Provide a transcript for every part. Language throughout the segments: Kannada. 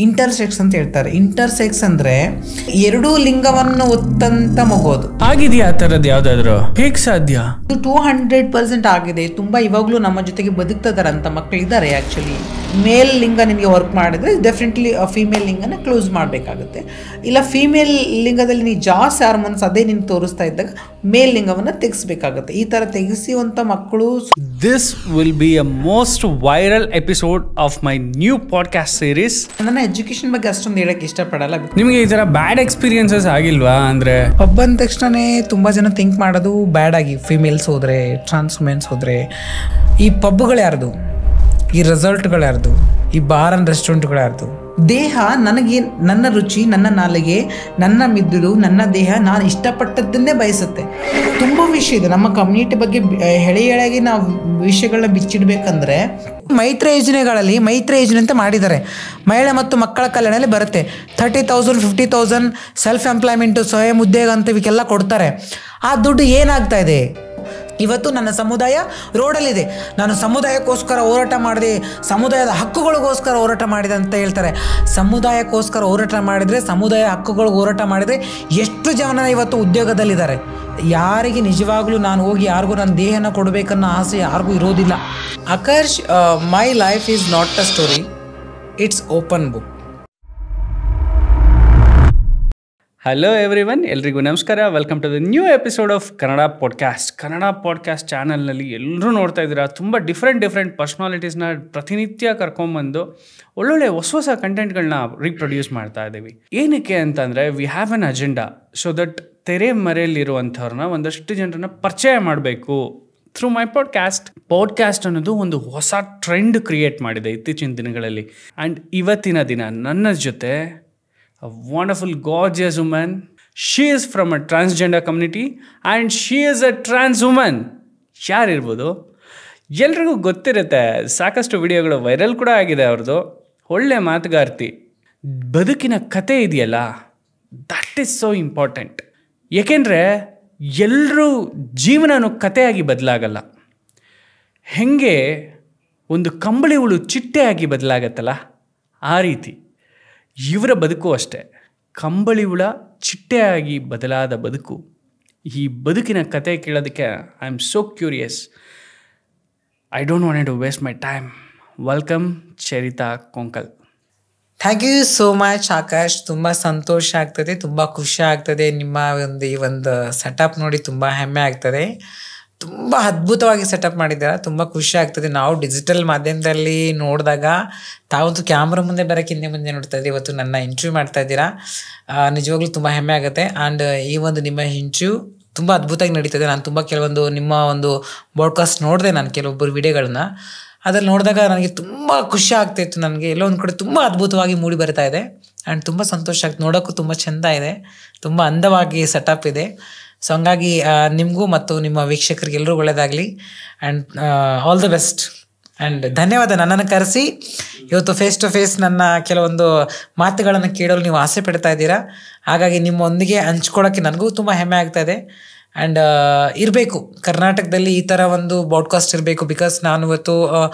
ಇಂಟರ್ಸೆಕ್ಸ್ ಅಂತ ಹೇಳ್ತಾರೆ. ಇಂಟರ್ಸೆಕ್ಸ್ ಅಂದ್ರೆ ಎರಡೂ ಲಿಂಗವನ್ನು ಒತ್ತಂತ ಮಗೋದು. ಆಗಿದೆಯಾ ಆ ಥರದ್ದು ಯಾವ್ದಾದ್ರು? ಹೇಗ್ ಸಾಧ್ಯ? 200% ಆಗಿದೆ. ತುಂಬಾ ಇವಾಗ್ಲೂ ನಮ್ಮ ಜೊತೆಗೆ ಬದುಕ್ತದಾರಂತ ಮಕ್ಕಳು ಇದ್ದಾರೆ. ಆಕ್ಚುಲಿ ಮೇಲ್ ಲಿಂಗ ನಿಮಗೆ ವರ್ಕ್ ಮಾಡಿದ್ರೆ ಡೆಫಿನೆಟ್ಲಿ ಫೀಮೇಲ್ ಲಿಂಗನ ಕ್ಲೋಸ್ ಮಾಡಬೇಕಾಗುತ್ತೆ. ಇಲ್ಲ ಫೀಮೇಲ್ ಲಿಂಗದಲ್ಲಿ ನೀವು ಜಾಸ್ತಿ ಹಾರ್ಮೋನ್ಸ್ ಅದೇ ನಿಮ್ಗೆ ತೋರಿಸ್ತಾ ಇದ್ದಾಗ ಮೇಲ್ ಲಿಂಗವನ್ನು ತೆಗೆಸಬೇಕಾಗುತ್ತೆ. ಈ ತರ ತೆಗೆಸುವಂತ ಮಕ್ಕಳು. This will be a most viral episode of my new podcast series. ನನ್ನ ಎಜುಕೇಶನ್ ಬಗ್ಗೆ ಅಷ್ಟೊಂದು ಹೇಳಕ್ ಇಷ್ಟಪಡಲ್ಲ. ನಿಮಗೆ ಈ ತರ ಬ್ಯಾಡ್ ಎಕ್ಸ್ಪೀರಿಯನ್ಸಸ್ ಆಗಿಲ್ವಾ? ಅಂದ್ರೆ ಪಬ್ ಅಂದ ತಕ್ಷಣನೇ ತುಂಬಾ ಜನ ಥಿಂಕ್ ಮಾಡೋದು ಬ್ಯಾಡ್ ಆಗಿ, ಫಿಮೇಲ್ಸ್ ಹೋದ್ರೆ, ಟ್ರಾನ್ಸ್ ವುಮೆನ್ಸ್ ಹೋದ್ರೆ. ಈ ಪಬ್ಗಳು ಯಾರ್ದು? ಈ ರೆಸಾರ್ಟ್ಗಳು ಯಾರ್ದು? ಈ ಬಾರ್ ಅಂಡ್ ರೆಸ್ಟೋರೆಂಟ್ಗಳು ಯಾರ್ದು? ದೇಹ ನನಗೆ, ನನ್ನ ರುಚಿ, ನನ್ನ ನಾಲಿಗೆ, ನನ್ನ ಮಿದುಳು, ನನ್ನ ದೇಹ ನಾನು ಇಷ್ಟಪಟ್ಟದ್ದನ್ನೇ ಬಯಸುತ್ತೆ. ತುಂಬ ವಿಷಯ ಇದೆ ನಮ್ಮ ಕಮ್ಯುನಿಟಿ ಬಗ್ಗೆ. ಎಳೆಯಾಗಿ ನಾವು ವಿಷಯಗಳನ್ನ ಬಿಚ್ಚಿಡ್ಬೇಕಂದ್ರೆ ಮೈತ್ರಿ ಯೋಜನೆಗಳಲ್ಲಿ ಮೈತ್ರಿ ಯೋಜನೆ ಅಂತ ಮಾಡಿದ್ದಾರೆ. ಮಹಿಳೆ ಮತ್ತು ಮಕ್ಕಳ ಕಲ್ಯಾಣದಲ್ಲಿ ಬರುತ್ತೆ. 30,000 50,000 ಸೆಲ್ಫ್ ಎಂಪ್ಲಾಯ್ಮೆಂಟು, ಸ್ವಯಂ ಉದ್ಯೋಗ ಅಂತ ಇವಕ್ಕೆಲ್ಲ ಕೊಡ್ತಾರೆ. ಆ ದುಡ್ಡು ಏನಾಗ್ತಾ ಇದೆ? ಇವತ್ತು ನನ್ನ ಸಮುದಾಯ ರೋಡಲ್ಲಿದೆ, ನಾನು ಸಮುದಾಯಕ್ಕೋಸ್ಕರ ಹೋರಾಟ ಮಾಡಿದೆ, ಸಮುದಾಯದ ಹಕ್ಕುಗಳಿಗೋಸ್ಕರ ಹೋರಾಟ ಮಾಡಿದೆ ಅಂತ ಹೇಳ್ತಾರೆ. ಸಮುದಾಯಕ್ಕೋಸ್ಕರ ಹೋರಾಟ ಮಾಡಿದರೆ, ಸಮುದಾಯ ಹಕ್ಕುಗಳಿಗೆ ಹೋರಾಟ ಮಾಡಿದರೆ ಎಷ್ಟು ಜನ ಇವತ್ತು ಉದ್ಯೋಗದಲ್ಲಿದ್ದಾರೆ? ಯಾರಿಗೆ ನಿಜವಾಗ್ಲೂ ನಾನು ಹೋಗಿ ಯಾರಿಗೂ ನನ್ನ ದೇಹನ ಕೊಡಬೇಕನ್ನೋ ಆಸೆ ಯಾರಿಗೂ ಇರೋದಿಲ್ಲ. Akarsh, my life is not a story, it's open book. Hello everyone, ಎಲ್ರಿಗೂ ನಮಸ್ಕಾರ. Welcome to the new episode of Kannada podcast. Kannada podcast ಚಾನಲ್ನಲ್ಲಿ ಎಲ್ಲರೂ ನೋಡ್ತಾ ಇದ್ದೀರಾ, ತುಂಬ ಡಿಫ್ರೆಂಟ್ ಪರ್ಸ್ನಾಲಿಟೀಸ್ನ ಪ್ರತಿನಿತ್ಯ ಕರ್ಕೊಂಬಂದು ಒಳ್ಳೊಳ್ಳೆ ಹೊಸ ಕಂಟೆಂಟ್ಗಳನ್ನ ರೀಪ್ರೊಡ್ಯೂಸ್ ಮಾಡ್ತಾ ಇದ್ದೀವಿ. ಏನಕ್ಕೆ ಅಂತಂದರೆ we have an agenda, so that ತೆರೆ ಮರೆಯಲ್ಲಿರುವಂಥವ್ರನ್ನ ಒಂದಷ್ಟು ಜನರನ್ನ ಪರಿಚಯ ಮಾಡಬೇಕು ಥ್ರೂ ಮೈ ಪಾಡ್ಕಾಸ್ಟ್ ಅನ್ನೋದು ಒಂದು ಹೊಸ ಟ್ರೆಂಡ್ ಕ್ರಿಯೇಟ್ ಮಾಡಿದೆ ಇತ್ತೀಚಿನ ದಿನಗಳಲ್ಲಿ. ಆ್ಯಂಡ್ ಇವತ್ತಿನ ದಿನ ನನ್ನ ಜೊತೆ a wonderful, gorgeous woman. She is from a transgender community and she is a trans woman. ಯಾರಿರ್ಬೋದು? ಎಲ್ರಿಗೂ ಗೊತ್ತಿರುತ್ತೆ, ಸಾಕಷ್ಟು ವಿಡಿಯೋಗಳು ವೈರಲ್ ಕೂಡ ಆಗಿದೆ ಅವ್ರದ್ದು. ಒಳ್ಳೆ ಮಾತುಗಾರ್ತಿ. ಬದುಕಿನ ಕತೆ ಇದೆಯಲ್ಲ, ದಟ್ ಈಸ್ ಸೋ ಇಂಪಾರ್ಟೆಂಟ್. ಏಕೆಂದರೆ ಎಲ್ಲರೂ ಜೀವನನೂ ಕತೆಯಾಗಿ ಬದಲಾಗಲ್ಲ. ಹೆಂಗೆ ಒಂದು ಕಂಬಳಿ ಹುಳು ಚಿಟ್ಟೆಯಾಗಿ ಬದಲಾಗತ್ತಲ್ಲ, ಆ ರೀತಿ ಇವರ ಬದುಕು ಅಷ್ಟೆ. ಕಂಬಳಿ ಹುಳ ಚಿಟ್ಟೆಯಾಗಿ ಬದಲಾದ ಬದುಕು. ಈ ಬದುಕಿನ ಕತೆ ಕೇಳೋದಕ್ಕೆ I am so curious. I don't want to waste my time. Welcome Charita Konkal. Thank you so much Akash. ತುಂಬ ಸಂತೋಷ ಆಗ್ತದೆ, ತುಂಬ ಖುಷಿ ಆಗ್ತದೆ. ನಿಮ್ಮ ಈ ಒಂದು ಸೆಟಪ್ ನೋಡಿ ತುಂಬ ಹೆಮ್ಮೆ ಆಗ್ತದೆ. ತುಂಬ ಅದ್ಭುತವಾಗಿ ಸೆಟಪ್ ಮಾಡಿದ್ದೀರಾ, ತುಂಬ ಖುಷಿ ಆಗ್ತದೆ. ನಾವು ಡಿಜಿಟಲ್ ಮಾಧ್ಯಮದಲ್ಲಿ ನೋಡಿದಾಗ ತಾವಂತೂ ಕ್ಯಾಮ್ರಾ ಮುಂದೆ ಬರೋಕ್ಕೆ ಮುಂದೆ ನೋಡ್ತಾ ಇದ್ದೀವಿ. ಇವತ್ತು ನನ್ನ ಇಂಟರ್ವ್ಯೂ ಮಾಡ್ತಾ ಇದ್ದೀರಾ, ನಿಜವಾಗ್ಲೂ ತುಂಬ ಹೆಮ್ಮೆ ಆಗುತ್ತೆ. ಆ್ಯಂಡ್ ಈ ಒಂದು ನಿಮ್ಮ ಇಂಟರ್ವ್ಯೂ ತುಂಬ ಅದ್ಭುತವಾಗಿ ನಡೀತದೆ. ನಾನು ತುಂಬ ಕೆಲವೊಂದು ನಿಮ್ಮ ಒಂದು ಪಾಡ್ಕಾಸ್ಟ್ ನೋಡಿದೆ, ನಾನು ಕೆಲವೊಬ್ಬರು ವಿಡಿಯೋಗಳನ್ನ ಅದ್ರಲ್ಲಿ ನೋಡಿದಾಗ ನನಗೆ ತುಂಬ ಖುಷಿ ಆಗ್ತಾಯಿತ್ತು. ನನಗೆ ಎಲ್ಲೋ ಒಂದು ಕಡೆ ತುಂಬ ಅದ್ಭುತವಾಗಿ ಮೂಡಿ ಬರ್ತಾ ಇದೆ. ಆ್ಯಂಡ್ ತುಂಬ ಸಂತೋಷ ಆಗ್ತದೆ, ನೋಡೋಕ್ಕೂ ತುಂಬ ಚೆಂದ ಇದೆ, ತುಂಬ ಅಂದವಾಗಿ ಸೆಟಪ್ ಇದೆ. ಸೊ ಹಂಗಾಗಿ ನಿಮಗೂ ಮತ್ತು ನಿಮ್ಮ ವೀಕ್ಷಕರಿಗೆ ಎಲ್ಲರೂ ಒಳ್ಳೆಯದಾಗಲಿ. And all the best. And ಧನ್ಯವಾದ ನನ್ನನ್ನು ಕರೆಸಿ ಇವತ್ತು ಫೇಸ್ ಟು ಫೇಸ್ ನನ್ನ ಕೆಲವೊಂದು ಮಾತುಗಳನ್ನು ಕೇಳಲು ನೀವು ಆಸೆ ಪಡ್ತಾ ಇದ್ದೀರಾ. ಹಾಗಾಗಿ ನಿಮ್ಮೊಂದಿಗೆ ಹಂಚ್ಕೊಳ್ಳೋಕ್ಕೆ ನನಗೂ ತುಂಬ ಹೆಮ್ಮೆ ಆಗ್ತಾಯಿದೆ. ಆ್ಯಂಡ್ ಇರಬೇಕು, ಕರ್ನಾಟಕದಲ್ಲಿ ಈ ಥರ ಒಂದು ಪಾಡ್ಕಾಸ್ಟ್ ಇರಬೇಕು. ಬಿಕಾಸ್ ನಾನು ಇವತ್ತು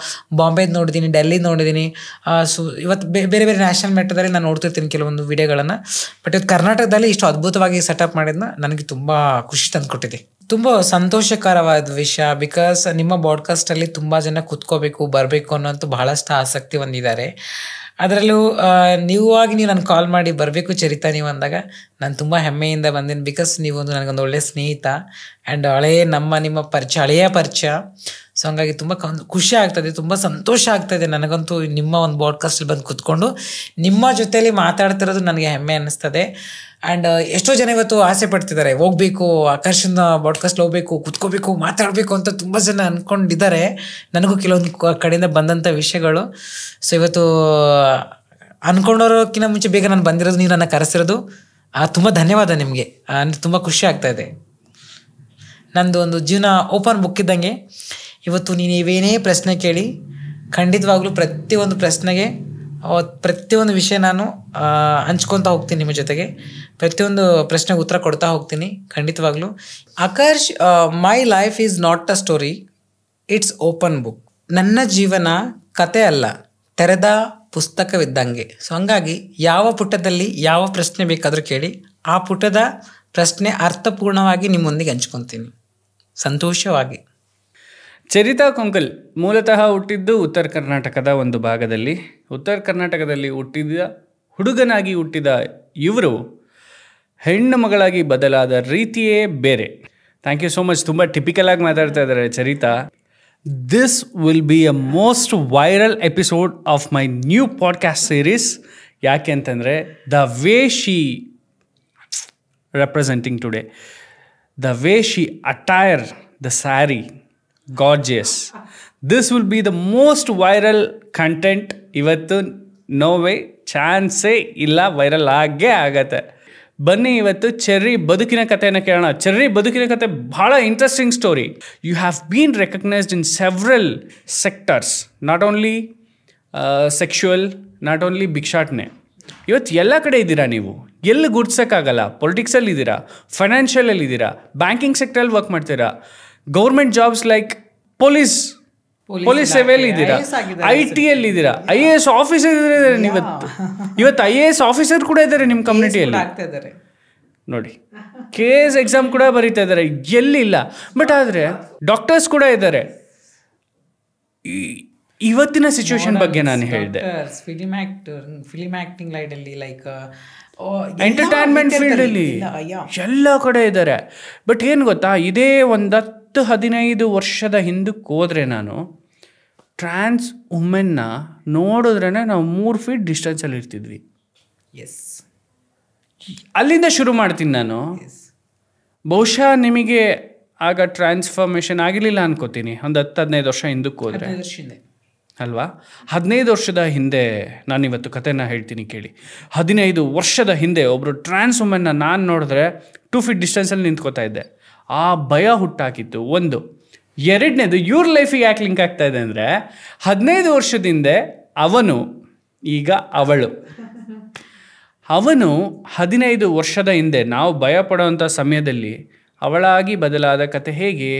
ಬಾಂಬೆದು ನೋಡಿದ್ದೀನಿ, ಡೆಲ್ಲಿ ನೋಡಿದ್ದೀನಿ. ಸೊ ಇವತ್ತು ಬೇರೆ ಬೇರೆ ನ್ಯಾಷನಲ್ ಮೆಟ್ರೋದಲ್ಲಿ ನಾನು ನೋಡ್ತಿರ್ತೀನಿ ಕೆಲವೊಂದು ವಿಡಿಯೋಗಳನ್ನು. ಬಟ್ ಇವತ್ತು ಕರ್ನಾಟಕದಲ್ಲಿ ಇಷ್ಟು ಅದ್ಭುತವಾಗಿ ಸೆಟಪ್ ಮಾಡಿದ್ನ ನನಗೆ ತುಂಬ ಖುಷಿ ತಂದುಕೊಟ್ಟಿದೆ. ತುಂಬ ಸಂತೋಷಕರವಾದ ವಿಷಯ. ಬಿಕಾಸ್ ನಿಮ್ಮ ಪಾಡ್ಕಾಸ್ಟಲ್ಲಿ ತುಂಬ ಜನ ಕೂತ್ಕೋಬೇಕು, ಬರಬೇಕು ಅನ್ನೋಂಥ ಬಹಳಷ್ಟು ಆಸಕ್ತಿ ಹೊಂದಿದ್ದಾರೆ. ಅದರಲ್ಲೂ ನೀವು ನನ್ನ ಕಾಲ್ ಮಾಡಿ ಬರಬೇಕು ಚರಿತಾ ನೀವು ಅಂದಾಗ ನಾನು ತುಂಬ ಹೆಮ್ಮೆಯಿಂದ ಬಂದೀನಿ. ಬಿಕಾಸ್ ನೀವು ನನಗೊಂದು ಒಳ್ಳೆಯ ಸ್ನೇಹಿತ. ಆ್ಯಂಡ್ ನಿಮ್ಮ ಹಳೆಯ ಪರಿಚಯ. ಸೊ ಹಂಗಾಗಿ ತುಂಬ ಖುಷಿ ಆಗ್ತದೆ, ತುಂಬ ಸಂತೋಷ ಆಗ್ತಾಯಿದೆ ನನಗಂತೂ. ನಿಮ್ಮ ಒಂದು ಪಾಡ್ಕಾಸ್ಟಲ್ಲಿ ಬಂದು ಕೂತ್ಕೊಂಡು ನಿಮ್ಮ ಜೊತೆಯಲ್ಲಿ ಮಾತಾಡ್ತಿರೋದು ನನಗೆ ಹೆಮ್ಮೆ ಅನ್ನಿಸ್ತದೆ. ಆ್ಯಂಡ್ ಎಷ್ಟೋ ಜನ ಇವತ್ತು ಆಸೆ ಪಡ್ತಿದ್ದಾರೆ, ಹೋಗಬೇಕು ಆಕರ್ಷಣ ಪಾಡ್ಕಾಸ್ಟ್ ಹೋಗಬೇಕು, ಕೂತ್ಕೋಬೇಕು, ಮಾತಾಡಬೇಕು ಅಂತ ತುಂಬ ಜನ ಅಂದ್ಕೊಂಡಿದ್ದಾರೆ. ನನಗೂ ಕೆಲವೊಂದು ಕಡೆಯಿಂದ ಬಂದಂಥ ವಿಷಯಗಳು. ಸೊ ಇವತ್ತು ಅಂದ್ಕೊಂಡೋರೋಕ್ಕಿಂತ ಮುಂಚೆ ಬೇಗ ನಾನು ಬಂದಿರೋದು, ನೀವು ನನ್ನ ಕರೆಸಿರೋದು, ತುಂಬ ಧನ್ಯವಾದ ನಿಮಗೆ. ತುಂಬ ಖುಷಿ ಆಗ್ತಾಯಿದೆ. ನಂದು ಒಂದು ಜೀವನ ಓಪನ್ ಬುಕ್ ಇದ್ದಂಗೆ. ಇವತ್ತು ನೀವೇನೇ ಪ್ರಶ್ನೆ ಕೇಳಿ ಖಂಡಿತವಾಗ್ಲೂ ಪ್ರತಿಯೊಂದು ಪ್ರಶ್ನೆಗೆ ಪ್ರತಿಯೊಂದು ವಿಷಯ ನಾನು ಹಂಚ್ಕೊತಾ ಹೋಗ್ತೀನಿ ನಿಮ್ಮ ಜೊತೆಗೆ. ಪ್ರತಿಯೊಂದು ಪ್ರಶ್ನೆಗೆ ಉತ್ತರ ಕೊಡ್ತಾ ಹೋಗ್ತೀನಿ ಖಂಡಿತವಾಗ್ಲೂ. Akarsh, my life is not a story, it's open book. ನನ್ನ ಜೀವನ ಕತೆ ಅಲ್ಲ, ತೆರೆದ ಪುಸ್ತಕವಿದ್ದಂಗೆ. ಸೊ ಹಂಗಾಗಿ ಯಾವ ಪುಟದಲ್ಲಿ ಯಾವ ಪ್ರಶ್ನೆ ಬೇಕಾದರೂ ಕೇಳಿ, ಆ ಪುಟದ ಪ್ರಶ್ನೆ ಅರ್ಥಪೂರ್ಣವಾಗಿ ನಿಮ್ಮೊಂದಿಗೆ ಹಂಚ್ಕೊತೀನಿ ಸಂತೋಷವಾಗಿ. ಚರಿತಾ ಕೊಂಕಲ್ ಮೂಲತಃ ಹುಟ್ಟಿದ್ದು ಉತ್ತರ ಕರ್ನಾಟಕದ ಒಂದು ಭಾಗದಲ್ಲಿ. ಉತ್ತರ ಕರ್ನಾಟಕದಲ್ಲಿ ಹುಟ್ಟಿದ ಹುಡುಗನಾಗಿ ಹುಟ್ಟಿದ ಇವರು ಹೆಣ್ಣು ಮಗಳಾಗಿ ಬದಲಾದ ರೀತಿಯೇ ಬೇರೆ. Thank you so much. ತುಂಬ ಟಿಪಿಕಲ್ ಆಗಿ ಮಾತಾಡ್ತಾ ಇದ್ದಾರೆ Charita. This will be a most viral episode of my new podcast series. ಯಾಕೆ ಅಂತಂದರೆ the way she representing today, the way she attire the saree, gorgeous. This will be the most viral content. ಇವತ್ತು ನೋ ವೇ, ಚಾನ್ಸೇ ಇಲ್ಲ, ವೈರಲ್ ಆಗೇ ಆಗತ್ತೆ. ಬನ್ನಿ ಇವತ್ತು ಚೆರ್ರಿ ಬದುಕಿನ ಕಥೆಯನ್ನು ಕೇಳೋಣ. ಚೆರ್ರಿ ಬದುಕಿನ ಕಥೆ ಭಾಳ interesting story. You have been recognised in several sectors, not only sexual, not only ಭಿಕ್ಷಾಟನೆ. ಇವತ್ತು ಎಲ್ಲ ಕಡೆ ಇದ್ದೀರಾ ನೀವು, ಎಲ್ಲಿ ಗುರ್ತಿಸೋಕ್ಕಾಗಲ್ಲ. ಪೊಲಿಟಿಕ್ಸಲ್ಲಿ ಇದ್ದೀರಾ, ಫೈನಾನ್ಷಿಯಲಲ್ಲಿ ಇದ್ದೀರಾ, ಬ್ಯಾಂಕಿಂಗ್ ಸೆಕ್ಟ್ರಲ್ಲಿ ವರ್ಕ್ ಮಾಡ್ತೀರಾ, ಗೌರ್ಮೆಂಟ್ ಜಾಬ್ಸ್ ಲೈಕ್ ಪೊಲೀಸ್ ಸೇವೆಯಲ್ಲಿ ಇದ್ದೀರಾ, IT ಯಲ್ಲಿ ಇದ್ದೀರಾ, IAS ಆಫೀಸರ್ ಇದ್ದಾರೆ. ಇವತ್ತು IAS ಆಫೀಸರ್ ಕೂಡ ಇದ್ದಾರೆ ನಿಮ್ಮ ಕಮ್ಯುನಿಟಿಯಲ್ಲಿ. ನೋಡಿ, KS ಎಕ್ಸಾಮ್ ಕೂಡ ಬರೀತಾ ಇದ್ದಾರೆ, ಎಲ್ಲಿಲ್ಲ. ಬಟ್ ಆದರೆ ಡಾಕ್ಟರ್ಸ್ ಕೂಡ ಇದ್ದಾರೆ. ಇವತ್ತಿನ ಸಿಚುವೇಶನ್ ಬಗ್ಗೆ ನಾನು ಹೇಳಿದೆ. ಫಿಲ್ಮ್ ಆಕ್ಟಿಂಗ್ ಲೈಡಲ್ಲಿ, ಲೈಕ್ ಎಂಟರ್ಟೈನ್ಮೆಂಟ್ ಫೀಲ್ಡಲ್ಲಿ ಎಲ್ಲ ಕಡೆ ಇದ್ದಾರೆ. ಬಟ್ ಏನು ಗೊತ್ತಾ, ಇದೇ ಒಂದು 10-15 ವರ್ಷದ ಹಿಂದಕ್ಕೆ ಹೋದರೆ ನಾನು ಟ್ರಾನ್ಸ್ ವುಮೆನ್ನ ನೋಡಿದ್ರೇ ನಾವು 3 ಫೀಟ್ ಡಿಸ್ಟೆನ್ಸಲ್ಲಿ ಇರ್ತಿದ್ವಿ. ಅಲ್ಲಿಂದ ಶುರು ಮಾಡ್ತೀನಿ ನಾನು. ಬಹುಶಃ ನಿಮಗೆ ಆಗ ಟ್ರಾನ್ಸ್ಫಾರ್ಮೇಷನ್ ಆಗಿರಲಿಲ್ಲ ಅನ್ಕೋತೀನಿ, ಒಂದು 10-15 ವರ್ಷ ಹಿಂದಕ್ಕೆ ಹೋದರೆ ಅಲ್ವಾ. 15 ವರ್ಷದ ಹಿಂದೆ ನಾನಿವತ್ತು ಕಥೆನ ಹೇಳ್ತೀನಿ ಕೇಳಿ. 15 ವರ್ಷದ ಹಿಂದೆ ಒಬ್ಬರು ಟ್ರಾನ್ಸ್ ವುಮೆನ್ನ ನಾನು ನೋಡಿದ್ರೆ 2 ಫೀಟ್ ಡಿಸ್ಟೆನ್ಸಲ್ಲಿ ನಿಂತ್ಕೋತಾ ಇದ್ದೆ. ಆ ಭಯ ಹುಟ್ಟಾಕಿತ್ತು ಒಂದು. ಎರಡನೇದು, ಇವ್ರ ಲೈಫಿಗೆ ಯಾಕೆ ಲಿಂಕ್ ಆಗ್ತಾ ಇದೆ ಅಂದರೆ 15 ವರ್ಷದಿಂದ ಅವನು, ಈಗ ಅವಳು. ಅವನು 15 ವರ್ಷದ ಹಿಂದೆ ನಾವು ಭಯ ಪಡೋವಂಥ ಸಮಯದಲ್ಲಿ ಅವಳಾಗಿ ಬದಲಾದ ಕತೆ ಹೇಗೆ?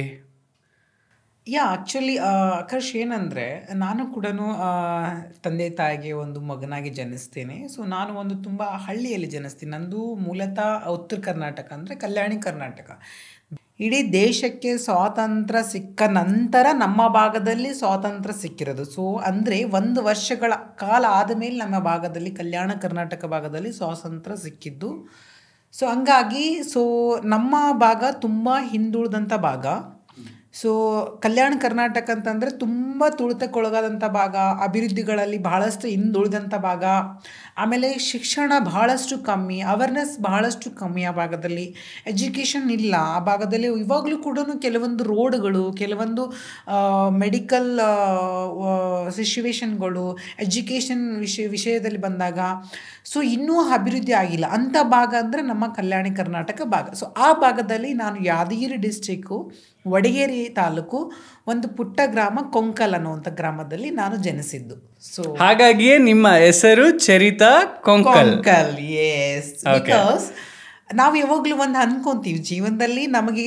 ಆ್ಯಕ್ಚುಲಿ ಆಕರ್ಷ್ ಏನಂದರೆ, ನಾನು ಕೂಡ ತಂದೆ ತಾಯಿಗೆ ಒಂದು ಮಗನಾಗಿ ಜನಿಸ್ತೇನೆ. ಸೊ ನಾನು ಒಂದು ತುಂಬ ಹಳ್ಳಿಯಲ್ಲಿ ಜನಿಸ್ತೀನಿ. ನಂದು ಮೂಲತಃ ಉತ್ತರ ಕರ್ನಾಟಕ, ಅಂದರೆ ಕಲ್ಯಾಣಿ ಕರ್ನಾಟಕ. ಇಡೀ ದೇಶಕ್ಕೆ ಸ್ವಾತಂತ್ರ್ಯ ಸಿಕ್ಕ ನಂತರ ನಮ್ಮ ಭಾಗದಲ್ಲಿ ಸ್ವಾತಂತ್ರ್ಯ ಸಿಕ್ಕಿರೋದು. ಸೊ ಅಂದರೆ 1 ವರ್ಷಗಳ ಕಾಲ ಆದಮೇಲೆ ನಮ್ಮ ಭಾಗದಲ್ಲಿ, ಕಲ್ಯಾಣ ಕರ್ನಾಟಕ ಭಾಗದಲ್ಲಿ ಸ್ವಾತಂತ್ರ್ಯ ಸಿಕ್ಕಿದ್ದು. ಸೊ ಹಂಗಾಗಿ ನಮ್ಮ ಭಾಗ ತುಂಬ ಹಿಂದುಳಿದಂಥ ಭಾಗ. ಸೊ ಕಲ್ಯಾಣ ಕರ್ನಾಟಕ ಅಂತಂದರೆ ತುಂಬ ತುಳಿತಕ್ಕೊಳಗಾದಂಥ ಭಾಗ, ಅಭಿವೃದ್ಧಿಗಳಲ್ಲಿ ಬಹಳಷ್ಟು ಹಿಂದುಳಿದಂಥ ಭಾಗ. ಆಮೇಲೆ ಶಿಕ್ಷಣ ಬಹಳಷ್ಟು ಕಮ್ಮಿ, ಅವೇರ್ನೆಸ್ ಬಹಳಷ್ಟು ಕಮ್ಮಿ ಆ ಭಾಗದಲ್ಲಿ. ಎಜುಕೇಷನ್ ಇಲ್ಲ ಆ ಭಾಗದಲ್ಲಿ. ಇವಾಗಲೂ ಕೂಡ ಕೆಲವೊಂದು ರೋಡ್ಗಳು, ಕೆಲವೊಂದು ಮೆಡಿಕಲ್ ಸಿಚುವೇಶನ್ಗಳು, ಎಜುಕೇಷನ್ ವಿಷಯದಲ್ಲಿ ಬಂದಾಗ ಸೊ ಇನ್ನೂ ಅಭಿವೃದ್ಧಿ ಆಗಿಲ್ಲ. ಅಂಥ ಭಾಗ ಅಂದರೆ ನಮ್ಮ ಕಲ್ಯಾಣ ಕರ್ನಾಟಕ ಭಾಗ. ಸೊ ಆ ಭಾಗದಲ್ಲಿ ನಾನು ಯಾದಗಿರಿ ಡಿಸ್ಟ್ರಿಕ್ಕು ವಡಗೇರಿ ತಾಲೂಕು ಒಂದು ಪುಟ್ಟ ಗ್ರಾಮ ಕೊಂಕಲ್ ಅನ್ನುವಂಥ ಗ್ರಾಮದಲ್ಲಿ ನಾನು ಜನಿಸಿದ್ದು. ಸೊ ಹಾಗಾಗಿಯೇ ನಿಮ್ಮ ಹೆಸರು ಚರಿತಾ ಕೊಂಕಲ್. ಎಸ್, ಬಿಕಾಸ್ ನಾವು ಯಾವಾಗಲೂ ಒಂದು ಅನ್ಕೊಂತೀವಿ ಜೀವನದಲ್ಲಿ, ನಮಗೆ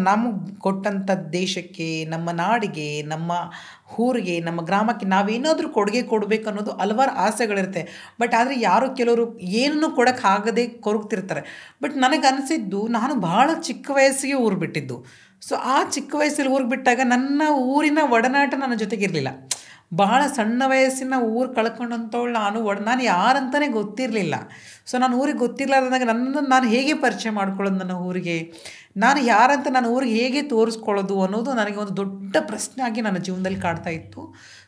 ನಮಗೆ ಕೊಟ್ಟಂಥ ದೇಶಕ್ಕೆ, ನಮ್ಮ ನಾಡಿಗೆ, ನಮ್ಮ ಊರಿಗೆ, ನಮ್ಮ ಗ್ರಾಮಕ್ಕೆ ನಾವೇನಾದರೂ ಕೊಡುಗೆ ಕೊಡಬೇಕು ಅನ್ನೋದು ಹಲವಾರು ಆಸೆಗಳಿರುತ್ತೆ. ಬಟ್ ಆದರೆ ಯಾರು ಕೆಲವರು ಏನನ್ನು ಕೊಡೋಕ್ಕಾಗದೆ ಕೊರಗ್ತಿರ್ತಾರೆ. ಬಟ್ ನನಗೆ ಅನಿಸಿದ್ದು, ನಾನು ಭಾಳ ಚಿಕ್ಕ ವಯಸ್ಸಿಗೆ ಊರು ಬಿಟ್ಟಿದ್ದು. ಸೊ ಆ ಚಿಕ್ಕ ವಯಸ್ಸಲ್ಲಿ ಊರಿಗೆ ಬಿಟ್ಟಾಗ ನನ್ನ ಊರಿನ ಒಡನಾಟ ನನ್ನ ಜೊತೆಗಿರಲಿಲ್ಲ. ಭಾಳ ಸಣ್ಣ ವಯಸ್ಸಿನ ಊರು ಕಳ್ಕೊಂಡಂಥವಳು ನಾನು ಯಾರಂತಲೇ ಗೊತ್ತಿರಲಿಲ್ಲ. ಸೊ ನಾನು ಊರಿಗೆ ಗೊತ್ತಿರಲಾರ್ದಾಗ ನನ್ನನ್ನು ನಾನು ಹೇಗೆ ಪರಿಚಯ ಮಾಡ್ಕೊಳ್ಳೋದು, ನನ್ನ ಊರಿಗೆ ನಾನು ಯಾರಂತ ನನ್ನ ಊರಿಗೆ ಹೇಗೆ ತೋರಿಸ್ಕೊಳ್ಳೋದು ಅನ್ನೋದು ನನಗೆ ಒಂದು ದೊಡ್ಡ ಪ್ರಶ್ನೆ ಆಗಿ ನನ್ನ ಜೀವನದಲ್ಲಿ ಕಾಡ್ತಾ ಇತ್ತು.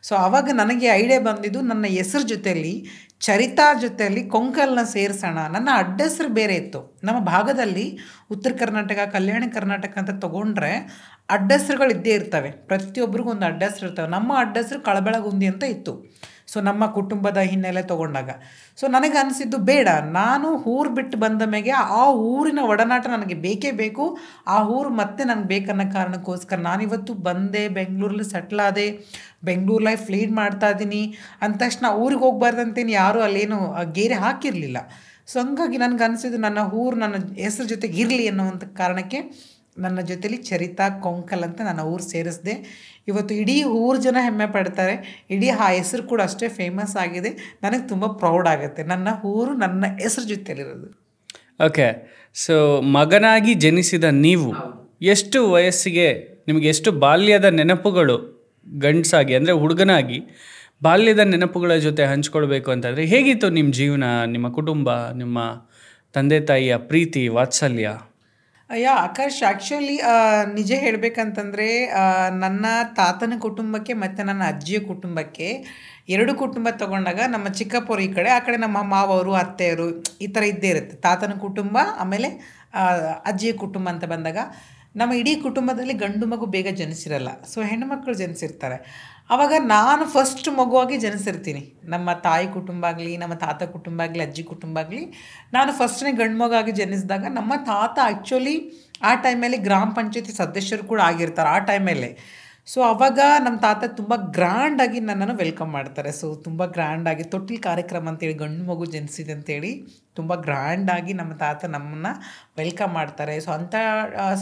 ಸೊ ಆವಾಗ ನನಗೆ ಐಡಿಯಾ ಬಂದಿದ್ದು, ನನ್ನ ಹೆಸರು ಜೊತೆಯಲ್ಲಿ ಚರಿತಾ ಜೊತೆಯಲ್ಲಿ ಕೊಂಕಲ್ನ ಸೇರಿಸೋಣ. ನನ್ನ ಅಡ್ಡ ಹೆಸರು ಬೇರೆ ಇತ್ತು. ನಮ್ಮ ಭಾಗದಲ್ಲಿ ಉತ್ತರ ಕರ್ನಾಟಕ, ಕಲ್ಯಾಣ ಕರ್ನಾಟಕ ಅಂತ ತೊಗೊಂಡ್ರೆ ಅಡ್ಡ ಹೆಸರುಗಳು ಇದ್ದೇ ಇರ್ತವೆ. ಪ್ರತಿಯೊಬ್ಬರಿಗೂ ಒಂದು ಅಡ್ಡ ಹೆಸರು ಇರ್ತವೆ. ನಮ್ಮ ಅಡ್ಡ ಹೆಸರು ಕಳಬೆಳಗುಂದಿ ಅಂತ ಇತ್ತು. ಸೊ ನಮ್ಮ ಕುಟುಂಬದ ಹಿನ್ನೆಲೆ ತೊಗೊಂಡಾಗ ಸೊ ನನಗೆ ಅನಿಸಿದ್ದು, ಬೇಡ, ನಾನು ಊರು ಬಿಟ್ಟು ಬಂದ ಮೇಲೆ ಆ ಊರಿನ ಒಡನಾಟ ನನಗೆ ಬೇಕೇ ಬೇಕು. ಆ ಊರು ಮತ್ತೆ ನನಗೆ ಬೇಕನ್ನೋ ಕಾರಣಕ್ಕೋಸ್ಕರ ನಾನಿವತ್ತು ಬಂದೆ, ಬೆಂಗಳೂರಲ್ಲಿ ಸೆಟ್ಲ್ ಆದೆ, ಬೆಂಗಳೂರು ಲೈಫ್ ಲೀಡ್ ಮಾಡ್ತಾ ಇದ್ದೀನಿ. ಅಂದ ತಕ್ಷಣ ಊರಿಗೆ ಹೋಗ್ಬಾರ್ದಂತೇನು ಯಾರೂ ಅಲ್ಲೇನು ಗೇರೆ ಹಾಕಿರಲಿಲ್ಲ. ಸೊ ಹಂಗಾಗಿ ನನಗೆ ಅನಿಸಿದ್ದು, ನನ್ನ ಊರು ನನ್ನ ಹೆಸರು ಜೊತೆಗೆ ಇರಲಿ ಅನ್ನೋವಂಥ ಕಾರಣಕ್ಕೆ ನನ್ನ ಜೊತೆಲಿ ಚರಿತಾ ಕೊಂಕಲ್ ಅಂತ ನಾನು ಊರು ಸೇರಿಸಿದೆ. ಇವತ್ತು ಇಡೀ ಊರು ಜನ ಹೆಮ್ಮೆ ಪಡ್ತಾರೆ. ಇಡೀ ಆ ಹೆಸರು ಕೂಡ ಅಷ್ಟೇ ಫೇಮಸ್ ಆಗಿದೆ. ನನಗೆ ತುಂಬ ಪ್ರೌಡ್ ಆಗುತ್ತೆ ನನ್ನ ಊರು ನನ್ನ ಹೆಸರು ಜೊತೆಲಿರೋದು. ಓಕೆ, ಸೊ ಮಗನಾಗಿ ಜನಿಸಿದ ನೀವು ಎಷ್ಟು ವಯಸ್ಸಿಗೆ ನಿಮಗೆ ಎಷ್ಟು ಬಾಲ್ಯದ ನೆನಪುಗಳು ಗಂಡಸಾಗಿ ಅಂದರೆ ಹುಡುಗನಾಗಿ ಬಾಲ್ಯದ ನೆನಪುಗಳ ಜೊತೆ ಹಂಚ್ಕೊಳ್ಬೇಕು ಅಂತಂದರೆ ಹೇಗಿತ್ತು ನಿಮ್ಮ ಜೀವನ, ನಿಮ್ಮ ಕುಟುಂಬ, ನಿಮ್ಮ ತಂದೆ ತಾಯಿಯ ಪ್ರೀತಿ ವಾತ್ಸಲ್ಯ? ಆಕಾಶ್, ಆ್ಯಕ್ಚುಲಿ ನಿಜ ಹೇಳಬೇಕಂತಂದರೆ ನನ್ನ ತಾತನ ಕುಟುಂಬಕ್ಕೆ ಮತ್ತು ನನ್ನ ಅಜ್ಜಿಯ ಕುಟುಂಬಕ್ಕೆ ಎರಡು ಕುಟುಂಬ ತೊಗೊಂಡಾಗ ನಮ್ಮ ಚಿಕ್ಕಪ್ಪರು ಈ ಕಡೆ, ಆ ಕಡೆ ನಮ್ಮ ಮಾವರು ಅತ್ತೆಯರು ಈ ಥರ ಇದ್ದೇ ಇರುತ್ತೆ. ತಾತನ ಕುಟುಂಬ ಆಮೇಲೆ ಅಜ್ಜಿಯ ಕುಟುಂಬ ಅಂತ ಬಂದಾಗ ನಮ್ಮ ಇಡೀ ಕುಟುಂಬದಲ್ಲಿ ಗಂಡು ಮಗು ಬೇಗ ಜನಿಸಿರಲ್ಲ. ಸೊ ಹೆಣ್ಣುಮಕ್ಕಳು ಜನಿಸಿರ್ತಾರೆ. ಆವಾಗ ನಾನು ಫಸ್ಟ್ ಮಗುವಾಗಿ ಜನಿಸಿರ್ತೀನಿ. ನಮ್ಮ ತಾಯಿ ಕುಟುಂಬ ಆಗಲಿ, ನಮ್ಮ ತಾತ ಕುಟುಂಬ ಆಗಲಿ, ಅಜ್ಜಿ ಕುಟುಂಬ ಆಗಲಿ, ನಾನು ಫಸ್ಟ್ನೇ ಗಂಡು ಮಗಾಗಿ ಜನಿಸಿದಾಗ ನಮ್ಮ ತಾತ ಆ್ಯಕ್ಚುಲಿ ಆ ಟೈಮಲ್ಲಿ ಗ್ರಾಮ ಪಂಚಾಯತಿ ಸದಸ್ಯರು ಕೂಡ ಆಗಿರ್ತಾರೆ ಆ ಟೈಮಲ್ಲೇ. ಸೊ ಆವಾಗ ನಮ್ಮ ತಾತ ತುಂಬ ಗ್ರ್ಯಾಂಡಾಗಿ ನನ್ನನ್ನು ವೆಲ್ಕಮ್ ಮಾಡ್ತಾರೆ. ಸೊ ತುಂಬ ಗ್ರ್ಯಾಂಡಾಗಿ ತೊಟ್ಟಿಲು ಕಾರ್ಯಕ್ರಮ ಅಂತೇಳಿ ಗಂಡು ಮಗು ಜನಿಸಿದೆ ಅಂತೇಳಿ ತುಂಬ ಗ್ರ್ಯಾಂಡಾಗಿ ನಮ್ಮ ತಾತ ನಮ್ಮನ್ನು ವೆಲ್ಕಮ್ ಮಾಡ್ತಾರೆ. ಸೊ ಅಂಥ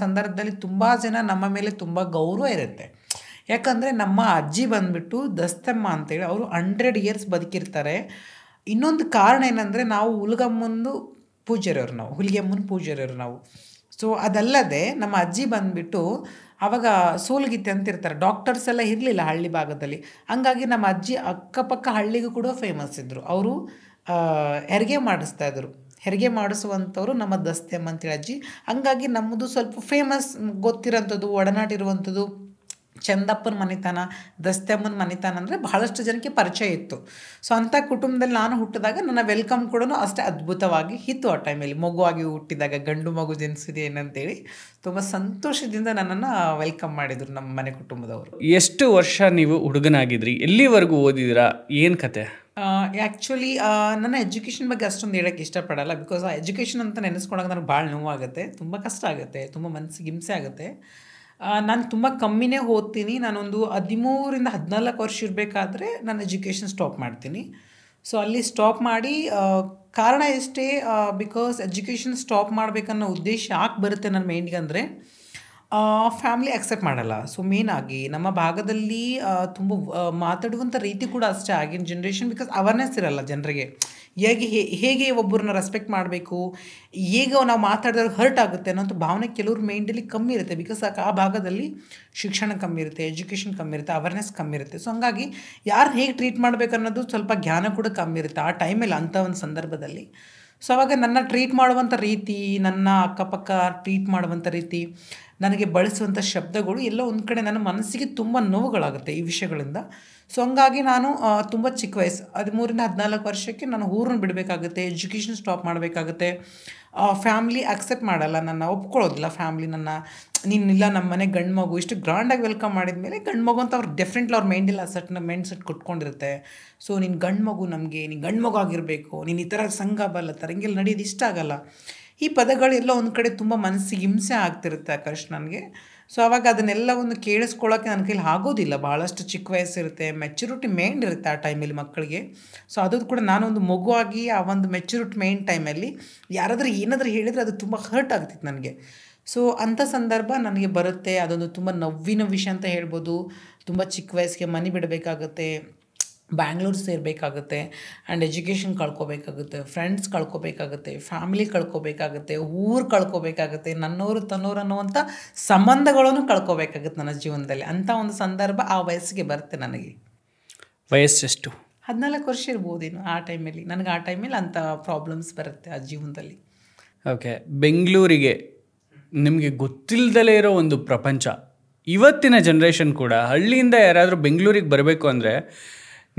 ಸಂದರ್ಭದಲ್ಲಿ ತುಂಬ ಜನ ನಮ್ಮ ಮೇಲೆ ತುಂಬ ಗೌರವ ಇರುತ್ತೆ. ಯಾಕಂದರೆ ನಮ್ಮ ಅಜ್ಜಿ ಬಂದುಬಿಟ್ಟು ದಸ್ತಮ್ಮ ಅಂತೇಳಿ ಅವರು 100 ಇಯರ್ಸ್ ಬದುಕಿರ್ತಾರೆ. ಇನ್ನೊಂದು ಕಾರಣ ಏನಂದರೆ ನಾವು ಹುಲಿಗೆಮ್ಮನ ಪೂಜ್ಯರವ್ರು ನಾವು. ಸೊ ಅದಲ್ಲದೆ ನಮ್ಮ ಅಜ್ಜಿ ಬಂದುಬಿಟ್ಟು ಆವಾಗ ಸೋಲ್ಗಿತ್ತೆ ಅಂತಿರ್ತಾರೆ. ಡಾಕ್ಟರ್ಸ್ ಎಲ್ಲ ಇರಲಿಲ್ಲ ಹಳ್ಳಿ ಭಾಗದಲ್ಲಿ. ಹಂಗಾಗಿ ನಮ್ಮ ಅಜ್ಜಿ ಅಕ್ಕಪಕ್ಕ ಹಳ್ಳಿಗೂ ಕೂಡ ಫೇಮಸ್ ಇದ್ದರು. ಅವರು ಹೆರಿಗೆ ಮಾಡಿಸ್ತಾಯಿದ್ರು. ಹೆರಿಗೆ ಮಾಡಿಸುವಂಥವ್ರು ನಮ್ಮ ದಸ್ತಮ್ಮ ಅಂತೇಳಿ ಅಜ್ಜಿ. ಹಂಗಾಗಿ ನಮ್ಮದು ಸ್ವಲ್ಪ ಫೇಮಸ್ ಗೊತ್ತಿರೋಂಥದ್ದು, ಒಡನಾಟಿರುವಂಥದ್ದು ಚಂದಪ್ಪನ ಮನೆತನ, ದಸ್ತಮ್ಮನ ಮನೆತನ ಅಂದರೆ ಬಹಳಷ್ಟು ಜನಕ್ಕೆ ಪರಿಚಯ ಇತ್ತು. ಸೊ ಅಂಥ ಕುಟುಂಬದಲ್ಲಿ ನಾನು ಹುಟ್ಟಿದಾಗ ನನ್ನ ವೆಲ್ಕಮ್ ಕೂಡ ಅಷ್ಟೇ ಅದ್ಭುತವಾಗಿ ಇತ್ತು. ಆ ಟೈಮಲ್ಲಿ ಮಗುವಾಗಿ ಹುಟ್ಟಿದಾಗ ಗಂಡು ಮಗು ಜನಿಸಿದೆ ಏನಂತೇಳಿ ತುಂಬ ಸಂತೋಷದಿಂದ ನನ್ನನ್ನು ವೆಲ್ಕಮ್ ಮಾಡಿದರು ನಮ್ಮ ಮನೆ ಕುಟುಂಬದವರು. ಎಷ್ಟು ವರ್ಷ ನೀವು ಹುಡುಗನಾಗಿದ್ರಿ? ಎಲ್ಲಿವರೆಗೂ ಓದಿದಿರಾ? ಏನು ಕತೆ? ಆ್ಯಕ್ಚುಲಿ ನನ್ನ ಎಜುಕೇಷನ್ ಬಗ್ಗೆ ಅಷ್ಟೊಂದು ಹೇಳೋಕ್ಕೆ ಇಷ್ಟಪಡಲ್ಲ. ಬಿಕಾಸ್ ಆ ಎಜುಕೇಷನ್ ಅಂತ ನೆನೆಸ್ಕೊಂಡಾಗ ನನಗೆ ಭಾಳ ನೋವಾಗುತ್ತೆ, ತುಂಬ ಕಷ್ಟ ಆಗುತ್ತೆ, ತುಂಬ ಮನಸ್ಸಿಗೆ ಹಿಂಸೆ ಆಗುತ್ತೆ. ನಾನು ತುಂಬ ಕಮ್ಮಿನೇ ಓದ್ತೀನಿ. ನಾನೊಂದು 13 ಇಂದ 14 ವರ್ಷ ಇರಬೇಕಾದ್ರೆ ನಾನು ಎಜುಕೇಷನ್ ಸ್ಟಾಪ್ ಮಾಡ್ತೀನಿ. ಸೊ ಅಲ್ಲಿ ಸ್ಟಾಪ್ ಮಾಡಿ ಕಾರಣ ಎಷ್ಟೇ, ಬಿಕಾಸ್ ಎಜುಕೇಷನ್ ಸ್ಟಾಪ್ ಮಾಡಬೇಕನ್ನೋ ಉದ್ದೇಶ ಯಾಕೆ ಬರುತ್ತೆ ನನ್ನ ಮೈಂಡ್ಗೆ ಅಂದರೆ ಫ್ಯಾಮ್ಲಿ ಅಕ್ಸೆಪ್ಟ್ ಮಾಡಲ್ಲ. ಸೊ ಮೇನಾಗಿ ನಮ್ಮ ಭಾಗದಲ್ಲಿ ತುಂಬ ಮಾತಾಡುವಂಥ ರೀತಿ ಕೂಡ ಅಷ್ಟೇ ಆಗಿನ ಜನ್ರೇಷನ್, ಬಿಕಾಸ್ ಅವೇರ್ನೆಸ್ ಇರಲ್ಲ ಜನರಿಗೆ. ಹೇಗೆ ಒಬ್ಬರನ್ನ ರೆಸ್ಪೆಕ್ಟ್ ಮಾಡಬೇಕು, ಹೇಗೆ ನಾವು ಮಾತಾಡಿದಾಗ ಹರ್ಟ್ ಆಗುತ್ತೆ ಅನ್ನೋಂಥ ಭಾವನೆ ಕೆಲವ್ರ ಮೈಂಡಲ್ಲಿ ಕಮ್ಮಿ ಇರುತ್ತೆ. ಬಿಕಾಸ್ ಆ ಭಾಗದಲ್ಲಿ ಶಿಕ್ಷಣ ಕಮ್ಮಿ ಇರುತ್ತೆ, ಎಜುಕೇಷನ್ ಕಮ್ಮಿ ಇರುತ್ತೆ, ಅವೇರ್ನೆಸ್ ಕಮ್ಮಿ ಇರುತ್ತೆ. ಸೊ ಹಂಗಾಗಿ ಯಾರು ಹೇಗೆ ಟ್ರೀಟ್ ಮಾಡಬೇಕು ಅನ್ನೋದು ಸ್ವಲ್ಪ ಜ್ಞಾನ ಕೂಡ ಕಮ್ಮಿ ಇರುತ್ತೆ ಆ ಟೈಮಲ್ಲಿ, ಅಂಥ ಒಂದು ಸಂದರ್ಭದಲ್ಲಿ. ಸೊ ಅವಾಗ ನನ್ನ ಟ್ರೀಟ್ ಮಾಡುವಂಥ ರೀತಿ, ನನ್ನ ಅಕ್ಕಪಕ್ಕ ಟ್ರೀಟ್ ಮಾಡುವಂಥ ರೀತಿ, ನನಗೆ ಬಳಸುವಂಥ ಶಬ್ದಗಳು ಎಲ್ಲ ಒಂದು ಕಡೆ ನನ್ನ ಮನಸ್ಸಿಗೆ ತುಂಬ ನೋವುಗಳಾಗುತ್ತೆ ಈ ವಿಷಯಗಳಿಂದ. ಸೊ ಹಂಗಾಗಿ ನಾನು ತುಂಬ ಚಿಕ್ಕ ವಯಸ್ಸು 13 ಇಂದ 14 ವರ್ಷಕ್ಕೆ ನಾನು ಊರನ್ನು ಬಿಡಬೇಕಾಗುತ್ತೆ, ಎಜುಕೇಷನ್ ಸ್ಟಾಪ್ ಮಾಡಬೇಕಾಗುತ್ತೆ. ಫ್ಯಾಮ್ಲಿ ಅಕ್ಸೆಪ್ಟ್ ಮಾಡಲ್ಲ, ನನ್ನ ಒಪ್ಕೊಳ್ಳೋದಿಲ್ಲ ಫ್ಯಾಮ್ಲಿ ನನ್ನ. ನೀನಿಲ್ಲ ನಮ್ಮ ಮನೆ ಗಂಡು ಮಗು ಇಷ್ಟು ಗ್ರ್ಯಾಂಡಾಗಿ ವೆಲ್ಕಮ್ ಮಾಡಿದ ಮೇಲೆ ಗಂಡು ಮಗು ಅಂತ ಅವ್ರು ಡೆಫಿನೆಟ್ಲಿ ಅವ್ರ ಮೈಂಡಿಲ್ಲ ಮೈಂಡ್ ಸೆಟ್ ಕೊಟ್ಕೊಂಡಿರುತ್ತೆ. ಸೊ ನೀನು ಗಂಡು ಮಗು, ನೀನು ಗಂಡು ಮಗು ಆಗಿರಬೇಕು, ನೀನು ಈ ಥರ ಸಂಘ ಬಲ್ಲ ಥರ ಹಿಂಗೆಲ್ಲ ನಡೆಯೋದು ಇಷ್ಟ ಆಗಲ್ಲ. ಈ ಪದಗಳೆಲ್ಲ ಒಂದು ಕಡೆ ತುಂಬ ಮನಸ್ಸಿಗೆ ಹಿಂಸೆ ಆಗ್ತಿರುತ್ತೆ ಆಕಾಶ್ ನನಗೆ. ಸೊ ಆವಾಗ ಅದನ್ನೆಲ್ಲವನ್ನು ಕೇಳಿಸ್ಕೊಳ್ಳೋಕ್ಕೆ ನನ್ನ ಕೈಲಿ ಆಗೋದಿಲ್ಲ. ಭಾಳಷ್ಟು ಚಿಕ್ಕ ವಯಸ್ಸಿರುತ್ತೆ, ಮೆಚುರಿಟಿ ಮೈಂಡ್ ಇರುತ್ತೆ ಆ ಟೈಮಲ್ಲಿ ಮಕ್ಕಳಿಗೆ. ಸೊ ಅದು ಕೂಡ ನಾನೊಂದು ಮಗುವಾಗಿ ಆ ಒಂದು ಮೆಚುರಿಟಿ ಮೈಂಡ್ ಟೈಮಲ್ಲಿ ಯಾರಾದರೂ ಏನಾದರೂ ಹೇಳಿದರೆ ಅದು ತುಂಬ ಹರ್ಟ್ ಆಗ್ತಿತ್ತು ನನಗೆ. ಸೊ ಅಂಥ ಸಂದರ್ಭ ನನಗೆ ಬರುತ್ತೆ. ಅದೊಂದು ತುಂಬ ನೋವಿನ ವಿಷಯ ಅಂತ ಹೇಳ್ಬೋದು. ತುಂಬ ಚಿಕ್ಕ ವಯಸ್ಸಿಗೆ ಮನೆ ಬಿಡಬೇಕಾಗುತ್ತೆ, ಬ್ಯಾಂಗ್ಳೂರು ಸೇರಬೇಕಾಗುತ್ತೆ, ಆ್ಯಂಡ್ ಎಜುಕೇಷನ್ ಕಳ್ಕೊಬೇಕಾಗುತ್ತೆ, ಫ್ರೆಂಡ್ಸ್ ಕಳ್ಕೊಬೇಕಾಗುತ್ತೆ, ಫ್ಯಾಮಿಲಿ ಕಳ್ಕೊಬೇಕಾಗುತ್ತೆ, ಊರು ಕಳ್ಕೊಬೇಕಾಗುತ್ತೆ, ನನ್ನವರು ತನ್ನೋರು ಅನ್ನುವಂಥ ಸಂಬಂಧಗಳನ್ನು ಕಳ್ಕೊಬೇಕಾಗುತ್ತೆ ನನ್ನ ಜೀವನದಲ್ಲಿ. ಅಂಥ ಒಂದು ಸಂದರ್ಭ ಆ ವಯಸ್ಸಿಗೆ ಬರುತ್ತೆ ನನಗೆ. ವಯಸ್ಸೆಷ್ಟು? 14 ವರ್ಷ ಇರ್ಬೋದೇನು ಆ ಟೈಮಲ್ಲಿ. ನನಗೆ ಆ ಟೈಮಲ್ಲಿ ಅಂಥ ಪ್ರಾಬ್ಲಮ್ಸ್ ಬರುತ್ತೆ ಆ ಜೀವನದಲ್ಲಿ. ಓಕೆ, ಬೆಂಗಳೂರಿಗೆ ನಿಮಗೆ ಗೊತ್ತಿಲ್ಲದಲೇ ಇರೋ ಒಂದು ಪ್ರಪಂಚ. ಇವತ್ತಿನ ಜನ್ರೇಷನ್ ಕೂಡ ಹಳ್ಳಿಯಿಂದ ಯಾರಾದರೂ ಬೆಂಗಳೂರಿಗೆ ಬರಬೇಕು ಅಂದರೆ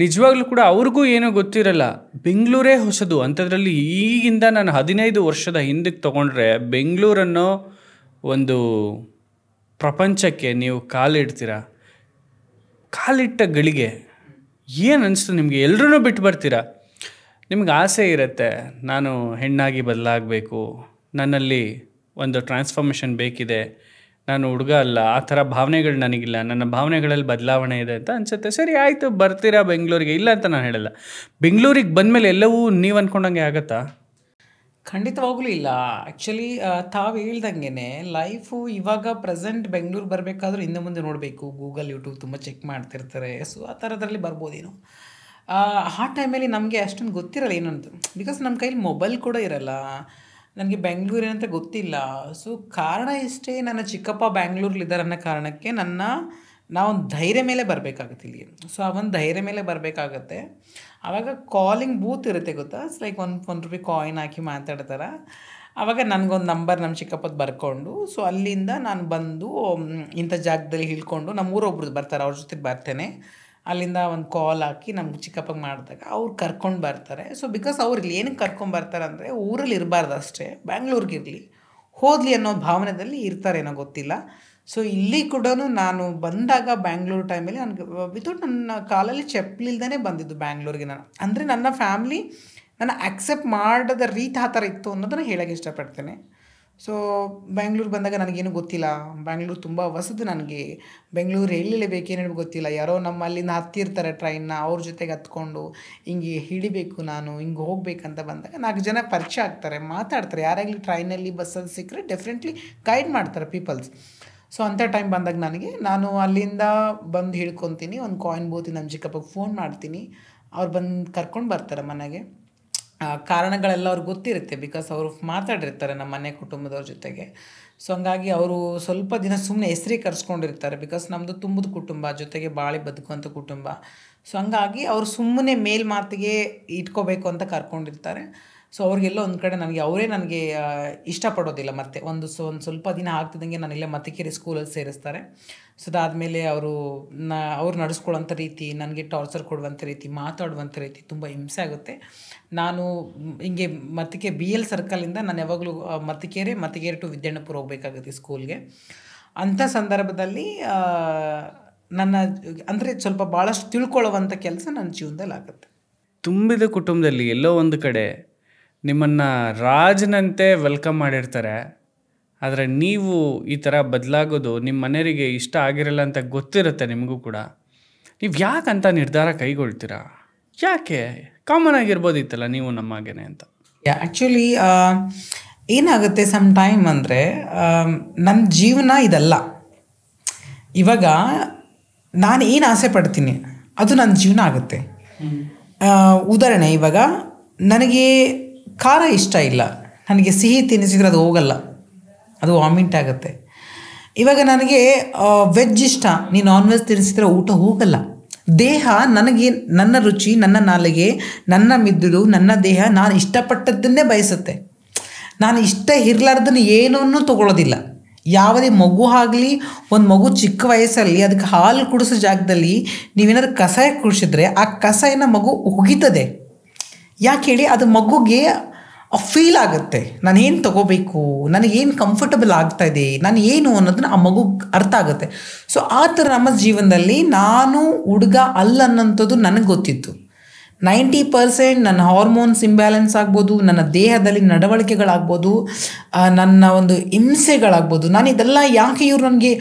ನಿಜವಾಗ್ಲೂ ಕೂಡ ಅವ್ರಿಗೂ ಏನೂ ಗೊತ್ತಿರಲ್ಲ. ಬೆಂಗಳೂರೇ ಹೊಸದು ಅಂಥದ್ರಲ್ಲಿ ಈಗಿಂದ ನಾನು 15 ವರ್ಷದ ಹಿಂದಕ್ಕೆ ತೊಗೊಂಡ್ರೆ ಬೆಂಗಳೂರನ್ನೋ ಒಂದು ಪ್ರಪಂಚಕ್ಕೆ ನೀವು ಕಾಲಿಡ್ತೀರ. ಕಾಲಿಟ್ಟ ಗಳಿಗೆ ಏನು ಅನಿಸ್ತು ನಿಮಗೆ? ಎಲ್ಲರೂ ಬಿಟ್ಟು ಬರ್ತೀರಾ. ನಿಮ್ಗೆ ಆಸೆ ಇರುತ್ತೆ, ನಾನು ಹೆಣ್ಣಾಗಿ ಬದಲಾಗಬೇಕು, ನನ್ನಲ್ಲಿ ಒಂದು ಟ್ರಾನ್ಸ್ಫಾರ್ಮೇಷನ್ ಬೇಕಿದೆ, ನಾನು ಹುಡುಗ ಅಲ್ಲ, ಆ ಥರ ಭಾವನೆಗಳು ನನಗಿಲ್ಲ, ನನ್ನ ಭಾವನೆಗಳಲ್ಲಿ ಬದಲಾವಣೆ ಇದೆ ಅಂತ ಅನಿಸುತ್ತೆ. ಸರಿ ಆಯಿತು, ಬರ್ತೀರಾ ಬೆಂಗಳೂರಿಗೆ, ಇಲ್ಲ ಅಂತ ನಾನು ಹೇಳಲ್ಲ. ಬೆಂಗಳೂರಿಗೆ ಬಂದಮೇಲೆ ಎಲ್ಲವೂ ನೀವು ಅಂದ್ಕೊಂಡಂಗೆ ಆಗತ್ತಾ? ಖಂಡಿತವಾಗ್ಲೂ ಇಲ್ಲ. ಆ್ಯಕ್ಚುಲಿ ತಾವು ಹೇಳ್ದಂಗೆ ಲೈಫು ಇವಾಗ ಪ್ರೆಸೆಂಟ್ ಬೆಂಗಳೂರು ಬರಬೇಕಾದ್ರೂ ಹಿಂದೆ ಮುಂದೆ ನೋಡಬೇಕು. ಗೂಗಲ್, ಯೂಟ್ಯೂಬ್ ತುಂಬ ಚೆಕ್ ಮಾಡ್ತಿರ್ತಾರೆ. ಸೊ ಆ ಥರದ್ರಲ್ಲಿ ಬರ್ಬೋದೇನೋ. ಆ ಟೈಮಲ್ಲಿ ನಮಗೆ ಅಷ್ಟೊಂದು ಗೊತ್ತಿರಲ್ಲ ಏನು ಅಂತ. ಬಿಕಾಸ್ ನಮ್ಮ ಕೈಲಿ ಮೊಬೈಲ್ ಕೂಡ ಇರಲ್ಲ. ನನಗೆ ಬೆಂಗಳೂರು ಏನಂತ ಗೊತ್ತಿಲ್ಲ. ಸೊ ಕಾರಣ ಇಷ್ಟೇ, ನನ್ನ ಚಿಕ್ಕಪ್ಪ ಬ್ಯಾಂಗ್ಳೂರ್ಲಿದ್ದಾರೆ ಅನ್ನೋ ಕಾರಣಕ್ಕೆ ನಾವೊಂದು ಧೈರ್ಯ ಮೇಲೆ ಬರಬೇಕಾಗುತ್ತೆ ಇಲ್ಲಿಗೆ. ಸೊ ಆ ಒಂದು ಧೈರ್ಯ ಮೇಲೆ ಬರಬೇಕಾಗತ್ತೆ. ಆವಾಗ ಕಾಲಿಂಗ್ ಬೂತ್ ಇರುತ್ತೆ ಗೊತ್ತಾ, ಇಟ್ಸ್ ಲೈಕ್ ₹1 ಕಾಯಿನ್ ಹಾಕಿ ಮಾತಾಡ್ತಾರೆ. ಆವಾಗ ನನಗೊಂದು ನಂಬರ್ ನಮ್ಮ ಚಿಕ್ಕಪ್ಪದ್ದು ಬರ್ಕೊಂಡು, ಸೊ ಅಲ್ಲಿಂದ ನಾನು ಬಂದು ಇಂಥ ಜಾಗದಲ್ಲಿ ಹಿಡ್ಕೊಂಡು ನಮ್ಮೂರೊಬ್ರು ಬರ್ತಾರೆ, ಅವ್ರ ಜೊತೆ ಬರ್ತೇನೆ. ಅಲ್ಲಿಂದ ಒಂದು ಕಾಲ್ ಹಾಕಿ ನಮ್ಮ ಚಿಕ್ಕಪ್ಪಗೆ ಮಾಡಿದಾಗ ಅವ್ರು ಕರ್ಕೊಂಡು ಬರ್ತಾರೆ. ಸೊ ಬಿಕಾಸ್ ಅವ್ರು ಇಲ್ಲಿ ಏನಕ್ಕೆ ಕರ್ಕೊಂಬರ್ತಾರೆ ಅಂದರೆ, ಊರಲ್ಲಿ ಇರಬಾರ್ದು ಅಷ್ಟೇ, ಬ್ಯಾಂಗ್ಳೂರ್ಗಿರಲಿ ಹೋಗಲಿ ಅನ್ನೋ ಭಾವನೆಯಲ್ಲಿ ಇರ್ತಾರೇನೋ ಗೊತ್ತಿಲ್ಲ. ಸೊ ಇಲ್ಲಿ ಕೂಡ ನಾನು ಬಂದಾಗ ಬ್ಯಾಂಗ್ಳೂರು ಟೈಮಲ್ಲಿ ನನಗೆ ವಿತೌಟ್ ನನ್ನ ಕಾಲಲ್ಲಿ ಚಪ್ಪಲಿಲ್ದೇ ಬಂದಿದ್ದು ಬ್ಯಾಂಗ್ಳೂರಿಗೆ ನಾನು. ಅಂದರೆ ನನ್ನ ಫ್ಯಾಮ್ಲಿ ನನ್ನ ಆಕ್ಸೆಪ್ಟ್ ಮಾಡದ ರೀತಿ ಆ ಥರ ಇತ್ತು ಅನ್ನೋದನ್ನು ಹೇಳೋಕ್ಕೆ ಇಷ್ಟಪಡ್ತೇನೆ. ಸೊ ಬ್ಯಾಂಗ್ಳೂರು ಬಂದಾಗ ನನಗೇನು ಗೊತ್ತಿಲ್ಲ. ಬ್ಯಾಂಗ್ಳೂರು ತುಂಬ ಹೊಸದು ನನಗೆ. ಬೆಂಗಳೂರು ಎಲ್ಲೆಲ್ಲಿ ಬೇಕೇನು ಗೊತ್ತಿಲ್ಲ. ಯಾರೋ ನಮ್ಮ ಅಲ್ಲಿಂದ ಹತ್ತಿರ್ತಾರೆ ಟ್ರೈನ್ನ, ಅವ್ರ ಜೊತೆಗೆ ಹತ್ಕೊಂಡು ಹಿಂಗೆ ಹಿಡಿಬೇಕು, ನಾನು ಹಿಂಗೆ ಹೋಗ್ಬೇಕಂತ ಬಂದಾಗ 4 ಜನ ಪರಿಚಯ ಆಗ್ತಾರೆ, ಮಾತಾಡ್ತಾರೆ. ಯಾರಾಗಲಿ ಟ್ರೈನಲ್ಲಿ ಬಸ್ಸಲ್ಲಿ ಸಿಕ್ಕರೆ ಡೆಫಿನೆಟ್ಲಿ ಗೈಡ್ ಮಾಡ್ತಾರೆ ಪೀಪಲ್ಸ್. ಸೊ ಅಂಥ ಟೈಮ್ ಬಂದಾಗ ನಾನು ಅಲ್ಲಿಂದ ಬಂದು ಹಿಡ್ಕೊತೀನಿ. ಒಂದು ಕಾಯಿನ್ ಬೂತಿಗೆ ನಮ್ಮ ಚಿಕ್ಕಪ್ಪಗೆ ಫೋನ್ ಮಾಡ್ತೀನಿ. ಅವ್ರು ಬಂದು ಕರ್ಕೊಂಡು ಬರ್ತಾರೆ ಮನೆಗೆ. ಕಾರಣಗಳೆಲ್ಲ ಅವ್ರಿಗೆ ಗೊತ್ತಿರುತ್ತೆ, ಬಿಕಾಸ್ ಅವರು ಮಾತಾಡಿರ್ತಾರೆ ನಮ್ಮ ಮನೆ ಕುಟುಂಬದವ್ರ ಜೊತೆಗೆ. ಸೊ ಹಂಗಾಗಿ ಅವರು ಸ್ವಲ್ಪ ದಿನ ಸುಮ್ಮನೆ ಹೆಸರಿಗೆ ಕರ್ಸ್ಕೊಂಡಿರ್ತಾರೆ, ಬಿಕಾಸ್ ನಮ್ಮದು ತುಂಬದ ಕುಟುಂಬ, ಜೊತೆಗೆ ಬಾಳಿ ಬದುಕುವಂಥ ಕುಟುಂಬ. ಸೊ ಹಂಗಾಗಿ ಅವರು ಸುಮ್ಮನೆ ಮೇಲ್ಮಾತಿಗೆ ಇಟ್ಕೋಬೇಕು ಅಂತ ಕರ್ಕೊಂಡಿರ್ತಾರೆ. ಸೊ ಅವ್ರಿಗೆಲ್ಲ ಒಂದು ಕಡೆ ನನಗೆ ಇಷ್ಟಪಡೋದಿಲ್ಲ. ಮತ್ತು ಒಂದು ಸ್ವಲ್ಪ ದಿನ ಆಗ್ತಿದ್ದಂಗೆ ನಾನಿಲ್ಲೇ ಮತ್ತಿಕೆರೆ ಸ್ಕೂಲಲ್ಲಿ ಸೇರಿಸ್ತಾರೆ. ಸೊ ಅದಾದಮೇಲೆ ಅವ್ರು ನಡೆಸ್ಕೊಳ್ಳೋಂಥ ರೀತಿ, ನನಗೆ ಟಾರ್ಚರ್ ಕೊಡುವಂಥ ರೀತಿ, ಮಾತಾಡುವಂಥ ರೀತಿ ತುಂಬ ಹಿಂಸೆ ಆಗುತ್ತೆ. ನಾನು ಹಿಂಗೆ BL ಸರ್ಕಲಿಂದ ನಾನು ಯಾವಾಗಲೂ ಮತ್ತಿಕೆರೆ ಟು ವಿದ್ಯಾಣ್ಣಪುರ ಹೋಗಬೇಕಾಗುತ್ತೆ ಸ್ಕೂಲ್ಗೆ. ಅಂಥ ಸಂದರ್ಭದಲ್ಲಿ ನನ್ನ ಅಂದರೆ ಸ್ವಲ್ಪ ಭಾಳಷ್ಟು ತಿಳ್ಕೊಳ್ಳುವಂಥ ಕೆಲಸ ನನ್ನ ಜೀವನದಲ್ಲಿ ಆಗುತ್ತೆ. ತುಂಬಿದ ಕುಟುಂಬದಲ್ಲಿ ಎಲ್ಲೋ ಒಂದು ಕಡೆ ನಿಮ್ಮನ್ನು ರಾಜನಂತೆ ವೆಲ್ಕಮ್ ಮಾಡಿರ್ತಾರೆ. ಆದರೆ ನೀವು ಈ ಥರ ಬದಲಾಗೋದು ನಿಮ್ಮ ಮನೆಯವರಿಗೆ ಇಷ್ಟ ಆಗಿರಲ್ಲ ಅಂತ ಗೊತ್ತಿರುತ್ತೆ ನಿಮಗೂ ಕೂಡ. ನೀವು ಯಾಕಂತ ನಿರ್ಧಾರ ಕೈಗೊಳ್ತೀರಾ? ಯಾಕೆ? ಕಾಮನ್ ಆಗಿರ್ಬೋದಿತ್ತಲ್ಲ ನೀವು ನಮ್ಮಾಗೇನೆ ಅಂತ. ಆ್ಯಕ್ಚುಲಿ ಏನಾಗುತ್ತೆ ಸಮ್ ಟೈಮ್ ಅಂದರೆ, ನನ್ನ ಜೀವನ ಇದಲ್ಲ. ಇವಾಗ ನಾನು ಏನು ಆಸೆ ಪಡ್ತೀನಿ ಅದು ನನ್ನ ಜೀವನ ಆಗುತ್ತೆ. ಉದಾಹರಣೆ, ಇವಾಗ ನನಗೆ ಖಾರ ಇಷ್ಟ ಇಲ್ಲ, ನನಗೆ ಸಿಹಿ ತಿನ್ನಿಸಿದ್ರೆ ಅದು ಹೋಗಲ್ಲ, ಅದು ವಾಮಿಂಟ್ ಆಗುತ್ತೆ. ಇವಾಗ ನನಗೆ ವೆಜ್ ಇಷ್ಟ, ನೀನು ನಾನ್ ವೆಜ್ ತಿನ್ನಿಸಿದ್ರೆ ಊಟ ಹೋಗಲ್ಲ. ದೇಹ ನನಗೆ, ನನ್ನ ರುಚಿ, ನನ್ನ ನಾಲಿಗೆ, ನನ್ನ ಮಿದುಳು, ನನ್ನ ದೇಹ ನಾನು ಇಷ್ಟಪಟ್ಟದ್ದನ್ನೇ ಬಯಸುತ್ತೆ. ನಾನು ಇಷ್ಟ ಇರಲಾರ್ದನ್ನು ಏನನ್ನೂ ತೊಗೊಳ್ಳೋದಿಲ್ಲ. ಯಾವುದೇ ಮಗು ಆಗಲಿ, ಒಂದು ಮಗು ಚಿಕ್ಕ ವಯಸ್ಸಲ್ಲಿ ಅದಕ್ಕೆ ಹಾಲು ಕುಡಿಸೋ ಜಾಗದಲ್ಲಿ ನೀವೇನಾದ್ರು ಕಷಾಯ ಕುಡಿಸಿದ್ರೆ ಆ ಕಷಾಯನ ಮಗು ಒಗಿತದೆ. ಯಾಕೆ ಹೇಳಿ? ಅದು ಮಗುಗೆ ಫೀಲ್ ಆಗುತ್ತೆ, ನಾನೇನು ತೊಗೋಬೇಕು, ನನಗೇನು ಕಂಫರ್ಟಬಲ್ ಆಗ್ತಾಯಿದೆ, ನಾನು ಏನು ಅನ್ನೋದನ್ನ ಆ ಮಗುಗೆ ಅರ್ಥ ಆಗುತ್ತೆ. ಸೊ ಆ ಥರ ನಮ್ಮ ಜೀವನದಲ್ಲಿ ನಾನು ಹುಡುಗ ಅಲ್ಲ ಅನ್ನೋಂಥದ್ದು ನನಗೆ ಗೊತ್ತಿತ್ತು. 90% ನನ್ನ ಹಾರ್ಮೋನ್ಸ್ ಇಂಬ್ಯಾಲೆನ್ಸ್ ಆಗ್ಬೋದು, ನನ್ನ ದೇಹದಲ್ಲಿ ನಡವಳಿಕೆಗಳಾಗ್ಬೋದು, ನನ್ನ ಒಂದು ಹಿಂಸೆಗಳಾಗ್ಬೋದು. ನಾನು ಇದೆಲ್ಲ ಯಾಕೆ ಇವ್ರು ನನಗೆ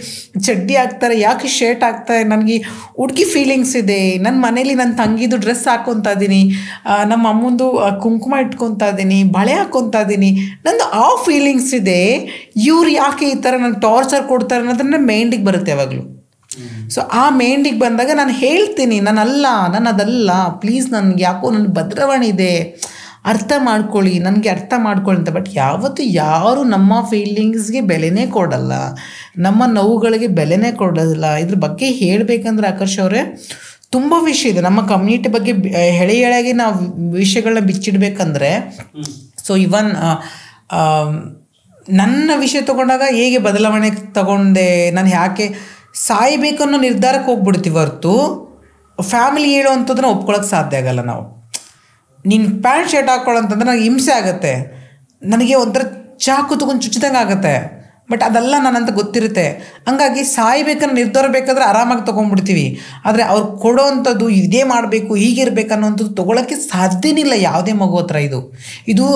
ಚಡ್ಡಿ ಹಾಕ್ತಾರೆ, ಯಾಕೆ ಶರ್ಟ್ ಹಾಕ್ತಾರೆ, ನನಗೆ ಹುಡುಗಿ ಫೀಲಿಂಗ್ಸ್ ಇದೆ, ನನ್ನ ಮನೇಲಿ ನನ್ನ ತಂಗಿದು ಡ್ರೆಸ್ ಹಾಕ್ಕೊತಾ ಇದ್ದೀನಿ, ನಮ್ಮ ಅಮ್ಮಂದು ಕುಂಕುಮ ಇಟ್ಕೊತಾ ಇದ್ದೀನಿ, ಬಳೆ ಹಾಕ್ಕೊತಾ ಇದ್ದೀನಿ, ನಂದು ಆ ಫೀಲಿಂಗ್ಸ್ ಇದೆ. ಇವ್ರು ಯಾಕೆ ಈ ಥರ ನನಗೆ ಟಾರ್ಚರ್ ಕೊಡ್ತಾರೆ ಅನ್ನೋದನ್ನ ಮೈಂಡಿಗೆ ಬರುತ್ತೆ ಯಾವಾಗಲೂ. ಸೊ ಆ ಮೈಂಡಿಗೆ ಬಂದಾಗ ನಾನು ಹೇಳ್ತೀನಿ, ನಾನು ಅದಲ್ಲ, ಪ್ಲೀಸ್ ನನಗೆ ಯಾಕೋ ನನ್ನ ಬದಲಾವಣೆ ಇದೆ, ಅರ್ಥ ಮಾಡ್ಕೊಳ್ಳಿ, ನನಗೆ ಅರ್ಥ ಮಾಡ್ಕೊಳ್ಳಿ ಅಂತ. ಬಟ್ ಯಾವತ್ತೂ ಯಾರು ನಮ್ಮ ಫೀಲಿಂಗ್ಸ್ಗೆ ಬೆಲೆನೇ ಕೊಡಲ್ಲ, ನಮ್ಮ ನೋವುಗಳಿಗೆ ಬೆಲೆನೇ ಕೊಡೋದಿಲ್ಲ. ಇದ್ರ ಬಗ್ಗೆ ಹೇಳಬೇಕಂದ್ರೆ ಆಕರ್ಷ್ ಅವರೇ ತುಂಬ ವಿಷಯ ಇದೆ. ನಮ್ಮ ಕಮ್ಯುನಿಟಿ ಬಗ್ಗೆ ಎಳೆಯಾಗಿ ನಾವು ವಿಷಯಗಳನ್ನ ಬಿಚ್ಚಿಡ್ಬೇಕಂದ್ರೆ, ಸೊ ಇವನ್ ನನ್ನ ವಿಷಯ ತಗೊಂಡಾಗ ಹೇಗೆ ಬದಲಾವಣೆ ತಗೊಂಡೆ, ನಾನು ಯಾಕೆ ಸಾಯ್ಬೇಕನ್ನೋ ನಿರ್ಧಾರಕ್ಕೆ ಹೋಗ್ಬಿಡ್ತೀವಿ ಹೊರತು ಫ್ಯಾಮಿಲಿ ಹೇಳೋವಂಥದ್ದನ್ನ ಒಪ್ಕೊಳ್ಳೋಕೆ ಸಾಧ್ಯ ಆಗಲ್ಲ. ನಾವು ನೀನು ಪ್ಯಾಂಟ್ ಶರ್ಟ್ ಹಾಕ್ಕೊಳ್ಳೋಂತಂದ್ರೆ ನನಗೆ ಹಿಂಸೆ ಆಗುತ್ತೆ, ನನಗೆ ಒಂಥರ ಚಾಕು ತಗೊಂಡು ಚುಚ್ಚಿದಂಗೆ ಆಗುತ್ತೆ. ಬಟ್ ಅದೆಲ್ಲ ನನ್ನಂತ ಗೊತ್ತಿರುತ್ತೆ. ಹಂಗಾಗಿ ಸಾಯ್ಬೇಕನ್ನೋ ನಿರ್ಧಾರ ಬೇಕಾದ್ರೆ ಆರಾಮಾಗಿ ತೊಗೊಂಡ್ಬಿಡ್ತೀವಿ. ಆದರೆ ಅವ್ರು ಕೊಡೋವಂಥದ್ದು ಇದೇ ಮಾಡಬೇಕು, ಹೀಗಿರ್ಬೇಕು ಅನ್ನೋವಂಥದ್ದು ತೊಗೊಳಕ್ಕೆ ಸಾಧ್ಯನಿಲ್ಲ ಯಾವುದೇ ಮಗು ಹತ್ರ. ಇದು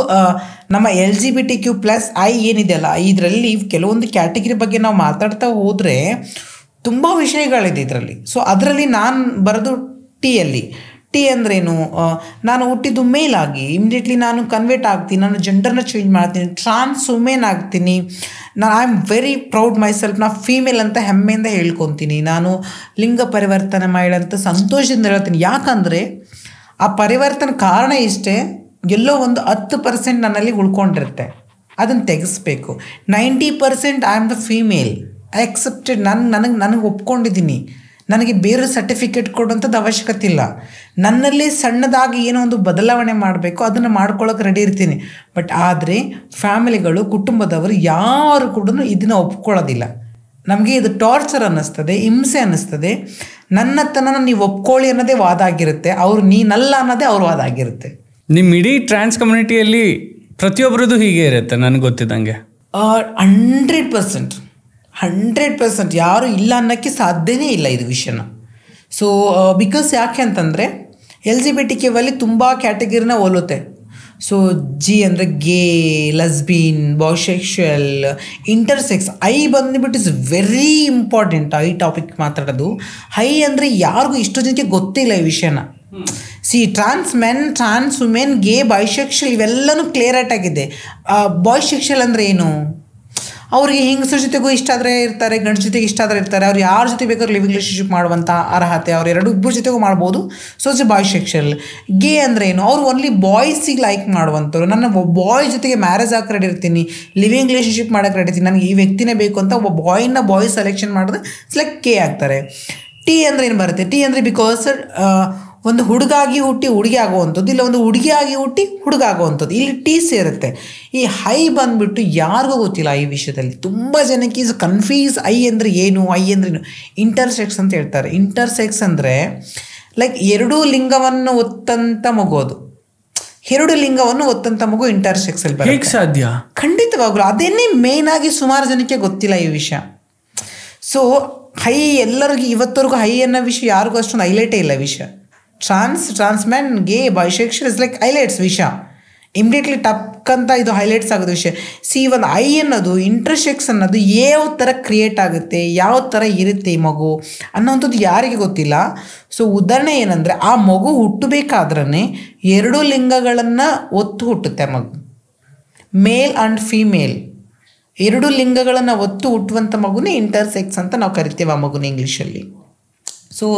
ನಮ್ಮ LGBTQ+I ಏನಿದೆಯಲ್ಲ, ಇದರಲ್ಲಿ ಕೆಲವೊಂದು ಕ್ಯಾಟಗಿರಿ ಬಗ್ಗೆ ನಾವು ಮಾತಾಡ್ತಾ ಹೋದರೆ ತುಂಬ ವಿಷಯಗಳಿದೆ ಇದರಲ್ಲಿ. ಸೊ ಅದರಲ್ಲಿ ನಾನು ಬರೋದು T ಟಿ ಅಂದ್ರೇನು, ನಾನು ಹುಟ್ಟಿದ್ದು ಮೇಲಾಗಿ ಇಮಿಡಿಯೇಟ್ಲಿ ನಾನು ಕನ್ವರ್ಟ್ ಆಗ್ತೀನಿ, ನಾನು ಜೆಂಡರ್ನ ಚೇಂಜ್ ಮಾಡ್ತೀನಿ, ಟ್ರಾನ್ಸ್ ವುಮೆನ್ ಆಗ್ತೀನಿ, I am very proud myself, ನಾ ಫೀಮೇಲ್ ಅಂತ ಹೆಮ್ಮೆಯಿಂದ ಹೇಳ್ಕೊತೀನಿ, ನಾನು ಲಿಂಗ ಪರಿವರ್ತನೆ ಮಾಡಿದಂಥ ಸಂತೋಷದಿಂದ ಹೇಳ್ತೀನಿ. ಯಾಕಂದರೆ ಆ ಪರಿವರ್ತನೆ ಕಾರಣ ಇಷ್ಟೇ, ಎಲ್ಲೋ ಒಂದು 10% ನನ್ನಲ್ಲಿ ಉಳ್ಕೊಂಡಿರುತ್ತೆ, ಅದನ್ನು ತೆಗೆಸ್ಬೇಕು. 90% I am the female, I accepted, ನನಗೆ ಒಪ್ಕೊಂಡಿದ್ದೀನಿ, ನನಗೆ ಬೇರೆ ಸರ್ಟಿಫಿಕೇಟ್ ಕೊಡುವಂಥದ್ದು ಅವಶ್ಯಕತೆ ಇಲ್ಲ. ನನ್ನಲ್ಲಿ ಸಣ್ಣದಾಗಿ ಏನೋ ಒಂದು ಬದಲಾವಣೆ ಮಾಡಬೇಕು, ಅದನ್ನು ಮಾಡ್ಕೊಳ್ಳೋಕೆ ರೆಡಿ ಇರ್ತೀನಿ. ಬಟ್ ಆದರೆ ಫ್ಯಾಮಿಲಿಗಳು, ಕುಟುಂಬದವರು ಯಾರು ಕೂಡ ಇದನ್ನು ಒಪ್ಕೊಳ್ಳೋದಿಲ್ಲ. ನಮಗೆ ಇದು ಟಾರ್ಚರ್ ಅನ್ನಿಸ್ತದೆ, ಹಿಂಸೆ ಅನ್ನಿಸ್ತದೆ. ನನ್ನತನ ನೀವು ಒಪ್ಕೊಳ್ಳಿ ಅನ್ನೋದೇ ವಾದ ಆಗಿರುತ್ತೆ, ಅವ್ರು ನೀನಲ್ಲ ಅನ್ನೋದೇ ಅವ್ರ ವಾದ ಆಗಿರುತ್ತೆ. ನಿಮ್ಮ ಇಡೀ ಟ್ರಾನ್ಸ್ ಕಮ್ಯುನಿಟಿಯಲ್ಲಿ ಪ್ರತಿಯೊಬ್ಬರದ್ದು ಹೀಗೆ ಇರುತ್ತೆ ನನಗೆ ಗೊತ್ತಿದ್ದಂಗೆ. 100% ಯಾರು ಇಲ್ಲ ಅನ್ನೋಕ್ಕೆ ಸಾಧ್ಯನೇ ಇಲ್ಲ ಇದು ವಿಷಯನ. ಸೊ ಬಿಕಾಸ್ ಯಾಕೆ ಅಂತಂದರೆ LGBTQ ತುಂಬ ಕ್ಯಾಟಗರಿನ ಹೋಲುತ್ತೆ. ಸೊ ಜಿ ಅಂದರೆ ಗೇ, ಲೆಸ್ಬಿಯನ್, ಬಾಯ್ಸೆಕ್ಷುವಲ್, ಇಂಟರ್ಸೆಕ್ಸ್. ಐ ಬಂದುಬಿಟ್ಟು ಇಸ್ ವೆರಿ ಇಂಪಾರ್ಟೆಂಟ್ ಈ ಟಾಪಿಕ್ ಮಾತಾಡೋದು. ಐ ಅಂದರೆ ಯಾರಿಗೂ ಇಷ್ಟು ಜನಕ್ಕೆ ಗೊತ್ತಿಲ್ಲ ಈ ವಿಷಯನ. ಟ್ರಾನ್ಸ್ ಮೆನ್, ಟ್ರಾನ್ಸ್ ವುಮೆನ್, ಗೇ, ಬಾಯ್ಸೆಕ್ಷುವಲ್ ಇವೆಲ್ಲನೂ ಕ್ಲಿಯರ್ ಆಗಿದೆ. ಬಾಯ್ಸೆಕ್ಷುವಲ್ ಅಂದರೆ ಏನು? ಅವ್ರಿಗೆ ಹೆಂಗಸರ ಜೊತೆಗೂ ಇಷ್ಟ ಆದರೆ ಇರ್ತಾರೆ, ಗಂಡ ಜೊತೆಗೆ ಇಷ್ಟ ಆದರೆ ಇರ್ತಾರೆ. ಅವ್ರು ಯಾರ ಜೊತೆ ಬೇಕಾದ್ರೂ ಲಿವಿಂಗ್ ರಿಲೇಷನ್ಶಿಪ್ ಮಾಡುವಂಥ ಅರ್ಹತೆ ಅವ್ರು ಇಬ್ಬರ ಜೊತೆಗೂ ಮಾಡ್ಬೋದು. So it's bisexual. ಗೇ ಅಂದರೆ ಏನು? ಅವ್ರು ಓನ್ಲಿ ಬಾಯ್ಸಿಗೆ ಲೈಕ್ ಮಾಡುವಂಥವ್ರು. ನನ್ನ ಬಾಯ್ ಜೊತೆಗೆ ಮ್ಯಾರೇಜ್ ಹಾಕಿ ರೆಡಿ ಇರ್ತೀನಿ, ಲಿವಿಂಗ್ ರಿಲೇಷನ್ಶಿಪ್ ಮಾಡೋಕೆ ರೆಡಿ ಇರ್ತೀನಿ, ನನಗೆ ಈ ವ್ಯಕ್ತಿನೇ ಬೇಕು ಅಂತ ಒಬ್ಬ ಬಾಯ್ ಸೆಲೆಕ್ಷನ್ ಮಾಡಿದ್ರೆ ಇಟ್ಸ್ ಲೈಕ್ ಕೆ ಆಗ್ತಾರೆ. ಟಿ ಅಂದರೆ ಏನು ಬರುತ್ತೆ? ಟಿ ಅಂದರೆ ಬಿಕಾಸ್ ಒಂದು ಹುಡುಗಾಗಿ ಹುಟ್ಟಿ ಹುಡುಗಿ ಆಗುವಂಥದ್ದು, ಇಲ್ಲ ಒಂದು ಹುಡುಗಿಯಾಗಿ ಹುಟ್ಟಿ ಹುಡುಗ ಆಗುವಂಥದ್ದು, ಇಲ್ಲಿ ಟಿ ಸೇರುತ್ತೆ. ಈ ಹೈ ಬಂದುಬಿಟ್ಟು ಯಾರಿಗೂ ಗೊತ್ತಿಲ್ಲ ಈ ವಿಷಯದಲ್ಲಿ. ತುಂಬ ಜನಕ್ಕೆ ಈಸ್ ಕನ್ಫ್ಯೂಸ್. ಐ ಅಂದರೆ ಏನು, ಐ ಅಂದ್ರೇನು? ಇಂಟರ್ಸೆಕ್ಸ್ ಅಂತ ಹೇಳ್ತಾರೆ. ಇಂಟರ್ಸೆಕ್ಸ್ ಅಂದರೆ ಲೈಕ್ ಎರಡೂ ಲಿಂಗವನ್ನು ಒತ್ತಂಥ ಮಗು. ಅದು ಎರಡು ಲಿಂಗವನ್ನು ಒತ್ತಂಥ ಮಗು ಇಂಟರ್ಸೆಕ್ಸಲ್ಲಿ ಬರುತ್ತೆ. ಸಾಧ್ಯ? ಖಂಡಿತವಾಗ್ಲೂ ಅದೇನೇ ಮೇಯ್ನಾಗಿ ಸುಮಾರು ಜನಕ್ಕೆ ಗೊತ್ತಿಲ್ಲ ಈ ವಿಷಯ. ಸೊ ಹೈ ಎಲ್ಲರಿಗೂ ಇವತ್ತವರೆಗೂ ಹೈ ಅನ್ನೋ ವಿಷಯ ಯಾರಿಗೂ ಅಷ್ಟೊಂದು ಹೈಲೈಟೇ ಇಲ್ಲ ವಿಷಯ. ಟ್ರಾನ್ಸ್ ಮ್ಯಾನ್, ಗೇ, ಬಾಯ್ಸೆಕ್ಷುವಲ್ ಇಸ್ ಲೈಕ್ ಹೈಲೈಟ್ಸ್ ವಿಷಯ. ಇಮಿಡಿಯೇಟ್ಲಿ ಟಕ್ ಅಂತ ಇದು ಹೈಲೈಟ್ಸ್ ಆಗೋದು ವಿಷಯ. ಒಂದು ಐ ಅನ್ನೋದು, ಇಂಟರ್ಸೆಕ್ಸ್ ಅನ್ನೋದು ಯಾವ ಥರ ಕ್ರಿಯೇಟ್ ಆಗುತ್ತೆ, ಯಾವ ಥರ ಇರುತ್ತೆ ಈ ಮಗು ಅನ್ನೋವಂಥದ್ದು ಯಾರಿಗೆ ಗೊತ್ತಿಲ್ಲ. ಸೊ ಉದಾಹರಣೆ ಏನಂದರೆ, ಆ ಮಗು ಹುಟ್ಟಬೇಕಾದ್ರೇ ಎರಡೂ ಲಿಂಗಗಳನ್ನು ಒತ್ತು ಹುಟ್ಟುತ್ತೆ ಆ ಮಗು. ಮೇಲ್ ಆ್ಯಂಡ್ ಫೀಮೇಲ್ ಎರಡೂ ಲಿಂಗಗಳನ್ನು ಒತ್ತು ಹುಟ್ಟುವಂಥ ಮಗುನೇ ಇಂಟರ್ಸೆಕ್ಸ್ ಅಂತ ನಾವು ಕರಿತೇವೆ ಆ ಮಗುನ ಇಂಗ್ಲೀಷಲ್ಲಿ. ಸೊ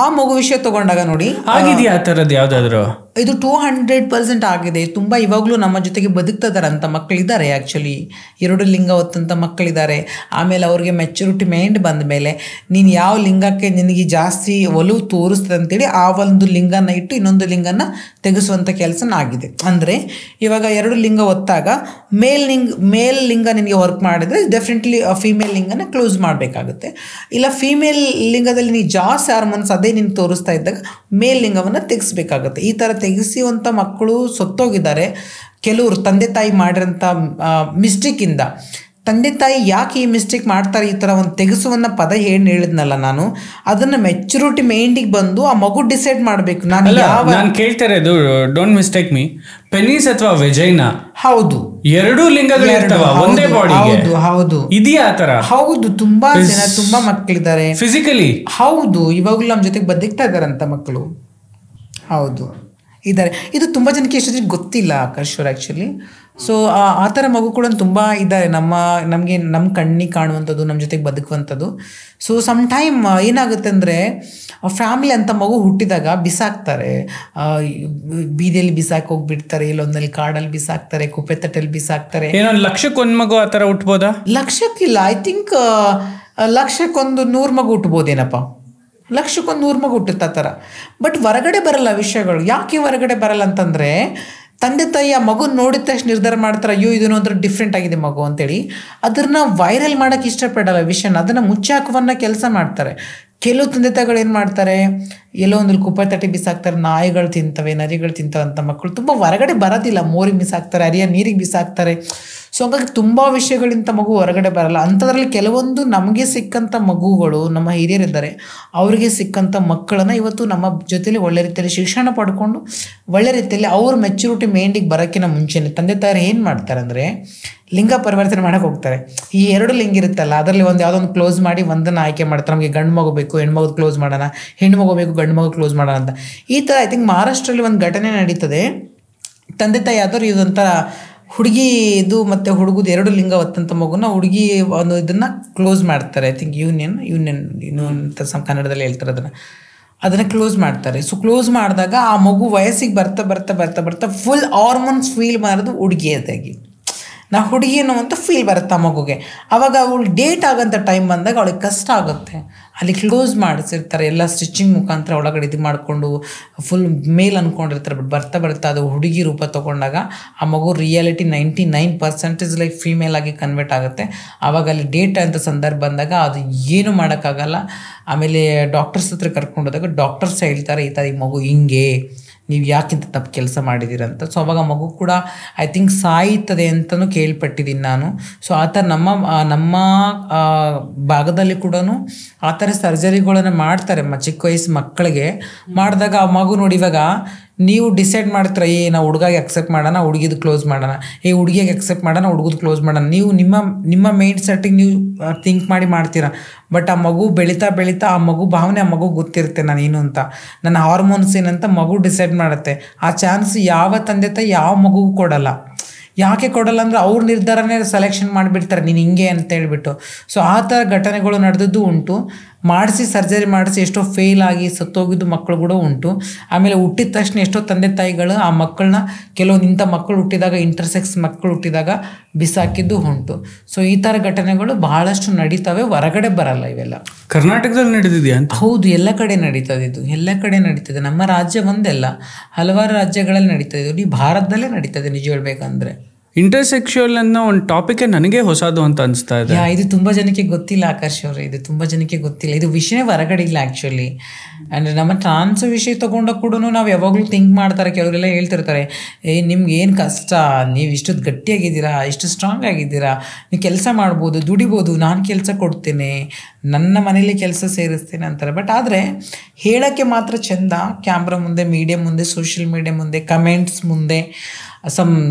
ಆ ಮಗು ವಿಷಯ ತೊಗೊಂಡಾಗ ನೋಡಿ, ಆಗಿದೆಯಾ ಆ ಥರದ್ದು ಯಾವುದಾದ್ರು? ಇದು 200% ಆಗಿದೆ. ತುಂಬ ಇವಾಗಲೂ ನಮ್ಮ ಜೊತೆಗೆ ಬದುಕ್ತಿದಾರಂಥ ಮಕ್ಕಳಿದ್ದಾರೆ. ಆ್ಯಕ್ಚುಲಿ ಎರಡು ಲಿಂಗ ಹೊತ್ತಂಥ ಮಕ್ಕಳಿದ್ದಾರೆ. ಆಮೇಲೆ ಅವ್ರಿಗೆ ಮೆಚುರಿಟಿ ಮೈಂಡ್ ಬಂದ ಮೇಲೆ ನೀನು ಯಾವ ಲಿಂಗಕ್ಕೆ ನಿನಗೆ ಜಾಸ್ತಿ ಒಲವು ತೋರಿಸ್ತದೆ ಅಂತೇಳಿ ಆ ಒಂದು ಲಿಂಗನ ಇಟ್ಟು ಇನ್ನೊಂದು ಲಿಂಗನ ತೆಗೆಸುವಂಥ ಕೆಲಸನ ಆಗಿದೆ. ಅಂದರೆ ಇವಾಗ ಎರಡು ಲಿಂಗ ಹೊತ್ತಾಗ ಮೇಲ್ ಲಿಂಗ ನಿನಗೆ ವರ್ಕ್ ಮಾಡಿದರೆ ಡೆಫಿನೆಟ್ಲಿ ಫೀಮೇಲ್ ಲಿಂಗನ ಕ್ಲೋಸ್ ಮಾಡಬೇಕಾಗುತ್ತೆ. ಇಲ್ಲ ಫೀಮೇಲ್ ಲಿಂಗದಲ್ಲಿ ನೀನು ಜಾಸ್ತಿ ಹಾರ್ಮೋನ್ಸ್ ಅದೇ ನೀನು ತೋರಿಸ್ತಾ ಇದ್ದಾಗ ಮೇಲ್ ಲಿಂಗವನ್ನು ತೆಗೆಸ್ಬೇಕಾಗುತ್ತೆ. ಈ ಥರ ತೆಗೆಸುವಂಥ ಮಕ್ಕಳು ಸತ್ತೋಗಿದ್ದಾರೆ. ಕೆಲವರು ತಂದೆ ತಾಯಿ ಮಾಡಿರೋಂಥ ಮಿಸ್ಟೇಕಿಂದ. ತಂದೆ ತಾಯಿ ಯಾಕೆ ಈ ಮಿಸ್ಟೇಕ್ ಮಾಡ್ತಾರೆ, ಈ ಥರ ಒಂದು ತೆಗೆಸುವನ್ನ ಪದ ಏನು ಹೇಳಿದ್ನಲ್ಲ ನಾನು, ಅದನ್ನು ಮೆಚುರಿಟಿ ಮೈಂಡಿಗೆ ಬಂದು ಆ ಮಗು ಡಿಸೈಡ್ ಮಾಡಬೇಕು. ನಾನು ಕೇಳ್ತಾ ಇರೋದು, ಡೋಂಟ್ ಮಿಸ್ಟೇಕ್ ಮೀ, ಪೆನಿಸ್ ಅಥವಾ ವೆಜೈನಾ, ಹೌದು, ಎರಡೂ ಲಿಂಗಗಳಿರ್ತವ ಒಂದೇ ಬಾಡಿ. ಹೌದು, ಇದೆಯಾ ಆ ಥರ? ಹೌದು, ತುಂಬಾ ಜನ, ತುಂಬಾ ಮಕ್ಕಳಿದ್ದಾರೆ ಫಿಸಿಕಲಿ. ಹೌದು, ಇವಾಗಲೂ ನಮ್ಮ ಜೊತೆಗೆ ಬದುಕ್ತಾ ಇದ್ದಾರಂತ ಮಕ್ಕಳು. ಹೌದು, ಇದ್ದಾರೆ. ಇದು ತುಂಬ ಜನಕ್ಕೆ ಎಷ್ಟು ಜನಕ್ಕೆ ಗೊತ್ತಿಲ್ಲ ಆಕರ್ಷರ್ ಆ್ಯಕ್ಚುಲಿ. ಸೊ ಆ ಥರ ಮಗು ಕೂಡ ತುಂಬ ಇದ್ದಾರೆ ನಮಗೆ ನಮ್ಮ ಕಣ್ಣಿಗೆ ಕಾಣುವಂಥದ್ದು, ನಮ್ಮ ಜೊತೆಗೆ ಬದುಕುವಂಥದ್ದು. ಸೊ ಸಮ್ ಟೈಮ್ ಏನಾಗುತ್ತೆ ಅಂದರೆ, ಫ್ಯಾಮಿಲಿ ಅಂತ ಮಗು ಹುಟ್ಟಿದಾಗ ಬಿಸಾಕ್ತಾರೆ, ಬೀದಿಯಲ್ಲಿ ಬಿಸಾಕಿ ಹೋಗ್ಬಿಡ್ತಾರೆ, ಇಲ್ಲೊಂದಲ್ಲಿ ಕಾಡಲ್ಲಿ ಬಿಸಾಕ್ತಾರೆ, ಕುಪ್ಪೆ ತಟ್ಟೆಯಲ್ಲಿ ಬಿಸಾಕ್ತಾರೆ. ಏನೋ ಲಕ್ಷಕ್ಕೊಂದು ಮಗು ಆ ಥರ ಹುಟ್ಬೋದಾ? ಲಕ್ಷಕ್ಕಿಲ್ಲ, ಐ ಥಿಂಕ್ ಲಕ್ಷಕ್ಕೊಂದು 100 ಮಗು ಹುಟ್ಬೋದೇನಪ್ಪ. ಲಕ್ಷಕ್ಕೊಂದು 100 ಮಗು ಹುಟ್ಟುತ್ತೆ ಆ ಥರ. ಬಟ್ ಹೊರಗಡೆ ಬರಲ್ಲ ವಿಷಯಗಳು. ಯಾಕೆ ಹೊರಗಡೆ ಬರಲ್ಲ ಅಂತಂದರೆ, ತಂದೆ ತಾಯಿ ಆ ಮಗು ನೋಡಿದ ತಕ್ಷಣ ನಿರ್ಧಾರ ಮಾಡ್ತಾರೆ, ಅಯ್ಯೋ ಇದನ್ನು ಒಂಥರ ಡಿಫ್ರೆಂಟ್ ಆಗಿದೆ ಮಗು ಅಂತೇಳಿ. ಅದನ್ನು ವೈರಲ್ ಮಾಡೋಕ್ಕೆ ಇಷ್ಟಪಡಲ್ಲ ವಿಷಯನ, ಅದನ್ನು ಮುಚ್ಚಾಕುವನ್ನ ಕೆಲಸ ಮಾಡ್ತಾರೆ. ಕೆಲವು ತಂದೆ ತಾಯಿಗಳು ಏನು ಮಾಡ್ತಾರೆ, ಎಲ್ಲೋ ಒಂದು ಕುಪ್ಪೆ ತಟ್ಟೆ ಬಿಸಾಕ್ತಾರೆ, ನಾಯಿಗಳು ತಿಂತವೆ, ನರಿಗಳು ತಿಂತವೆ ಅಂತ ಮಕ್ಕಳು ತುಂಬ ಹೊರಗಡೆ ಬರೋದಿಲ್ಲ. ಮೋರಿಗೆ ಬಿಸಾಕ್ತಾರೆ, ಹರಿಯ ನೀರಿಗೆ ಬಿಸಾಕ್ತಾರೆ. ಸೊ ಹಾಗಾಗಿ ತುಂಬ ವಿಷಯಗಳಿಂದ ಮಗು ಹೊರಗಡೆ ಬರಲ್ಲ. ಅಂಥದ್ರಲ್ಲಿ ಕೆಲವೊಂದು ನಮಗೆ ಸಿಕ್ಕಂಥ ಮಗುಗಳು, ನಮ್ಮ ಹಿರಿಯರಿದ್ದಾರೆ, ಅವರಿಗೆ ಸಿಕ್ಕಂಥ ಮಕ್ಕಳನ್ನು ಇವತ್ತು ನಮ್ಮ ಜೊತೆಲಿ ಒಳ್ಳೆ ರೀತಿಯಲ್ಲಿ ಶಿಕ್ಷಣ ಪಡ್ಕೊಂಡು ಒಳ್ಳೆ ರೀತಿಯಲ್ಲಿ ಅವ್ರ ಮೆಚುರಿಟಿ ಮೈಂಡಿಗೆ ಬರೋಕ್ಕಿಂತ ಮುಂಚೆನೇ ತಂದೆ ತಾಯಿರು ಏನು ಮಾಡ್ತಾರೆ ಅಂದರೆ, ಲಿಂಗ ಪರಿವರ್ತನೆ ಮಾಡೋಕೆ ಹೋಗ್ತಾರೆ. ಈ 2 ಲಿಂಗ ಇರುತ್ತಲ್ಲ, ಅದರಲ್ಲಿ ಯಾವುದೋ ಒಂದು ಕ್ಲೋಸ್ ಮಾಡಿ ಒಂದನ್ನು ಆಯ್ಕೆ ಮಾಡ್ತಾರೆ. ನಮಗೆ ಗಂಡು ಮಗು ಬೇಕು, ಹೆಣ್ಮಗು ಕ್ಲೋಸ್ ಮಾಡೋಣ, ಹೆಣ್ಣು ಮಗು ಬೇಕು, ಗಂಡು ಮಗು ಕ್ಲೋಸ್ ಮಾಡೋಣ ಅಂತ. ಈ ಥರ ಐ ಥಿಂಕ್ ಮಹಾರಾಷ್ಟ್ರಲ್ಲಿ ಒಂದು ಘಟನೆ ನಡೀತದೆ. ತಂದೆ ತಾಯಿ ಆದವರು ಇದೊಂಥರ ಹುಡುಗಿದು ಮತ್ತು ಹುಡುಗದು 2 ಲಿಂಗ ಹೊತ್ತಂಥ ಮಗುನ ಹುಡುಗಿ ಒಂದು ಇದನ್ನು ಕ್ಲೋಸ್ ಮಾಡ್ತಾರೆ. ಐ ಥಿಂಕ್ ಯೂನಿಯನ್ ಅಂತ ಕನ್ನಡದಲ್ಲಿ ಹೇಳ್ತಾರೆ ಅದನ್ನು ಕ್ಲೋಸ್ ಮಾಡ್ತಾರೆ. ಸೊ ಕ್ಲೋಸ್ ಮಾಡಿದಾಗ ಆ ಮಗು ವಯಸ್ಸಿಗೆ ಬರ್ತಾ ಫುಲ್ ಹಾರ್ಮೋನ್ಸ್ ಫೀಲ್ ಮಾಡೋದು ಹುಡುಗಿಯದಾಗಿ, ನಾ ಹುಡುಗಿ ಅನ್ನೋವಂಥ ಫೀಲ್ ಬರುತ್ತೆ ಆ ಮಗುಗೆ. ಆವಾಗ ಅವಳು ಡೇಟ್ ಆಗೋಂಥ ಟೈಮ್ ಬಂದಾಗ ಅವಳಿಗೆ ಕಷ್ಟ ಆಗುತ್ತೆ. ಅಲ್ಲಿ ಕ್ಲೋಸ್ ಮಾಡಿಸಿರ್ತಾರೆ, ಎಲ್ಲ ಸ್ಟಿಚಿಂಗ್ ಮುಖಾಂತರ ಒಳಗಡೆ ಇದು ಮಾಡಿಕೊಂಡು ಫುಲ್ ಮೇಲ್ ಅಂದ್ಕೊಂಡಿರ್ತಾರೆ. ಬಟ್ ಬರ್ತಾ ಅದು ಹುಡುಗಿ ರೂಪ ತೊಗೊಂಡಾಗ ಆ ಮಗು ರಿಯಾಲಿಟಿ 99% ಲೈಕ್ ಫೀಮೇಲ್ ಆಗಿ ಕನ್ವರ್ಟ್ ಆಗುತ್ತೆ. ಆವಾಗ ಅಲ್ಲಿ ಡೇಟ್ ಅಂತ ಸಂದರ್ಭ ಬಂದಾಗ ಅದು ಏನು ಮಾಡೋಕ್ಕಾಗಲ್ಲ. ಆಮೇಲೆ ಡಾಕ್ಟರ್ಸ್ ಹತ್ರ ಕರ್ಕೊಂಡೋದಾಗ ಡಾಕ್ಟರ್ಸ್ ಹೇಳ್ತಾರೆ, ಈ ಥರ ಈ ಮಗು ಹಿಂಗೆ, ನೀವು ಯಾಕಿಂತ ತಪ್ಪು ಕೆಲಸ ಮಾಡಿದ್ದೀರಂತ. ಸೊ ಅವಾಗ ಮಗು ಕೂಡ ಐ ಥಿಂಕ್ ಸಾಯ್ತದೆ ಅಂತಲೂ ಕೇಳ್ಪಟ್ಟಿದ್ದೀನಿ ನಾನು. ಸೊ ಆ ಥರ ನಮ್ಮ ಭಾಗದಲ್ಲಿ ಕೂಡ ಆ ಥರ ಸರ್ಜರಿಗಳನ್ನು ಮಾಡ್ತಾರೆ ಚಿಕ್ಕ ವಯಸ್ಸು ಮಕ್ಕಳಿಗೆ. ಮಾಡಿದಾಗ ಆ ಮಗು ನೋಡಿ, ಇವಾಗ ನೀವು ಡಿಸೈಡ್ ಮಾಡ್ತೀರ, ನಾವು ಹುಡುಗಾಗಿ ಅಕ್ಸೆಪ್ಟ್ ಮಾಡೋಣ, ಹುಡುಗಿದು ಕ್ಲೋಸ್ ಮಾಡೋಣ, ಹುಡುಗಿಗೆ ಅಕ್ಸೆಪ್ಟ್ ಮಾಡೋಣ, ಹುಡುಗದು ಕ್ಲೋಸ್ ಮಾಡೋಣ. ನೀವು ನಿಮ್ಮ ಮೈಂಡ್ ಸೆಟ್ಟಿಗೆ ನೀವು ಥಿಂಕ್ ಮಾಡ್ತೀರಾ. ಬಟ್ ಆ ಮಗು ಬೆಳೀತಾ ಆ ಮಗು ಭಾವನೆ ಆ ಮಗು ಗೊತ್ತಿರುತ್ತೆ ನಾನು ಏನು ಅಂತ, ನನ್ನ ಹಾರ್ಮೋನ್ಸ್ ಏನಂತ ಮಗು ಡಿಸೈಡ್ ಮಾಡುತ್ತೆ. ಆ ಚಾನ್ಸ್ ಯಾವ ತಂದೆ ತಾಯಿ ಯಾವ ಮಗುಗೂ ಕೊಡಲ್ಲ. ಯಾಕೆ ಕೊಡಲ್ಲ ಅಂದರೆ ಅವ್ರ ನಿರ್ಧಾರನೇ ಸೆಲೆಕ್ಷನ್ ಮಾಡಿಬಿಡ್ತಾರೆ, ನೀನು ಹಿಂಗೆ ಅಂತ ಹೇಳ್ಬಿಟ್ಟು. ಸೊ ಆ ಥರ ಘಟನೆಗಳು ನಡೆದದ್ದು ಉಂಟು. ಸರ್ಜರಿ ಮಾಡಿಸಿ ಎಷ್ಟೋ ಫೇಲ್ ಆಗಿ ಸತ್ತೋಗಿದ್ದು ಮಕ್ಕಳು ಕೂಡ ಉಂಟು. ಆಮೇಲೆ ಹುಟ್ಟಿದ ತಕ್ಷಣ ಎಷ್ಟೋ ತಂದೆ ತಾಯಿಗಳು ಆ ಮಕ್ಕಳನ್ನ ಕೆಲವೊಂದು ಇಂಥ ಮಕ್ಕಳು ಹುಟ್ಟಿದಾಗ, ಇಂಟರ್ಸೆಕ್ಸ್ ಮಕ್ಕಳು ಹುಟ್ಟಿದಾಗ ಬಿಸಾಕಿದ್ದು ಉಂಟು. ಸೊ ಈ ಥರ ಘಟನೆಗಳು ಬಹಳಷ್ಟು ನಡೀತವೆ, ಹೊರಗಡೆ ಬರಲ್ಲ ಇವೆಲ್ಲ. ಕರ್ನಾಟಕದಲ್ಲಿ ನಡೆದಿದೆಯಾ ಅಂತ? ಹೌದು, ಎಲ್ಲ ಕಡೆ ನಡೀತದೆ, ಇದು ಎಲ್ಲ ಕಡೆ ನಡೀತದೆ. ನಮ್ಮ ರಾಜ್ಯ ಒಂದಲ್ಲ, ಹಲವಾರು ರಾಜ್ಯಗಳಲ್ಲಿ ನಡೀತದೆ. ಇಡೀ ಭಾರತದಲ್ಲೇ ನಡೀತದೆ ನಿಜ ಹೇಳ್ಬೇಕಂದ್ರೆ. ಇಂಟರ್ಸೆಕ್ಷುವಲ್ ಅನ್ನೋ ಒಂದು ಟಾಪಿಕ್ ನನಗೆ ಹೊಸದು ಅಂತ ಅನಿಸ್ತಾ ಇದೆ. ಇದು ತುಂಬ ಜನಕ್ಕೆ ಗೊತ್ತಿಲ್ಲ ಆಕಾಶ್ ಅವರೇ, ಇದು ತುಂಬ ಜನಕ್ಕೆ ಗೊತ್ತಿಲ್ಲ. ಇದು ವಿಷಯನೇ ಹೊರಗಡೆ ಇಲ್ಲ ಆ್ಯಕ್ಚುಲಿ. ಅಂದರೆ ನಮ್ಮ ಟ್ರಾನ್ಸ್ ವಿಷಯ ತೊಗೊಂಡಾಗ ಕೂಡ ನಾವು ಯಾವಾಗಲೂ ಥಿಂಕ್ ಮಾಡ್ತಾರೆ, ಕೆಲವರೆಲ್ಲ ಹೇಳ್ತಿರ್ತಾರೆ, ನಿಮ್ಗೆ ಏನು ಕಷ್ಟ, ನೀವು ಇಷ್ಟೊತ್ತು ಗಟ್ಟಿಯಾಗಿದ್ದೀರಾ, ಇಷ್ಟು ಸ್ಟ್ರಾಂಗ್ ಆಗಿದ್ದೀರಾ, ನೀವು ಕೆಲಸ ಮಾಡ್ಬೋದು, ದುಡಿಬೋದು, ನಾನು ಕೆಲಸ ಕೊಡ್ತೇನೆ, ನನ್ನ ಮನೇಲಿ ಕೆಲಸ ಸೇರಿಸ್ತೇನೆ ಅಂತಾರೆ. ಬಟ್ ಆದರೆ ಹೇಳೋಕ್ಕೆ ಮಾತ್ರ ಚೆಂದ, ಕ್ಯಾಮ್ರಾ ಮುಂದೆ, ಮೀಡಿಯಾ ಮುಂದೆ, ಸೋಷಿಯಲ್ ಮೀಡಿಯಾ ಮುಂದೆ, ಕಮೆಂಟ್ಸ್ ಮುಂದೆ,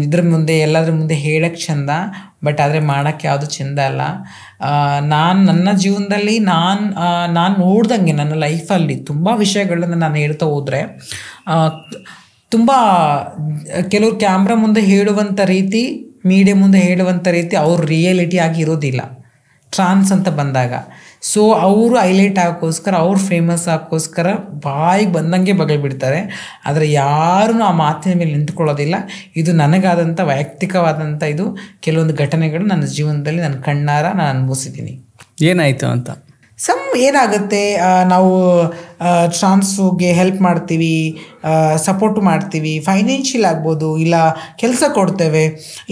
ಇದ್ರ ಮುಂದೆ, ಎಲ್ಲದ್ರ ಮುಂದೆ ಹೇಳೋಕ್ಕೆ ಚೆಂದ. ಬಟ್ ಆದರೆ ಮಾಡೋಕ್ಕೆ ಯಾವುದು ಚೆಂದ ಅಲ್ಲ. ನನ್ನ ಜೀವನದಲ್ಲಿ ನಾನು ನೋಡ್ದಂಗೆ ನನ್ನ ಲೈಫಲ್ಲಿ ತುಂಬ ವಿಷಯಗಳನ್ನ ನಾನು ಹೇಳ್ತಾ ಹೋದರೆ, ತುಂಬ ಕೆಲವ್ರು ಕ್ಯಾಮ್ರಾ ಮುಂದೆ ಹೇಳುವಂಥ ರೀತಿ, ಮೀಡಿಯಾ ಮುಂದೆ ಹೇಳುವಂಥ ರೀತಿ ಅವ್ರ ರಿಯಾಲಿಟಿ ಆಗಿ ಇರೋದಿಲ್ಲ ಟ್ರಾನ್ಸ್ ಅಂತ ಬಂದಾಗ. ಸೊ ಅವರು ಹೈಲೈಟ್ ಆಗೋಕ್ಕೋಸ್ಕರ, ಅವ್ರು ಫೇಮಸ್ ಆಗೋಕ್ಕೋಸ್ಕರ ಬಾಯಿಗೆ ಬಂದಂಗೆ ಬಗಲ್ಬಿಡ್ತಾರೆ. ಆದರೆ ಯಾರೂ ಆ ಮಾತಿನ ಮೇಲೆ ನಿಂತ್ಕೊಳ್ಳೋದಿಲ್ಲ. ಇದು ನನಗಾದಂಥ ವೈಯಕ್ತಿಕವಾದಂಥ ಇದು ಕೆಲವೊಂದು ಘಟನೆಗಳು ನನ್ನ ಜೀವನದಲ್ಲಿ ನನ್ನ ಕಣ್ಣಾರ ನಾನು ಅನುಭವಿಸಿದ್ದೀನಿ. ಏನಾಯಿತು ಅಂತ? ಏನಾಗುತ್ತೆ, ನಾವು ಟ್ರಾನ್ಸ್ಗೆ ಹೆಲ್ಪ್ ಮಾಡ್ತೀವಿ, ಸಪೋರ್ಟ್ ಮಾಡ್ತೀವಿ, ಫೈನಾನ್ಷಿಯಲ್ ಆಗ್ಬೋದು, ಇಲ್ಲ ಕೆಲಸ ಕೊಡ್ತೇವೆ,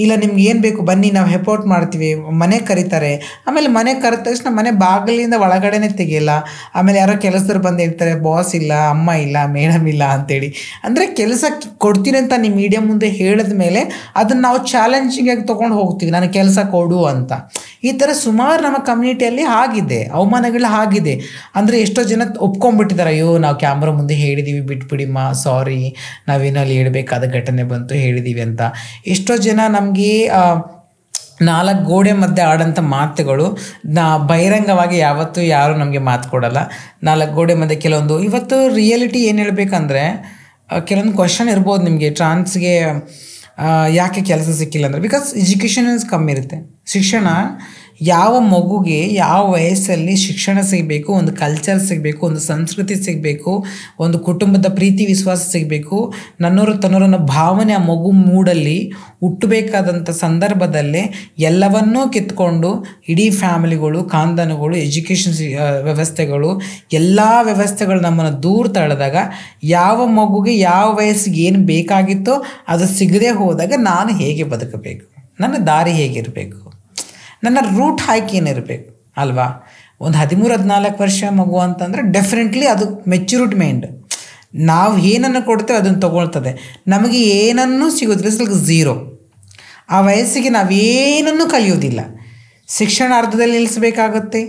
ಇಲ್ಲ ನಿಮ್ಗೆ ಏನು ಬೇಕು ಬನ್ನಿ ನಾವು ಸಪೋರ್ಟ್ ಮಾಡ್ತೀವಿ, ಮನೆ ಕರೀತಾರೆ. ಆಮೇಲೆ ಮನೆ ಕರೆದ ತಕ್ಷಣ ಮನೆ ಬಾಗಿಲಿಂದ ಒಳಗಡೆನೇ ತೆಗಿಯಲ್ಲ. ಆಮೇಲೆ ಯಾರೋ ಕೆಲಸದವ್ರು ಬಂದು ಹೇಳ್ತಾರೆ, ಬಾಸ್ ಇಲ್ಲ, ಅಮ್ಮ ಇಲ್ಲ, ಮೇಡಮ್ ಇಲ್ಲ ಅಂತೇಳಿ. ಅಂದರೆ ಕೆಲಸ ಕೊಡ್ತೀನಿ ಅಂತ ನೀವು ಮೀಡಿಯಾ ಮುಂದೆ ಹೇಳಿದ ಮೇಲೆ ಅದನ್ನು ನಾವು ಚಾಲೆಂಜಿಂಗಾಗಿ ತೊಗೊಂಡು ಹೋಗ್ತೀವಿ, ನನಗೆ ಕೆಲಸ ಕೊಡು ಅಂತ. ಈ ಥರ ಸುಮಾರು ನಮ್ಮ ಕಮ್ಯುನಿಟಿಯಲ್ಲಿ ಆಗಿದೆ, ಅವಮಾನಗಳು ಆಗಿದೆ. ಅಂದರೆ ಎಷ್ಟೋ ಜನ ಒಪ್ಕೊಂಡ್ಬಿಟ್ಟಿದ್ದಾರೆ, ಅಯ್ಯೋ ನಾವು ಕ್ಯಾಮ್ರಾ ಮುಂದೆ ಹೇಳಿದ್ದೀವಿ, ಬಿಟ್ಬಿಡಿಮ್ಮ, ಸಾರಿ, ನಾವೇನಲ್ಲಿ ಹೇಳ್ಬೇಕಾದ ಘಟನೆ ಬಂತು, ಹೇಳಿದ್ದೀವಿ ಅಂತ. ಎಷ್ಟೋ ಜನ ನಮಗೆ 4 ಗೋಡೆ ಮಧ್ಯೆ ಆಡೋಂಥ ಮಾತುಗಳು ಬಹಿರಂಗವಾಗಿ ಯಾವತ್ತೂ ಯಾರೂ ನಮಗೆ ಮಾತು ಕೊಡಲ್ಲ. 4 ಗೋಡೆ ಮಧ್ಯೆ ಕೆಲವೊಂದು ಇವತ್ತು ರಿಯಾಲಿಟಿ ಏನು ಹೇಳಬೇಕಂದ್ರೆ, ಕೆಲವೊಂದು ಕ್ವಶನ್ ಇರ್ಬೋದು ನಿಮಗೆ, ಟ್ರಾನ್ಸ್ಗೆ ಯಾಕೆ ಕೆಲಸ ಸಿಕ್ಕಿಲ್ಲ ಅಂದರೆ, ಬಿಕಾಸ್ ಎಜುಕೇಷನ್ ಕಮ್ಮಿ ಇರುತ್ತೆ. ಶಿಕ್ಷಣ ಯಾವ ಮಗುಗೆ ಯಾವ ವಯಸ್ಸಲ್ಲಿ ಶಿಕ್ಷಣ ಸಿಗಬೇಕು, ಒಂದು ಕಲ್ಚರ್ ಸಿಗಬೇಕು, ಒಂದು ಸಂಸ್ಕೃತಿ ಸಿಗಬೇಕು, ಒಂದು ಕುಟುಂಬದ ಪ್ರೀತಿ ವಿಶ್ವಾಸ ಸಿಗಬೇಕು, ನನ್ನೂರು ತನ್ನೂರನ್ನ ಭಾವನೆ ಆ ಮಗು ಮೂಡಲ್ಲಿ ಹುಟ್ಟಬೇಕಾದಂಥ ಸಂದರ್ಭದಲ್ಲೇ ಎಲ್ಲವನ್ನೂ ಕಿತ್ಕೊಂಡು ಇಡೀ ಫ್ಯಾಮಿಲಿಗಳು, ಖಾನ್ದಾನಗಳು, ಎಜುಕೇಷನ್ ವ್ಯವಸ್ಥೆಗಳು, ಎಲ್ಲ ವ್ಯವಸ್ಥೆಗಳು ನಮ್ಮನ್ನು ದೂರ ತಳೆದಾಗ ಯಾವ ಮಗುಗೆ ಯಾವ ವಯಸ್ಸಿಗೆ ಏನು ಬೇಕಾಗಿತ್ತೋ ಅದು ಸಿಗದೆ ಹೋದಾಗ ನಾನು ಹೇಗೆ ಬದುಕಬೇಕು, ನನ್ನ ದಾರಿ ಹೇಗಿರಬೇಕು, ನನ್ನ ರೂಟ್ ಆಯ್ಕೆ ಏನಿರಬೇಕು ಅಲ್ವಾ. ಒಂದು 13-14 ವರ್ಷ ಮಗು ಅಂತಂದರೆ ಡೆಫಿನೆಟ್ಲಿ ಅದು ಮೆಚ್ಯೂರಿಟಿ ಮೈಂಡ್. ನಾವು ಏನನ್ನು ಕೊಡ್ತೇವೆ ಅದನ್ನು ತೊಗೊಳ್ತದೆ. ನಮಗೆ ಏನನ್ನೂ ಸಿಗೋದಿಲ್ಲ, ಸ್ವಲ್ಪ ಝೀರೋ. ಆ ವಯಸ್ಸಿಗೆ ನಾವೇನನ್ನೂ ಕಲಿಯೋದಿಲ್ಲ. ಶಿಕ್ಷಣ ಅರ್ಧದಲ್ಲಿ ನಿಲ್ಲಿಸಬೇಕಾಗತ್ತೆ,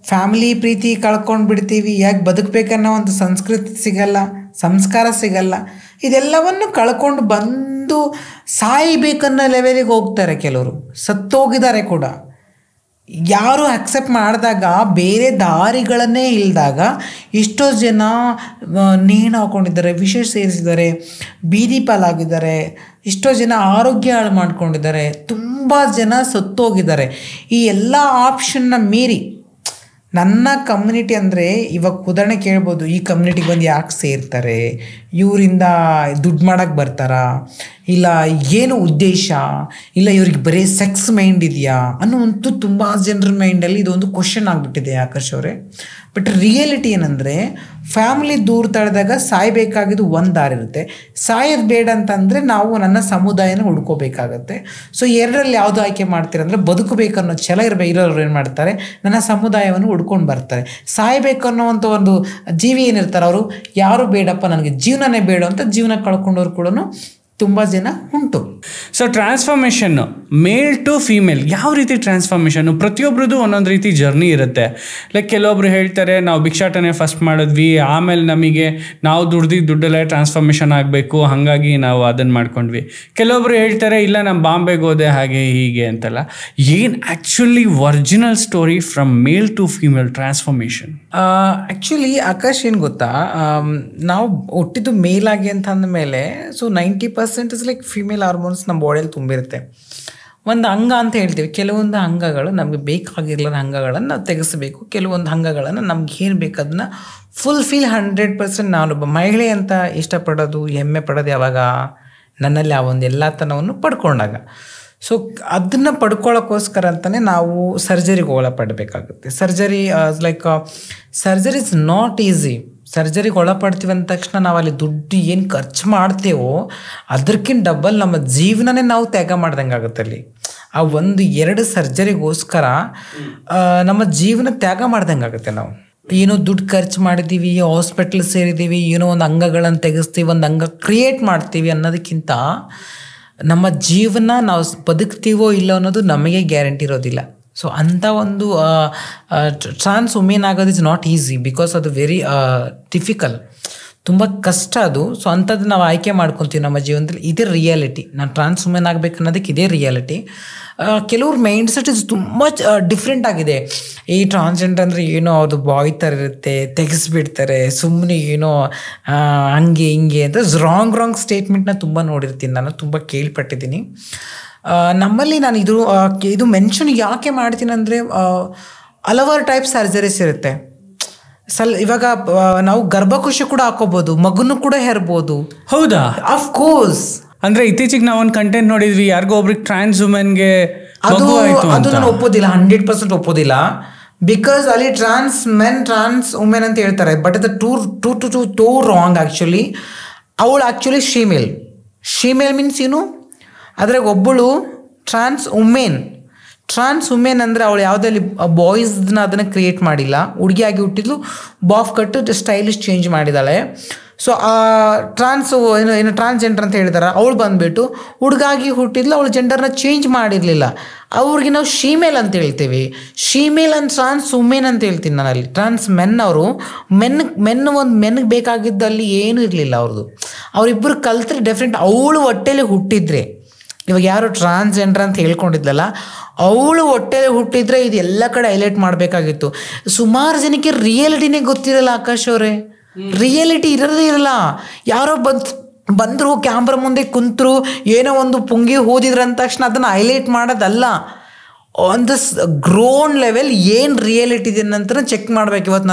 ಫ್ಯಾಮಿಲಿ ಪ್ರೀತಿ ಕಳ್ಕೊಂಡು ಬಿಡ್ತೀವಿ, ಯಾಕೆ ಬದುಕಬೇಕನ್ನೋ ಒಂದು ಸಂಸ್ಕೃತಿ ಸಿಗಲ್ಲ, ಸಂಸ್ಕಾರ ಸಿಗಲ್ಲ. ಇದೆಲ್ಲವನ್ನು ಕಳ್ಕೊಂಡು ಬಂದು ಸಾಯಬೇಕನ್ನೋ ಲೆವೆಲಿಗೆ ಹೋಗ್ತಾರೆ. ಕೆಲವರು ಸತ್ತೋಗಿದ್ದಾರೆ ಕೂಡ. ಯಾರು ಅಕ್ಸೆಪ್ಟ್ ಮಾಡಿದಾಗ ಬೇರೆ ದಾರಿಗಳನ್ನೇ ಇಲ್ದಾಗ ಎಷ್ಟೋ ಜನ ನೇಣು ಹಾಕ್ಕೊಂಡಿದ್ದಾರೆ, ವಿಷ ಸೇರಿಸಿದ್ದಾರೆ, ಬೀದಿ ಪಾಲಾಗಿದ್ದಾರೆ, ಎಷ್ಟೋ ಜನ ಆರೋಗ್ಯ ಹಾಳು ಮಾಡ್ಕೊಂಡಿದ್ದಾರೆ, ತುಂಬ ಜನ ಸತ್ತೋಗಿದ್ದಾರೆ. ಈ ಎಲ್ಲ ಆಪ್ಷನ್ನ ಮೀರಿ ನನ್ನ ಕಮ್ಯುನಿಟಿ ಅಂದರೆ ಇವಾಗ ಉದಾಹರಣೆ ಕೇಳ್ಬೋದು, ಈ ಕಮ್ಯುನಿಟಿಗೆ ಬಂದು ಯಾಕೆ ಸೇರ್ತಾರೆ, ಇವರಿಂದ ದುಡ್ಡು ಮಾಡೋಕ್ಕೆ ಬರ್ತಾರಾ, ಇಲ್ಲ ಏನು ಉದ್ದೇಶ, ಇಲ್ಲ ಇವ್ರಿಗೆ ಬರೀ ಸೆಕ್ಸ್ ಮೈಂಡ್ ಇದೆಯಾ ಅನ್ನೋವಂತೂ ತುಂಬ ಜನರ ಮೈಂಡಲ್ಲಿ ಇದೊಂದು ಕ್ವಶನ್ ಆಗಿಬಿಟ್ಟಿದೆ ಆಕಾಶ್ ಅವರೇ. ಬಟ್ ರಿಯಾಲಿಟಿ ಏನಂದರೆ ಫ್ಯಾಮಿಲಿ ದೂರ ತಳೆದಾಗ ಸಾಯಬೇಕಾಗಿದ್ದು ಒಂದು ದಾರಿ ಇರುತ್ತೆ. ಸಾಯೋದು ಬೇಡ ಅಂತಂದರೆ ನಾವು ನನ್ನ ಸಮುದಾಯನ ಹುಡ್ಕೋಬೇಕಾಗತ್ತೆ. ಸೊ ಎರಡರಲ್ಲಿ ಯಾವುದು ಆಯ್ಕೆ ಮಾಡ್ತೀರಂದರೆ ಬದುಕಬೇಕನ್ನೋ ಛಲ ಇರೋರು ಏನು ಮಾಡ್ತಾರೆ, ನನ್ನ ಸಮುದಾಯವನ್ನು ಹುಡ್ಕೊಂಡು ಬರ್ತಾರೆ. ಸಾಯಬೇಕು ಅನ್ನೋವಂಥ ಒಂದು ಜೀವಿ ಏನಿರ್ತಾರೆ ಅವರು ಯಾರು ಬೇಡಪ್ಪ ನನಗೆ ಜೀವನನೇ ಬೇಡ ಅಂತ ಜೀವನ ಕಳ್ಕೊಂಡವ್ರು ಕೂಡ ತುಂಬ ಜನ ಉಂಟು. ಸೊ ಟ್ರಾನ್ಸ್ಫಾರ್ಮೇಷನ್ನು ಮೇಲ್ ಟು ಫೀಮೇಲ್ ಯಾವ ರೀತಿ ಟ್ರಾನ್ಸ್ಫಾರ್ಮೇಷನ್ನು? ಪ್ರತಿಯೊಬ್ಬರದ್ದು ಒಂದೊಂದು ರೀತಿ ಜರ್ನಿ ಇರುತ್ತೆ. ಲೈಕ್ ಕೆಲವೊಬ್ರು ಹೇಳ್ತಾರೆ ನಾವು ಭಿಕ್ಷಾಟನೆ ಫಸ್ಟ್ ಮಾಡಿದ್ವಿ, ಆಮೇಲೆ ನಮಗೆ ನಾವು ದುಡ್ಡಲ್ಲೇ ಟ್ರಾನ್ಸ್ಫಾರ್ಮೇಷನ್ ಆಗಬೇಕು, ಹಾಗಾಗಿ ನಾವು ಅದನ್ನು ಮಾಡ್ಕೊಂಡ್ವಿ. ಕೆಲವೊಬ್ರು ಹೇಳ್ತಾರೆ ಇಲ್ಲ ನಮ್ಮ ಬಾಂಬೆಗೆ ಹೋದೆ ಹಾಗೆ ಹೀಗೆ ಅಂತೆಲ್ಲ. ಏನು actually original story from male to female transformation? Actually Akash ಏನು ಗೊತ್ತಾ, ನಾವು ಹುಟ್ಟಿದ್ದು ಮೇಲಾಗಿ ಅಂತ ಅಂದಮೇಲೆ so 90% is like female hormones ನಮ್ಮ ಬಾಡಿಯಲ್ಲಿ ತುಂಬಿರುತ್ತೆ. ಒಂದು ಅಂಗ ಅಂತ ಹೇಳ್ತೀವಿ, ಕೆಲವೊಂದು ಅಂಗಗಳು ನಮಗೆ ಬೇಕಾಗಿರಲಿಲ್ಲ ಅಂಗಗಳನ್ನು ನಾವು ತೆಗೆಸಬೇಕು, ಕೆಲವೊಂದು ಅಂಗಗಳನ್ನು ನಮ್ಗೆ ಏನು ಬೇಕು ಅದನ್ನು ಫುಲ್ಫಿಲ್ 100% ನಾನೊಬ್ಬ ಮಹಿಳೆ ಅಂತ ಇಷ್ಟಪಡೋದು ಹೆಮ್ಮೆ ಪಡೋದು ಯಾವಾಗ, ನನ್ನಲ್ಲಿ ಆ ಒಂದು ಎಲ್ಲತನವನ್ನು ಪಡ್ಕೊಂಡಾಗ. ಸೊ ಅದನ್ನು ಪಡ್ಕೊಳ್ಳೋಕ್ಕೋಸ್ಕರ ಅಂತಲೇ ನಾವು ಸರ್ಜರಿಗೆ ಒಳಪಡಬೇಕಾಗುತ್ತೆ. Surgery is not easy. ಸರ್ಜರಿಗೆ ಒಳಪಡ್ತೀವಿ ಅಂದ ತಕ್ಷಣ ನಾವು ಅಲ್ಲಿ ದುಡ್ಡು ಏನು ಖರ್ಚು ಮಾಡ್ತೇವೋ ಅದಕ್ಕಿಂತ ಡಬಲ್ ನಮ್ಮ ಜೀವನನೇ ನಾವು ತ್ಯಾಗ ಮಾಡ್ದಂಗೆ ಆಗುತ್ತೆ. ಅಲ್ಲಿ ಆ 1-2 ಸರ್ಜರಿಗೋಸ್ಕರ ನಮ್ಮ ಜೀವನ ತ್ಯಾಗ ಮಾಡ್ದಂಗೆ ಆಗುತ್ತೆ. ನಾವು ಏನೋ ದುಡ್ಡು ಖರ್ಚು ಮಾಡಿದ್ದೀವಿ, ಹಾಸ್ಪಿಟ್ಲ್ ಸೇರಿದ್ದೀವಿ, ಏನೋ ಒಂದು ಅಂಗಗಳನ್ನು ತೆಗೆಸ್ತೀವಿ, ಒಂದು ಅಂಗ ಕ್ರಿಯೇಟ್ ಮಾಡ್ತೀವಿ ಅನ್ನೋದಕ್ಕಿಂತ ನಮ್ಮ ಜೀವನ ನಾವು ಬದುಕ್ತೀವೋ ಇಲ್ಲ ಅನ್ನೋದು ನಮಗೆ ಗ್ಯಾರಂಟಿ ಇರೋದಿಲ್ಲ. ಸೊ ಅಂಥ ಒಂದು ಟ್ರಾನ್ಸ್ ವುಮೆನ್ ಆಗೋದು ಇಸ್ ನಾಟ್ ಈಸಿ, ಬಿಕಾಸ್ ಅದು ವೆರಿ ಡಿಫಿಕಲ್ಟ್, ತುಂಬ ಕಷ್ಟ ಅದು. ಸೊ ಅಂಥದ್ದು ನಾವು ಆಯ್ಕೆ ಮಾಡ್ಕೊತೀವಿ ನಮ್ಮ ಜೀವನದಲ್ಲಿ. ಇದೇ ರಿಯಾಲಿಟಿ. ನಾನು ಟ್ರಾನ್ಸ್ ವುಮೆನ್ ಆಗಬೇಕು ಅನ್ನೋದಕ್ಕೆ ಇದೇ ರಿಯಾಲಿಟಿ. ಕೆಲವ್ರ ಮೈಂಡ್ ಸೆಟ್ ಇಸ್ ತುಂಬ ಡಿಫ್ರೆಂಟ್ ಆಗಿದೆ. ಈ ಟ್ರಾನ್ಸ್ಜೆಂಡರ್ ಅಂದರೆ ಏನೋ ಅದು ಬಾಯ್ ಥರ ಇರುತ್ತೆ, ತೆಗೆಸ್ಬಿಡ್ತಾರೆ ಸುಮ್ಮನೆ ಏನೋ ಹಂಗೆ ಹಿಂಗೆ ಅಂತ ರಾಂಗ್ ಸ್ಟೇಟ್ಮೆಂಟ್ನ ತುಂಬ ನೋಡಿರ್ತೀನಿ, ನಾನು ತುಂಬ ಕೇಳ್ಪಟ್ಟಿದ್ದೀನಿ. ನಮ್ಮಲ್ಲಿ ನಾನು ಇದು ಮೆನ್ಷನ್ ಯಾಕೆ ಮಾಡ್ತೀನಿ ಅಂದರೆ ಹಲವಾರು ಟೈಪ್ ಸರ್ಜರೀಸ್ ಇರುತ್ತೆ. ಇವಾಗ ನಾವು ಗರ್ಭಕೋಶ ಕೂಡ ಹಾಕೋಬಹುದು, ಮಗುನು ಕೂಡ ಹೆರ್ಬೋದು. ಹೌದಾ? Of course. ಅಂದ್ರೆ ಇತ್ತೀಚೆಗೆ ನಾವು ಒಂದು ಕಂಟೆಂಟ್ ನೋಡಿದ್ವಿ, ಯಾರಿಗೋ ಒಬ್ರಿಗೆ ಟ್ರಾನ್ಸ್ ವುಮೆನ್ಗೆ ಅದು ನಾನು ಒಪ್ಪೋದಿಲ್ಲ, 100% ಒಪ್ಪೋದಿಲ್ಲ. ಬಿಕಾಸ್ ಅಲ್ಲಿ ಟ್ರಾನ್ಸ್ ಮೆನ್ ಟ್ರಾನ್ಸ್ ವುಮೆನ್ ಅಂತ ಹೇಳ್ತಾರೆ, ಬಟ್ ಇದು ಟೂ ರಾಂಗ್ ಆ್ಯಕ್ಚುಲಿ. ಅವಳು ಆ್ಯಕ್ಚುಲಿ ಶೀಮೇಲ್ ಮೀನ್ಸ್ ಏನು, ಅದ್ರಾಗ ಒಬ್ಬಳು ಟ್ರಾನ್ಸ್ ವುಮೆನ್ ಅಂದರೆ ಅವಳು ಯಾವುದಲ್ಲಿ ಬಾಯ್ಸ್ನ ಅದನ್ನು ಕ್ರಿಯೇಟ್ ಮಾಡಿಲ್ಲ, ಹುಡುಗಿಯಾಗಿ ಹುಟ್ಟಿದ್ಲು, ಬಾಫ್ ಕಟ್ಟು ಸ್ಟೈಲಿಶ್ ಚೇಂಜ್ ಮಾಡಿದ್ದಾಳೆ. ಸೊ ಆ ಏನು ಟ್ರಾನ್ಸ್ಜೆಂಡರ್ ಅಂತ ಹೇಳಿದಾರೆ, ಅವಳು ಬಂದುಬಿಟ್ಟು ಹುಡುಗಾಗಿ ಹುಟ್ಟಿದ್ಲು, ಅವಳು ಜೆಂಡರ್ನ ಚೇಂಜ್ ಮಾಡಿರಲಿಲ್ಲ. ಅವ್ರಿಗೆ ನಾವು ಶೀಮೇಲ್ ಅಂತ ಹೇಳ್ತೀವಿ. ಶೀಮೇಲ್ ಅಂಡ್ ಟ್ರಾನ್ಸ್ ವುಮೆನ್ ಅಂತ ಹೇಳ್ತೀನಿ ನಾನು. ಅಲ್ಲಿ ಟ್ರಾನ್ಸ್ ಮೆನ್ ಅವರು ಮೆನ್ಗೆ ಬೇಕಾಗಿದ್ದಲ್ಲಿ ಏನೂ ಇರಲಿಲ್ಲ ಅವ್ರದ್ದು. ಅವರಿಬ್ಬರು ಕಲ್ತ್ರೆ ಡೆಫಿನೆಟ್ ಅವಳು ಹೊಟ್ಟೆಲಿ ಹುಟ್ಟಿದ್ರೆ, ಇವಾಗ ಯಾರು ಟ್ರಾನ್ಸ್ಜೆಂಡರ್ ಅಂತ ಹೇಳ್ಕೊಂಡಿದ್ಲಲ್ಲ ಅವಳು ಹೊಟ್ಟೆಲಿ ಹುಟ್ಟಿದ್ರೆ ಇದು ಎಲ್ಲ ಕಡೆ ಹೈಲೈಟ್ ಮಾಡಬೇಕಾಗಿತ್ತು. ಸುಮಾರು ಜನಕ್ಕೆ ರಿಯಾಲಿಟಿನೇ ಗೊತ್ತಿರಲ್ಲ ಆಕಾಶ್ ಅವರೇ, ರಿಯಾಲಿಟಿ ಇರೋದೇ ಇರಲ್ಲ. ಯಾರೋ ಬಂದರು ಕ್ಯಾಮ್ರಾ ಮುಂದೆ ಕುಂತರು, ಏನೋ ಒಂದು ಪುಂಗಿ ಓದಿದ್ರು ಅಂದ ತಕ್ಷಣ ಅದನ್ನು ಹೈಲೈಟ್ ಮಾಡೋದಲ್ಲ. ಆನ್ ದಿಸ್ ಗ್ರೋನ್ ಲೆವೆಲ್ ಏನು ರಿಯಾಲಿಟಿ ಇದೆ ಅಂತ ಚೆಕ್ ಮಾಡ್ಬೇಕು. ಇವತ್ತು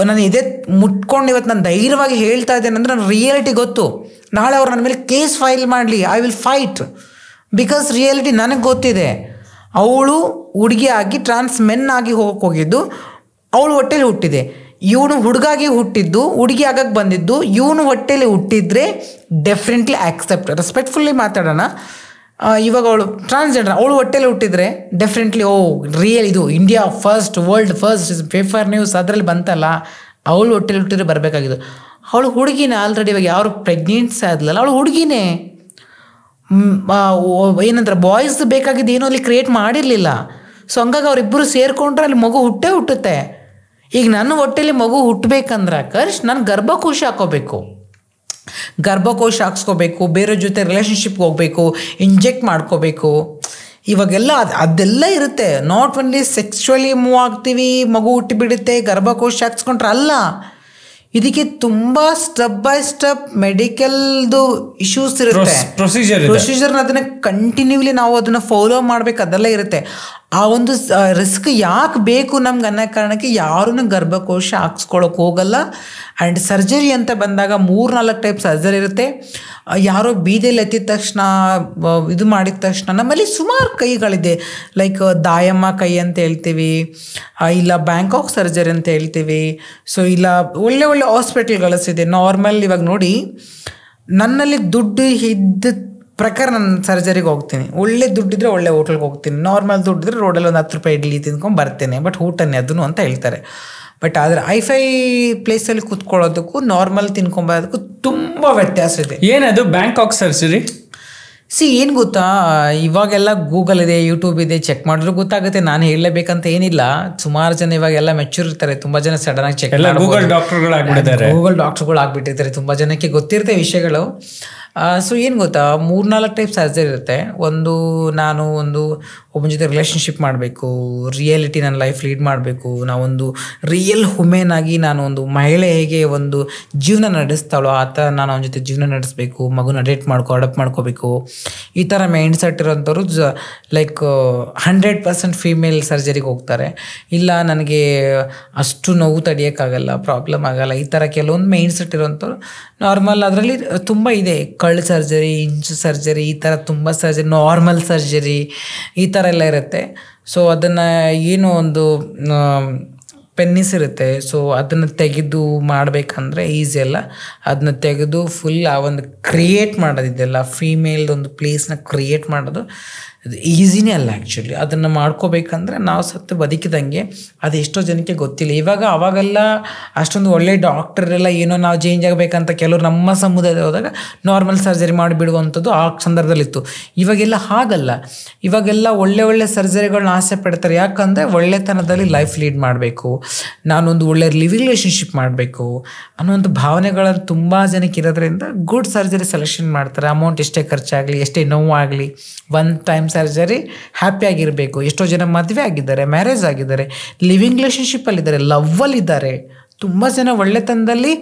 ನಾನು ಇದೇ ಮುಟ್ಕೊಂಡು ಇವತ್ತು ನಾನು ಧೈರ್ಯವಾಗಿ ಹೇಳ್ತಾ ಇದ್ದೇನೆ ಅಂದರೆ ನನ್ನ ರಿಯಾಲಿಟಿ ಗೊತ್ತು. ನಾಳೆ ಅವ್ರು ನನ್ನ ಮೇಲೆ ಕೇಸ್ ಫೈಲ್ ಮಾಡಲಿ, I will fight, because reality ನನಗೆ ಗೊತ್ತಿದೆ. ಅವಳು ಹುಡುಗಿ ಆಗಿ ಟ್ರಾನ್ಸ್ ಮೆನ್ ಆಗಿ ಹೋಗಿದ್ದು, ಅವಳು ಹೊಟ್ಟೆಲಿ ಹುಟ್ಟಿದೆ. ಇವನು ಹುಡುಗಾಗಿ ಹುಟ್ಟಿದ್ದು, ಹುಡುಗಿ ಆಗಕ್ಕೆ ಬಂದಿದ್ದು, ಇವನು ಹೊಟ್ಟೆಲಿ ಹುಟ್ಟಿದ್ರೆ ಡೆಫಿನೆಟ್ಲಿ ಆಕ್ಸೆಪ್ಟ್, ರೆಸ್ಪೆಕ್ಟ್ಫುಲ್ಲಿ ಮಾತಾಡೋಣ. ಇವಾಗ ಅವಳು ಟ್ರಾನ್ಸ್ಜೆಂಡರ್, ಅವಳು ಹೊಟ್ಟೆಲಿ ಹುಟ್ಟಿದ್ರೆ ಡೆಫಿನೆಟ್ಲಿ ರಿಯಲ್ ಇದು India first, world first, paper news ಅದರಲ್ಲಿ ಬಂತಲ್ಲ, ಅವಳು ಹೊಟ್ಟೆಲಿ ಹುಟ್ಟಿದ್ರೆ ಬರಬೇಕಾಗಿದ್ದು. ಅವಳು ಹುಡುಗಿನೇ ಆಲ್ರೆಡಿ. ಇವಾಗ ಯಾರು ಪ್ರೆಗ್ನೆನ್ಸಿ ಆದ್ಲಲ್ಲ ಅವಳು ಹುಡುಗಿನೇ. ಏನಂತಾರೆ ಬಾಯ್ಸ್ ಬೇಕಾಗಿದ್ದು ಏನೋ ಅಲ್ಲಿ ಕ್ರಿಯೇಟ್ ಮಾಡಿರಲಿಲ್ಲ. ಸೊ ಹಂಗಾಗಿ ಅವರಿಬ್ಬರು ಸೇರಿಕೊಂಡ್ರೆ ಅಲ್ಲಿ ಮಗು ಹುಟ್ಟುತ್ತೆ. ಈಗ ನನ್ನ ಹೊಟ್ಟೆಲಿ ಮಗು ಹುಟ್ಟಬೇಕಂದ್ರೆ ಆಕರ್ಷ್ ನಾನು ಗರ್ಭಕೋಶ ಹಾಕೋಬೇಕು. ಗರ್ಭಕೋಶ ಹಾಕ್ಸ್ಕೋಬೇಕು, ಬೇರೆ ಜೊತೆ ರಿಲೇಷನ್ಶಿಪ್ಗೆ ಹೋಗಬೇಕು, ಇಂಜೆಕ್ಟ್ ಮಾಡ್ಕೋಬೇಕು, ಇವಾಗೆಲ್ಲ ಅದೆಲ್ಲ ಇರುತ್ತೆ. ನಾಟ್ ಓನ್ಲಿ ಸೆಕ್ಸುವಲಿ ಮೂವ್ ಆಗ್ತೀವಿ, ಮಗು ಹುಟ್ಟಿಬಿಡುತ್ತೆ, ಗರ್ಭಕೋಶ ಹಾಕ್ಸ್ಕೊಂಡ್ರೆ ಅಲ್ಲ, ಇದಕ್ಕೆ ತುಂಬ ಸ್ಟೆಪ್ ಬೈ ಸ್ಟೆಪ್ ಮೆಡಿಕಲ್ದು ಇಶ್ಯೂಸ್ ಇರುತ್ತೆ, ಪ್ರೊಸೀಜರ್. ಅದನ್ನ ಕಂಟಿನ್ಯೂಲಿ ನಾವು ಅದನ್ನ ಫಾಲೋ ಮಾಡ್ಬೇಕು, ಅದೆಲ್ಲ ಇರುತ್ತೆ. ಆ ಒಂದು ರಿಸ್ಕ್ ಯಾಕೆ ಬೇಕು ನಮ್ಗೆ ಅನ್ನೋ ಕಾರಣಕ್ಕೆ ಯಾರೂ ಗರ್ಭಕೋಶ ಹಾಕ್ಸ್ಕೊಳಕ್ಕೆ ಹೋಗಲ್ಲ. ಆ್ಯಂಡ್ ಸರ್ಜರಿ ಅಂತ ಬಂದಾಗ 3-4 ಟೈಪ್ ಸರ್ಜರಿ ಇರುತ್ತೆ. ಯಾರೋ ಬೀದಿಯಲ್ಲಿ ಎತ್ತಿದ ತಕ್ಷಣ ಇದು ಮಾಡಿದ ತಕ್ಷಣ ನಮ್ಮಲ್ಲಿ ಸುಮಾರು ಕೈಗಳಿದೆ. ಲೈಕ್ ದಾಯಮ್ಮ ಕೈ ಅಂತ ಹೇಳ್ತೀವಿ, ಇಲ್ಲ ಬ್ಯಾಂಕಾಕ್ ಸರ್ಜರಿ ಅಂತ ಹೇಳ್ತೀವಿ. ಸೊ ಇಲ್ಲ ಒಳ್ಳೆ ಒಳ್ಳೆ ಹಾಸ್ಪಿಟಲ್ಗಳಿದೆ. ನಾರ್ಮಲ್ ಇವಾಗ ನೋಡಿ, ನನ್ನಲ್ಲಿ ದುಡ್ಡು ಇದ್ದ ಪ್ರಕಾರ ನಾನು ಸರ್ಜರಿಗೆ ಹೋಗ್ತೀನಿ. ಒಳ್ಳೆ ದುಡ್ಡಿದ್ರೆ ಒಳ್ಳೆ ಹೋಟೆಲ್ಗೆ ಹೋಗ್ತೀನಿ, ನಾರ್ಮಲ್ ದುಡ್ಡಿದ್ರೆ ರೋಡಲ್ಲಿ ಒಂದು 10 ರೂಪಾಯಿ ಇಡ್ಲಿ ತಿಂದ್ಕೊಂಡು ಬರ್ತೇನೆ, ಬಟ್ ಊಟನೇ ಅದನ್ನು ಅಂತ ಹೇಳ್ತಾರೆ. ಬಟ್ ಆದರೆ ಐಫೈ ಪ್ಲೇಸಲ್ಲಿ ಕೂತ್ಕೊಳ್ಳೋದಕ್ಕೂ ನಾರ್ಮಲ್ ತಿನ್ಕೊಂಬರೋದಕ್ಕೂ ತುಂಬ ವ್ಯತ್ಯಾಸ ಇದೆ. ಏನದು ಬ್ಯಾಂಕಾಕ್ ಸರ್ಜರಿ? ಏನು ಗೊತ್ತಾ, ಇವಾಗೆಲ್ಲ ಗೂಗಲ್ ಇದೆ, ಯೂಟ್ಯೂಬ್ ಇದೆ, ಚೆಕ್ ಮಾಡಿದ್ರು ಗೊತ್ತಾಗುತ್ತೆ. ನಾನು ಹೇಳಲೇಬೇಕಂತ ಏನಿಲ್ಲ. ಸುಮಾರು ಜನ ಇವಾಗೆಲ್ಲ ಮೆಚ್ಯೂರ್ ಇರ್ತಾರೆ, ತುಂಬ ಜನ ಸಡನ್ ಆಗಿ ಚೆಕ್ ಗೂಗಲ್ ಡಾಕ್ಟರ್ಗಳು ಆಗ್ಬಿಟ್ಟಿರ್ತಾರೆ, ತುಂಬ ಜನಕ್ಕೆ ಗೊತ್ತಿರುತ್ತೆ ವಿಷಯಗಳು. ಸೊ ಏನು ಗೊತ್ತಾ, 3-4 ಟೈಪ್ ಸರ್ಜರಿ ಇರುತ್ತೆ. ಒಬ್ಬನ ಜೊತೆ ರಿಲೇಷನ್ಶಿಪ್ ಮಾಡಬೇಕು, ರಿಯಾಲಿಟಿ ನನ್ನ ಲೈಫ್ ಲೀಡ್ ಮಾಡಬೇಕು, ನಾವೊಂದು ರಿಯಲ್ ವುಮೆನ್ ಆಗಿ ನಾನು ಒಂದು ಮಹಿಳೆ ಹೇಗೆ ಒಂದು ಜೀವನ ನಡೆಸ್ತಾಳೋ ಆ ಥರ ನಾನು ಅವನ ಜೊತೆ ಜೀವನ ನಡೆಸಬೇಕು, ಮಗುನ ಅಡಾಪ್ಟ್ ಮಾಡ್ಕೋಬೇಕು. ಈ ಥರ ಮೈಂಡ್ ಸೆಟ್ ಇರೋಂಥವ್ರು ಲೈಕ್ 100% ಫೀಮೇಲ್ ಸರ್ಜರಿಗೆ ಹೋಗ್ತಾರೆ. ಇಲ್ಲ ನನಗೆ ಅಷ್ಟು ನೋವು ತಡೆಯೋಕ್ಕಾಗಲ್ಲ, ಪ್ರಾಬ್ಲಮ್ ಆಗಲ್ಲ, ಈ ಥರ ಕೆಲವೊಂದು ಮೈಂಡ್ ಸೆಟ್ ಇರೋಂಥವ್ರು ನಾರ್ಮಲ್. ಅದರಲ್ಲಿ ತುಂಬ ಇದೆ, ಕಳ್ಳು ಸರ್ಜರಿ, ಇಂಚು ಸರ್ಜರಿ, ಈ ಥರ ತುಂಬ ಸರ್ಜರಿ, ನಾರ್ಮಲ್ ಸರ್ಜರಿ, ಈ ಥರ ಎಲ್ಲ ಇರುತ್ತೆ. ಸೊ ಅದನ್ನು ಏನೋ ಒಂದು ಪೆನ್ನಿಸ್ ಇರುತ್ತೆ. ಸೊ ಅದನ್ನು ತೆಗೆದು ಮಾಡಬೇಕಂದ್ರೆ ಈಸಿ ಅಲ್ಲ. ಅದನ್ನ ತೆಗೆದು ಫುಲ್ ಆ ಒಂದು ಕ್ರಿಯೇಟ್ ಮಾಡೋದಿದೆಯಲ್ಲ, ಫೀಮೇಲ್ದೊಂದು ಪ್ಲೇಸ್ನ ಕ್ರಿಯೇಟ್ ಮಾಡೋದು ಅದು ಈಸಿನೇ ಅಲ್ಲ ಆ್ಯಕ್ಚುಲಿ. ಅದನ್ನು ಮಾಡ್ಕೋಬೇಕಂದ್ರೆ ನಾವು ಸತ್ತು ಬದುಕಿದಂಗೆ. ಅದು ಎಷ್ಟೋ ಜನಕ್ಕೆ ಗೊತ್ತಿಲ್ಲ. ಅವಾಗೆಲ್ಲ ಅಷ್ಟೊಂದು ಒಳ್ಳೆ ಡಾಕ್ಟರ್ ಎಲ್ಲ ಏನೋ ನಾವು ಚೇಂಜ್ ಆಗಬೇಕಂತ ಕೆಲವರು ನಮ್ಮ ಸಮುದಾಯದ ಹೋದಾಗ ನಾರ್ಮಲ್ ಸರ್ಜರಿ ಮಾಡಿಬಿಡುವಂಥದ್ದು ಆ ಸಂದರ್ಭದಲ್ಲಿತ್ತು. ಇವಾಗೆಲ್ಲ ಹಾಗಲ್ಲ. ಇವಾಗೆಲ್ಲ ಒಳ್ಳೆ ಸರ್ಜರಿಗಳನ್ನ ಆಸೆ ಪಡ್ತಾರೆ. ಯಾಕಂದರೆ ಒಳ್ಳೆತನದಲ್ಲಿ ಲೈಫ್ ಲೀಡ್ ಮಾಡಬೇಕು, ನಾನೊಂದು ಒಳ್ಳೆ ರಿಲೇಷನ್ಶಿಪ್ ಮಾಡಬೇಕು ಅನ್ನೋಂಥ ಭಾವನೆಗಳು ತುಂಬ ಜನಕ್ಕೆ ಇರೋದ್ರಿಂದ ಗುಡ್ ಸರ್ಜರಿ ಸೆಲೆಕ್ಷನ್ ಮಾಡ್ತಾರೆ. ಅಮೌಂಟ್ ಎಷ್ಟೇ ಖರ್ಚಾಗಲಿ, ಎಷ್ಟೇ ನೋವಾಗಲಿ, ಒನ್ ಟೈಮ್ ಸರ್ಜರಿ, ಹ್ಯಾಪಿಯಾಗಿರಬೇಕು. ಎಷ್ಟೋ ಜನ ಮದುವೆ ಆಗಿದ್ದಾರೆ, ಮ್ಯಾರೇಜ್ ಆಗಿದ್ದಾರೆ, ಲಿವಿಂಗ್ ರಿಲೇಷನ್ಶಿಪ್ಪಲ್ಲಿದ್ದಾರೆ, ಲವ್ವಲ್ಲಿದ್ದಾರೆ. ತುಂಬ ಜನ ಒಳ್ಳೆತನದಲ್ಲಿ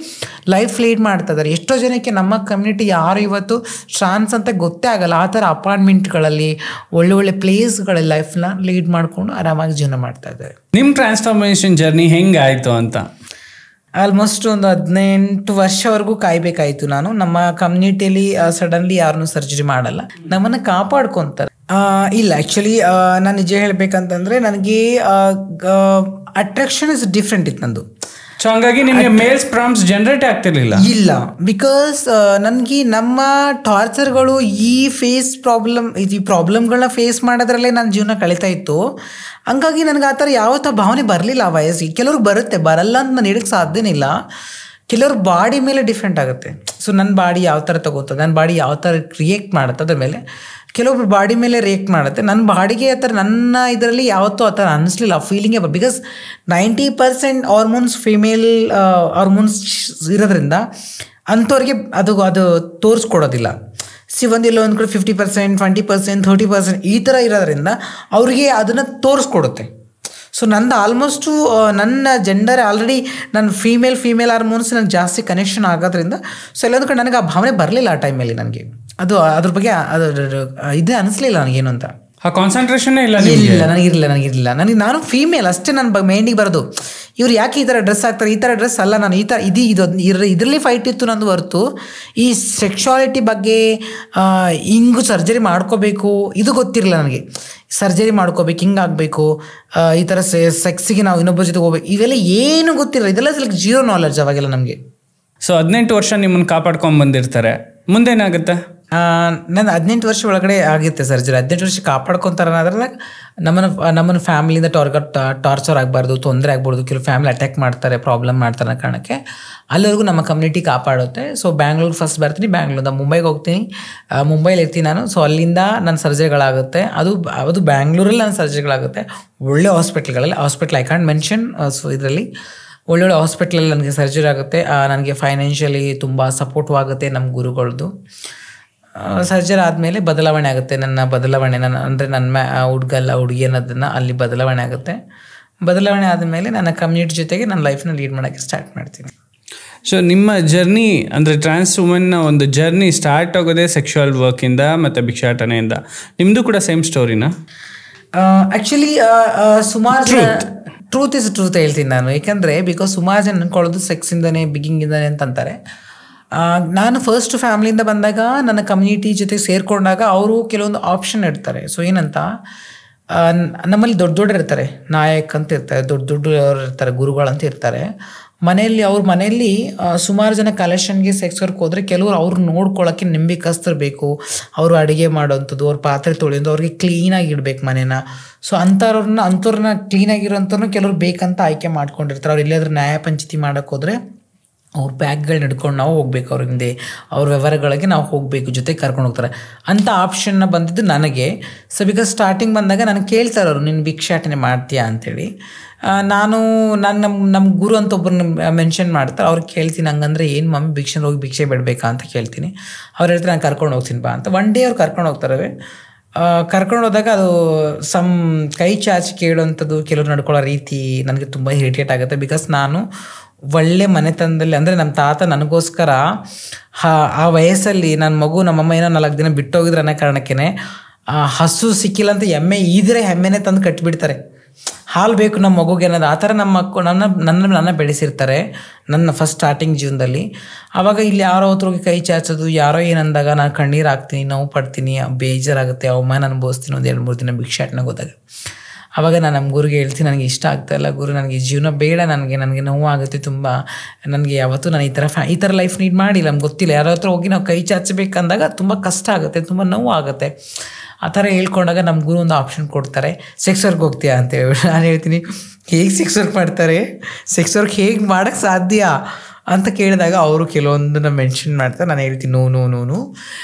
ಲೈಫ್ ಲೀಡ್ ಮಾಡ್ತಾ ಇದ್ದಾರೆ. ಎಷ್ಟೋ ಜನಕ್ಕೆ ನಮ್ಮ ಕಮ್ಯುನಿಟಿ ಯಾರು ಇವತ್ತು ಟ್ರಾನ್ಸ್ ಅಂತ ಗೊತ್ತೇ ಆಗಲ್ಲ. ಆ ಥರ ಅಪಾರ್ಟ್ಮೆಂಟ್ಗಳಲ್ಲಿ ಒಳ್ಳೆ ಪ್ಲೇಸ್ಗಳಲ್ಲಿ ಲೈಫ್ನ ಲೀಡ್ ಮಾಡಿಕೊಂಡು ಆರಾಮಾಗಿ ಜೀವನ ಮಾಡ್ತಾ ಇದ್ದಾರೆ. ನಿಮ್ಮ ಟ್ರಾನ್ಸ್ಫಾರ್ಮೇಷನ್ ಜರ್ನಿ ಹೆಂಗಾಯಿತು ಅಂತ? ಆಲ್ಮೋಸ್ಟ್ ಒಂದು 18 ವರ್ಷವರೆಗೂ ಕಾಯ್ಬೇಕಾಯ್ತು ನಾನು. ನಮ್ಮ ಕಮ್ಯುನಿಟಿಯಲ್ಲಿ ಸಡನ್ಲಿ ಯಾರನ್ನೂ ಸರ್ಜರಿ ಮಾಡಲ್ಲ, ನಮ್ಮನ್ನು ಕಾಪಾಡ್ಕೊತಾರೆ. ಇಲ್ಲ ಆ್ಯಕ್ಚುಲಿ ನಾನು ನಿಜ ಹೇಳ್ಬೇಕಂತಂದರೆ ನನಗೆ ಅಟ್ರಾಕ್ಷನ್ ಇಸ್ ಡಿಫ್ರೆಂಟ್ ಇತ್ತು ನಂದು. ಸೊ ಹಂಗಾಗಿ ನಿಮಗೆ ಮೇಲ್ಸ್ ಪ್ರಾಮ್ಸ್ ಜನರೇಟ್ ಆಗ್ತಿರ್ಲಿಲ್ಲ? ಇಲ್ಲ, ಬಿಕಾಸ್ ನನಗೆ ನಮ್ಮ ಟಾರ್ಚರ್ಗಳು ಈ ಪ್ರಾಬ್ಲಮ್ಗಳನ್ನ ಫೇಸ್ ಮಾಡೋದ್ರಲ್ಲೇ ನನ್ನ ಜೀವನ ಕಳೀತಾ ಇತ್ತು. ಹಂಗಾಗಿ ನನಗೆ ಆ ಥರ ಯಾವತ್ತೂ ಭಾವನೆ ಬರಲಿಲ್ಲ ಆ ವಯಸ್ಸಿಗೆ. ಕೆಲವ್ರಿಗೆ ಬರುತ್ತೆ, ಬರಲ್ಲ ಅಂತ ನಾನು ಹೇಳಕ್ಕೆ ಸಾಧ್ಯನೇ ಇಲ್ಲ. ಕೆಲವ್ರ ಬಾಡಿ ಮೇಲೆ ಡಿಫ್ರೆಂಟ್ ಆಗುತ್ತೆ. ಸೊ ನನ್ನ ಬಾಡಿ ಯಾವ ಥರ ತಗೋತದೆ, ನನ್ನ ಬಾಡಿ ಯಾವ ಥರ ರಿಯೇಕ್ಟ್ ಮಾಡುತ್ತೆ ಅದ್ರ ಮೇಲೆ. ಕೆಲವೊಬ್ರು ಬಾಡಿ ಮೇಲೆ ರಿಯೇಕ್ಟ್ ಮಾಡುತ್ತೆ. ನನ್ನ ಬಾಡಿಗೆ ಆ ಥರ ನನ್ನ ಇದರಲ್ಲಿ ಯಾವತ್ತೂ ಆ ಥರ ಅನ್ನಿಸ್ಲಿಲ್ಲ, ಫೀಲಿಂಗೇ. ಬಿಕಾಸ್ 90% ಹಾರ್ಮೋನ್ಸ್ ಫಿಮೇಲ್ ಹಾರ್ಮೋನ್ಸ್ ಇರೋದ್ರಿಂದ ಅಂಥವ್ರಿಗೆ ಅದು ತೋರಿಸ್ಕೊಡೋದಿಲ್ಲ. ಒಂದಿಲ್ಲ ಒಂದು ಕಡೆ 50%, 20%, 30% ಈ ಥರ ಇರೋದ್ರಿಂದ ಅವ್ರಿಗೆ ಅದನ್ನು ತೋರಿಸ್ಕೊಡುತ್ತೆ. ಸೊ ನಂದು ಆಲ್ಮೋಸ್ಟು ನನ್ನ ಜೆಂಡರ್ ಆಲ್ರೆಡಿ ನನ್ನ ಫೀಮೇಲ್ ಹಾರ್ಮೋನ್ಸ್ ನನಗೆ ಜಾಸ್ತಿ ಕನೆಕ್ಷನ್ ಆಗೋದ್ರಿಂದ ಸೊ ಎಲ್ಲೊಂದು ಕಡೆ ನನಗೆ ಆ ಭಾವನೆ ಬರಲಿಲ್ಲ ಆ ಟೈಮಲ್ಲಿ. ನನಗೆ ಅದ್ರ ಬಗ್ಗೆ ಇದೇ ಅನಿಸ್ಲಿಲ್ಲ ನನಗೇನು ಅಂತ. ಆ ಕಾನ್ಸಂಟ್ರೇಷನ್ ಇಲ್ಲ ನನಗಿರಲಿಲ್ಲ. ನಾನು ಫೀಮೇಲ್ ಅಷ್ಟೇ ನನ್ನ ಮೈಂಡಿಗೆ ಬರೋದು. ಇವ್ರು ಯಾಕೆ ಈ ಥರ ಡ್ರೆಸ್ ಹಾಕ್ತಾರೆ, ಈ ಥರ ಡ್ರೆಸ್ ಅಲ್ಲ, ನಾನು ಈ ಥರ ಇದರಲ್ಲಿ ಫೈಟ್ ಇತ್ತು ನಂದು ಹೊರತು ಈ ಸೆಕ್ಷುವಾಲಿಟಿ ಬಗ್ಗೆ ಹಿಂಗೂ ಸರ್ಜರಿ ಮಾಡ್ಕೋಬೇಕು ಇದು ಗೊತ್ತಿರಲಿಲ್ಲ ನನಗೆ. ಸರ್ಜರಿ ಮಾಡ್ಕೋಬೇಕು, ಹಿಂಗಾಗಬೇಕು, ಈ ಥರ ಸೆಕ್ಸಿಗೆ ನಾವು ಇನ್ನೊಬ್ಬರ ಜೊತೆ ಹೋಗ್ಬೇಕು, ಇವೆಲ್ಲ ಏನು ಗೊತ್ತಿರಲ್ಲ. ಇದೆಲ್ಲ ಜೀರೋ ನಾಲೆಡ್ಜ್ ಅವಾಗೆಲ್ಲ ನಮಗೆ. ಸೊ 18 ವರ್ಷ ನಿಮ್ಮನ್ನು ಕಾಪಾಡ್ಕೊಂಡು ಬಂದಿರ್ತಾರೆ, ಮುಂದೇನಾಗುತ್ತೆ? ನನ್ನ 18 ವರ್ಷ ಒಳಗಡೆ ಆಗಿರುತ್ತೆ ಸರ್ಜರಿ. 18 ವರ್ಷ ಕಾಪಾಡ್ಕೊತಾರೆ ಅನ್ನೋದ್ರಾಗ ನಮ್ಮನ್ನು ಫ್ಯಾಮಿಲಿಯಿಂದ ಟಾರ್ಚರ್ ಆಗಬಾರ್ದು, ತೊಂದರೆ ಆಗ್ಬಾರ್ದು, ಕೆಲವು ಫ್ಯಾಮಿಲಿ ಅಟ್ಯಾಕ್ ಮಾಡ್ತಾರೆ, ಪ್ರಾಬ್ಲಮ್ ಮಾಡ್ತಾರೆ ಅನ್ನೋ ಕಾರಣಕ್ಕೆ ಅಲ್ಲಿವರೆಗೂ ನಮ್ಮ ಕಮ್ಯುನಿಟಿ ಕಾಪಾಡುತ್ತೆ. ಸೊ ಬ್ಯಾಂಗ್ಳೂರು ಫಸ್ಟ್ ಬರ್ತೀನಿ, ಬ್ಯಾಂಗ್ಳೂರಿಂದ ಮುಂಬೈಗೆ ಹೋಗ್ತೀನಿ, ಮುಂಬೈಲಿ ಇರ್ತೀನಿ ನಾನು. ಸೊ ಅಲ್ಲಿಂದ ನನ್ನ ಸರ್ಜರಿಗಳಾಗುತ್ತೆ. ಅದು ಬ್ಯಾಂಗ್ಳೂರಲ್ಲಿ ನನ್ನ ಸರ್ಜರಿಗಳಾಗುತ್ತೆ ಒಳ್ಳೆ hospital I can't mention. So ಇದರಲ್ಲಿ ಒಳ್ಳೊಳ್ಳೆ ಹಾಸ್ಪಿಟ್ಲಲ್ಲಿ ನನಗೆ ಸರ್ಜರಿ ಆಗುತ್ತೆ. ನನಗೆ ಫೈನಾನ್ಷಿಯಲಿ ತುಂಬ ಸಪೋರ್ಟು ಆಗುತ್ತೆ ನಮ್ಮ ಗುರುಗಳದ್ದು. ಸರ್ಜರಿ ಆದಮೇಲೆ ಬದಲಾವಣೆ ಆಗುತ್ತೆ. ನನ್ನ ಹುಡುಗಿ ಅನ್ನೋದನ್ನು ಅಲ್ಲಿ ಬದಲಾವಣೆ ಆಗುತ್ತೆ. ಬದಲಾವಣೆ ಆದಮೇಲೆ ನನ್ನ ಕಮ್ಯುನಿಟಿ ಜೊತೆಗೆ ನನ್ನ ಲೈಫ್ನ ಲೀಡ್ ಮಾಡೋಕ್ಕೆ ಸ್ಟಾರ್ಟ್ ಮಾಡ್ತೀನಿ. ಸೊ ನಿಮ್ಮ ಜರ್ನಿ ಅಂದರೆ ಟ್ರಾನ್ಸ್ ವುಮೆನ್ನ ಒಂದು ಜರ್ನಿ ಸ್ಟಾರ್ಟ್ ಆಗೋದೇ ಸೆಕ್ಷುವಲ್ ವರ್ಕಿಂದ ಮತ್ತು ಭಿಕ್ಷಾಟನೆಯಿಂದ. ನಿಮ್ಮದು ಕೂಡ ಸೇಮ್ ಸ್ಟೋರಿನಾ? ಆ್ಯಕ್ಚುಲಿ ಸುಮಾರು ಟ್ರೂತ್ ಇಸ್ ಟ್ರೂತ್ ಹೇಳ್ತೀನಿ ನಾನು. ಏಕೆಂದರೆ ಬಿಕಾಸ್ ಸುಮಾರು ಜನ ಅನ್ಕೊಳ್ಳೋದು ಸೆಕ್ಸಿಂದನೇ ಬಿಗಿಂಗಿಂದನೇ ಅಂತಂತಾರೆ. ನಾನು ಫಸ್ಟ್ ಫ್ಯಾಮ್ಲಿಯಿಂದ ಬಂದಾಗ ನನ್ನ ಕಮ್ಯುನಿಟಿ ಜೊತೆ ಸೇರಿಕೊಂಡಾಗ ಅವರು ಕೆಲವೊಂದು ಆಪ್ಷನ್ ಇಡ್ತಾರೆ. ಸೊ ಏನಂತ, ನಮ್ಮಲ್ಲಿ ದೊಡ್ಡ ಇರ್ತಾರೆ, ನಾಯಕ್ ಅಂತ ಇರ್ತಾರೆ, ದೊಡ್ಡವ್ರು ಇರ್ತಾರೆ, ಗುರುಗಳಂತ ಇರ್ತಾರೆ. ಅವ್ರ ಮನೆಯಲ್ಲಿ ಸುಮಾರು ಜನ ಕಲೆಕ್ಷನ್ಗೆ ಸೆಕ್ಸ್ ವರ್ಕ್ ಹೋದರೆ ಕೆಲವರು ಅವ್ರು ನೋಡ್ಕೊಳ್ಳೋಕ್ಕೆ ನಂಬಿಕಸ್ತರು ಬೇಕು. ಅವರು ಅಡುಗೆ ಮಾಡೋವಂಥದ್ದು, ಅವ್ರ ಪಾತ್ರೆ ತೊಳೆಯೋದು, ಅವ್ರಿಗೆ ಕ್ಲೀನಾಗಿ ಇಡಬೇಕು ಮನೇನ. ಸೊ ಅಂಥವ್ರನ್ನ ಕ್ಲೀನಾಗಿರೋಂಥವ್ರನ್ನ ಕೆಲವ್ರು ಬೇಕಂತ ಆಯ್ಕೆ ಮಾಡ್ಕೊಂಡಿರ್ತಾರೆ. ಅವ್ರು ಎಲ್ಲಾದ್ರೂ ನ್ಯಾಯ ಪಂಚಾಯಿತಿ ಮಾಡೋಕ್ಕೆ ಹೋದರೆ ಅವ್ರ ಬ್ಯಾಗ್ಗಳನ್ನ ಹಿಡ್ಕೊಂಡು ನಾವು ಹೋಗ್ಬೇಕು, ಅವ್ರ ಹಿಂದೆ ಅವ್ರ ವ್ಯವಹಾರಗಳಿಗೆ ನಾವು ಹೋಗಬೇಕು, ಜೊತೆಗೆ ಕರ್ಕೊಂಡು ಹೋಗ್ತಾರೆ. ಅಂಥ ಆಪ್ಷನ್ನ ಬಂದಿದ್ದು ನನಗೆ. ಸೊ ಬಿಕಾಸ್ ಸ್ಟಾರ್ಟಿಂಗ್ ಬಂದಾಗ ನನಗೆ ಕೇಳ್ತಾರೆ ಅವರು, ನೀನು ಭಿಕ್ಷಾಟನೆ ಮಾಡ್ತೀಯಾ ಅಂಥೇಳಿ. ನಮ್ಮ ಗುರು ಅಂತ ಒಬ್ಬರನ್ನ ಮೆನ್ಷನ್ ಮಾಡ್ತಾರೆ. ಅವ್ರಿಗೆ ಕೇಳ್ತೀನಿ, ಹಂಗಂದ್ರೆ ಏನು ಮಮ್ಮಿ ಹೋಗಿ ಭಿಕ್ಷೆ ಬಿಡಬೇಕಾ ಅಂತ ಕೇಳ್ತೀನಿ. ಅವ್ರು ಹೇಳ್ತಾರೆ, ನಾನು ಕರ್ಕೊಂಡು ಹೋಗ್ತೀನಿ ಬಾ ಅಂತ. ಒನ್ ಡೇ ಅವ್ರು ಕರ್ಕೊಂಡು ಹೋಗ್ತಾರೆ. ಕರ್ಕೊಂಡು ಹೋದಾಗ ಅದು ಕೈ ಚಾಚಿ ಕೇಳುವಂಥದ್ದು, ಕೆಲವ್ರು ನಡ್ಕೊಳ್ಳೋ ರೀತಿ ನನಗೆ ತುಂಬ ಇರಿಟೇಟ್ ಆಗುತ್ತೆ. ಬಿಕಾಸ್ ನಾನು ಒಳ್ಳೆ ಮನೆತನದಲ್ಲಿ, ಅಂದರೆ ನಮ್ಮ ತಾತ ನನಗೋಸ್ಕರ ಆ ವಯಸ್ಸಲ್ಲಿ ನನ್ನ ಮಗು ನಮ್ಮಮ್ಮ ಏನೋ 4 ದಿನ ಬಿಟ್ಟೋಗಿದ್ರೆ ಅನ್ನೋ ಕಾರಣಕ್ಕೇ ಹಸು ಸಿಕ್ಕಿಲ್ಲ ಅಂತ ಹೆಮ್ಮೆನೇ ತಂದು ಕಟ್ಟಿಬಿಡ್ತಾರೆ. ಹಾಲು ಬೇಕು ನಮ್ಮ ಮಗುಗೆ ಅನ್ನೋದು, ಆ ಥರ ನನ್ನ ಬೆಳೆಸಿರ್ತಾರೆ ನನ್ನ ಫಸ್ಟ್ ಸ್ಟಾರ್ಟಿಂಗ್ ಜೀವನದಲ್ಲಿ. ಆವಾಗ ಇಲ್ಲಿ ಯಾರೋ ಹೋಗಿ ಕೈ ಚಾಚೋದು, ಯಾರೋ ಏನಂದಾಗ ನಾನು ಕಣ್ಣೀರು ಹಾಕ್ತೀನಿ, ನೋವು ಪಡ್ತೀನಿ, ಬೇಜಾರಾಗುತ್ತೆ, ಅವಮಾನ ಅನುಭವಿಸ್ತೀನಿ. ಒಂದು 2-3 ದಿನ ಭಿಕ್ಷಾಟನೆಗೆ ಹೋದಾಗ ಆವಾಗ ನಾನು ನಮ್ಮ ಗುರುಗೆ ಹೇಳ್ತೀನಿ, ನನಗೆ ಇಷ್ಟ ಆಗ್ತಾಯಿಲ್ಲ ಗುರು, ನನಗೆ ಜೀವನ ಬೇಡ, ನನಗೆ ನೋವು ಆಗುತ್ತೆ ತುಂಬ. ನನಗೆ ಯಾವತ್ತೂ ನಾನು ಈ ಥರ ಲೈಫ್ ನೀಡ್ ಮಾಡಿಲ್ಲ, ನಮ್ಗೆ ಗೊತ್ತಿಲ್ಲ. ಯಾರೋ ಹತ್ರ ಹೋಗಿ ನಾವು ಕೈ ಚಾಚಬೇಕಂದಾಗ ತುಂಬ ಕಷ್ಟ ಆಗುತ್ತೆ, ತುಂಬ ನೋವು ಆಗುತ್ತೆ. ಆ ಥರ ಹೇಳ್ಕೊಂಡಾಗ ನಮ್ಮ ಗುರು ಒಂದು ಆಪ್ಷನ್ ಕೊಡ್ತಾರೆ, ಸೆಕ್ಸ್ ವರ್ಕ್ ಹೋಗ್ತೀಯಾ ಅಂತ ಹೇಳಿ. ನಾನು ಹೇಳ್ತೀನಿ, ಹೇಗೆ ಸೆಕ್ಸ್ ವರ್ಕ್ ಮಾಡ್ತಾರೆ, ಸೆಕ್ಸ್ ವರ್ಕ್ ಹೇಗೆ ಮಾಡೋಕ್ಕೆ ಸಾಧ್ಯ ಅಂತ ಕೇಳಿದಾಗ ಅವರು ಕೆಲವೊಂದನ್ನು ಮೆನ್ಷನ್ ಮಾಡ್ತಾರೆ. ನಾನು ಹೇಳ್ತೀನಿ, ನೋ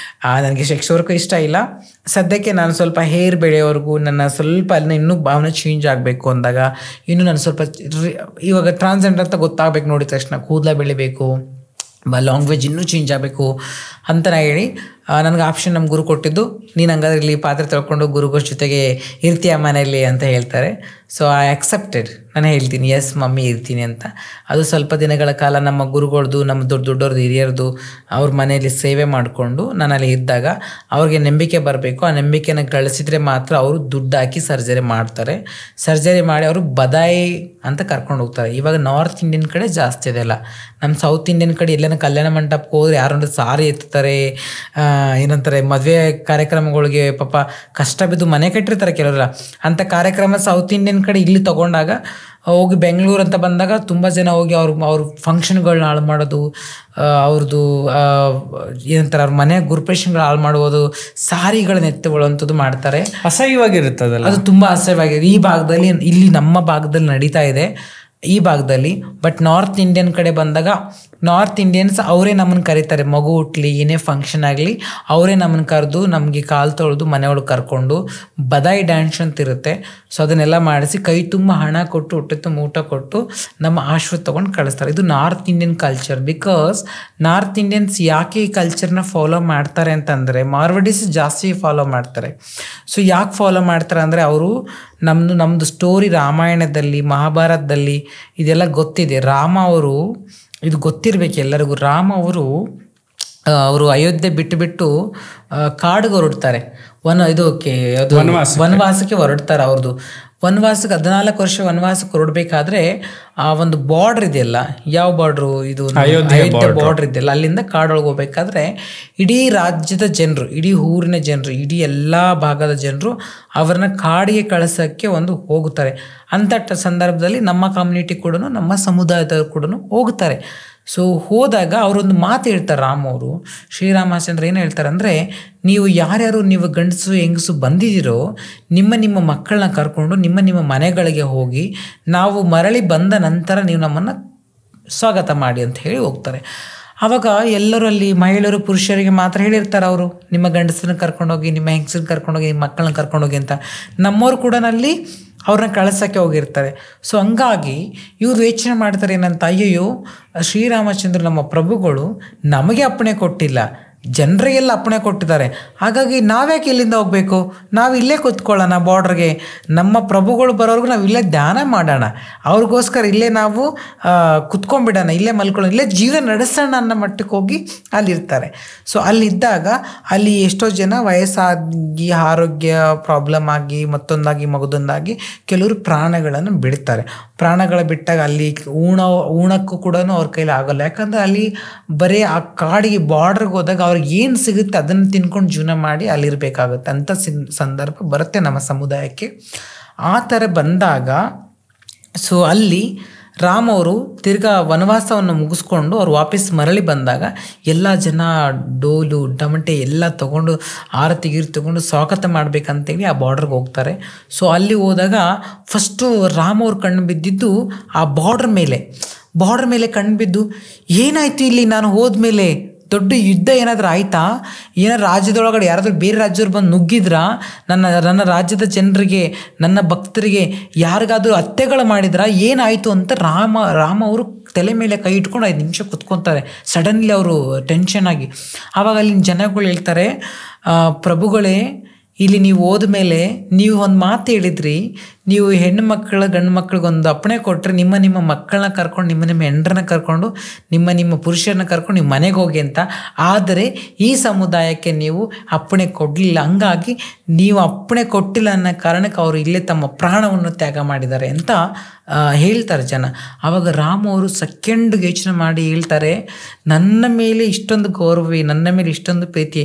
ನನಗೆ ಸೆಕ್ಸ್ ವರ್ಕು ಇಷ್ಟ ಇಲ್ಲ, ಸದ್ಯಕ್ಕೆ ನಾನು ಸ್ವಲ್ಪ ಹೇರ್ ಬೆಳೆಯೋವರೆಗೂ ನನ್ನ ಸ್ವಲ್ಪ ಅಲ್ಲಿ ಇನ್ನೂ ಭಾವನೆ ಚೇಂಜ್ ಆಗಬೇಕು ಅಂದಾಗ, ಇನ್ನೂ ನಾನು ಸ್ವಲ್ಪ ಇವಾಗ ಟ್ರಾನ್ಸ್ಜೆಂಡರ್ ಅಂತ ಗೊತ್ತಾಗಬೇಕು, ನೋಡಿದ ತಕ್ಷಣ ಕೂದಲ ಬೆಳಿಬೇಕು, ಲ್ಯಾಂಗ್ವೇಜ್ ಇನ್ನೂ ಚೇಂಜ್ ಆಗಬೇಕು ಅಂತ ಹೇಳಿ ನನಗೆ ಆಪ್ಷನ್ ನಮ್ಮ ಗುರು ಕೊಟ್ಟಿದ್ದು, ನೀನು ಹಂಗಾದ್ರೆ ಇಲ್ಲಿ ಪಾತ್ರೆ ತೊಳ್ಕೊಂಡು ಗುರುಗಳ ಜೊತೆಗೆ ಇರ್ತೀಯ ಮನೆಯಲ್ಲಿ ಅಂತ ಹೇಳ್ತಾರೆ. So I accepted. ನಾನು ಹೇಳ್ತೀನಿ, ಎಸ್ ಮಮ್ಮಿ ಇರ್ತೀನಿ ಅಂತ. ಅದು ಸ್ವಲ್ಪ ದಿನಗಳ ಕಾಲ ನಮ್ಮ ಗುರುಗಳದ್ದು, ನಮ್ಮ ದೊಡ್ಡವ್ರದ್ದು, ಹಿರಿಯರದು ಅವ್ರ ಮನೆಯಲ್ಲಿ ಸೇವೆ ಮಾಡಿಕೊಂಡು ನಾನು ಅಲ್ಲಿ ಇದ್ದಾಗ ಅವ್ರಿಗೆ ನಂಬಿಕೆ ಬರಬೇಕು. ಆ ನಂಬಿಕೆನ ಗಳಿಸಿದ್ರೆ ಮಾತ್ರ ಅವರು ದುಡ್ಡು ಹಾಕಿ ಸರ್ಜರಿ ಮಾಡ್ತಾರೆ. ಸರ್ಜರಿ ಮಾಡಿ ಅವರು ಬದಾಯಿ ಅಂತ ಕರ್ಕೊಂಡು ಹೋಗ್ತಾರೆ. ಇವಾಗ ನಾರ್ತ್ ಇಂಡಿಯನ್ ಕಡೆ ಜಾಸ್ತಿ ಇದೆಲ್ಲ. ನಮ್ಮ ಸೌತ್ ಇಂಡಿಯನ್ ಕಡೆ ಎಲ್ಲೇನೋ ಕಲ್ಯಾಣ ಮಂಟಪಕ್ಕೆ ಹೋದ್ರೆ ಯಾರೊಂದು ಸಾರಿ ಎತ್ತಾರೆ, ಏನಂತಾರೆ ಮದುವೆ ಕಾರ್ಯಕ್ರಮಗಳಿಗೆ ಪಾಪ ಕಷ್ಟ ಬಿದ್ದು ಮನೆ ಕಟ್ಟಿರ್ತಾರೆ ಕೆಲವರೆಲ್ಲ. ಅಂಥ ಕಾರ್ಯಕ್ರಮ ಸೌತ್ ಇಂಡಿಯನ್ ಕಡೆ ಇಲ್ಲಿ ತೊಗೊಂಡಾಗ ಹೋಗಿ ಬೆಂಗಳೂರು ಅಂತ ಬಂದಾಗ ತುಂಬ ಜನ ಹೋಗಿ ಅವ್ರ ಫಂಕ್ಷನ್ಗಳನ್ನ ಹಾಳು ಮಾಡೋದು, ಅವ್ರದ್ದು ಏನಂತಾರೆ ಅವ್ರ ಮನೆ ಗುರುಪ್ರೇಷನ್ಗಳು ಹಾಳು ಮಾಡುವುದು, ಸಾರಿಗಳನ್ನ ಎತ್ತುಕೊಳ್ಳುವಂಥದ್ದು ಮಾಡ್ತಾರೆ. ಅಸಹ್ಯವಾಗಿರುತ್ತದಲ್ಲ, ಅದು ತುಂಬ ಅಸಹ್ಯವಾಗಿದೆ. ಈ ಭಾಗದಲ್ಲಿ, ಇಲ್ಲಿ ನಮ್ಮ ಭಾಗದಲ್ಲಿ ನಡೀತಾ ಇದೆ ಈ ಭಾಗದಲ್ಲಿ. ಬಟ್ ನಾರ್ತ್ ಇಂಡಿಯನ್ ಕಡೆ ಬಂದಾಗ ನಾರ್ತ್ ಇಂಡಿಯನ್ಸ್ ಅವರೇ ನಮ್ಮನ್ನು ಕರೀತಾರೆ. ಮಗು ಹುಟ್ಲಿ, ಏನೇ ಫಂಕ್ಷನ್ ಆಗಲಿ ಅವರೇ ನಮ್ಮನ್ನು ಕರೆದು ನಮಗೆ ಕಾಲು ತೊಳೆದು ಮನೆಯೊಳಗೆ ಕರ್ಕೊಂಡು ಬದಾಯಿ ಡ್ಯಾನ್ಸ್ ಅಂತ ಇರುತ್ತೆ. ಸೊ ಅದನ್ನೆಲ್ಲ ಮಾಡಿಸಿ ಕೈ ತುಂಬ ಹಣ ಕೊಟ್ಟು, ಹೊಟ್ಟೆ ತುಂಬ ಊಟ ಕೊಟ್ಟು ನಮ್ಮ ಆಶ್ರಯ ತೊಗೊಂಡು ಕಳಿಸ್ತಾರೆ. ಇದು north Indian culture. Because north Indians ಯಾಕೆ ಈ ಕಲ್ಚರ್ನ ಫಾಲೋ ಮಾಡ್ತಾರೆ ಅಂತಂದರೆ, ಮಾರ್ವಡೀಸ್ ಜಾಸ್ತಿ ಫಾಲೋ ಮಾಡ್ತಾರೆ. ಸೊ ಯಾಕೆ ಫಾಲೋ ಮಾಡ್ತಾರೆ ಅಂದರೆ, ಅವರು ನಮ್ಮದು ಸ್ಟೋರಿ ರಾಮಾಯಣದಲ್ಲಿ, ಮಹಾಭಾರತದಲ್ಲಿ ಇದೆಲ್ಲ ಗೊತ್ತಿದೆ. ರಾಮ ಅವರು, ಇದು ಗೊತ್ತಿರಬೇಕು ಎಲ್ಲರಿಗೂ, ರಾಮ ಅವರು ಅಯೋಧ್ಯೆ ಬಿಟ್ಟು ಕಾಡಿಗೆ ಹೊರಡ್ತಾರೆ. ವನವಾಸಕ್ಕೆ ಹೊರಡ್ತಾರೆ. ಅವ್ರದ್ದು ವನವಾಸಕ್ಕೆ 14 ವರ್ಷ ವನವಾಸಕ್ಕೆ ಹೊರಡ್ಬೇಕಾದ್ರೆ ಆ ಒಂದು ಬಾರ್ಡ್ರ್ ಇದೆಯಲ್ಲ, ಯಾವ ಬಾರ್ಡ್ರು, ಇದು ಅಯೋಧ್ಯೆ ಬಾರ್ಡ್ರ್ ಇದೆಯಲ್ಲ, ಅಲ್ಲಿಂದ ಕಾಡೊಳಗೆ ಹೋಗ್ಬೇಕಾದ್ರೆ ಇಡೀ ರಾಜ್ಯದ ಜನರು, ಇಡೀ ಊರಿನ ಜನರು, ಇಡೀ ಎಲ್ಲ ಭಾಗದ ಜನರು ಅವ್ರನ್ನ ಕಾಡಿಗೆ ಕಳಿಸೋಕ್ಕೆ ಹೋಗುತ್ತಾರೆ. ಅಂಥ ಸಂದರ್ಭದಲ್ಲಿ ನಮ್ಮ ಕಮ್ಯುನಿಟಿ ಕೂಡ, ನಮ್ಮ ಸಮುದಾಯದವರು ಕೂಡ ಹೋಗ್ತಾರೆ. ಸೊ ಹೋದಾಗ ಅವರೊಂದು ಮಾತು ಹೇಳ್ತಾರೆ ರಾಮ ಅವರು, ಶ್ರೀರಾಮಚಂದ್ರ ಏನು ಹೇಳ್ತಾರೆ ಅಂದರೆ, ನೀವು ಗಂಡಸು ಹೆಂಗಸು ಬಂದಿದ್ದೀರೋ ನಿಮ್ಮ ಮಕ್ಕಳನ್ನ ಕರ್ಕೊಂಡು ನಿಮ್ಮ ಮನೆಗಳಿಗೆ ಹೋಗಿ, ನಾವು ಮರಳಿ ಬಂದ ನಂತರ ನೀವು ನಮ್ಮನ್ನು ಸ್ವಾಗತ ಮಾಡಿ ಅಂತ ಹೇಳಿ ಹೋಗ್ತಾರೆ. ಆವಾಗ ಎಲ್ಲರೂ ಅಲ್ಲಿ ಮಹಿಳೆಯರು ಪುರುಷರಿಗೆ ಮಾತ್ರ ಹೇಳಿರ್ತಾರೆ ಅವರು, ನಿಮ್ಮ ಗಂಡಸರನ್ನ ಕರ್ಕೊಂಡೋಗಿ, ನಿಮ್ಮ ಹೆಂಗಸರನ್ನ ಕರ್ಕೊಂಡೋಗಿ, ನಿಮ್ಮ ಮಕ್ಕಳನ್ನ ಕರ್ಕೊಂಡೋಗಿ ಅಂತ. ನಮ್ಮವ್ರು ಕೂಡ ಅಲ್ಲಿ ಅವ್ರನ್ನ ಕಳ್ಸೋಕ್ಕೆ ಹೋಗಿರ್ತಾರೆ. ಸೊ ಹಂಗಾಗಿ ಇವ್ರು ಯೋಚನೆ ಮಾಡ್ತಾರೆ ಏನಂತ, ಅಯ್ಯಯ್ಯೋ ಶ್ರೀರಾಮಚಂದ್ರ ನಮ್ಮ ಪ್ರಭುಗಳು ನಮಗೆ ಅಪ್ಪಣೆ ಕೊಟ್ಟಿಲ್ಲ, ಜನರಿಗೆಲ್ಲ ಅಪ್ಪಣೆ ಕೊಟ್ಟಿದ್ದಾರೆ, ಹಾಗಾಗಿ ನಾವ್ಯಾಕೆ ಇಲ್ಲಿಂದ ಹೋಗಬೇಕು, ನಾವು ಇಲ್ಲೇ ಕೂತ್ಕೊಳ್ಳೋಣ ಬಾರ್ಡ್ರಿಗೆ, ನಮ್ಮ ಪ್ರಭುಗಳು ಬರೋರ್ಗು ನಾವು ಇಲ್ಲೇ ಧ್ಯಾನ ಮಾಡೋಣ, ಅವ್ರಿಗೋಸ್ಕರ ಇಲ್ಲೇ ನಾವು ಕುತ್ಕೊಂಡ್ಬಿಡೋಣ, ಇಲ್ಲೇ ಮಲ್ಕೊಳ್ಳೋಣ, ಇಲ್ಲೇ ಜೀವನ ನಡೆಸೋಣ ಅನ್ನೋ ಮಟ್ಟಕ್ಕೆ ಹೋಗಿ ಅಲ್ಲಿರ್ತಾರೆ. ಸೊ ಅಲ್ಲಿದ್ದಾಗ ಅಲ್ಲಿ ಎಷ್ಟೋ ಜನ ವಯಸ್ಸಾಗಿ ಆರೋಗ್ಯ ಪ್ರಾಬ್ಲಮ್ ಆಗಿ ಮತ್ತೊಂದಾಗಿ ಮಗದೊಂದಾಗಿ ಕೆಲವರು ಪ್ರಾಣಗಳನ್ನು ಬಿಡ್ತಾರೆ. ಪ್ರಾಣಗಳು ಬಿಟ್ಟಾಗ ಅಲ್ಲಿ ಉಣಕ್ಕೂ ಕೂಡ ಅವ್ರ ಕೈಲಿ ಆಗೋಲ್ಲ. ಯಾಕಂದರೆ ಅಲ್ಲಿ ಬರೀ ಆ ಕಾಡಿಗೆ ಬಾರ್ಡ್ರಿಗೆ ಹೋದಾಗ ಅವ್ರಿಗೆ ಏನು ಸಿಗುತ್ತೆ ಅದನ್ನು ತಿನ್ಕೊಂಡು ಜೀವನ ಮಾಡಿ ಅಲ್ಲಿರಬೇಕಾಗುತ್ತೆ ಅಂಥ ಸಂದರ್ಭ ಬರುತ್ತೆ ನಮ್ಮ ಸಮುದಾಯಕ್ಕೆ. ಆ ಥರ ಬಂದಾಗ ಸೊ ಅಲ್ಲಿ ರಾಮ್ ಅವರು ತಿರ್ಗಾ ವನವಾಸವನ್ನು ಮುಗಿಸ್ಕೊಂಡು ಅವ್ರು ವಾಪಸ್ ಮರಳಿ ಬಂದಾಗ ಎಲ್ಲ ಜನ ಡೋಲು ಡಮಟೆ ಎಲ್ಲ ತೊಗೊಂಡು ಆರತಿ ಗೀರು ತೊಗೊಂಡು ಸ್ವಾಗತ ಮಾಡಬೇಕಂತೇಳಿ ಆ ಬಾರ್ಡ್ರಿಗೆ ಹೋಗ್ತಾರೆ. ಸೊ ಅಲ್ಲಿ ಹೋದಾಗ ಫಸ್ಟು ರಾಮ್ ಅವ್ರು ಕಣ್ಣು ಬಿದ್ದಿದ್ದು ಆ ಬಾರ್ಡ್ರ್ ಮೇಲೆ ಕಣ್ಣು ಬಿದ್ದು, ಏನಾಯಿತು ಇಲ್ಲಿ ನಾನು ಹೋದ್ಮೇಲೆ ದೊಡ್ಡ ಯುದ್ಧ ಏನಾದರೂ ಆಯಿತಾ, ಏನಾದ್ರು ರಾಜ್ಯದೊಳಗಡೆ ಯಾರಾದರೂ ಬೇರೆ ರಾಜ್ಯದವ್ರು ಬಂದು ನುಗ್ಗಿದ್ರಾ, ನನ್ನ ರಾಜ್ಯದ ಜನರಿಗೆ ನನ್ನ ಭಕ್ತರಿಗೆ ಯಾರಿಗಾದರೂ ಹತ್ಯೆಗಳು ಮಾಡಿದ್ರಾ, ಏನಾಯಿತು ಅಂತ ರಾಮ ಅವರು ತಲೆ ಮೇಲೆ ಕೈ ಇಟ್ಕೊಂಡು 5 ನಿಮಿಷ ಕುತ್ಕೊತಾರೆ. ಸಡನ್ಲಿ ಅವರು ಟೆನ್ಷನ್ ಆಗಿ. ಆವಾಗ ಅಲ್ಲಿನ ಜನಗಳು ಹೇಳ್ತಾರೆ, ಪ್ರಭುಗಳೇ ಇಲ್ಲಿ ನೀವು ಹೋದ್ಮೇಲೆ ನೀವು ಒಂದು ಮಾತು ಹೇಳಿದ್ರಿ, ನೀವು ಹೆಣ್ಣು ಮಕ್ಕಳು ಗಂಡು ಮಕ್ಳಿಗೊಂದು ಅಪ್ಪಣೆ ಕೊಟ್ಟರೆ ನಿಮ್ಮ ಮಕ್ಕಳನ್ನ ಕರ್ಕೊಂಡು ನಿಮ್ಮ ಹೆಂಡ್ರನ್ನ ಕರ್ಕೊಂಡು ನಿಮ್ಮ ಪುರುಷರನ್ನ ಕರ್ಕೊಂಡು ನೀವು ಮನೆಗೆ ಹೋಗಿ ಅಂತ. ಆದರೆ ಈ ಸಮುದಾಯಕ್ಕೆ ನೀವು ಅಪ್ಪಣೆ ಕೊಡಲಿಲ್ಲ, ಹಂಗಾಗಿ ನೀವು ಅಪ್ಪಣೆ ಕೊಟ್ಟಿಲ್ಲ ಅನ್ನೋ ಕಾರಣಕ್ಕೆ ಅವರು ಇಲ್ಲೇ ತಮ್ಮ ಪ್ರಾಣವನ್ನು ತ್ಯಾಗ ಮಾಡಿದ್ದಾರೆ ಅಂತ ಹೇಳ್ತಾರೆ ಜನ. ಆವಾಗ ರಾಮ್ ಅವರು ಸೆಕೆಂಡ್ ಯೋಚನೆ ಮಾಡಿ ಹೇಳ್ತಾರೆ, ನನ್ನ ಮೇಲೆ ಇಷ್ಟೊಂದು ಗೌರವವೇ, ನನ್ನ ಮೇಲೆ ಇಷ್ಟೊಂದು ಪ್ರೀತಿ,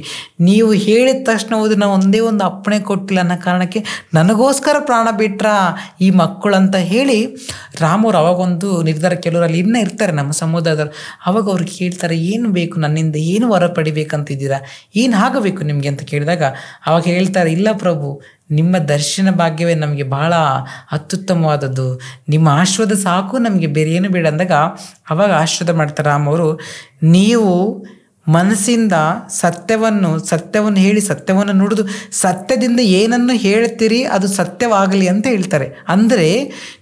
ನೀವು ಹೇಳಿದ ತಕ್ಷಣ ಹೋದ್ರೆ ನಾವು ಒಂದೇ ಒಂದು ಅಪ್ಪಣೆ ಕೊಟ್ಟಿಲ್ಲ ಅನ್ನೋ ಕಾರಣಕ್ಕೆ ನನಗೋಸ್ಕರ ಪ್ರಾಣ ಬಿಟ್ರಾ ಈ ಮಕ್ಕಳು ಅಂತ ಹೇಳಿ ರಾಮ್ ಅವ್ರು ಅವಾಗೊಂದು ನಿರ್ಧಾರ. ಕೆಲವರು ಅಲ್ಲಿ ಇನ್ನೂ ಇರ್ತಾರೆ ನಮ್ಮ ಸಮುದಾಯದವ್ರು. ಅವಾಗ ಅವ್ರಿಗೆ ಕೇಳ್ತಾರೆ, ಏನು ಬೇಕು ನನ್ನಿಂದ, ಏನು ವರ ಪಡಿಬೇಕಂತಿದ್ದೀರಾ, ಏನು ಆಗಬೇಕು ನಿಮಗೆ ಅಂತ ಕೇಳಿದಾಗ ಅವಾಗ ಹೇಳ್ತಾರೆ, ಇಲ್ಲ ಪ್ರಭು, ನಿಮ್ಮ ದರ್ಶನ ಭಾಗ್ಯವೇ ನಮಗೆ ಬಹಳ ಅತ್ಯುತ್ತಮವಾದದ್ದು, ನಿಮ್ಮ ಆಶೀರ್ವಾದ ಸಾಕು, ನಮಗೆ ಬೇರೆ ಏನು ಬೇಡ ಅಂದಾಗ ಅವಾಗ ಆಶೀರ್ವಾದ ಮಾಡ್ತಾರೆ ರಾಮ್ ಅವರು, ನೀವು ಮನಸ್ಸಿಂದ ಸತ್ಯವನ್ನು ಹೇಳಿ ಸತ್ಯವನ್ನು ನುಡಿದು ಸತ್ಯದಿಂದ ಏನನ್ನು ಹೇಳ್ತೀರಿ ಅದು ಸತ್ಯವಾಗಲಿ ಅಂತ ಹೇಳ್ತಾರೆ. ಅಂದರೆ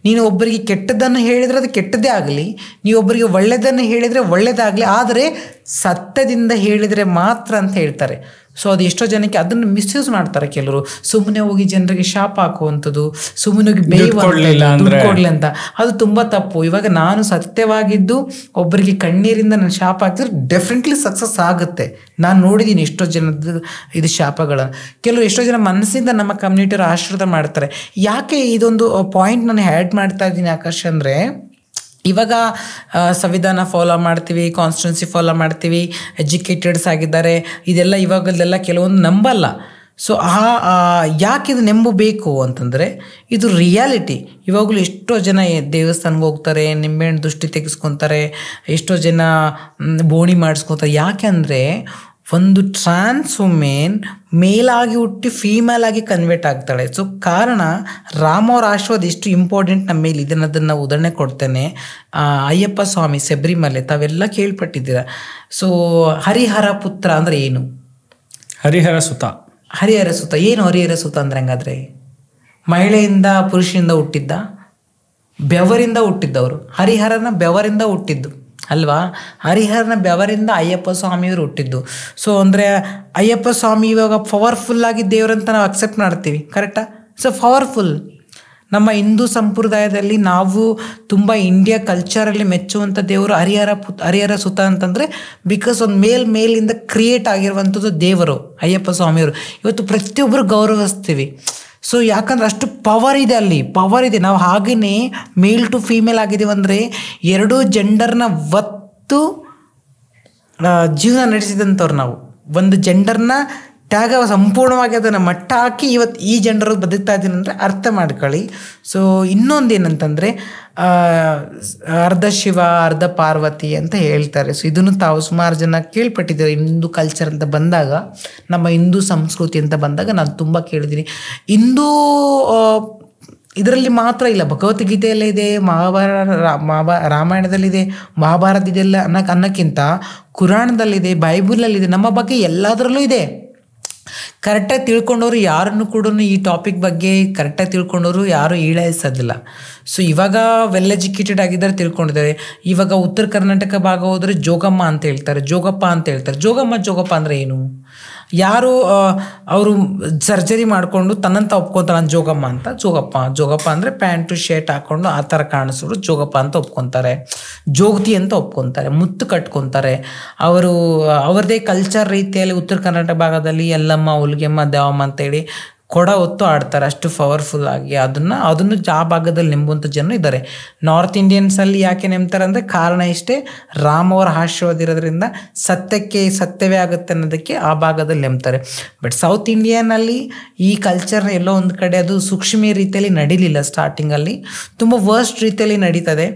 ನೀನು ಒಬ್ಬರಿಗೆ ಕೆಟ್ಟದ್ದನ್ನು ಹೇಳಿದರೆ ಅದು ಕೆಟ್ಟದ್ದೇ ಆಗಲಿ, ನೀವು ಒಬ್ಬರಿಗೆ ಒಳ್ಳೆಯದನ್ನು ಹೇಳಿದರೆ ಒಳ್ಳೆಯದಾಗಲಿ, ಆದರೆ ಸತ್ಯದಿಂದ ಹೇಳಿದರೆ ಮಾತ್ರ ಅಂತ ಹೇಳ್ತಾರೆ. ಸೊ ಅದು ಎಷ್ಟೋ ಜನಕ್ಕೆ ಅದನ್ನು ಮಿಸ್ಯೂಸ್ ಮಾಡ್ತಾರೆ. ಕೆಲವರು ಸುಮ್ಮನೆ ಹೋಗಿ ಜನರಿಗೆ ಶಾಪ ಹಾಕುವಂಥದ್ದು, ಸುಮ್ಮನೆ ಹೋಗಿ ದುಡ್ಡು ಕೊಡಲಿ ಅಂತ, ಅದು ತುಂಬ ತಪ್ಪು. ಇವಾಗ ನಾನು ಸತ್ಯವಾಗಿದ್ದು ಒಬ್ಬರಿಗೆ ಕಣ್ಣೀರಿಂದ ನಾನು ಶಾಪ ಹಾಕಿದ್ರೆ ಡೆಫಿನೆಟ್ಲಿ ಸಕ್ಸಸ್ ಆಗುತ್ತೆ. ನಾನು ನೋಡಿದ್ದೀನಿ ಎಷ್ಟೋ ಜನದ ಇದು ಶಾಪಗಳನ್ನು. ಕೆಲವರು ಎಷ್ಟೋ ಜನ ಮನಸ್ಸಿಂದ ನಮ್ಮ ಕಮ್ಯುನಿಟಿಯವರು ಆಶೀರ್ವಾದ ಮಾಡ್ತಾರೆ. ಯಾಕೆ ಇದೊಂದು ಪಾಯಿಂಟ್ ನಾನು ಆ್ಯಡ್ ಮಾಡ್ತಾ ಇದ್ದೀನಿ ಆಕಾಶ್ ಅಂದರೆ, ಇವಾಗ ಸಂವಿಧಾನ ಫಾಲೋ ಮಾಡ್ತೀವಿ, ಕಾನ್ಸ್ಟಿಟ್ಯೂನ್ಸಿ ಫಾಲೋ ಮಾಡ್ತೀವಿ, ಎಜುಕೇಟೆಡ್ಸ್ ಆಗಿದ್ದಾರೆ, ಇದೆಲ್ಲ ಇವಾಗಲೆಲ್ಲ ಕೆಲವೊಂದು ನಂಬಲ್ಲ. ಸೊ ಯಾಕೆ ಇದು ನಂಬಬೇಕು ಅಂತಂದರೆ ಇದು ರಿಯಾಲಿಟಿ. ಇವಾಗಲೂ ಎಷ್ಟೋ ಜನ ದೇವಸ್ಥಾನಕ್ಕೆ ಹೋಗ್ತಾರೆ, ನಿಂಬೆಹಣ್ಣು ದೃಷ್ಟಿ ತೆಗೆಸ್ಕೊತಾರೆ, ಎಷ್ಟೋ ಜನ ಬೋಣಿ ಮಾಡಿಸ್ಕೊತಾರೆ. ಯಾಕೆ ಅಂದರೆ ಒಂದು ಟ್ರಾನ್ಸ್ ವುಮೆನ್ ಮೇಲಾಗಿ ಹುಟ್ಟಿ ಫೀಮೇಲ್ ಆಗಿ ಕನ್ವರ್ಟ್ ಆಗ್ತಾಳೆ. ಸೊ ಕಾರಣ ರಾಮ ಅವ್ರ ಆಶೀರ್ವಾದ ಎಷ್ಟು ಇಂಪಾರ್ಟೆಂಟ್ ನಮ್ಮ ಮೇಲೆ ಇದೆ ಅನ್ನೋದನ್ನು ಉದಾಹರಣೆ ಕೊಡ್ತೇನೆ. ಅಯ್ಯಪ್ಪ ಸ್ವಾಮಿ ಶಬರಿಮಲೆ ತಾವೆಲ್ಲ ಕೇಳ್ಪಟ್ಟಿದ್ದೀರ. ಸೊ ಹರಿಹರ ಪುತ್ರ ಅಂದರೆ ಏನು? ಹರಿಹರ ಸುತ. ಏನು ಹರಿಹರ ಸುತ ಅಂದರೆ ಹಂಗಾದ್ರೆ ಮಹಿಳೆಯಿಂದ ಪುರುಷರಿಂದ ಹುಟ್ಟಿದ್ದ, ಬೆವರಿಂದ ಹುಟ್ಟಿದ್ದವರು. ಹರಿಹರನ ಬೆವರಿಂದ ಹುಟ್ಟಿದ್ದು ಅಲ್ವಾ? ಹರಿಹರನ ಬೆವರಿಂದ ಅಯ್ಯಪ್ಪ ಸ್ವಾಮಿಯವರು ಹುಟ್ಟಿದ್ದು. ಸೊ ಅಂದರೆ ಅಯ್ಯಪ್ಪ ಸ್ವಾಮಿ ಇವಾಗ ಪವರ್ಫುಲ್ಲಾಗಿ ದೇವರಂತ ನಾವು ಅಕ್ಸೆಪ್ಟ್ ಮಾಡ್ತೀವಿ, ಕರೆಕ್ಟಾ? So powerful. ನಮ್ಮ ಹಿಂದೂ ಸಂಪ್ರದಾಯದಲ್ಲಿ ನಾವು ತುಂಬ ಇಂಡಿಯಾ ಕಲ್ಚರಲ್ಲಿ ಮೆಚ್ಚುವಂಥ ದೇವರು ಹರಿಹರ ಸುತ ಅಂತಂದರೆ ಬಿಕಾಸ್ ಒಂದು ಮೇಲಿಂದ ಕ್ರಿಯೇಟ್ ಆಗಿರುವಂಥದ್ದು ದೇವರು ಅಯ್ಯಪ್ಪ ಸ್ವಾಮಿಯವರು. ಇವತ್ತು ಪ್ರತಿಯೊಬ್ಬರು ಗೌರವಿಸ್ತೀವಿ. ಸೊ ಯಾಕಂದ್ರೆ ಅಷ್ಟು ಪವರ್ ಇದೆ, ಅಲ್ಲಿ ಪವರ್ ಇದೆ. ನಾವು ಹಾಗೆಯೇ ಮೇಲ್ ಟು ಫೀಮೇಲ್ ಆಗಿದ್ದೀವಿ ಅಂದರೆ ಎರಡೂ ಜೆಂಡರ್ನ ಒತ್ತು ಜೀವನ ನಡೆಸಿದಂಥವ್ರು ನಾವು. ಒಂದು ಜೆಂಡರ್ನ ತ್ಯಾಗ ಸಂಪೂರ್ಣವಾಗಿ ಅದನ್ನು ಮಟ್ಟ ಹಾಕಿ ಇವತ್ತು ಈ ಜೆಂಡರ್ ಬದುಕ್ತಾ ಇದ್ದೀನಿ ಅಂದರೆ ಅರ್ಥ ಮಾಡ್ಕೊಳ್ಳಿ. ಸೊ ಇನ್ನೊಂದು ಏನಂತಂದರೆ ಅರ್ಧ ಶಿವ ಅರ್ಧ ಪಾರ್ವತಿ ಅಂತ ಹೇಳ್ತಾರೆ. ಸೊ ಇದನ್ನು ತಾವು ಸುಮಾರು ಜನ ಕೇಳ್ಪಟ್ಟಿದ್ದಾರೆ. ಹಿಂದೂ ಕಲ್ಚರ್ ಅಂತ ಬಂದಾಗ, ನಮ್ಮ ಹಿಂದೂ ಸಂಸ್ಕೃತಿ ಅಂತ ಬಂದಾಗ ನಾನು ತುಂಬ ಕೇಳಿದ್ದೀನಿ. ಹಿಂದೂ ಇದರಲ್ಲಿ ಮಾತ್ರ ಇಲ್ಲ, ಭಗವದ್ಗೀತೆಯಲ್ಲೇ ಇದೆ, ರಾಮಾಯಣದಲ್ಲಿದೆ, ಮಹಾಭಾರತ ಇದೆಲ್ಲ ಅನ್ನೋಕ್ಕಿಂತ ಕುರಾಣದಲ್ಲಿದೆ, ಬೈಬಲಲ್ಲಿದೆ, ನಮ್ಮ ಬಗ್ಗೆ ಎಲ್ಲದರಲ್ಲೂ ಇದೆ. ಕರೆಕ್ಟಾಗಿ ತಿಳ್ಕೊಂಡವರು ಯಾರನ್ನು ಕೂಡ ಈ ಟಾಪಿಕ್ ಬಗ್ಗೆ ಕರೆಕ್ಟಾಗಿ ತಿಳ್ಕೊಂಡವರು ಯಾರೂ ಈಡಾಯಿಸೋದಿಲ್ಲ. ಸೊ ಇವಾಗ ವೆಲ್ ಎಜುಕೇಟೆಡ್ ಆಗಿದ್ದಾರೆ, ತಿಳ್ಕೊಂಡಿದ್ದಾರೆ. ಇವಾಗ ಉತ್ತರ ಕರ್ನಾಟಕ ಭಾಗ ಹೋದರೆ ಜೋಗಮ್ಮ ಅಂತ ಹೇಳ್ತಾರೆ, ಜೋಗಪ್ಪ ಅಂತ ಹೇಳ್ತಾರೆ. ಜೋಗಪ್ಪ ಅಂದರೆ ಏನು? ಯಾರು ಅವರು ಸರ್ಜರಿ ಮಾಡಿಕೊಂಡು ತನ್ನಂತ ಒಪ್ಕೊತಾರೆ ನಾನು ಜೋಗಮ್ಮ ಅಂತ. ಜೋಗಪ್ಪ ಅಂದರೆ ಪ್ಯಾಂಟು ಶರ್ಟ್ ಹಾಕ್ಕೊಂಡು ಆ ಥರ ಕಾಣಿಸೋರು ಜೋಗಪ್ಪ ಅಂತ ಒಪ್ಕೊತಾರೆ. ಜೋಗತಿ ಅಂತ ಒಪ್ಕೊತಾರೆ, ಮುತ್ತು ಕಟ್ಕೊತಾರೆ. ಅವರು ಅವ್ರದ್ದೇ ಕಲ್ಚರ್ ರೀತಿಯಲ್ಲಿ ಉತ್ತರ ಕರ್ನಾಟಕ ಭಾಗದಲ್ಲಿ ಎಲ್ಲಮ್ಮ, ಹುಲ್ಗೆಮ್ಮ, ದೇವಮ್ಮ ಅಂತೇಳಿ ಕೊಡ ಹೊತ್ತು ಆಡ್ತಾರೆ, ಅಷ್ಟು ಪವರ್ಫುಲ್ ಆಗಿ. ಅದನ್ನು ಆ ಭಾಗದಲ್ಲಿ ನೆಂಬುವಂಥ ಜನ ಇದ್ದಾರೆ. ನಾರ್ತ್ ಇಂಡಿಯನ್ಸಲ್ಲಿ ಯಾಕೆ ನೆಮ್ತಾರೆ ಅಂದರೆ ಕಾರಣ ಇಷ್ಟೇ, ರಾಮವರ ಆಶೀರ್ವಾದ ಇರೋದ್ರಿಂದ ಸತ್ಯವೇ ಆಗುತ್ತೆ ಅನ್ನೋದಕ್ಕೆ ಆ ಭಾಗದಲ್ಲಿ ನೆಮ್ತಾರೆ. ಬಟ್ ಸೌತ್ ಇಂಡಿಯನ್ನಲ್ಲಿ ಈ ಕಲ್ಚರ್ನ ಎಲ್ಲೋ ಒಂದು ಕಡೆ ಅದು ಸೂಕ್ಷ್ಮ ರೀತಿಯಲ್ಲಿ ನಡೀಲಿಲ್ಲ. ಸ್ಟಾರ್ಟಿಂಗಲ್ಲಿ ತುಂಬ ವರ್ಸ್ಟ್ ರೀತಿಯಲ್ಲಿ ನಡೀತದೆ.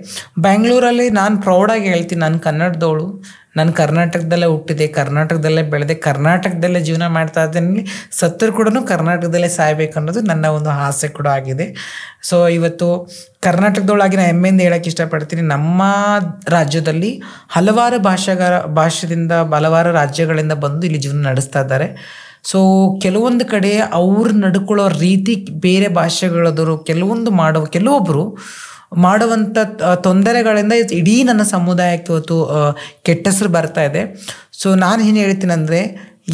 ಬ್ಯಾಂಗ್ಳೂರಲ್ಲಿ ನಾನು ಪ್ರೌಡಾಗಿ ಹೇಳ್ತೀನಿ, ನಾನು ಕನ್ನಡದವಳು, ನಾನು ಕರ್ನಾಟಕದಲ್ಲೇ ಹುಟ್ಟಿದೆ, ಕರ್ನಾಟಕದಲ್ಲೇ ಬೆಳೆದೆ, ಕರ್ನಾಟಕದಲ್ಲೇ ಜೀವನ ಮಾಡ್ತಾ ಇದ್ದೀನಿ. ಸತ್ತರು ಕೂಡ ಕರ್ನಾಟಕದಲ್ಲೇ ಸಾಯ್ಬೇಕು ಅನ್ನೋದು ನನ್ನ ಒಂದು ಆಸೆ ಕೂಡ ಆಗಿದೆ. ಸೊ ಇವತ್ತು ಕರ್ನಾಟಕದೊಳಗೆ ನಾನು ಹೆಮ್ಮೆಯಿಂದ ಹೇಳೋಕ್ಕೆ ಇಷ್ಟಪಡ್ತೀನಿ, ನಮ್ಮ ರಾಜ್ಯದಲ್ಲಿ ಹಲವಾರು ಭಾಷೆಯಿಂದ ಹಲವಾರು ರಾಜ್ಯಗಳಿಂದ ಬಂದು ಇಲ್ಲಿ ಜೀವನ ನಡೆಸ್ತಾ ಇದ್ದಾರೆ. ಸೊ ಕೆಲವೊಂದು ಕಡೆ ಅವ್ರು ನಡ್ಕೊಳ್ಳೋ ರೀತಿ ಬೇರೆ ಭಾಷೆಗಳಾದರು ಕೆಲವೊಬ್ಬರು ಮಾಡುವಂಥ ತೊಂದರೆಗಳಿಂದ ಇಡೀ ನನ್ನ ಸಮುದಾಯಕ್ಕೆ ಇವತ್ತು ಕೆಟ್ಟ ಹೆಸರು ಬರ್ತಾ ಇದೆ. ಸೊ ನಾನು ಏನು ಹೇಳ್ತೀನಿ ಅಂದರೆ,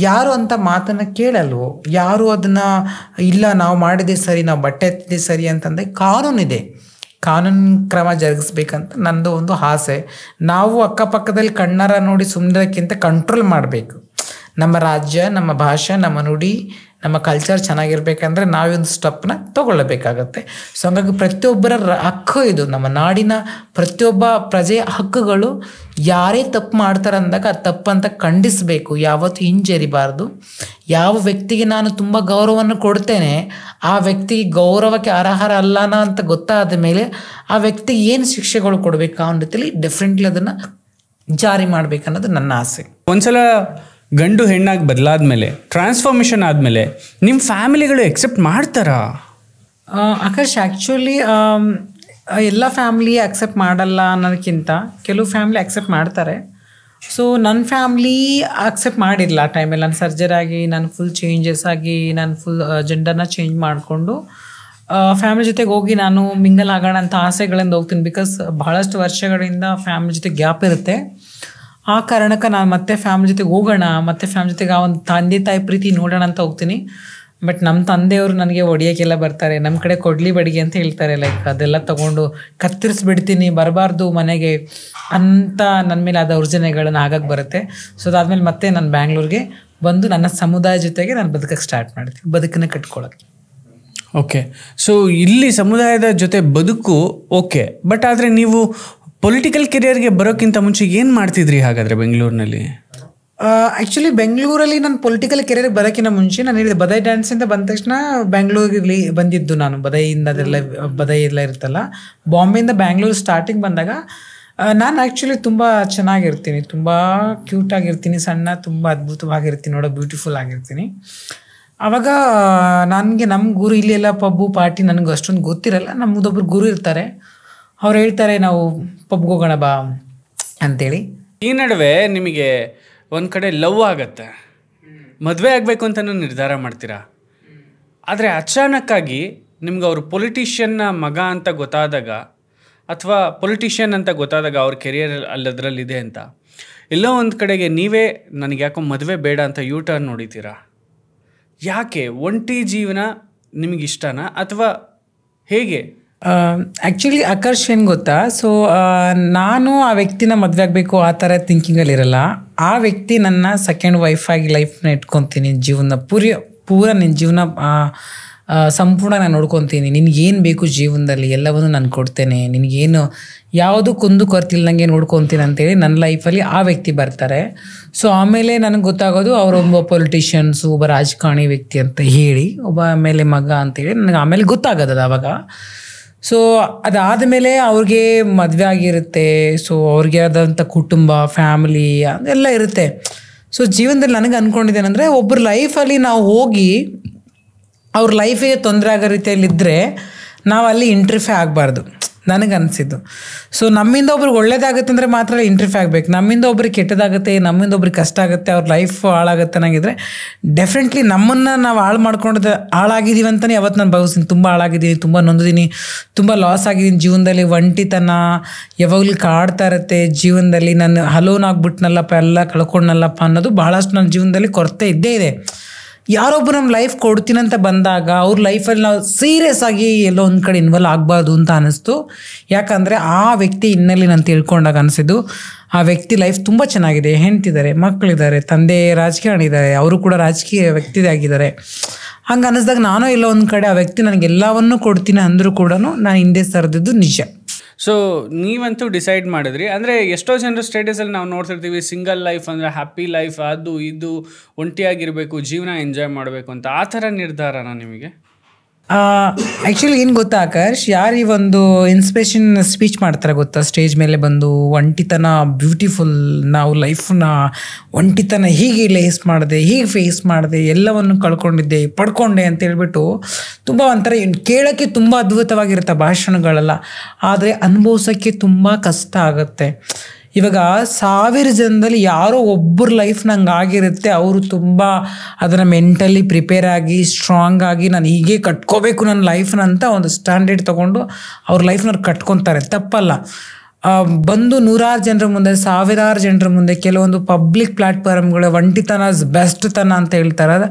ಯಾರು ಅಂತ ಮಾತನ್ನು ಕೇಳಲ್ವೋ, ಯಾರು ಅದನ್ನು ಇಲ್ಲ ನಾವು ಮಾಡಿದೆ ಸರಿ, ನಾವು ಬಟ್ಟೆ ಎತ್ತಿದೆ ಸರಿ ಅಂತಂದರೆ ಕಾನೂನಿದೆ, ಕಾನೂನು ಕ್ರಮ ಜರುಗಿಸ್ಬೇಕಂತ ನನ್ನದು ಒಂದು ಆಸೆ. ನಾವು ಅಕ್ಕಪಕ್ಕದಲ್ಲಿ ಕಣ್ಣಾರ ನೋಡಿ ಸುಮ್ಮನೆಕ್ಕಿಂತ ಕಂಟ್ರೋಲ್ ಮಾಡಬೇಕು. ನಮ್ಮ ರಾಜ್ಯ, ನಮ್ಮ ಭಾಷೆ, ನಮ್ಮ ನುಡಿ, ನಮ್ಮ ಕಲ್ಚರ್ ಚೆನ್ನಾಗಿರ್ಬೇಕಂದ್ರೆ ನಾವೊಂದು ಸ್ಟೆಪ್ನ ತೊಗೊಳ್ಳಬೇಕಾಗತ್ತೆ. ಸೊ ಹಂಗಾಗಿ ಪ್ರತಿಯೊಬ್ಬರ ಹಕ್ಕು ಇದು, ನಮ್ಮ ನಾಡಿನ ಪ್ರತಿಯೊಬ್ಬ ಪ್ರಜೆಯ ಹಕ್ಕುಗಳು. ಯಾರೇ ತಪ್ಪು ಮಾಡ್ತಾರೆ ಅಂದಾಗ ಆ ತಪ್ಪಂತ ಖಂಡಿಸಬೇಕು, ಯಾವತ್ತೂ ಹಿಂಜರಿಬಾರ್ದು. ಯಾವ ವ್ಯಕ್ತಿಗೆ ನಾನು ತುಂಬ ಗೌರವವನ್ನು ಕೊಡ್ತೇನೆ, ಆ ವ್ಯಕ್ತಿಗೆ ಗೌರವಕ್ಕೆ ಅರ್ಹರ ಅಲ್ಲನ ಅಂತ ಗೊತ್ತಾದ ಮೇಲೆ ಆ ವ್ಯಕ್ತಿಗೆ ಏನು ಶಿಕ್ಷೆಗಳು ಕೊಡಬೇಕು ಆ ರೀತಿಯಲ್ಲಿ ಡೆಫಿನೆಟ್ಲಿ ಅದನ್ನು ಜಾರಿ ಮಾಡಬೇಕನ್ನೋದು ನನ್ನ ಆಸೆ. ಒಂದ್ಸಲ ಗಂಡು ಹೆಣ್ಣಾಗಿ ಬದಲಾದ್ಮೇಲೆ, ಟ್ರಾನ್ಸ್ಫಾರ್ಮೇಷನ್ ಆದಮೇಲೆ ನಿಮ್ಮ ಫ್ಯಾಮಿಲಿಗಳು ಎಕ್ಸೆಪ್ಟ್ ಮಾಡ್ತಾರಾ? ಆಕಾಶ್, ಆ್ಯಕ್ಚುಲಿ ಎಲ್ಲ ಫ್ಯಾಮಿಲಿ ಅಕ್ಸೆಪ್ಟ್ ಮಾಡಲ್ಲ ಅನ್ನೋದಕ್ಕಿಂತ ಕೆಲವು ಫ್ಯಾಮಿಲಿ ಅಕ್ಸೆಪ್ಟ್ ಮಾಡ್ತಾರೆ. ಸೊ ನನ್ನ ಫ್ಯಾಮ್ಲಿ ಅಕ್ಸೆಪ್ಟ್ ಮಾಡಿರಲಿಲ್ಲ ಆ ಟೈಮಲ್ಲಿ. ನಾನು ಸರ್ಜರಿ ಆಗಿ ನಾನು ಫುಲ್ ಚೇಂಜಸ್ ಆಗಿ ನಾನು ಫುಲ್ ಜೆಂಡರ್ನ ಚೇಂಜ್ ಮಾಡಿಕೊಂಡು ಫ್ಯಾಮಿಲಿ ಜೊತೆಗೆ ಹೋಗಿ ನಾನು ಮಿಂಗಲ್ ಆಗೋಣ ಅಂತ ಆಸೆಗಳಿಂದ ಹೋಗ್ತೀನಿ. ಬಿಕಾಸ್ ಬಹಳಷ್ಟು ವರ್ಷಗಳಿಂದ ಫ್ಯಾಮಿಲಿ ಜೊತೆ ಗ್ಯಾಪ್ ಇರುತ್ತೆ. ಆ ಕಾರಣಕ್ಕೆ ನಾನು ಮತ್ತೆ ಫ್ಯಾಮಿಲಿ ಜೊತೆಗೆ ಹೋಗೋಣ, ಮತ್ತೆ ಫ್ಯಾಮಿಲಿ ಜೊತೆಗೆ ಆ ಒಂದು ತಂದೆ ತಾಯಿ ಪ್ರೀತಿ ನೋಡೋಣ ಅಂತ ಹೋಗ್ತೀನಿ. ಬಟ್ ನಮ್ಮ ತಂದೆಯವರು ನನಗೆ ಹೊಡಿಯೋಕ್ಕೆಲ್ಲ ಬರ್ತಾರೆ. ನಮ್ಮ ಕಡೆ ಕೊಡ್ಲಿ ಬಡಿಗೆ ಅಂತ ಹೇಳ್ತಾರೆ, ಲೈಕ್ ಅದೆಲ್ಲ ತೊಗೊಂಡು ಕತ್ತರಿಸ್ಬಿಡ್ತೀನಿ, ಬರಬಾರ್ದು ಮನೆಗೆ ಅಂತ ನನ್ನ ಮೇಲೆ ಆ ದೌರ್ಜನ್ಯಗಳನ್ನು ಆಗಕ್ಕೆ ಬರುತ್ತೆ. ಸೊ ಅದಾದಮೇಲೆ ಮತ್ತೆ ನಾನು ಬ್ಯಾಂಗ್ಳೂರಿಗೆ ಬಂದು ನನ್ನ ಸಮುದಾಯ ಜೊತೆಗೆ ನಾನು ಬದುಕಕ್ಕೆ ಸ್ಟಾರ್ಟ್ ಮಾಡ್ತೀನಿ, ಬದುಕನ್ನು ಕಟ್ಕೊಳ್ಳೋಕ್ಕೆ. ಓಕೆ, ಸೊ ಇಲ್ಲಿ ಸಮುದಾಯದ ಜೊತೆ ಬದುಕು ಓಕೆ, ಬಟ್ ಆದರೆ ನೀವು ಪೊಲಿಟಿಕಲ್ ಕೆರಿಯರ್ಗೆ ಬರೋಕ್ಕಿಂತ ಮುಂಚೆ ಏನು ಮಾಡ್ತಿದ್ರಿ ಹಾಗಾದರೆ ಬೆಂಗಳೂರಿನಲ್ಲಿ? ಆ್ಯಕ್ಚುಲಿ ಬೆಂಗಳೂರಲ್ಲಿ ನಾನು ಪೊಲಿಟಿಕಲ್ ಕೆರಿಯರ್ಗೆ ಬರೋಕ್ಕಿಂತ ಮುಂಚೆ ನಾನು ಹೇಳಿದೆ ಬದೈ ಡ್ಯಾನ್ಸಿಂದ ಬಂದ ತಕ್ಷಣ ಬೆಂಗಳೂರಲ್ಲಿ ಬಂದಿದ್ದು ನಾನು. ಬದೈಯಿಂದ ಬದೈ ಎಲ್ಲ ಇರುತ್ತಲ್ಲ, ಬಾಂಬೆಯಿಂದ ಬ್ಯಾಂಗ್ಳೂರು ಸ್ಟಾರ್ಟಿಂಗ್ ಬಂದಾಗ ನಾನು ಆ್ಯಕ್ಚುಲಿ ತುಂಬ ಚೆನ್ನಾಗಿರ್ತೀನಿ, ತುಂಬ ಕ್ಯೂಟಾಗಿರ್ತೀನಿ, ಸಣ್ಣ, ತುಂಬ ಅದ್ಭುತವಾಗಿರ್ತೀನಿ, ನೋಡೋ ಬ್ಯೂಟಿಫುಲ್ ಆಗಿರ್ತೀನಿ. ಆವಾಗ ನನಗೆ ನಮ್ಮ ಗುರು ಇಲ್ಲೆಲ್ಲ ಪಬ್ಬು ಪಾರ್ಟಿ ನನಗೆ ಅಷ್ಟೊಂದು ಗೊತ್ತಿರಲ್ಲ. ನಮ್ಮದೊಬ್ಬರು ಗುರು ಇರ್ತಾರೆ, ಅವ್ರು ಹೇಳ್ತಾರೆ ನಾವು ಪಬ್ಗೆ ಹೋಗೋಣ ಬಾ ಅಂತೇಳಿ. ಈ ನಡುವೆ ನಿಮಗೆ ಒಂದು ಕಡೆ ಲವ್ ಆಗತ್ತೆ, ಮದುವೆ ಆಗಬೇಕು ಅಂತ ನಿರ್ಧಾರ ಮಾಡ್ತೀರಾ. ಆದರೆ ಅಚಾನಕ್ಕಾಗಿ ನಿಮ್ಗೆ ಅವರು ಪೊಲಿಟಿಷಿಯನ್ನ ಮಗ ಅಂತ ಗೊತ್ತಾದಾಗ, ಅಥವಾ ಪೊಲಿಟಿಷಿಯನ್ ಅಂತ ಗೊತ್ತಾದಾಗ ಅವ್ರ ಕೆರಿಯರ್ ಅಲ್ಲದ್ರಲ್ಲಿದೆ ಅಂತ, ಎಲ್ಲೋ ಒಂದು ಕಡೆಗೆ ನೀವೇ ನನಗೆ ಯಾಕೋ ಮದುವೆ ಬೇಡ ಅಂತ ಯೂ ಟರ್ನ್ ನೋಡಿತೀರಾ. ಯಾಕೆ? ಒಂಟಿ ಜೀವನ ನಿಮಗಿಷ್ಟನಾ ಅಥವಾ ಹೇಗೆ? ಆ್ಯಕ್ಚುಲಿ ಆಕರ್ಷ್ ಏನು ಗೊತ್ತಾ, ಸೊ ನಾನು ಆ ವ್ಯಕ್ತಿನ ಮದುವೆ ಆಗಬೇಕು ಆ ಥರ ಥಿಂಕಿಂಗಲ್ಲಿರಲ್ಲ. ಆ ವ್ಯಕ್ತಿ ನನ್ನ ಸೆಕೆಂಡ್ ವೈಫಾಗಿ ಲೈಫ್ನ ಇಟ್ಕೊತೀನಿ, ಜೀವನ ಪೂರ ನಿನ್ನ ಜೀವನ ಸಂಪೂರ್ಣ ನಾನು ನೋಡ್ಕೊತೀನಿ. ನಿನಗೇನು ಬೇಕು ಜೀವನದಲ್ಲಿ ಎಲ್ಲವನ್ನೂ ನಾನು ಕೊಡ್ತೇನೆ, ನಿನಗೇನು ಯಾವುದು ಕುಂದು ಕೊರತಿಲ್ದಂಗೆ ನೋಡ್ಕೊತೀನಿ ಅಂತೇಳಿ ನನ್ನ ಲೈಫಲ್ಲಿ ಆ ವ್ಯಕ್ತಿ ಬರ್ತಾರೆ. ಸೊ ಆಮೇಲೆ ನನಗೆ ಗೊತ್ತಾಗೋದು ಅವರೊಬ್ಬ ಪೊಲಿಟಿಷಿಯನ್ಸು, ಒಬ್ಬ ರಾಜಕಾರಣಿ ವ್ಯಕ್ತಿ ಅಂತ ಹೇಳಿ, ಒಬ್ಬ ಮೇಲೆ ಮಗ ಅಂತೇಳಿ ನನಗೆ ಆಮೇಲೆ ಗೊತ್ತಾಗೋದು ಆವಾಗ. ಸೊ ಅದಾದಮೇಲೆ ಅವ್ರಿಗೆ ಮದುವೆ ಆಗಿರುತ್ತೆ, ಸೊ ಅವ್ರಿಗೆ ಆದಂಥ ಕುಟುಂಬ, ಫ್ಯಾಮಿಲಿ ಅದೆಲ್ಲ ಇರುತ್ತೆ. ಸೊ ಜೀವನದಲ್ಲಿ ನನಗೆ ಅಂದ್ಕೊಂಡಿದ್ದೇನೆಂದರೆ, ಒಬ್ಬರ ಲೈಫಲ್ಲಿ ನಾವು ಹೋಗಿ ಅವ್ರ ಲೈಫಿಗೆ ತೊಂದರೆ ಆಗೋ ರೀತಿಯಲ್ಲಿದ್ದರೆ ನಾವು ಅಲ್ಲಿ ಇಂಟರ್ಫಿಯರ್ ಆಗಬಾರ್ದು. ನನಗನ್ಸಿದ್ದು. ಸೊ ನಮ್ಮಿಂದ ಒಬ್ರಿಗೆ ಒಳ್ಳೇದಾಗುತ್ತೆ ಅಂದರೆ ಮಾತ್ರ ಇಂಟರ್ಫ್ಯೂ ಆಗಬೇಕು. ನಮ್ಮಿಂದ ಒಬ್ರಿಗೆ ಕೆಟ್ಟದಾಗುತ್ತೆ, ನಮ್ಮಿಂದ ಒಬ್ರಿಗೆ ಕಷ್ಟ ಆಗುತ್ತೆ, ಅವ್ರ ಲೈಫ್ ಹಾಳಾಗುತ್ತೆ ಅನ್ನಂಗಿದ್ರೆ ಡೆಫಿನೆಟ್ಲಿ ನಮ್ಮನ್ನು ನಾವು ಹಾಳಾಗಿದ್ದೀವಿ ಅಂತಲೇ ಯಾವತ್ತು ನಾನು ಭಾವಿಸ್ತೀನಿ. ತುಂಬ ಹಾಳಾಗಿದ್ದೀನಿ, ತುಂಬ ನೊಂದಿದ್ದೀನಿ, ತುಂಬ ಲಾಸ್ ಆಗಿದ್ದೀನಿ ಜೀವನದಲ್ಲಿ. ಒಂಟಿತನ ಯಾವಾಗಲೂ ಕಾಡ್ತಾ ಇರುತ್ತೆ ಜೀವನದಲ್ಲಿ. ನಾನು ಹಲೋನ್ ಆಗ್ಬಿಟ್ನಲ್ಲಪ್ಪ, ಎಲ್ಲ ಕಳ್ಕೊಂಡನಲ್ಲಪ್ಪ ಅನ್ನೋದು ಭಾಳಷ್ಟು ನನ್ನ ಜೀವನದಲ್ಲಿ ಕೊರತೆ ಇದ್ದೇ ಇದೆ. ಯಾರೊಬ್ಬರು ನಮ್ಮ ಲೈಫ್ ಕೊಡ್ತೀನಂತ ಬಂದಾಗ ಅವ್ರ ಲೈಫಲ್ಲಿ ನಾವು ಸೀರಿಯಸ್ ಆಗಿ ಎಲ್ಲೋ ಒಂದು ಕಡೆ ಇನ್ವಾಲ್ವ್ ಆಗಬಾರ್ದು ಅಂತ ಅನ್ನಿಸ್ತು. ಯಾಕಂದರೆ ಆ ವ್ಯಕ್ತಿ ಹಿನ್ನೆಲೆ ನಾನು ತಿಳ್ಕೊಂಡಾಗ ಅನಿಸಿದ್ದು, ಆ ವ್ಯಕ್ತಿ ಲೈಫ್ ತುಂಬ ಚೆನ್ನಾಗಿದೆ, ಹೆಂಡ್ತಿದ್ದಾರೆ, ಮಕ್ಕಳಿದ್ದಾರೆ, ತಂದೆ ರಾಜಕಾರಣಿ ಇದ್ದಾರೆ, ಅವರು ಕೂಡ ರಾಜಕೀಯ ವ್ಯಕ್ತಿ ಆಗಿದ್ದಾರೆ. ಹಂಗೆ ಅನ್ನಿಸ್ದಾಗ ನಾನು ಎಲ್ಲೋ ಒಂದು ಕಡೆ ಆ ವ್ಯಕ್ತಿ ನನಗೆ ಎಲ್ಲವನ್ನೂ ಕೊಡ್ತೀನಿ ಅಂದರೂ ಕೂಡ ನಾನು ಹಿಂದೆ ಸರಿದಿದ್ದು ನಿಜ. ಸೊ ನೀವಂತೂ ಡಿಸೈಡ್ ಮಾಡಿದ್ರಿ. ಅಂದರೆ ಎಷ್ಟೋ ಜನರು ಸ್ಟೇಟಸಲ್ಲಿ ನಾವು ನೋಡ್ತಿರ್ತೀವಿ, ಸಿಂಗಲ್ ಲೈಫ್ ಅಂದರೆ ಹ್ಯಾಪಿ ಲೈಫ್, ಅದು ಇದು ಒಂಟಿಯಾಗಿರಬೇಕು, ಜೀವನ ಎಂಜಾಯ್ ಮಾಡಬೇಕು ಅಂತ. ಆ ಥರ ನಿರ್ಧಾರನ ನಿಮಗೆ? ಆ್ಯಕ್ಚುಲಿ ಏನು ಗೊತ್ತಾ ಆಕಾಶ್, ಯಾರು ಈ ಒಂದು ಇನ್ಸ್ಪಿರೇಷನ್ ಸ್ಪೀಚ್ ಮಾಡ್ತಾರೆ ಗೊತ್ತಾ, ಸ್ಟೇಜ್ ಮೇಲೆ ಬಂದು ಒಂಟಿತನ ಬ್ಯೂಟಿಫುಲ್, ನಾವು ಲೈಫನ್ನ ಒಂಟಿತನ ಹೀಗೆ ಫೇಸ್ ಮಾಡಿದೆ, ಎಲ್ಲವನ್ನು ಕಳ್ಕೊಂಡಿದ್ದೆ, ಪಡ್ಕೊಂಡೆ ಅಂತ ಹೇಳ್ಬಿಟ್ಟು ತುಂಬ ಒಂಥರ ಕೇಳೋಕ್ಕೆ ತುಂಬ ಅದ್ಭುತವಾಗಿರುತ್ತೆ ಭಾಷಣಗಳೆಲ್ಲ. ಆದರೆ ಅನುಭವಿಸೋಕ್ಕೆ ತುಂಬ ಕಷ್ಟ ಆಗುತ್ತೆ. ಇವಾಗ 1000 ಜನದಲ್ಲಿ ಯಾರೋ ಒಬ್ಬರ ಲೈಫ್ ನಂಗೆ ಆಗಿರುತ್ತೆ, ಅವರು ತುಂಬ ಅದನ್ನು ಮೆಂಟಲಿ ಪ್ರಿಪೇರ್ ಆಗಿ ಸ್ಟ್ರಾಂಗ್ ಆಗಿ ನಾನು ಹೀಗೆ ಕಟ್ಕೋಬೇಕು ನನ್ನ ಲೈಫ್ನ ಅಂತ ಒಂದು ಸ್ಟ್ಯಾಂಡರ್ಡ್ ತೊಗೊಂಡು ಅವ್ರ ಲೈಫ್ನ ಕಟ್ಕೊತಾರೆ. ತಪ್ಪಲ್ಲ. ಬಂದು 100 ಜನರ ಮುಂದೆ, 1000 ಜನರ ಮುಂದೆ ಕೆಲವೊಂದು ಪಬ್ಲಿಕ್ ಪ್ಲ್ಯಾಟ್ಫಾರ್ಮ್ಗಳು ಒಂಟಿತನ ಇಸ್ ಬೆಸ್ಟ್ ತನ ಅಂತ ಹೇಳ್ತಾರೆ.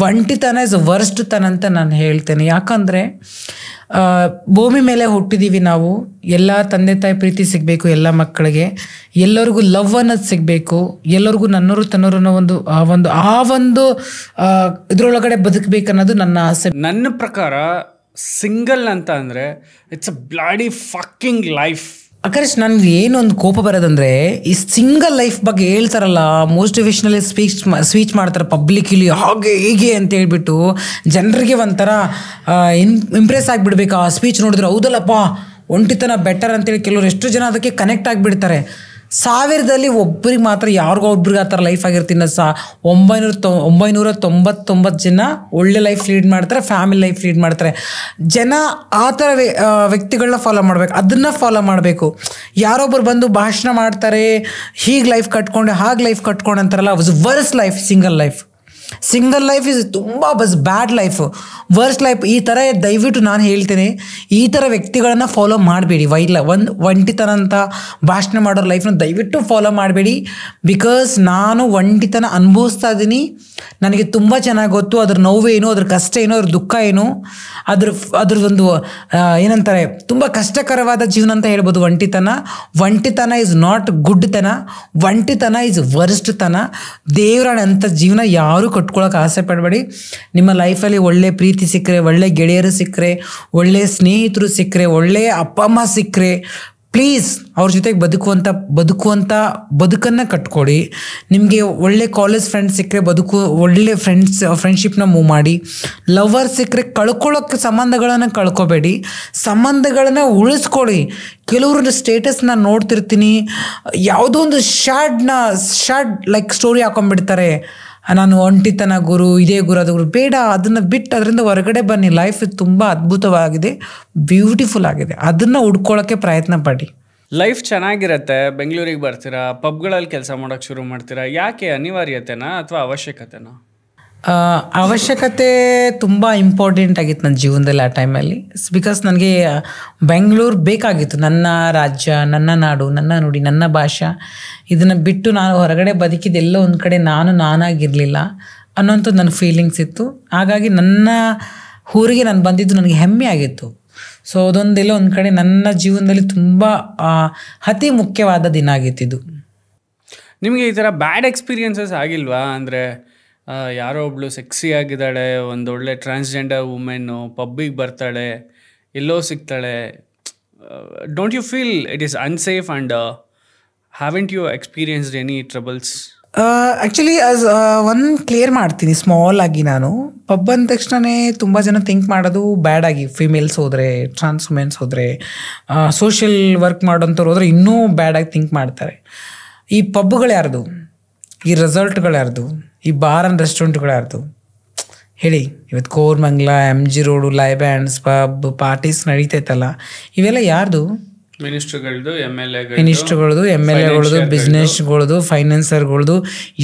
ಒಂಟಿತನ ಇಸ್ ವರ್ಸ್ಟ್ ತನ ಅಂತ ನಾನು ಹೇಳ್ತೇನೆ. ಯಾಕಂದರೆ ಭೂಮಿ ಮೇಲೆ ಹುಟ್ಟಿದ್ದೀವಿ ನಾವು, ಎಲ್ಲ ತಂದೆ ತಾಯಿ ಪ್ರೀತಿ ಸಿಗಬೇಕು ಎಲ್ಲ ಮಕ್ಕಳಿಗೆ, ಎಲ್ಲರಿಗೂ ಲವ್ ಅನ್ನೋದು ಸಿಗಬೇಕು, ಎಲ್ಲರಿಗೂ ನನ್ನವರು ತನ್ನವರು ಅನ್ನೋ ಒಂದು ಇದರೊಳಗಡೆ ಬದುಕಬೇಕನ್ನೋದು ನನ್ನ ಆಸೆ. ನನ್ನ ಪ್ರಕಾರ ಸಿಂಗಲ್ ಅಂತ ಅಂದರೆ it's a bloody fucking life. Akarsh, ನನಗೆ ಏನೊಂದು ಕೋಪ ಬರೋದಂದರೆ ಈ ಸಿಂಗಲ್ ಲೈಫ್ ಬಗ್ಗೆ ಹೇಳ್ತಾರಲ್ಲ, ಮೋಟಿವೇಶ್ನಲಿ ಸ್ಪೀಚ್ ಮಾಡ್ತಾರೆ ಪಬ್ಲಿಕಲಿ, ಹಾಗೆ ಹೀಗೆ ಅಂತ ಹೇಳ್ಬಿಟ್ಟು ಜನರಿಗೆ ಒಂಥರ ಇಂಪ್ರೆಸ್ ಆಗಿಬಿಡ್ಬೇಕು. ಆ ಸ್ಪೀಚ್ ನೋಡಿದ್ರೆ ಹೌದಲ್ಲಪ್ಪ ಒಂಟಿತನ ಬೆಟರ್ ಅಂತೇಳಿ ಕೆಲವರು ಎಷ್ಟು ಜನ ಅದಕ್ಕೆ ಕನೆಕ್ಟ್ ಆಗಿಬಿಡ್ತಾರೆ. 1000ದಲ್ಲಿ ಒಬ್ಬರಿಗೆ ಮಾತ್ರ, ಯಾರಿಗೋ ಒಬ್ರಿಗೆ ಆ ಥರ ಲೈಫ್ ಆಗಿರ್ತೀನಿ. 999 ಜನ ಒಳ್ಳೆ ಲೈಫ್ ಲೀಡ್ ಮಾಡ್ತಾರೆ, ಫ್ಯಾಮಿಲಿ ಲೈಫ್ ಲೀಡ್ ಮಾಡ್ತಾರೆ. ಜನ ಆ ಥರ ವ್ಯಕ್ತಿಗಳನ್ನ ಫಾಲೋ ಮಾಡಬೇಕು, ಅದನ್ನು ಫಾಲೋ ಮಾಡಬೇಕು. ಯಾರೊಬ್ಬರು ಬಂದು ಭಾಷಣ ಮಾಡ್ತಾರೆ, ಹೀಗೆ ಲೈಫ್ ಕಟ್ಕೊಂಡು ಹಾಗೆ ಲೈಫ್ ಕಟ್ಕೊಂಡು ಅಂತಾರಲ್ಲ, worse life single life is ತುಂಬ ಬ್ಯಾಡ್ ಲೈಫ್, ವರ್ಸ್ಟ್ ಲೈಫ್. ಈ ಥರ ದಯವಿಟ್ಟು ನಾನು ಹೇಳ್ತೇನೆ, ಈ ಥರ ವ್ಯಕ್ತಿಗಳನ್ನು ಫಾಲೋ ಮಾಡಬೇಡಿ. ಒಂಟಿತನ ಅಂತ ಭಾಷಣ ಮಾಡೋರ ಲೈಫ್ನ ದಯವಿಟ್ಟು ಫಾಲೋ ಮಾಡಬೇಡಿ. ಬಿಕಾಸ್ ನಾನು ಒಂಟಿತನ ಅನುಭವಿಸ್ತಾ ಇದ್ದೀನಿ, ನನಗೆ ತುಂಬ ಚೆನ್ನಾಗಿ ಗೊತ್ತು ಅದ್ರ ನೋವೇನು, ಅದ್ರ ಕಷ್ಟ ಏನು, ಅದ್ರ ದುಃಖ ಏನು, ಅದ್ರದ್ದೊಂದು ಏನಂತಾರೆ ತುಂಬ ಕಷ್ಟಕರವಾದ ಜೀವನ ಅಂತ ಹೇಳ್ಬೋದು. ಒಂಟಿತನ ಇಸ್ ನಾಟ್ ಗುಡ್ ತನ, ಒಂಟಿತನ ಇಸ್ ವರ್ಸ್ಟ್ ತನ. ದೇವರಾಣೆ ಅಂತ ಜೀವನ ಯಾರೂ ಕಟ್ಕೊಳ್ಳೋಕೆ ಆಸೆ ಪಡಬೇಡಿ. ನಿಮ್ಮ ಲೈಫಲ್ಲಿ ಒಳ್ಳೆ ಪ್ರೀತಿ ಸಿಕ್ಕರೆ, ಒಳ್ಳೆ ಗೆಳೆಯರು ಸಿಕ್ಕರೆ, ಒಳ್ಳೆ ಸ್ನೇಹಿತರು ಸಿಕ್ಕರೆ, ಒಳ್ಳೆ ಅಪ್ಪ ಅಮ್ಮ ಸಿಕ್ಕರೆ, ಪ್ಲೀಸ್ ಅವ್ರ ಜೊತೆಗೆ ಬದುಕುವಂಥ ಬದುಕನ್ನು ಕಟ್ಕೊಡಿ. ನಿಮಗೆ ಒಳ್ಳೆ ಕಾಲೇಜ್ ಫ್ರೆಂಡ್ಸ್ ಸಿಕ್ಕರೆ ಒಳ್ಳೆ ಫ್ರೆಂಡ್ಶಿಪ್ನ ಮೂವ್ ಮಾಡಿ. ಲವರ್ ಸಿಕ್ಕರೆ ಕಳ್ಕೊಳ್ಳೋಕ್ಕೆ ಸಂಬಂಧಗಳನ್ನು ಕಳ್ಕೊಬೇಡಿ, ಸಂಬಂಧಗಳನ್ನು ಉಳಿಸ್ಕೊಳ್ಳಿ. ಕೆಲವ್ರದ್ದು ಸ್ಟೇಟಸ್ ನಾನು ನೋಡ್ತಿರ್ತೀನಿ, ಯಾವುದೋ ಒಂದು ಶಾರ್ಟ್ ಲೈಕ್ ಸ್ಟೋರಿ ಹಾಕೊಂಡ್ಬಿಡ್ತಾರೆ, ನಾನು ಒಂಟಿತನ ಗುರು, ಇದೇ ಗುರು, ಅದು ಗುರು. ಬೇಡ, ಅದನ್ನು ಬಿಟ್ಟು ಅದರಿಂದ ಹೊರಗಡೆ ಬನ್ನಿ. ಲೈಫ್ ತುಂಬ ಅದ್ಭುತವಾಗಿದೆ, ಬ್ಯೂಟಿಫುಲ್ ಆಗಿದೆ, ಅದನ್ನು ಹುಡ್ಕೊಳ್ಳೋಕ್ಕೆ ಪ್ರಯತ್ನ ಪಡಿ. ಲೈಫ್ ಚೆನ್ನಾಗಿರುತ್ತೆ, ಬೆಂಗಳೂರಿಗೆ ಬರ್ತೀರಾ, ಪಬ್ಗಳಲ್ಲಿ ಕೆಲಸ ಮಾಡೋಕ್ಕೆ ಶುರು ಮಾಡ್ತೀರಾ. ಯಾಕೆ? ಅನಿವಾರ್ಯತೆನಾ ಅಥವಾ ಅವಶ್ಯಕತೆನಾ? ಅವಶ್ಯಕತೆ ತುಂಬ ಇಂಪಾರ್ಟೆಂಟ್ ಆಗಿತ್ತು ನನ್ನ ಜೀವನದಲ್ಲಿ ಆ ಟೈಮಲ್ಲಿ. ಬಿಕಾಸ್ ನನಗೆ ಬೆಂಗಳೂರು ಬೇಕಾಗಿತ್ತು. ನನ್ನ ರಾಜ್ಯ, ನನ್ನ ನಾಡು, ನನ್ನ ನುಡಿ, ನನ್ನ ಭಾಷೆ, ಇದನ್ನು ಬಿಟ್ಟು ನಾನು ಹೊರಗಡೆ ಬದುಕಿದ್ದೆಲ್ಲೋ ಒಂದು ಕಡೆ ನಾನಾಗಿರಲಿಲ್ಲ ಅನ್ನೋಂಥದ್ದು ನನ್ನ ಫೀಲಿಂಗ್ಸ್ ಇತ್ತು. ಹಾಗಾಗಿ ನನ್ನ ಊರಿಗೆ ನಾನು ಬಂದಿದ್ದು ನನಗೆ ಹೆಮ್ಮೆ ಆಗಿತ್ತು. ಸೊ ಅದೊಂದೆಲ್ಲ ಒಂದು ಕಡೆ ನನ್ನ ಜೀವನದಲ್ಲಿ ತುಂಬ ಅತಿ ಮುಖ್ಯವಾದ ದಿನ ಆಗಿತ್ತಿದ್ದು. ನಿಮಗೆ ಈ ಥರ ಬ್ಯಾಡ್ ಎಕ್ಸ್ಪೀರಿಯನ್ಸಸ್ ಆಗಿಲ್ವಾ? ಅಂದರೆ ಯಾರೋ ಒಬ್ಳು ಸೆಕ್ಸಿ ಆಗಿದ್ದಾಳೆ, ಒಂದೊಳ್ಳೆ ಟ್ರಾನ್ಸ್ಜೆಂಡರ್ ವುಮೆನ್ನು, ಪಬ್ಬಿಗೆ ಬರ್ತಾಳೆ, ಎಲ್ಲೋ ಸಿಗ್ತಾಳೆ. Don't you feel it is unsafe and haven't you experienced any troubles? Actually ಒಂದು ಕ್ಲಿಯರ್ ಮಾಡ್ತೀನಿ ಸ್ಮಾಲ್ ಆಗಿ. ನಾನು ಪಬ್ ಅಂದ ತಕ್ಷಣವೇ ತುಂಬ ಜನ ಥಿಂಕ್ ಮಾಡೋದು ಬ್ಯಾಡ್ ಆಗಿ, ಫಿಮೇಲ್ಸ್ ಹೋದರೆ, ಟ್ರಾನ್ಸ್ ವುಮೆನ್ಸ್ ಹೋದರೆ, ಸೋಷಿಯಲ್ ವರ್ಕ್ ಮಾಡೋಂಥವ್ರು ಹೋದರೆ ಇನ್ನೂ ಬ್ಯಾಡಾಗಿ ಥಿಂಕ್ ಮಾಡ್ತಾರೆ. ಈ ಪಬ್ಗಳು ಯಾರ್ದು? ಈ ರೆಸಾರ್ಟ್ಗಳು ಯಾರ್ದು? ಈ ಬಾರ್ ಆ್ಯಂಡ್ ರೆಸ್ಟೋರೆಂಟ್ಗಳು ಯಾರ್ದು? ಹೇಳಿ, ಇವತ್ತು Koramangala, MG road, live bands, pub, parties ನಡೀತೈತಲ್ಲ, ಇವೆಲ್ಲ ಯಾರ್ದು? ಮಿನಿಸ್ಟ್ರುಗಳದು, MLAಗಳದು, ಬಿಸ್ನೆಸ್ಗಳದು, ಫೈನಾನ್ಸರ್ಗಳದು.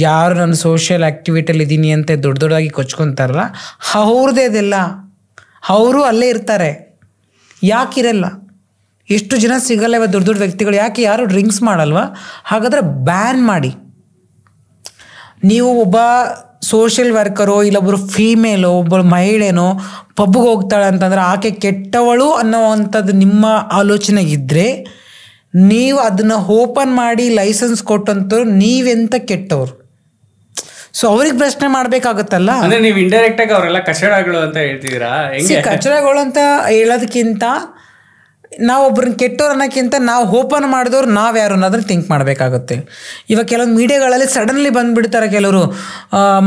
ಯಾರು ನಾನು ಸೋಷಿಯಲ್ ಆ್ಯಕ್ಟಿವಿಟಿಯಲ್ಲಿ ಇದ್ದೀನಿ ಅಂತ ದೊಡ್ಡದಾಗಿ ಕೊಚ್ಕೊತಾರಲ್ಲ, ಅವ್ರದ್ದೇ ಅದೆಲ್ಲ. ಅವರು ಅಲ್ಲೇ ಇರ್ತಾರೆ. ಯಾಕಿರಲ್ಲ? ಎಷ್ಟು ಜನ ಸಿಗಲ್ಲ ಇವತ್ತು ದೊಡ್ಡ ದೊಡ್ಡ ವ್ಯಕ್ತಿಗಳು? ಯಾಕೆ ಯಾರು ಡ್ರಿಂಕ್ಸ್ ಮಾಡಲ್ವಾ? ಹಾಗಾದರೆ ಬ್ಯಾನ್ ಮಾಡಿ. ನೀವು ಒಬ್ಬ ಸೋಷಿಯಲ್ ವರ್ಕರೋ ಇಲ್ಲೊಬ್ಬರು ಫೀಮೇಲೋ ಒಬ್ಬರು ಮಹಿಳೆನೋ ಪಬ್ಗೆ ಹೋಗ್ತಾಳೆ ಅಂತಂದ್ರೆ ಆಕೆ ಕೆಟ್ಟವಳು ಅನ್ನೋವಂಥದ್ದು ನಿಮ್ಮ ಆಲೋಚನೆ ಇದ್ದರೆ, ನೀವು ಅದನ್ನು ಓಪನ್ ಮಾಡಿ ಲೈಸೆನ್ಸ್ ಕೊಟ್ಟಂಥವ್ರು ನೀವೆಂತ ಕೆಟ್ಟವರು? ಸೊ ಅವ್ರಿಗೆ ಪ್ರಶ್ನೆ ಮಾಡಬೇಕಾಗುತ್ತಲ್ಲ. ಅಂದರೆ ನೀವು ಇಂಡೈರೆಕ್ಟಾಗಿ ಅವರೆಲ್ಲ ಕಚಡಗಳು ಅಂತ ಹೇಳ್ತಿದ್ದೀರಾ? ಕಚಡಗಳು ಅಂತ ಹೇಳೋದಕ್ಕಿಂತ, ನಾವು ಒಬ್ರನ್ನ ಕೆಟ್ಟವ್ರು ಅನ್ನೋಕ್ಕಿಂತ ನಾವು ಓಪನ್ ಮಾಡಿದವ್ರು ನಾವು ಯಾರು ಅನ್ನೋದನ್ನ ಥಿಂಕ್ ಮಾಡಬೇಕಾಗುತ್ತೆ. ಇವಾಗ ಕೆಲವೊಂದು ಮೀಡಿಯಾಗಳಲ್ಲಿ ಸಡನ್ಲಿ ಬಂದುಬಿಡ್ತಾರೆ ಕೆಲವರು.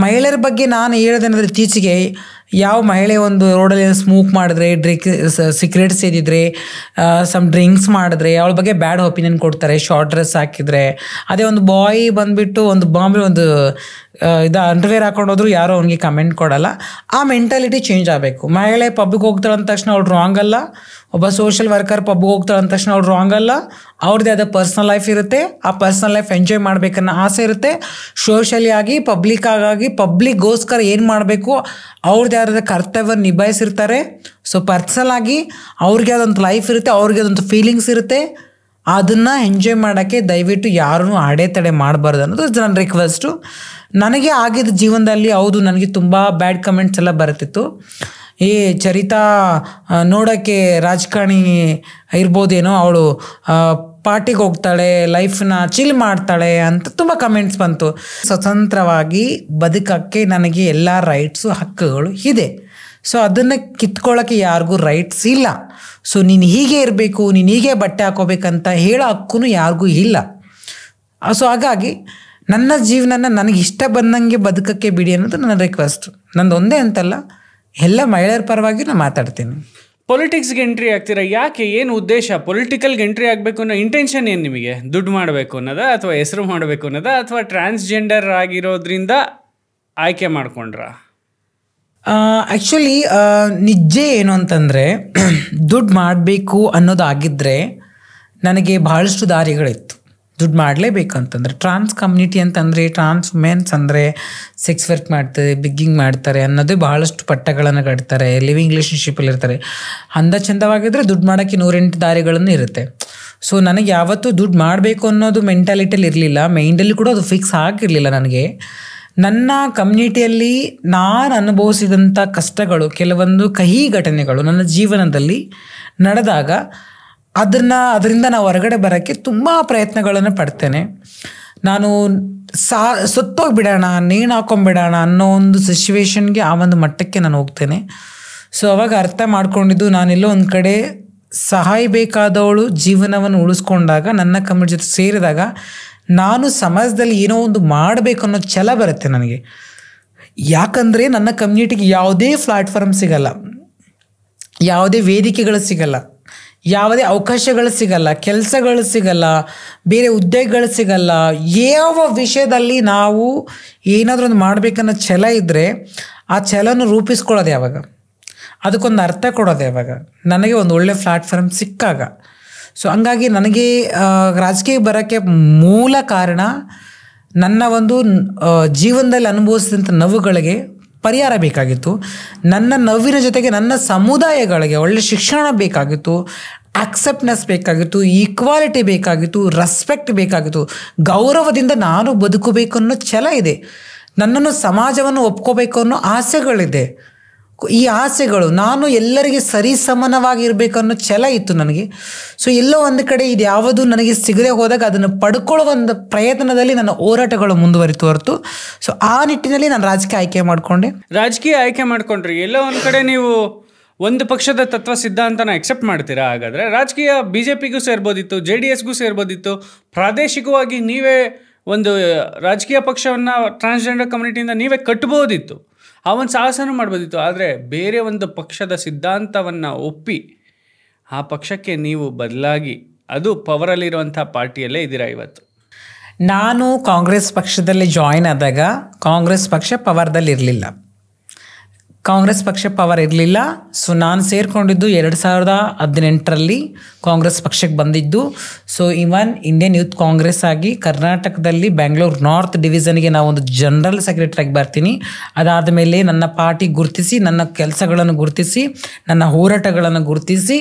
ಮಹಿಳೆಯರ ಬಗ್ಗೆ ನಾನು ಹೇಳೋದೇನಾದ್ರೆ, ಇತ್ತೀಚೆಗೆ ಯಾವ ಮಹಿಳೆ ಒಂದು ರೋಡಲ್ಲಿ ಸ್ಮೋಕ್ ಮಾಡಿದ್ರೆ, ಸಿಗರೇಟ್ ಸೇದಿದ್ರೆ, ಸಮ್ ಡ್ರಿಂಕ್ಸ್ ಮಾಡಿದ್ರೆ ಅವಳ ಬಗ್ಗೆ ಬ್ಯಾಡ್ ಒಪಿನಿಯನ್ ಕೊಡ್ತಾರೆ. ಶಾರ್ಟ್ ಡ್ರೆಸ್ ಹಾಕಿದ್ರೆ. ಅದೇ ಒಂದು ಬಾಯ್ ಬಂದುಬಿಟ್ಟು ಒಂದು ಬಾಂಬೆ ಒಂದು ಅಂಡರ್ವೇರ್ ಹಾಕೊಂಡು ಹೋದ್ರು ಯಾರೋ ಅವ್ನಿಗೆ ಕಮೆಂಟ್ ಕೊಡಲ್ಲ. ಆ ಮೆಂಟಾಲಿಟಿ ಚೇಂಜ್ ಆಗಬೇಕು. ಮಹಿಳೆ ಪಬ್ಗೆ ಹೋಗ್ತಾಳೆ ಅಂದ ತಕ್ಷಣ ಅವ್ಳು ರಾಂಗ್ ಅಲ್ಲ. ಒಬ್ಬ ಸೋಷಿಯಲ್ ವರ್ಕರ್ ಪಬ್ಗೆ ಹೋಗ್ತಾಳೆ ಅಂದ ತಕ್ಷಣ ಅವ್ಳು ರಾಂಗ್ ಅಲ್ಲ. ಅವ್ರದ್ದೇ ಆದ ಪರ್ಸ್ನಲ್ ಲೈಫ್ ಇರುತ್ತೆ. ಆ ಪರ್ಸ್ನಲ್ ಲೈಫ್ ಎಂಜಾಯ್ ಮಾಡಬೇಕನ್ನೋ ಆಸೆ ಇರುತ್ತೆ. ಸೋಷಲಿ ಆಗಿ ಪಬ್ಲಿಕ್ಗೋಸ್ಕರ ಏನು ಮಾಡಬೇಕು ಅವ್ರದ್ದೇ ಆದ ಕರ್ತವ್ಯ ನಿಭಾಯಿಸಿರ್ತಾರೆ. ಸೊ ಪರ್ಸನಲ್ ಆಗಿ ಅವ್ರಿಗೆ ಅದೊಂದು ಲೈಫ್ ಇರುತ್ತೆ, ಅವ್ರಿಗೆ ಅದೊಂದು ಫೀಲಿಂಗ್ಸ್ ಇರುತ್ತೆ. ಅದನ್ನು ಎಂಜಾಯ್ ಮಾಡೋಕ್ಕೆ ದಯವಿಟ್ಟು ಯಾರೂ ಅಡೆತಡೆ ಮಾಡಬಾರ್ದು ಅನ್ನೋದು ನನ್ನ ರಿಕ್ವೆಸ್ಟು. ನನಗೆ ಆಗಿದ್ದ ಜೀವನದಲ್ಲಿ ಹೌದು, ನನಗೆ ತುಂಬ ಬ್ಯಾಡ್ ಕಮೆಂಟ್ಸ್ ಎಲ್ಲ ಬರುತ್ತಿತ್ತು. ಚರಿತಾ ನೋಡೋಕ್ಕೆ ರಾಜಕಾರಣಿ ಇರ್ಬೋದೇನೋ, ಅವಳು ಪಾರ್ಟಿಗೆ ಹೋಗ್ತಾಳೆ, ಲೈಫ್ನ ಚಿಲ್ ಮಾಡ್ತಾಳೆ ಅಂತ ತುಂಬ ಕಮೆಂಟ್ಸ್ ಬಂತು. ಸ್ವತಂತ್ರವಾಗಿ ಬದುಕಕ್ಕೆ ನನಗೆ ಎಲ್ಲ ರೈಟ್ಸು, ಹಕ್ಕುಗಳು ಇದೆ. ಸೊ ಅದನ್ನು ಕಿತ್ಕೊಳ್ಳೋಕ್ಕೆ ಯಾರಿಗೂ ರೈಟ್ಸ್ ಇಲ್ಲ. ಸೊ ನೀನು ಹೀಗೆ ಇರಬೇಕು, ನೀನು ಹೀಗೆ ಬಟ್ಟೆ ಹಾಕೋಬೇಕಂತ ಹೇಳೋ ಹಕ್ಕೂ ಯಾರಿಗೂ ಇಲ್ಲ. ಸೊ ಹಾಗಾಗಿ ನನ್ನ ಜೀವನನ ನನಗೆ ಇಷ್ಟ ಬಂದಂಗೆ ಬದುಕಕ್ಕೆ ಬಿಡಿ ಅನ್ನೋದು ನನ್ನ ರಿಕ್ವೆಸ್ಟ್. ನಂದು ಒಂದೇ ಅಂತಲ್ಲ, ಎಲ್ಲ ಮಹಿಳೆಯರ ಪರವಾಗಿ ನಾನು ಮಾತಾಡ್ತೀನಿ. ಪೊಲಿಟಿಕ್ಸ್ಗೆ ಎಂಟ್ರಿ ಆಗ್ತೀರಾ? ಯಾಕೆ? ಏನು ಉದ್ದೇಶ? ಪೊಲಿಟಿಕಲ್ಗೆ ಎಂಟ್ರಿ ಆಗಬೇಕು ಅನ್ನೋ ಇಂಟೆನ್ಷನ್ ಏನು ನಿಮಗೆ? ದುಡ್ಡು ಮಾಡಬೇಕು ಅನ್ನೋದಾ, ಅಥವಾ ಹೆಸರು ಮಾಡಬೇಕು ಅನ್ನೋದಾ, ಅಥವಾ ಟ್ರಾನ್ಸ್ಜೆಂಡರ್ ಆಗಿರೋದ್ರಿಂದ ಆಯ್ಕೆ ಮಾಡ್ಕೊಂಡ್ರಾ? ಆ್ಯಕ್ಚುಲಿ ನಿಜ ಏನು ಅಂತಂದರೆ, ದುಡ್ಡು ಮಾಡಬೇಕು ಅನ್ನೋದಾಗಿದ್ದರೆ ನನಗೆ ಭಾಳಷ್ಟು ದಾರಿಗಳಿತ್ತು. ದುಡ್ಡು ಮಾಡಲೇಬೇಕಂತಂದರೆ ಟ್ರಾನ್ಸ್ ಕಮ್ಯುನಿಟಿ ಅಂತಂದರೆ, ಟ್ರಾನ್ಸ್ ವುಮೆನ್ಸ್ ಅಂದರೆ ಸೆಕ್ಸ್ ವರ್ಕ್ ಮಾಡ್ತಾರೆ, ಬಿಗ್ಗಿಂಗ್ ಮಾಡ್ತಾರೆ ಅನ್ನೋದೇ ಭಾಳಷ್ಟು ಪಟ್ಟಗಳನ್ನು ಕಟ್ತಾರೆ, ಲಿವಿಂಗ್ ರಿಲೇಷನ್ಶಿಪ್ಪಲ್ಲಿ ಇರ್ತಾರೆ. ಅಂದ ಚಂದವಾಗಿದ್ದರೆ ದುಡ್ಡು ಮಾಡೋಕ್ಕೆ 108 ದಾರಿಗಳನ್ನು ಇರುತ್ತೆ. ಸೊ ನನಗೆ ಯಾವತ್ತೂ ದುಡ್ಡು ಮಾಡಬೇಕು ಅನ್ನೋದು ಮೆಂಟಾಲಿಟಿಯಲ್ಲಿ ಇರಲಿಲ್ಲ. ಮೈಂಡಲ್ಲಿ ಕೂಡ ಅದು ಫಿಕ್ಸ್ ಆಗಿರಲಿಲ್ಲ ನನಗೆ. ನನ್ನ ಕಮ್ಯುನಿಟಿಯಲ್ಲಿ ನಾನು ಅನುಭವಿಸಿದಂಥ ಕಷ್ಟಗಳು, ಕೆಲವೊಂದು ಕಹಿ ಘಟನೆಗಳು ನನ್ನ ಜೀವನದಲ್ಲಿ ನಡೆದಾಗ ಅದರಿಂದ ನಾವು ಹೊರಗಡೆ ಬರೋಕ್ಕೆ ತುಂಬ ಪ್ರಯತ್ನಗಳನ್ನು ಪಡ್ತೇನೆ. ನಾನು ಸತ್ತೋಗ್ಬಿಡೋಣ, ನೇಣು ಹಾಕೊಂಡ್ಬಿಡೋಣ ಅನ್ನೋ ಒಂದು ಸಿಚುವೇಶನ್ಗೆ, ಆ ಒಂದು ಮಟ್ಟಕ್ಕೆ ನಾನು ಹೋಗ್ತೇನೆ. ಸೊ ಅವಾಗ ಅರ್ಥ ಮಾಡ್ಕೊಂಡಿದ್ದು, ನಾನೆಲ್ಲೋ ಒಂದು ಕಡೆ ಸಹಾಯಬೇಕಾದವಳು ಜೀವನವನ್ನು ಉಳಿಸ್ಕೊಂಡಾಗ, ನನ್ನ ಕಮ್ಯುನಿಟಿ ಜೊತೆ ಸೇರಿದಾಗ ನಾನು ಸಮಾಜದಲ್ಲಿ ಏನೋ ಒಂದು ಮಾಡಬೇಕು ಅನ್ನೋ ಛಲ ಬರುತ್ತೆ ನನಗೆ. ಯಾಕಂದರೆ ನನ್ನ ಕಮ್ಯುನಿಟಿಗೆ ಯಾವುದೇ ಪ್ಲಾಟ್ಫಾರ್ಮ್ ಸಿಗಲ್ಲ, ಯಾವುದೇ ವೇದಿಕೆಗಳು ಸಿಗಲ್ಲ, ಯಾವುದೇ ಅವಕಾಶಗಳು ಸಿಗಲ್ಲ, ಕೆಲಸಗಳು ಸಿಗಲ್ಲ, ಬೇರೆ ಹುದ್ದೆಗಳು ಸಿಗಲ್ಲ. ಯಾವ ವಿಷಯದಲ್ಲಿ ನಾವು ಏನಾದರೂ ಒಂದು ಮಾಡಬೇಕನ್ನೋ ಛಲ ಇದ್ದರೆ ಆ ಛಲನ ರೂಪಿಸ್ಕೊಳ್ಳೋದು ಯಾವಾಗ, ಅದಕ್ಕೊಂದು ಅರ್ಥ ಕೊಡೋದು ಯಾವಾಗ, ನನಗೆ ಒಂದು ಒಳ್ಳೆ ಪ್ಲಾಟ್ಫಾರ್ಮ್ ಸಿಕ್ಕಾಗ. ಸೊ ಹಂಗಾಗಿ ನನಗೆ ರಾಜಕೀಯ ಬರೋಕ್ಕೆ ಮೂಲ ಕಾರಣ ನನ್ನ ಒಂದು ಜೀವನದಲ್ಲಿ ಅನುಭವಿಸಿದಂಥ ನೋವುಗಳಿಗೆ ಪರಿಹಾರ ಬೇಕಾಗಿತ್ತು. ನನ್ನ ನೋವಿನ ಜೊತೆಗೆ ನನ್ನ ಸಮುದಾಯಗಳಿಗೆ ಒಳ್ಳೆ ಶಿಕ್ಷಣ ಬೇಕಾಗಿತ್ತು, ಆಕ್ಸೆಪ್ಟ್ನೆಸ್ ಬೇಕಾಗಿತ್ತು, ಈಕ್ವಾಲಿಟಿ ಬೇಕಾಗಿತ್ತು, ರೆಸ್ಪೆಕ್ಟ್ ಬೇಕಾಗಿತ್ತು, ಗೌರವದಿಂದ ನಾನು ಬದುಕಬೇಕು ಅನ್ನೋ ಛಲ ಇದೆ. ನನ್ನನ್ನು ಸಮಾಜವನ್ನು ಒಪ್ಕೋಬೇಕು ಅನ್ನೋ ಆಸೆಗಳಿದೆ. ಈ ಆಸೆಗಳು, ನಾನು ಎಲ್ಲರಿಗೆ ಸರಿಸಮಾನವಾಗಿರಬೇಕು ಅನ್ನೋ ಛಲ ಇತ್ತು ನನಗೆ. ಸೊ ಎಲ್ಲೋ ಒಂದು ಕಡೆ ಇದು ಯಾವುದು ನನಗೆ ಸಿಗದೆ ಹೋದಾಗ ಅದನ್ನು ಪಡ್ಕೊಳ್ಳುವ ಒಂದು ಪ್ರಯತ್ನದಲ್ಲಿ ನನ್ನ ಹೋರಾಟಗಳು ಮುಂದುವರಿತು ಹೊರತು. ಸೊ ಆ ನಿಟ್ಟಿನಲ್ಲಿ ನಾನು ರಾಜಕೀಯ ಆಯ್ಕೆ ಮಾಡಿಕೊಂಡೆ. ರಾಜಕೀಯ ಆಯ್ಕೆ ಮಾಡ್ಕೊಂಡ್ರಿ, ಎಲ್ಲೋ ಒಂದು ಕಡೆ ನೀವು ಒಂದು ಪಕ್ಷದ ತತ್ವ ಸಿದ್ಧಾಂತನ ಎಕ್ಸೆಪ್ಟ್ ಮಾಡ್ತೀರಾ? ಹಾಗಾದರೆ ರಾಜಕೀಯ BJPಗೂ ಸೇರ್ಬೋದಿತ್ತು, JDSಗೂ ಸೇರ್ಬೋದಿತ್ತು, ಪ್ರಾದೇಶಿಕವಾಗಿ ನೀವೇ ಒಂದು ರಾಜಕೀಯ ಪಕ್ಷವನ್ನು ಟ್ರಾನ್ಸ್ಜೆಂಡರ್ ಕಮ್ಯುನಿಟಿಯಿಂದ ನೀವೇ ಕಟ್ಬೋದಿತ್ತು, ಆ ಒಂದು ಸಾಹಸನೂ ಮಾಡ್ಬೋದಿತ್ತು. ಆದರೆ ಬೇರೆ ಒಂದು ಪಕ್ಷದ ಸಿದ್ಧಾಂತವನ್ನು ಒಪ್ಪಿ ಆ ಪಕ್ಷಕ್ಕೆ ನೀವು ಬದಲಾಗಿ, ಅದು ಪವರಲ್ಲಿರುವಂಥ ಪಾರ್ಟಿಯಲ್ಲೇ ಇದ್ದೀರಾ ಇವತ್ತು. ನಾನು ಕಾಂಗ್ರೆಸ್ ಪಕ್ಷದಲ್ಲಿ ಜಾಯಿನ್ ಆದಾಗ ಕಾಂಗ್ರೆಸ್ ಪಕ್ಷ ಪವರ್ದಲ್ಲಿ ಇರಲಿಲ್ಲ. ಕಾಂಗ್ರೆಸ್ ಪಕ್ಷ ಪವರ್ ಇರಲಿಲ್ಲ. ಸೊ ನಾನು ಸೇರಿಕೊಂಡಿದ್ದು 2018ರಲ್ಲಿ ಕಾಂಗ್ರೆಸ್ ಪಕ್ಷಕ್ಕೆ ಬಂದಿದ್ದು. ಸೊ ಇವನ್ ಇಂಡಿಯನ್ ಯೂತ್ ಕಾಂಗ್ರೆಸ್ ಆಗಿ ಕರ್ನಾಟಕದಲ್ಲಿ ಬೆಂಗಳೂರು ನಾರ್ತ್ ಡಿವಿಷನ್ಗೆ ನಾವು ಒಂದು ಜನರಲ್ ಸೆಕ್ರೆಟರಿಯಾಗಿ ಬರ್ತೀನಿ. ಅದಾದ ಮೇಲೆ ನನ್ನ ಪಾರ್ಟಿ ಗುರುತಿಸಿ, ನನ್ನ ಕೆಲಸಗಳನ್ನು ಗುರುತಿಸಿ, ನನ್ನ ಹೋರಾಟಗಳನ್ನು ಗುರುತಿಸಿ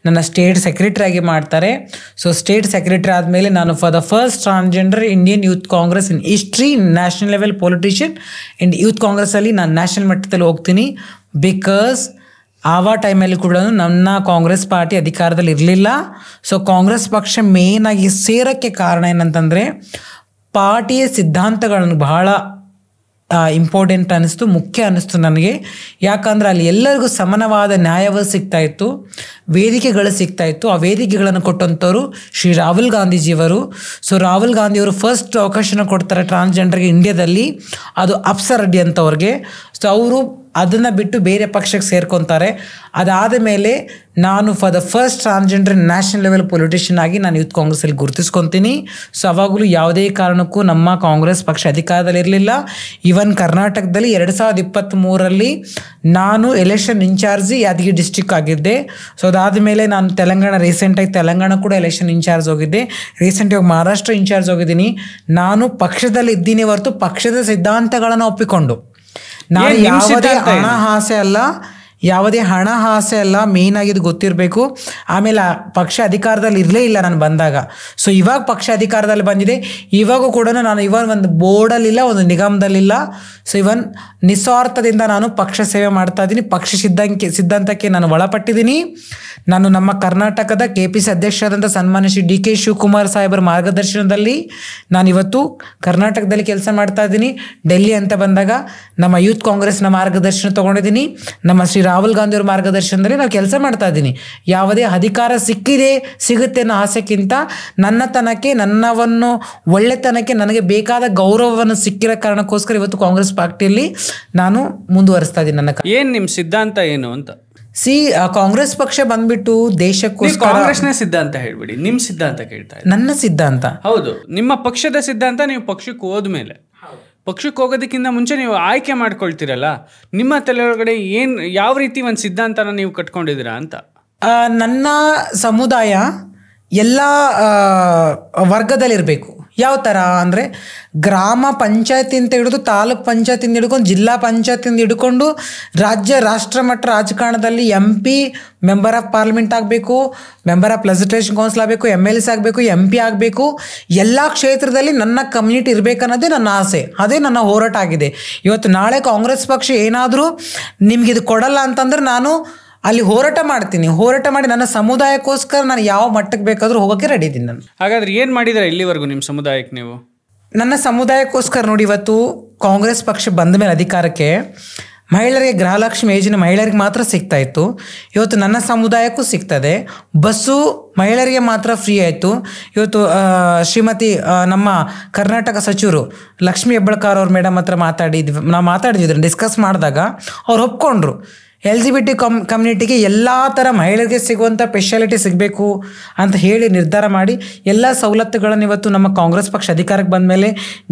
ನನ್ನ ಸ್ಟೇಟ್ ಸೆಕ್ರೆಟರಿಯಾಗಿ ಮಾಡ್ತಾರೆ. ಸೊ ಸ್ಟೇಟ್ ಸೆಕ್ರೆಟರಿ ಆದಮೇಲೆ ನಾನು for the first transgender Indian Youth Congress in history national level politician and Youth ಕಾಂಗ್ರೆಸ್ಸಲ್ಲಿ ನಾನು ನ್ಯಾಷನಲ್ ಮಟ್ಟದಲ್ಲಿ ಹೋಗ್ತೀನಿ. ಬಿಕಾಸ್ ಆವ ಟೈಮಲ್ಲಿ ಕೂಡ ನನ್ನ ಕಾಂಗ್ರೆಸ್ ಪಾರ್ಟಿ ಅಧಿಕಾರದಲ್ಲಿ ಇರಲಿಲ್ಲ. ಸೊ ಕಾಂಗ್ರೆಸ್ ಪಕ್ಷ ಮೇಯ್ನಾಗಿ ಸೇರೋಕ್ಕೆ ಕಾರಣ ಏನಂತಂದರೆ ಪಾರ್ಟಿಯ ಸಿದ್ಧಾಂತಗಳನ್ನು ಬಹಳ ಇಂಪಾರ್ಟೆಂಟ್ ಅನ್ನಿಸ್ತು, ಮುಖ್ಯ ಅನ್ನಿಸ್ತು ನನಗೆ. ಯಾಕಂದರೆ ಅಲ್ಲಿ ಎಲ್ಲರಿಗೂ ಸಮಾನವಾದ ನ್ಯಾಯವು ಸಿಗ್ತಾಯಿತ್ತು, ವೇದಿಕೆಗಳು ಸಿಗ್ತಾಯಿತ್ತು. ಆ ವೇದಿಕೆಗಳನ್ನು ಕೊಟ್ಟಂಥವ್ರು ಶ್ರೀ ರಾಹುಲ್ ಗಾಂಧೀಜಿಯವರು. ಸೊ ರಾಹುಲ್ ಗಾಂಧಿಯವರು ಫಸ್ಟ್ ಅವಕಾಶನ ಕೊಡ್ತಾರೆ ಟ್ರಾನ್ಸ್ಜೆಂಡರ್ಗೆ ಇಂಡಿಯಾದಲ್ಲಿ, ಅದು ಅಪ್ಸಾ ರೆಡ್ಡಿ ಅಂತವ್ರಿಗೆ. ಸೊ ಅವರು ಅದನ್ನು ಬಿಟ್ಟು ಬೇರೆ ಪಕ್ಷಕ್ಕೆ ಸೇರ್ಕೊತಾರೆ. ಅದಾದ ಮೇಲೆ ನಾನು for the first transgender national level politician ಆಗಿ ನಾನು ಯೂತ್ ಕಾಂಗ್ರೆಸ್ಸಲ್ಲಿ ಗುರುತಿಸ್ಕೊತೀನಿ. ಸೊ ಅವಾಗಲೂ ಯಾವುದೇ ಕಾರಣಕ್ಕೂ ನಮ್ಮ ಕಾಂಗ್ರೆಸ್ ಪಕ್ಷ ಅಧಿಕಾರದಲ್ಲಿ ಇರಲಿಲ್ಲ. ಈವನ್ ಕರ್ನಾಟಕದಲ್ಲಿ 2023ರಲ್ಲಿ ನಾನು ಎಲೆಕ್ಷನ್ ಇನ್ಚಾರ್ಜ್ ಯಾದಗಿರಿ ಡಿಸ್ಟಿಕ್ ಆಗಿದ್ದೆ. ಸೊ ಅದಾದ ಮೇಲೆ ನಾನು ರೀಸೆಂಟಾಗಿ ತೆಲಂಗಾಣ ಕೂಡ ಎಲೆಕ್ಷನ್ ಇನ್ಚಾರ್ಜ್ ಹೋಗಿದ್ದೆ. ರೀಸೆಂಟಾಗಿ ಮಹಾರಾಷ್ಟ್ರ ಇನ್ಚಾರ್ಜ್ ಹೋಗಿದ್ದೀನಿ. ನಾನು ಪಕ್ಷದಲ್ಲಿ ಇದ್ದೀನಿ ಹೊರತು ಪಕ್ಷದ ಸಿದ್ಧಾಂತಗಳನ್ನು ಒಪ್ಪಿಕೊಂಡು, ನಾನು ಯಾವುದೇ ಹಣ ಆಸೆ ಅಲ್ಲ, ಮೇಯ್ನ್ ಆಗಿದ್ದು ಗೊತ್ತಿರಬೇಕು. ಆಮೇಲೆ ಪಕ್ಷ ಅಧಿಕಾರದಲ್ಲಿ ಇರಲೇ ಇಲ್ಲ ನಾನು ಬಂದಾಗ. ಸೊ ಇವಾಗ ಪಕ್ಷ ಅಧಿಕಾರದಲ್ಲಿ ಬಂದಿದೆ. ಇವಾಗೂ ಕೂಡ ನಾನು ಇವನ್ ಒಂದು ಬೋರ್ಡಲ್ಲಿಲ್ಲ, ಒಂದು ನಿಗಮದಲ್ಲಿಲ್ಲ. ಸೊ ಇವನ್ ನಿಸ್ವಾರ್ಥದಿಂದ ನಾನು ಪಕ್ಷ ಸೇವೆ ಮಾಡ್ತಾ ಇದ್ದೀನಿ. ಪಕ್ಷ ಸಿದ್ಧಾಂತಕ್ಕೆ ನಾನು ಒಳಪಟ್ಟಿದ್ದೀನಿ. ನಾನು ನಮ್ಮ ಕರ್ನಾಟಕದ KPC ಅಧ್ಯಕ್ಷರಾದಂಥ ಸನ್ಮಾನ್ಯ ಶ್ರೀ DK ಶಿವಕುಮಾರ್ ಸಾಹೇಬರ ಮಾರ್ಗದರ್ಶನದಲ್ಲಿ ನಾನಿವತ್ತು ಕರ್ನಾಟಕದಲ್ಲಿ ಕೆಲಸ ಮಾಡ್ತಾ ಇದ್ದೀನಿ. ಡೆಲ್ಲಿ ಅಂತ ಬಂದಾಗ ನಮ್ಮ ಯೂತ್ ಕಾಂಗ್ರೆಸ್ನ ಮಾರ್ಗದರ್ಶನ ತೊಗೊಂಡಿದ್ದೀನಿ. ನಮ್ಮ ಶ್ರೀ ರಾಹುಲ್ ಗಾಂಧಿಯವ್ರ ಮಾರ್ಗದರ್ಶನದಲ್ಲಿ ನಾವು ಕೆಲಸ ಮಾಡ್ತಾ ಇದ್ದೀನಿ. ಯಾವುದೇ ಅಧಿಕಾರ ಸಿಗುತ್ತೆ ಅನ್ನೋ ಆಸೆಕ್ಕಿಂತ ನನ್ನವನ್ನು ಒಳ್ಳೆತನಕ್ಕೆ ನನಗೆ ಬೇಕಾದ ಗೌರವವನ್ನು ಸಿಕ್ಕಿರೋ ಕಾರಣಕ್ಕೋಸ್ಕರ ಇವತ್ತು ಕಾಂಗ್ರೆಸ್ ಪಾರ್ಟಿಯಲ್ಲಿ ನಾನು ಮುಂದುವರಿಸ್ತಾ ಇದ್ದೀನಿ. ಏನು ನಿಮ್ಮ ಸಿದ್ಧಾಂತ ಏನು ಅಂತ? ಕಾಂಗ್ರೆಸ್ ಪಕ್ಷ ಬಂದ್ಬಿಟ್ಟು ದೇಶಕ್ಕೋಸ್ಕರ. ಕಾಂಗ್ರೆಸ್ನ ಸಿದ್ಧಾಂತ ಹೇಳ್ಬಿಡಿ, ನಿಮ್ಮ ಸಿದ್ಧಾಂತ ಕೇಳ್ತಾ ಇದ್ದೀನಿ. ನನ್ನ ಸಿದ್ಧಾಂತ ಹೌದು, ನಿಮ್ಮ ಪಕ್ಷದ ಸಿದ್ಧಾಂತ. ನೀವು ಪಕ್ಷಕ್ಕೆ ಹೋದ್ಮೇಲೆ, ಪಕ್ಷಕ್ಕೆ ಹೋಗೋದಕ್ಕಿಂತ ಮುಂಚೆ ನೀವು ಆಯ್ಕೆ ಮಾಡ್ಕೊಳ್ತೀರಲ್ಲ, ನಿಮ್ಮ ತಲೆಯೊಳಗಡೆ ಯಾವ ರೀತಿ ಒಂದು ಸಿದ್ಧಾಂತನ ನೀವು ಕಟ್ಕೊಂಡಿದ್ದೀರಾ ಅಂತ? ನನ್ನ ಸಮುದಾಯ ಎಲ್ಲ ವರ್ಗದಲ್ಲಿರಬೇಕು. ಯಾವ ಥರ ಅಂದರೆ ಗ್ರಾಮ ಪಂಚಾಯತಿಂದ ಹಿಡಿದು ತಾಲೂಕ್ ಪಂಚಾಯತಿಂದ ಹಿಡ್ಕೊಂಡು ಜಿಲ್ಲಾ ಪಂಚಾಯತಿಂದ ಹಿಡ್ಕೊಂಡು ರಾಷ್ಟ್ರ ಮಟ್ಟ ರಾಜಕಾರಣದಲ್ಲಿ MP ಮೆಂಬರ್ ಆಫ್ ಪಾರ್ಲಿಮೆಂಟ್ ಆಗಬೇಕು, ಮೆಂಬರ್ ಆಫ್ ಲೆಜಿಸ್ಲೇಷನ್ ಕೌನ್ಸಿಲ್ ಆಗಬೇಕು, MLC ಆಗಬೇಕು, MP ಆಗಬೇಕು. ಎಲ್ಲ ಕ್ಷೇತ್ರದಲ್ಲಿ ನನ್ನ ಕಮ್ಯುನಿಟಿ ಇರಬೇಕನ್ನೋದೇ ನನ್ನ ಆಸೆ, ಅದೇ ನನ್ನ ಹೋರಾಟ ಆಗಿದೆ. ಇವತ್ತು ನಾಳೆ ಕಾಂಗ್ರೆಸ್ ಪಕ್ಷ ಏನಾದರೂ ನಿಮಗಿದು ಕೊಡಲ್ಲ ಅಂತಂದ್ರೆ ನಾನು ಅಲ್ಲಿ ಹೋರಾಟ ಮಾಡ್ತೀನಿ. ಹೋರಾಟ ಮಾಡಿ ನನ್ನ ಸಮುದಾಯಕ್ಕೋಸ್ಕರ ನಾನು ಯಾವ ಮಟ್ಟಕ್ಕೆ ಬೇಕಾದರೂ ಹೋಗೋಕ್ಕೆ ರೆಡಿ ಇದ್ದೀನಿ ನಾನು. ಹಾಗಾದ್ರೆ ಏನು ಮಾಡಿದ್ರೆ ಇಲ್ಲಿವರೆಗೂ ನಿಮ್ಮ ಸಮುದಾಯಕ್ಕೆ? ನೀವು ನನ್ನ ಸಮುದಾಯಕ್ಕೋಸ್ಕರ ನೋಡಿ, ಇವತ್ತು ಕಾಂಗ್ರೆಸ್ ಪಕ್ಷ ಬಂದ ಮೇಲೆ ಅಧಿಕಾರಕ್ಕೆ ಮಹಿಳೆಯರಿಗೆ ಗೃಹಲಕ್ಷ್ಮಿ ಯೋಜನೆ ಮಹಿಳೆಯರಿಗೆ ಮಾತ್ರ ಸಿಗ್ತಾ ಇತ್ತು. ಇವತ್ತು ನನ್ನ ಸಮುದಾಯಕ್ಕೂ ಸಿಗ್ತದೆ. ಬಸ್ಸು ಮಹಿಳೆಯರಿಗೆ ಮಾತ್ರ ಫ್ರೀ ಆಯಿತು. ಇವತ್ತು ಶ್ರೀಮತಿ ನಮ್ಮ ಕರ್ನಾಟಕ ಸಚಿವರು ಲಕ್ಷ್ಮೀ ಹೆಬ್ಬಾಳ್ಕರ್ ಅವ್ರ ಮೇಡಮ್ ಹತ್ರ ನಾವು ಮಾತಾಡಿದ್ವಿ, ಡಿಸ್ಕಸ್ ಮಾಡಿದಾಗ ಅವ್ರು ಒಪ್ಕೊಂಡ್ರು. LGBT ಕಮ್ಯುನಿಟಿಗೆ ಎಲ್ಲ ಥರ ಮಹಿಳೆಯರಿಗೆ ಸಿಗುವಂಥ ಸ್ಪೆಷಾಲಿಟಿ ಸಿಗಬೇಕು ಅಂತ ಹೇಳಿ ನಿರ್ಧಾರ ಮಾಡಿ ಎಲ್ಲ ಸವಲತ್ತುಗಳನ್ನು ಇವತ್ತು ನಮ್ಮ ಕಾಂಗ್ರೆಸ್ ಪಕ್ಷ ಅಧಿಕಾರಕ್ಕೆ ಬಂದ ಮೇಲೆ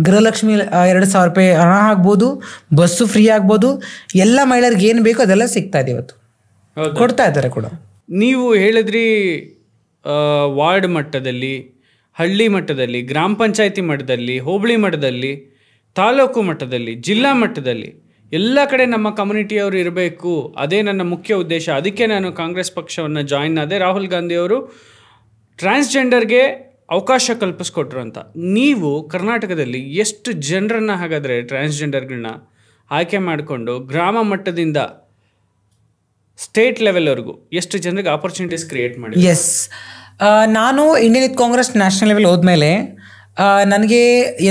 ಗೃಹಲಕ್ಷ್ಮಿ 2,000 ರೂಪಾಯಿ ಹಣ ಆಗ್ಬೋದು, ಬಸ್ಸು ಫ್ರೀ ಆಗ್ಬೋದು, ಎಲ್ಲ ಮಹಿಳೆಯರಿಗೆ ಏನು ಬೇಕೋ ಅದೆಲ್ಲ ಸಿಗ್ತಾ ಇದೆ, ಇವತ್ತು ಕೊಡ್ತಾ ಇದ್ದಾರೆ ಕೂಡ. ನೀವು ಹೇಳಿದ್ರಿ ವಾರ್ಡ್ ಮಟ್ಟದಲ್ಲಿ, ಹಳ್ಳಿ ಮಟ್ಟದಲ್ಲಿ, ಗ್ರಾಮ ಪಂಚಾಯತಿ ಮಟ್ಟದಲ್ಲಿ, ಹೋಬಳಿ ಮಟ್ಟದಲ್ಲಿ, ತಾಲೂಕು ಮಟ್ಟದಲ್ಲಿ, ಜಿಲ್ಲಾ ಮಟ್ಟದಲ್ಲಿ ಎಲ್ಲ ಕಡೆ ನಮ್ಮ ಕಮ್ಯುನಿಟಿಯವರು ಇರಬೇಕು, ಅದೇ ನನ್ನ ಮುಖ್ಯ ಉದ್ದೇಶ. ಅದಕ್ಕೆ ನಾನು ಕಾಂಗ್ರೆಸ್ ಪಕ್ಷವನ್ನು ಜಾಯಿನ್ ಆದೆ. ರಾಹುಲ್ ಗಾಂಧಿಯವರು ಟ್ರಾನ್ಸ್ಜೆಂಡರ್ಗೆ ಅವಕಾಶ ಕಲ್ಪಿಸ್ಕೊಟ್ರು ಅಂತ. ನೀವು ಕರ್ನಾಟಕದಲ್ಲಿ ಎಷ್ಟು ಜನರನ್ನು ಹಾಗಾದರೆ ಟ್ರಾನ್ಸ್ಜೆಂಡರ್ಗಳನ್ನ ಆಯ್ಕೆ ಮಾಡಿಕೊಂಡು ಗ್ರಾಮ ಮಟ್ಟದಿಂದ ಸ್ಟೇಟ್ ಲೆವೆಲ್ವರೆಗೂ ಎಷ್ಟು ಜನರಿಗೆ ಆಪರ್ಚುನಿಟೀಸ್ ಕ್ರಿಯೇಟ್ ಮಾಡಿ? ಎಸ್, ನಾನು Indian Youth Congress national level ಹೋದ್ಮೇಲೆ ನನಗೆ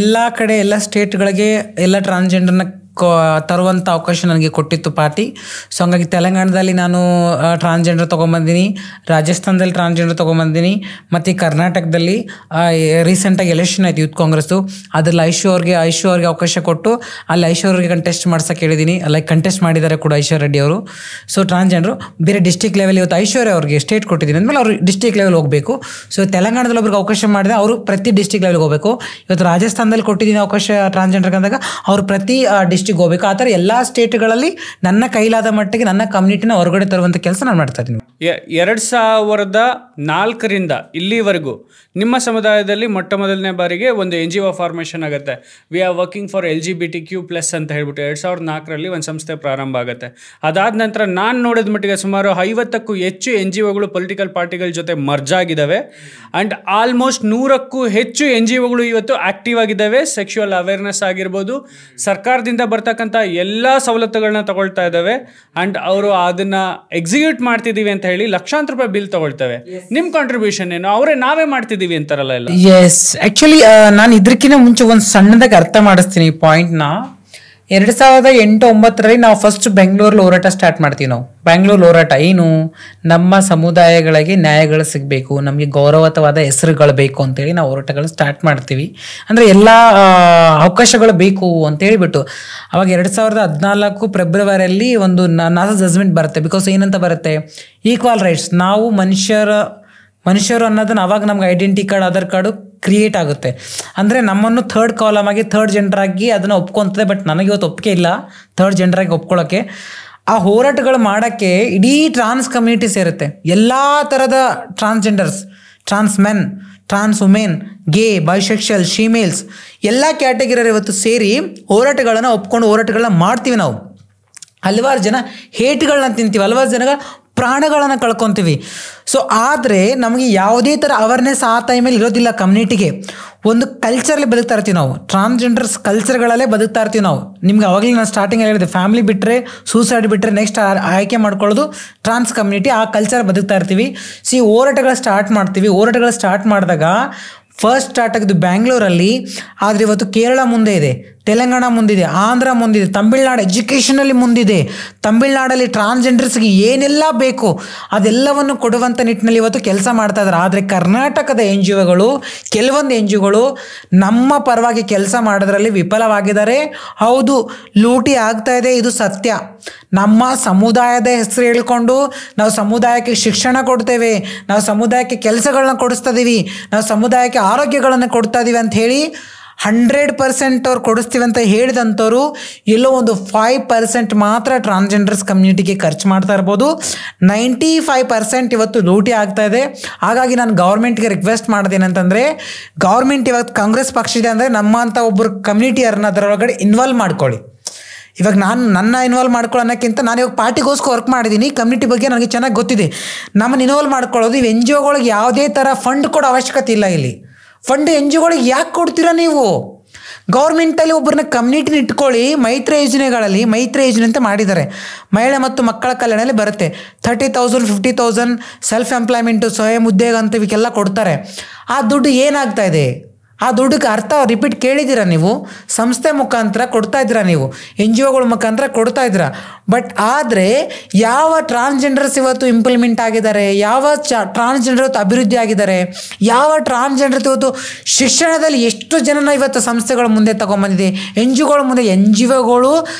ಎಲ್ಲ ಕಡೆ ಎಲ್ಲ ಸ್ಟೇಟ್ಗಳಿಗೆ ಎಲ್ಲ ಟ್ರಾನ್ಸ್ಜೆಂಡರ್ನ ತರುವಂಥ ಅವಕಾಶ ನನಗೆ ಕೊಟ್ಟಿತ್ತು ಪಾರ್ಟಿ. ಸೊ ಹಂಗಾಗಿ ತೆಲಂಗಾಣದಲ್ಲಿ ನಾನು ಟ್ರಾನ್ಸ್ಜೆಂಡರ್ ತೊಗೊಂಬಂದಿನಿ, ರಾಜಸ್ಥಾನದಲ್ಲಿ ಟ್ರಾನ್ಸ್ಜೆಂಡರ್ ತೊಗೊಂಬಂದಿನಿ, ಮತ್ತು ಕರ್ನಾಟಕದಲ್ಲಿ ರೀಸೆಂಟಾಗಿ ಎಲೆಕ್ಷನ್ ಆಯಿತು ಯೂತ್ ಕಾಂಗ್ರೆಸ್ಸು. ಅದರಲ್ಲಿ ಐಶು ಅವ್ರಿಗೆ ಅವಕಾಶ ಕೊಟ್ಟು ಅಲ್ಲಿ ಐಶು ಅವ್ರಿಗೆ ಕಂಟೆಸ್ಟ್ ಮಾಡ್ಸೋಕೆ ಹೇಳಿದ್ದೀನಿ. ಲೈಕ್ ಕಂಟೆಸ್ಟ್ ಮಾಡಿದ್ದಾರೆ ಕೂಡ ಐಶ್ವರ್ಯ ರೆಡ್ಡಿ ಅವರು. ಸೊ ಟ್ರಾನ್ಸ್ಜೆಂಡರು ಬೇರೆ ಡಿಸ್ಟಿಕ್ ಲೆವೆಲ್, ಇವತ್ತು ಐಶ್ವರ್ಯ ಅವ್ರಿಗೆ ಸ್ಟೇಟ್ ಕೊಟ್ಟಿದ್ದೀನಿ ಅಂದಮೇಲೆ ಅವರು ಡಿಸ್ಟಿಕ್ ಲೆವೆಲ್ ಹೋಗಬೇಕು. ಸೊ ತೆಲಂಗಾಣದಲ್ಲಿ ಒಬ್ರಿಗೆ ಅವಕಾಶ ಮಾಡಿದೆ, ಅವರು ಪ್ರತಿ ಡಿಸ್ಟಿಕ್ ಲೆವೆಲ್ಗೆ ಹೋಗಬೇಕು. ಇವತ್ತು ರಾಜಸ್ಥಾನದಲ್ಲಿ ಕೊಟ್ಟಿದ್ದೀನಿ ಅವಕಾಶ ಟ್ರಾನ್ಸ್ಜೆಂಡರ್ಗೆ ಅಂದಾಗ ಅವರು ಪ್ರತಿ ಡಿಸ್ಟಿಕ್ ಹೋಗಬೇಕು. ಆ ಥರ ಎಲ್ಲ ಸ್ಟೇಟ್ಗಳಲ್ಲಿ ನನ್ನ ಕೈಲಾದ ಮಟ್ಟಿಗೆ ನನ್ನ ಕಮ್ಯುನಿಟಿನ ಹೊರಗಡೆ ತರುವಂಥ ಕೆಲಸ ನಾನು ಮಾಡ್ತಾ ಇದ್ದೀನಿ. 2004 ಇಲ್ಲಿವರೆಗೂ ನಿಮ್ಮ ಸಮುದಾಯದಲ್ಲಿ ಮೊಟ್ಟ ಮೊದಲನೇ ಬಾರಿಗೆ ಒಂದು NGO ಫಾರ್ಮೇಷನ್ ಆಗುತ್ತೆ. We are working for LGBTQ+ ಅಂತ ಹೇಳ್ಬಿಟ್ಟು 2004 ಒಂದು ಸಂಸ್ಥೆ ಪ್ರಾರಂಭ ಆಗುತ್ತೆ. ಅದಾದ ನಂತರ ನಾನು ನೋಡಿದ ಮಟ್ಟಿಗೆ ಸುಮಾರು 50ಕ್ಕೂ ಹೆಚ್ಚು NGOಗಳು ಪೊಲಿಟಿಕಲ್ ಪಾರ್ಟಿಗಳ ಜೊತೆ ಮರ್ಜ್ ಆಗಿದ್ದಾವೆ. ಆ್ಯಂಡ್ ಆಲ್ಮೋಸ್ಟ್ 100ಕ್ಕೂ ಹೆಚ್ಚು NGOಗಳು ಇವತ್ತು ಆಕ್ಟಿವ್ ಆಗಿದ್ದಾವೆ. ಸೆಕ್ಷುವಲ್ ಅವೇರ್ನೆಸ್ ಆಗಿರ್ಬೋದು, ಸರ್ಕಾರದಿಂದ ಬರ್ತಕ್ಕಂಥ ಎಲ್ಲ ಸವಲತ್ತುಗಳನ್ನ ತಗೊಳ್ತಾ ಇದ್ದಾವೆ. ಆ್ಯಂಡ್ ಅವರು ಅದನ್ನ ಎಕ್ಸಿಕ್ಯೂಟ್ ಮಾಡ್ತಿದ್ದೀವಿ ಅಂತ ಹೇಳಿ ಲಕ್ಷಾಂತರ ರೂಪಾಯಿ ಬಿಲ್ ತಗೊಳ್ತೇವೆ. ನಿಮ್ಮ ಕಾಂಟ್ರಿಬ್ಯೂಷನ್ ಏನು? ನಾವೇ ಮಾಡ್ತಿದ್ದೀವಿ ಅಂತಾರಲ್ಲ ಎಲ್ಲ. ಎಸ್, ಆಕ್ಚುಲಿ ನಾನು ಇದಕ್ಕಿಂತ ಮುಂಚೆ ಒಂದು ಸಣ್ಣದಾಗಿ ಅರ್ಥ ಮಾಡಿಸ್ತೀನಿ ಈ ಪಾಯಿಂಟ್ನ. 2008-09 ನಾವು ಫಸ್ಟ್ ಬೆಂಗಳೂರಲ್ಲಿ ಹೋರಾಟ ಸ್ಟಾರ್ಟ್ ಮಾಡ್ತೀವಿ. ನಾವು ಬೆಂಗಳೂರು ಹೋರಾಟ ಏನು, ನಮ್ಮ ಸಮುದಾಯಗಳಿಗೆ ನ್ಯಾಯಗಳು ಸಿಗಬೇಕು, ನಮಗೆ ಗೌರವತವಾದ ಹೆಸರುಗಳು ಬೇಕು ಅಂತೇಳಿ ನಾವು ಹೋರಾಟಗಳು ಸ್ಟಾರ್ಟ್ ಮಾಡ್ತೀವಿ. ಅಂದರೆ ಎಲ್ಲ ಅವಕಾಶಗಳು ಬೇಕು ಅಂತೇಳಿಬಿಟ್ಟು ಅವಾಗ 2014 ಫೆಬ್ರವರಿಯಲ್ಲಿ ಒಂದು ನಾಸಾ ಜಜ್ಮೆಂಟ್ ಬರುತ್ತೆ. ಬಿಕಾಸ್ ಏನಂತ ಬರುತ್ತೆ, ಈಕ್ವಲ್ ರೈಟ್ಸ್, ನಾವು ಮನುಷ್ಯರು ಅನ್ನೋದನ್ನ ಅವಾಗ ನಮ್ಗೆ identity card, Aadhaar card create ಆಗುತ್ತೆ. ಅಂದರೆ ನಮ್ಮನ್ನು ಥರ್ಡ್ ಕಾಲಮ್ ಆಗಿ ಥರ್ಡ್ ಜೆಂಡರ್ ಆಗಿ ಅದನ್ನು ಒಪ್ಕೊತದೆ. ಬಟ್ ನನಗೆ ಇವತ್ತು ಒಪ್ಪಿಗೆ ಇಲ್ಲ ಥರ್ಡ್ ಜೆಂಡರ್ ಆಗಿ ಒಪ್ಕೊಳ್ಳೋಕ್ಕೆ. ಆ ಹೋರಾಟಗಳು ಮಾಡೋಕ್ಕೆ ಇಡೀ ಟ್ರಾನ್ಸ್ ಕಮ್ಯುನಿಟಿ ಸೇರುತ್ತೆ. ಎಲ್ಲ ಥರದ ಟ್ರಾನ್ಸ್ಜೆಂಡರ್ಸ್, ಟ್ರಾನ್ಸ್ ಮೆನ್, ಟ್ರಾನ್ಸ್ ವುಮೆನ್, ಗೇ, ಬೈಸೆಕ್ಷುವಲ್, ಫೀಮೇಲ್ಸ್ ಎಲ್ಲ ಕ್ಯಾಟಗರಿಯರು ಇವತ್ತು ಸೇರಿ ಹೋರಾಟಗಳನ್ನು ಒಪ್ಕೊಂಡು ಹೋರಾಟಗಳನ್ನ ಮಾಡ್ತೀವಿ. ನಾವು ಹಲವಾರು ಜನ ಹೇಟ್ಗಳನ್ನ ತಿಂತೀವಿ, ಹಲವಾರು ಜನ ಪ್ರಾಣಗಳನ್ನು ಕಳ್ಕೊತೀವಿ. ಸೊ ಆದರೆ ನಮಗೆ ಯಾವುದೇ ಥರ ಅವೇರ್ನೆಸ್ ಆ ಟೈಮಲ್ಲಿ ಇರೋದಿಲ್ಲ. ಕಮ್ಯುನಿಟಿಗೆ ಒಂದು ಕಲ್ಚರಲ್ಲಿ ಬದುಕ್ತಾ ಇರ್ತೀವಿ ನಾವು, ಟ್ರಾನ್ಸ್ಜೆಂಡರ್ಸ್ ಕಲ್ಚರ್ಗಳಲ್ಲೇ ಬದುಕ್ತಾ ಇರ್ತೀವಿ ನಾವು. ನಿಮ್ಗೆ ಅವಾಗಲೇ ನಾನು ಸ್ಟಾರ್ಟಿಂಗ್ ಹೇಳಿದೆ, ಫ್ಯಾಮಿಲಿ ಬಿಟ್ಟರೆ, ಸೂಸೈಡ್ ಬಿಟ್ಟರೆ ನೆಕ್ಸ್ಟ್ ಆಯ್ಕೆ ಮಾಡ್ಕೊಳ್ಳೋದು ಟ್ರಾನ್ಸ್ ಕಮ್ಯುನಿಟಿ. ಆ ಕಲ್ಚರ್ ಬದುಕ್ತಾ ಇರ್ತೀವಿ. ಹೋರಾಟಗಳು ಸ್ಟಾರ್ಟ್ ಮಾಡ್ತೀವಿ. ಹೋರಾಟಗಳು ಸ್ಟಾರ್ಟ್ ಮಾಡಿದಾಗ ಫಸ್ಟ್ ಸ್ಟಾರ್ಟ್ ಆಗಿದ್ದು ಬ್ಯಾಂಗ್ಳೂರಲ್ಲಿ. ಆದರೆ ಇವತ್ತು ಕೇರಳ ಮುಂದೆ ಇದೆ, ತೆಲಂಗಾಣ ಮುಂದಿದೆ, ಆಂಧ್ರ ಮುಂದಿದೆ, ತಮಿಳ್ನಾಡು ಎಜುಕೇಷನಲ್ಲಿ ಮುಂದಿದೆ. ತಮಿಳ್ನಾಡಲ್ಲಿ ಟ್ರಾನ್ಸ್ಜೆಂಡರ್ಸ್ಗೆ ಏನೆಲ್ಲ ಬೇಕು ಅದೆಲ್ಲವನ್ನು ಕೊಡುವಂಥ ನಿಟ್ಟಿನಲ್ಲಿ ಇವತ್ತು ಕೆಲಸ ಮಾಡ್ತಾ ಇದ್ದಾರೆ. ಆದರೆ ಕರ್ನಾಟಕದ NGOಗಳು, ಕೆಲವೊಂದು NGOಗಳು ನಮ್ಮ ಪರವಾಗಿ ಕೆಲಸ ಮಾಡೋದ್ರಲ್ಲಿ ವಿಫಲವಾಗಿದ್ದಾರೆ. ಹೌದು, ಲೂಟಿ ಆಗ್ತಾ ಇದೆ, ಇದು ಸತ್ಯ. ನಮ್ಮ ಸಮುದಾಯದ ಹೆಸರು ಹೇಳ್ಕೊಂಡು ನಾವು ಸಮುದಾಯಕ್ಕೆ ಶಿಕ್ಷಣ ಕೊಡ್ತೇವೆ, ನಾವು ಸಮುದಾಯಕ್ಕೆ ಕೆಲಸಗಳನ್ನ ಕೊಡಿಸ್ತಾ ಇದ್ದೀವಿ, ನಾವು ಸಮುದಾಯಕ್ಕೆ ಆರೋಗ್ಯಗಳನ್ನು ಕೊಡ್ತಾ ಇದ್ದೀವಿ ಅಂತ ಹೇಳಿ 100% ಅವ್ರು ಕೊಡಿಸ್ತೀವಿ ಅಂತ ಹೇಳಿದಂಥವ್ರು ಎಲ್ಲೋ ಒಂದು 5% ಮಾತ್ರ ಟ್ರಾನ್ಸ್ಜೆಂಡರ್ಸ್ ಕಮ್ಯುನಿಟಿಗೆ ಖರ್ಚು ಮಾಡ್ತಾ ಇರ್ಬೋದು. 95% ಇವತ್ತು ಲೂಟಿ ಆಗ್ತಾ ಇದೆ. ಹಾಗಾಗಿ ನಾನು ಗೌರ್ಮೆಂಟ್ಗೆ ರಿಕ್ವೆಸ್ಟ್ ಮಾಡೋದೇನಂತಂದರೆ, ಗೌರ್ಮೆಂಟ್ ಇವತ್ತು ಕಾಂಗ್ರೆಸ್ ಪಕ್ಷ ಇದೆ ಅಂದರೆ ನಮ್ಮಂಥ ಒಬ್ಬರು ಕಮ್ಯುನಿಟಿಯವ್ರನ್ನ ಅದರೊಳಗಡೆ ಇನ್ವಾಲ್ವ್ ಮಾಡ್ಕೊಳ್ಳಿ. ಇವಾಗ ನನ್ನ ಇನ್ವಾಲ್ವ್ ಮಾಡ್ಕೊಳ್ಳೋಕ್ಕಿಂತ ನಾನು ಇವಾಗ ಪಾರ್ಟಿಗೋಸ್ಕರ ವರ್ಕ್ ಮಾಡಿದ್ದೀನಿ. ಕಮ್ಯುನಿಟಿ ಬಗ್ಗೆ ನನಗೆ ಚೆನ್ನಾಗಿ ಗೊತ್ತಿದೆ. ನಮ್ಮನ್ನು ಇನ್ವಾಲ್ವ್ ಮಾಡ್ಕೊಳ್ಳೋದು. ಇವು NGOಗಳಿಗೆ ಯಾವುದೇ ಥರ ಫಂಡ್ ಕೊಡೋ ಅವಶ್ಯಕತೆ ಇಲ್ಲ. ಇಲ್ಲಿ ಫಂಡ್ NGOಗಳಿಗೆ ಯಾಕೆ ಕೊಡ್ತೀರಾ ನೀವು? ಗೌರ್ಮೆಂಟಲ್ಲಿ ಒಬ್ಬರನ್ನ ಕಮ್ಯುನಿಟಿನ ಇಟ್ಕೊಳ್ಳಿ. ಮೈತ್ರಿ ಯೋಜನೆಗಳಲ್ಲಿ, ಮೈತ್ರಿ ಯೋಜನೆ ಅಂತ ಮಾಡಿದ್ದಾರೆ, ಮಹಿಳೆ ಮತ್ತು ಮಕ್ಕಳ ಕಲ್ಯಾಣದಲ್ಲಿ ಬರುತ್ತೆ. 30,000 50,000 ಸೆಲ್ಫ್ ಎಂಪ್ಲಾಯ್ಮೆಂಟು, ಸ್ವಯಂ ಉದ್ಯೋಗ ಅಂತ ಇವಕ್ಕೆಲ್ಲ ಕೊಡ್ತಾರೆ. ಆ ದುಡ್ಡು ಏನಾಗ್ತಾ ಇದೆ? ಆ ದುಡ್ಡಿಗೆ ಅರ್ಥ ರಿಪೀಟ್ ಕೇಳಿದ್ದೀರಾ ನೀವು? ಸಂಸ್ಥೆ ಮುಖಾಂತರ ಕೊಡ್ತಾ ಇದ್ದೀರಾ, ನೀವು NGOಗಳ ಮುಖಾಂತರ ಕೊಡ್ತಾ ಇದ್ದೀರಾ. ಬಟ್ ಆದರೆ ಯಾವ ಟ್ರಾನ್ಸ್ಜೆಂಡರ್ಸ್ ಇವತ್ತು ಇಂಪ್ಲಿಮೆಂಟ್ ಆಗಿದ್ದಾರೆ, ಯಾವ ಟ್ರಾನ್ಸ್ಜೆಂಡರ್ ಇವತ್ತು ಅಭಿವೃದ್ಧಿ ಆಗಿದ್ದಾರೆ, ಯಾವ ಟ್ರಾನ್ಸ್ಜೆಂಡರ್ ಇವತ್ತು ಶಿಕ್ಷಣದಲ್ಲಿ ಎಷ್ಟು ಜನನ ಇವತ್ತು ಸಂಸ್ಥೆಗಳ ಮುಂದೆ ತಗೊಂಬಂದಿದೆ, NGOಗಳ ಮುಂದೆ. NGOಗಳು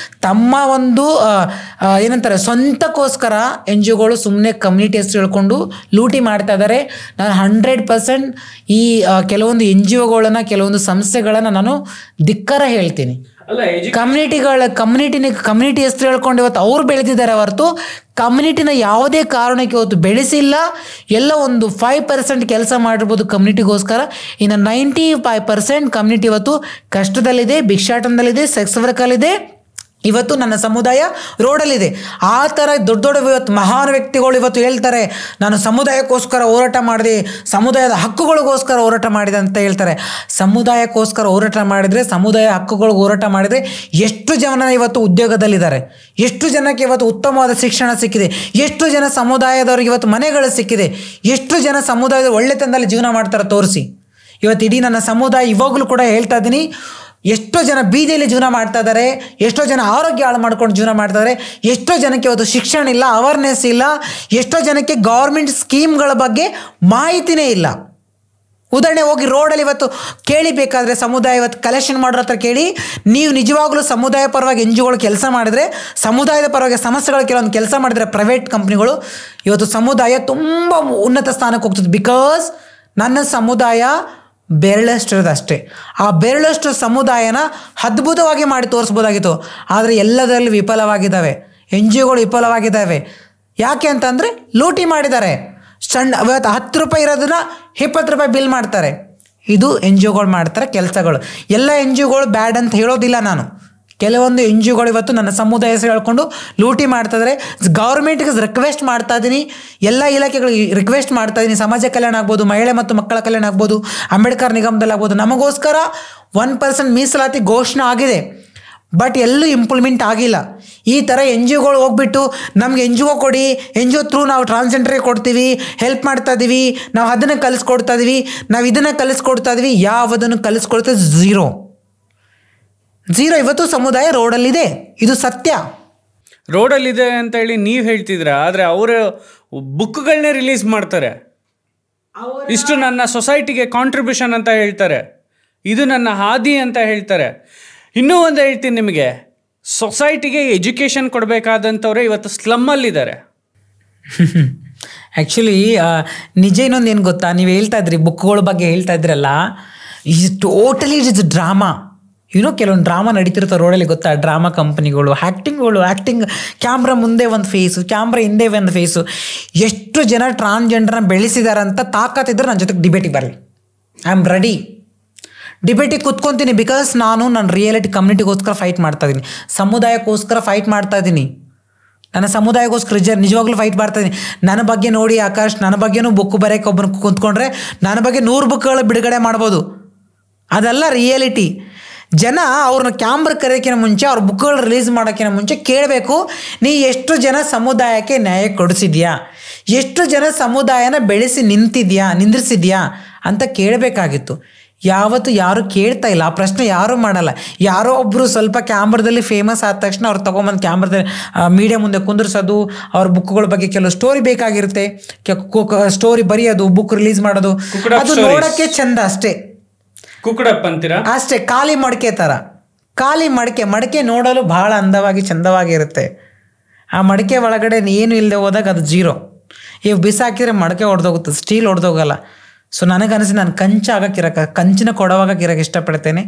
ತಮ್ಮ ಒಂದು ಏನಂತಾರೆ ಸ್ವಂತಕ್ಕೋಸ್ಕರ NGOಗಳು ಸುಮ್ಮನೆ ಕಮ್ಯುನಿಟಿ ಹೆಸರು ಹೇಳ್ಕೊಂಡು ಲೂಟಿ ಮಾಡ್ತಾ ಇದ್ದಾರೆ. ನಾನು 100% ಈ ಕೆಲವೊಂದು NGOಗಳನ್ನ, ಕೆಲವೊಂದು ಸಂಸ್ಥೆಗಳನ್ನ ನಾನು ಧಿಕ್ಕಾರ ಹೇಳ್ತೀನಿ. ಕಮ್ಯುನಿಟಿ ಹೆಸರು ಹೇಳ್ಕೊಂಡು ಇವತ್ತು ಅವ್ರು ಬೆಳೆದಿದ್ದಾರೆ ಹೊರತು ಕಮ್ಯುನಿಟಿನ ಯಾವುದೇ ಕಾರಣಕ್ಕೆ ಇವತ್ತು ಬೆಳೆಸಿಲ್ಲ. ಎಲ್ಲ ಒಂದು 5% ಕೆಲಸ ಮಾಡಿರ್ಬೋದು ಕಮ್ಯುನಿಟಿಗೋಸ್ಕರ. ಇನ್ನು 95% ಕಮ್ಯುನಿಟಿ ಇವತ್ತು ಕಷ್ಟದಲ್ಲಿದೆ, ಭಿಕ್ಷಾಟನದಲ್ಲಿದೆ, ಸೆಕ್ಸ್ ವರ್ಕಲ್ಲಿದೆ. ಇವತ್ತು ನನ್ನ ಸಮುದಾಯ ರೋಡಲ್ಲಿದೆ. ಆ ಥರ ದೊಡ್ಡ ದೊಡ್ಡ ಇವತ್ತು ಮಹಾನ್ ವ್ಯಕ್ತಿಗಳು ಇವತ್ತು ಹೇಳ್ತಾರೆ, ನಾನು ಸಮುದಾಯಕ್ಕೋಸ್ಕರ ಹೋರಾಟ ಮಾಡಿದೆ, ಸಮುದಾಯದ ಹಕ್ಕುಗಳಿಗೋಸ್ಕರ ಹೋರಾಟ ಮಾಡಿದೆ ಅಂತ ಹೇಳ್ತಾರೆ. ಸಮುದಾಯಕ್ಕೋಸ್ಕರ ಹೋರಾಟ ಮಾಡಿದರೆ, ಸಮುದಾಯ ಹಕ್ಕುಗಳಿಗೆ ಹೋರಾಟ ಮಾಡಿದರೆ ಎಷ್ಟು ಜನ ಇವತ್ತು ಉದ್ಯೋಗದಲ್ಲಿದ್ದಾರೆ, ಎಷ್ಟು ಜನಕ್ಕೆ ಇವತ್ತು ಉತ್ತಮವಾದ ಶಿಕ್ಷಣ ಸಿಕ್ಕಿದೆ, ಎಷ್ಟು ಜನ ಸಮುದಾಯದವ್ರಿಗೆ ಇವತ್ತು ಮನೆಗಳು ಸಿಕ್ಕಿದೆ, ಎಷ್ಟು ಜನ ಸಮುದಾಯದ ಒಳ್ಳೆತನದಲ್ಲಿ ಜೀವನ ಮಾಡ್ತಾರೆ ತೋರಿಸಿ. ಇವತ್ತು ಇಡೀ ನನ್ನ ಸಮುದಾಯ ಇವಾಗಲೂ ಕೂಡ ಹೇಳ್ತಾ ಇದ್ದೀನಿ, ಎಷ್ಟೋ ಜನ ಬೀದಿಯಲ್ಲಿ ಜೀವನ ಮಾಡ್ತಾ ಇದ್ದಾರೆ, ಎಷ್ಟೋ ಜನ ಆರೋಗ್ಯ ಹಾಳು ಮಾಡ್ಕೊಂಡು ಜೀವನ ಮಾಡ್ತಾರೆ, ಎಷ್ಟೋ ಜನಕ್ಕೆ ಇವತ್ತು ಶಿಕ್ಷಣ ಇಲ್ಲ, ಅವೇರ್ನೆಸ್ ಇಲ್ಲ, ಎಷ್ಟೋ ಜನಕ್ಕೆ ಗೌರ್ಮೆಂಟ್ ಸ್ಕೀಮ್ಗಳ ಬಗ್ಗೆ ಮಾಹಿತಿನೇ ಇಲ್ಲ. ಉದಾಹರಣೆ ಹೋಗಿ ರೋಡಲ್ಲಿ ಇವತ್ತು ಕೇಳಿಬೇಕಾದ್ರೆ ಸಮುದಾಯ ಇವತ್ತು ಕಲೆಕ್ಷನ್ ಮಾಡೋರ ಹತ್ರ ಕೇಳಿ, ನೀವು ನಿಜವಾಗ್ಲೂ ಸಮುದಾಯ ಪರವಾಗಿ NGOಗಳು ಕೆಲಸ ಮಾಡಿದರೆ, ಸಮುದಾಯದ ಪರವಾಗಿ ಸಮಸ್ಯೆಗಳು ಕೆಲವೊಂದು ಕೆಲಸ ಮಾಡಿದರೆ ಪ್ರೈವೇಟ್ ಕಂಪ್ನಿಗಳು, ಇವತ್ತು ಸಮುದಾಯ ತುಂಬ ಉನ್ನತ ಸ್ಥಾನಕ್ಕೆ ಹೋಗ್ತದೆ. ಬಿಕಾಸ್ ನನ್ನ ಸಮುದಾಯ ಬೆರಳಷ್ಟು ಇರೋದು ಅಷ್ಟೇ. ಆ ಬೆರಳಷ್ಟು ಸಮುದಾಯನ ಅದ್ಭುತವಾಗಿ ಮಾಡಿ ತೋರಿಸ್ಬೋದಾಗಿತ್ತು. ಆದರೆ ಎಲ್ಲದರಲ್ಲಿ ವಿಫಲವಾಗಿದ್ದಾವೆ. N G ಒಗಳು ವಿಫಲವಾಗಿದ್ದಾವೆ. ಯಾಕೆ ಅಂತಂದರೆ ಲೂಟಿ ಮಾಡಿದ್ದಾರೆ. ಇವತ್ತು 10 ರೂಪಾಯಿ ಇರೋದನ್ನ 20 ರೂಪಾಯಿ ಬಿಲ್ ಮಾಡ್ತಾರೆ. ಇದು ಎನ್ ಜಿ ಒಗಳು ಮಾಡ್ತಾರೆ ಕೆಲಸಗಳು. ಎಲ್ಲ ಎನ್ ಜಿ ಒಗಳು ಬ್ಯಾಡ್ ಅಂತ ಹೇಳೋದಿಲ್ಲ ನಾನು. ಕೆಲವೊಂದು ಎನ್ ಜಿ ಒಗಳು ಇವತ್ತು ನನ್ನ ಸಮುದಾಯ ಹೆಸರು ಹೇಳ್ಕೊಂಡು ಲೂಟಿ ಮಾಡ್ತಾಯಿದ್ದಾರೆ. ಗೌರ್ಮೆಂಟ್ಗೆ ರಿಕ್ವೆಸ್ಟ್ ಮಾಡ್ತಾ ಇದ್ದೀನಿ, ಎಲ್ಲ ಇಲಾಖೆಗಳಿಗೆ ರಿಕ್ವೆಸ್ಟ್ ಮಾಡ್ತಾ ಇದ್ದೀನಿ. ಸಮಾಜ ಕಲ್ಯಾಣ ಆಗ್ಬೋದು, ಮಹಿಳೆ ಮತ್ತು ಮಕ್ಕಳ ಕಲ್ಯಾಣ ಆಗ್ಬೋದು, ಅಂಬೇಡ್ಕರ್ ನಿಗಮದಲ್ಲಿ ಆಗ್ಬೋದು, ನಮಗೋಸ್ಕರ 1% ಮೀಸಲಾತಿ ಘೋಷಣೆ ಆಗಿದೆ. ಬಟ್ ಎಲ್ಲೂ ಇಂಪ್ಲಿಮೆಂಟ್ ಆಗಿಲ್ಲ. ಈ ಥರ ಎನ್ ಜಿ ಒಗಳು ಹೋಗ್ಬಿಟ್ಟು ನಮ್ಗೆ ಎನ್ ಜಿ ಒ ಕೊಡಿ, ಎನ್ ಜಿ ಒ ಥ್ರೂ ನಾವು ಟ್ರಾನ್ಸ್ಜೆಂಡರ್ಗೆ ಕೊಡ್ತೀವಿ, ಹೆಲ್ಪ್ ಮಾಡ್ತಾ ಇದ್ದೀವಿ, ನಾವು ಅದನ್ನು ಕಲಿಸ್ಕೊಡ್ತಾ ಇದ್ದೀವಿ, ನಾವು ಇದನ್ನು ಕಲಿಸ್ಕೊಡ್ತಾ ಇದ್ದೀವಿ, ಯಾವುದನ್ನು ಕಲಿಸ್ಕೊಡ್ತಾ ಝೀರೋ. ಇವತ್ತು ಸಮುದಾಯ ರೋಡಲ್ಲಿದೆ, ಇದು ಸತ್ಯ. ರೋಡಲ್ಲಿದೆ ಅಂತ ಹೇಳಿ ನೀವು ಹೇಳ್ತಿದ್ರ, ಆದರೆ ಅವರು ಬುಕ್ಗಳನ್ನೇ ರಿಲೀಸ್ ಮಾಡ್ತಾರೆ. ಇಷ್ಟು ನನ್ನ ಸೊಸೈಟಿಗೆ ಕಾಂಟ್ರಿಬ್ಯೂಷನ್ ಅಂತ ಹೇಳ್ತಾರೆ, ಇದು ನನ್ನ ಹಾದಿ ಅಂತ ಹೇಳ್ತಾರೆ. ಇನ್ನೂ ಒಂದು ಹೇಳ್ತೀನಿ ನಿಮಗೆ, ಸೊಸೈಟಿಗೆ ಎಜುಕೇಷನ್ ಕೊಡಬೇಕಾದಂಥವ್ರೆ ಇವತ್ತು ಸ್ಲಮ್ಮಲ್ಲಿದ್ದಾರೆ. ಆ್ಯಕ್ಚುಲಿ ನಿಜ ಇನ್ನೊಂದು ಏನು ಗೊತ್ತಾ, ನೀವು ಹೇಳ್ತಾ ಇದ್ರಿ ಬುಕ್ಗಳ ಬಗ್ಗೆ ಹೇಳ್ತಾ ಇದ್ರಲ್ಲ, is totally it is drama. ಕೆಲವೊಂದು ಡ್ರಾಮಾ ನಡೀತಿರ್ತಾರೆ ರೋಡಲ್ಲಿ, ಗೊತ್ತಾ? ಡ್ರಾಮಾ ಕಂಪ್ನಿಗಳು, ಆ್ಯಕ್ಟಿಂಗ್ ಕ್ಯಾಮ್ರಾ ಮುಂದೆ ಒಂದು ಫೇಸು, ಕ್ಯಾಮ್ರಾ ಹಿಂದೆ ಒಂದು ಫೇಸು. ಎಷ್ಟು ಜನ ಟ್ರಾನ್ಸ್ಜೆಂಡರ್ನ ಬೆಳೆಸಿದಾರಂತ ತಾಕತ್ತಿದ್ರೆ ನನ್ನ ಜೊತೆಗೆ ಡಿಬೇಟಿಗೆ ಬರಲಿ. I am ready. ಡಿಬೇಟಿಗೆ ಕೂತ್ಕೊತೀನಿ. ಬಿಕಾಸ್ ನಾನು ನನ್ನ ರಿಯಾಲಿಟಿ ಕಮ್ಯುನಿಟಿಗೋಸ್ಕರ ಫೈಟ್ ಮಾಡ್ತಾ ಇದ್ದೀನಿ, ಸಮುದಾಯಕ್ಕೋಸ್ಕರ ಫೈಟ್ ಮಾಡ್ತಾ ಇದ್ದೀನಿ, ನನ್ನ ಸಮುದಾಯಕ್ಕೋಸ್ಕರ ನಿಜವಾಗ್ಲೂ ಫೈಟ್ ಮಾಡ್ತಾ ಇದ್ದೀನಿ. ನನ್ನ ಬಗ್ಗೆ ನೋಡಿ ಆಕಾಶ್, ನನ್ನ ಬಗ್ಗೆನೂ ಬುಕ್ ಬರೆಯೋಕೆ ಒಬ್ಬರು ಕೂತ್ಕೊಂಡ್ರೆ ನನ್ನ ಬಗ್ಗೆ 100 ಬುಕ್ಗಳು ಬಿಡುಗಡೆ ಮಾಡ್ಬೋದು. ಅದೆಲ್ಲ ರಿಯಾಲಿಟಿ. ಜನ ಅವ್ರನ್ನ ಕ್ಯಾಮ್ರಾ ಕರೆಯೋಕ್ಕಿಂತ ಮುಂಚೆ, ಅವ್ರ ಬುಕ್ಗಳು ರಿಲೀಸ್ ಮಾಡೋಕ್ಕಿಂತ ಮುಂಚೆ ಕೇಳಬೇಕು, ನೀ ಎಷ್ಟು ಜನ ಸಮುದಾಯಕ್ಕೆ ನ್ಯಾಯ ಕೊಡಿಸಿದ್ಯಾ, ಎಷ್ಟು ಜನ ಸಮುದಾಯನ ಬೆಳೆಸಿ ನಿಂದ್ರಿಸಿದ್ಯಾ ಅಂತ ಕೇಳಬೇಕಾಗಿತ್ತು. ಯಾವತ್ತು ಯಾರು ಕೇಳ್ತಾ ಇಲ್ಲ, ಆ ಪ್ರಶ್ನೆ ಯಾರೂ ಮಾಡಲ್ಲ. ಯಾರೋ ಒಬ್ಬರು ಸ್ವಲ್ಪ ಕ್ಯಾಮ್ರಾದಲ್ಲಿ ಫೇಮಸ್ ಆದ ತಕ್ಷಣ ಅವ್ರು ತೊಗೊಂಬಂದು ಕ್ಯಾಮ್ರಾದಲ್ಲಿ ಮೀಡಿಯಾ ಮುಂದೆ ಕುಂದಿರ್ಸೋದು, ಅವ್ರ ಬುಕ್ಗಳ ಬಗ್ಗೆ ಕೆಲವು ಸ್ಟೋರಿ ಬೇಕಾಗಿರುತ್ತೆ, ಸ್ಟೋರಿ ಬರೆಯೋದು, ಬುಕ್ ರಿಲೀಸ್ ಮಾಡೋದು, ಅದು ನೋಡೋಕ್ಕೆ ಚಂದ ಅಷ್ಟೇ. ಕುಕ್ಕಡಪ್ಪ ಅಂತೀರಾ ಅಷ್ಟೇ, ಖಾಲಿ ಮಡಿಕೆ ಥರ. ಖಾಲಿ ಮಡಿಕೆ ನೋಡಲು ಭಾಳ ಅಂದವಾಗಿ ಚಂದವಾಗಿರುತ್ತೆ. ಆ ಮಡಿಕೆ ಒಳಗಡೆ ಏನು ಇಲ್ಲದೆ ಹೋದಾಗ ಅದು ಜೀರೋ. ಇವು ಬಿಸಾಕಿದ್ರೆ ಮಡಿಕೆ ಹೊಡೆದೋಗುತ್ತೆ, ಸ್ಟೀಲ್ ಹೊಡೆದೋಗಲ್ಲ. ಸೊ ನನಗನ್ನಿಸಿ ನಾನು ಕಂಚಿನ ಕೊಡವಾಗಕ್ಕೆ ಇಷ್ಟಪಡ್ತೇನೆ,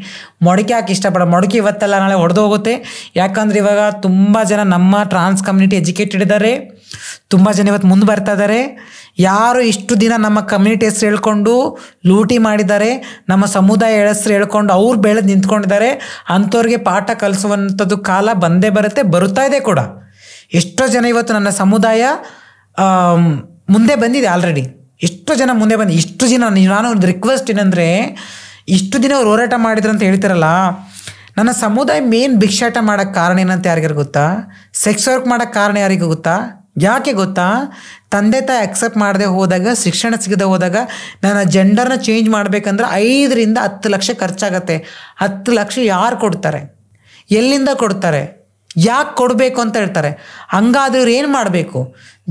ಮೊಡಕೆ ಹಾಕಿ ಮೊಡಕೆ ಇವತ್ತೆಲ್ಲ ನಾಳೆ ಹೊಡೆದೋಗುತ್ತೆ. ಯಾಕಂದರೆ ಇವಾಗ ತುಂಬ ಜನ ನಮ್ಮ ಟ್ರಾನ್ಸ್ ಕಮ್ಯುನಿಟಿ ಎಜುಕೇಟೆಡ್ ಇದ್ದಾರೆ, ತುಂಬ ಜನ ಇವತ್ತು ಮುಂದೆ ಬರ್ತಾ ಇದ್ದಾರೆ. ಯಾರು ಇಷ್ಟು ದಿನ ನಮ್ಮ ಕಮ್ಯುನಿಟಿ ಹೆಸರು ಹೇಳ್ಕೊಂಡು ಲೂಟಿ ಮಾಡಿದ್ದಾರೆ, ನಮ್ಮ ಸಮುದಾಯ ಹೆಸರು ಹೇಳ್ಕೊಂಡು ಅವ್ರು ಬೆಳೆದು ನಿಂತ್ಕೊಂಡಿದ್ದಾರೆ, ಅಂಥವ್ರಿಗೆ ಪಾಠ ಕಲಿಸುವಂಥದ್ದು ಕಾಲ ಬಂದೇ ಬರುತ್ತಾ ಇದೆ ಕೂಡ. ಎಷ್ಟೋ ಜನ ಇವತ್ತು ನನ್ನ ಸಮುದಾಯ ಮುಂದೆ ಬಂದಿದೆ ಆಲ್ರೆಡಿ. ಎಷ್ಟೋ ಜನ ಮುಂದೆ ಬಂದು, ಇಷ್ಟು ದಿನ ನಾನು ಒಂದು ರಿಕ್ವೆಸ್ಟ್ ಏನಂದರೆ, ಇಷ್ಟು ದಿನ ಅವ್ರು ಹೋರಾಟ ಮಾಡಿದ್ರು ಅಂತ ಹೇಳ್ತಾರಲ್ಲ, ನನ್ನ ಸಮುದಾಯ ಮೇನ್ ಭಿಕ್ಷಾಟ ಮಾಡೋಕ್ಕೆ ಕಾರಣ ಏನಂತ ಯಾರಿಗಾರು ಗೊತ್ತಾ? ಸೆಕ್ಸ್ ವರ್ಕ್ ಮಾಡೋಕ್ಕೆ ಕಾರಣ ಯಾರಿಗೂ ಗೊತ್ತಾ? ಯಾಕೆ ಗೊತ್ತಾ? ತಂದೆ ತಾಯಿ ಅಕ್ಸೆಪ್ಟ್ ಮಾಡದೆ ಹೋದಾಗ, ಶಿಕ್ಷಣ ಸಿಗದೆ ಹೋದಾಗ, ನನ್ನ ಜೆಂಡರ್ನ ಚೇಂಜ್ ಮಾಡಬೇಕಂದ್ರೆ 5 ರಿಂದ 10 ಲಕ್ಷ ಖರ್ಚಾಗತ್ತೆ. 10 ಲಕ್ಷ ಯಾರು ಕೊಡ್ತಾರೆ? ಎಲ್ಲಿಂದ ಕೊಡ್ತಾರೆ? ಯಾಕೆ ಕೊಡಬೇಕು ಅಂತ ಹೇಳ್ತಾರೆ. ಹಂಗಾದ್ರೆ ಇವ್ರು ಏನು ಮಾಡಬೇಕು?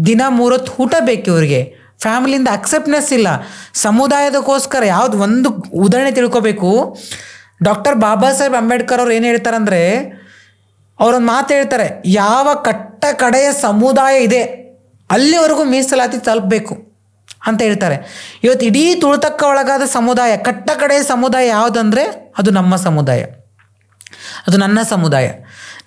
ದಿನ 3 ಹೊತ್ತು ಊಟ ಬೇಕು ಇವ್ರಿಗೆ, ಫ್ಯಾಮಿಲಿಯಿಂದ ಅಕ್ಸೆಪ್ಟ್ನೆಸ್ ಇಲ್ಲ. ಸಮುದಾಯದಕ್ಕೋಸ್ಕರ ಯಾವುದು ಒಂದು ಉದಾಹರಣೆ ತಿಳ್ಕೊಬೇಕು. ಡಾಕ್ಟರ್ ಬಾಬಾ ಸಾಹೇಬ್ ಅಂಬೇಡ್ಕರ್ ಅವ್ರು ಏನು ಹೇಳ್ತಾರಂದರೆ, ಅವರೊಂದು ಮಾತು ಹೇಳ್ತಾರೆ, ಯಾವ ಕಡೆಯ ಸಮುದಾಯ ಇದೆ ಅಲ್ಲಿವರೆಗೂ ಮೀಸಲಾತಿ ತಲುಪಬೇಕು ಅಂತ ಹೇಳ್ತಾರೆ. ಇವತ್ತು ಇಡೀ ತುಳಿತಕ್ಕ ಒಳಗಾದ ಸಮುದಾಯ, ಕಡೆಯ ಸಮುದಾಯ ಯಾವುದಂದರೆ ಅದು ನಮ್ಮ ಸಮುದಾಯ, ಅದು ನನ್ನ ಸಮುದಾಯ.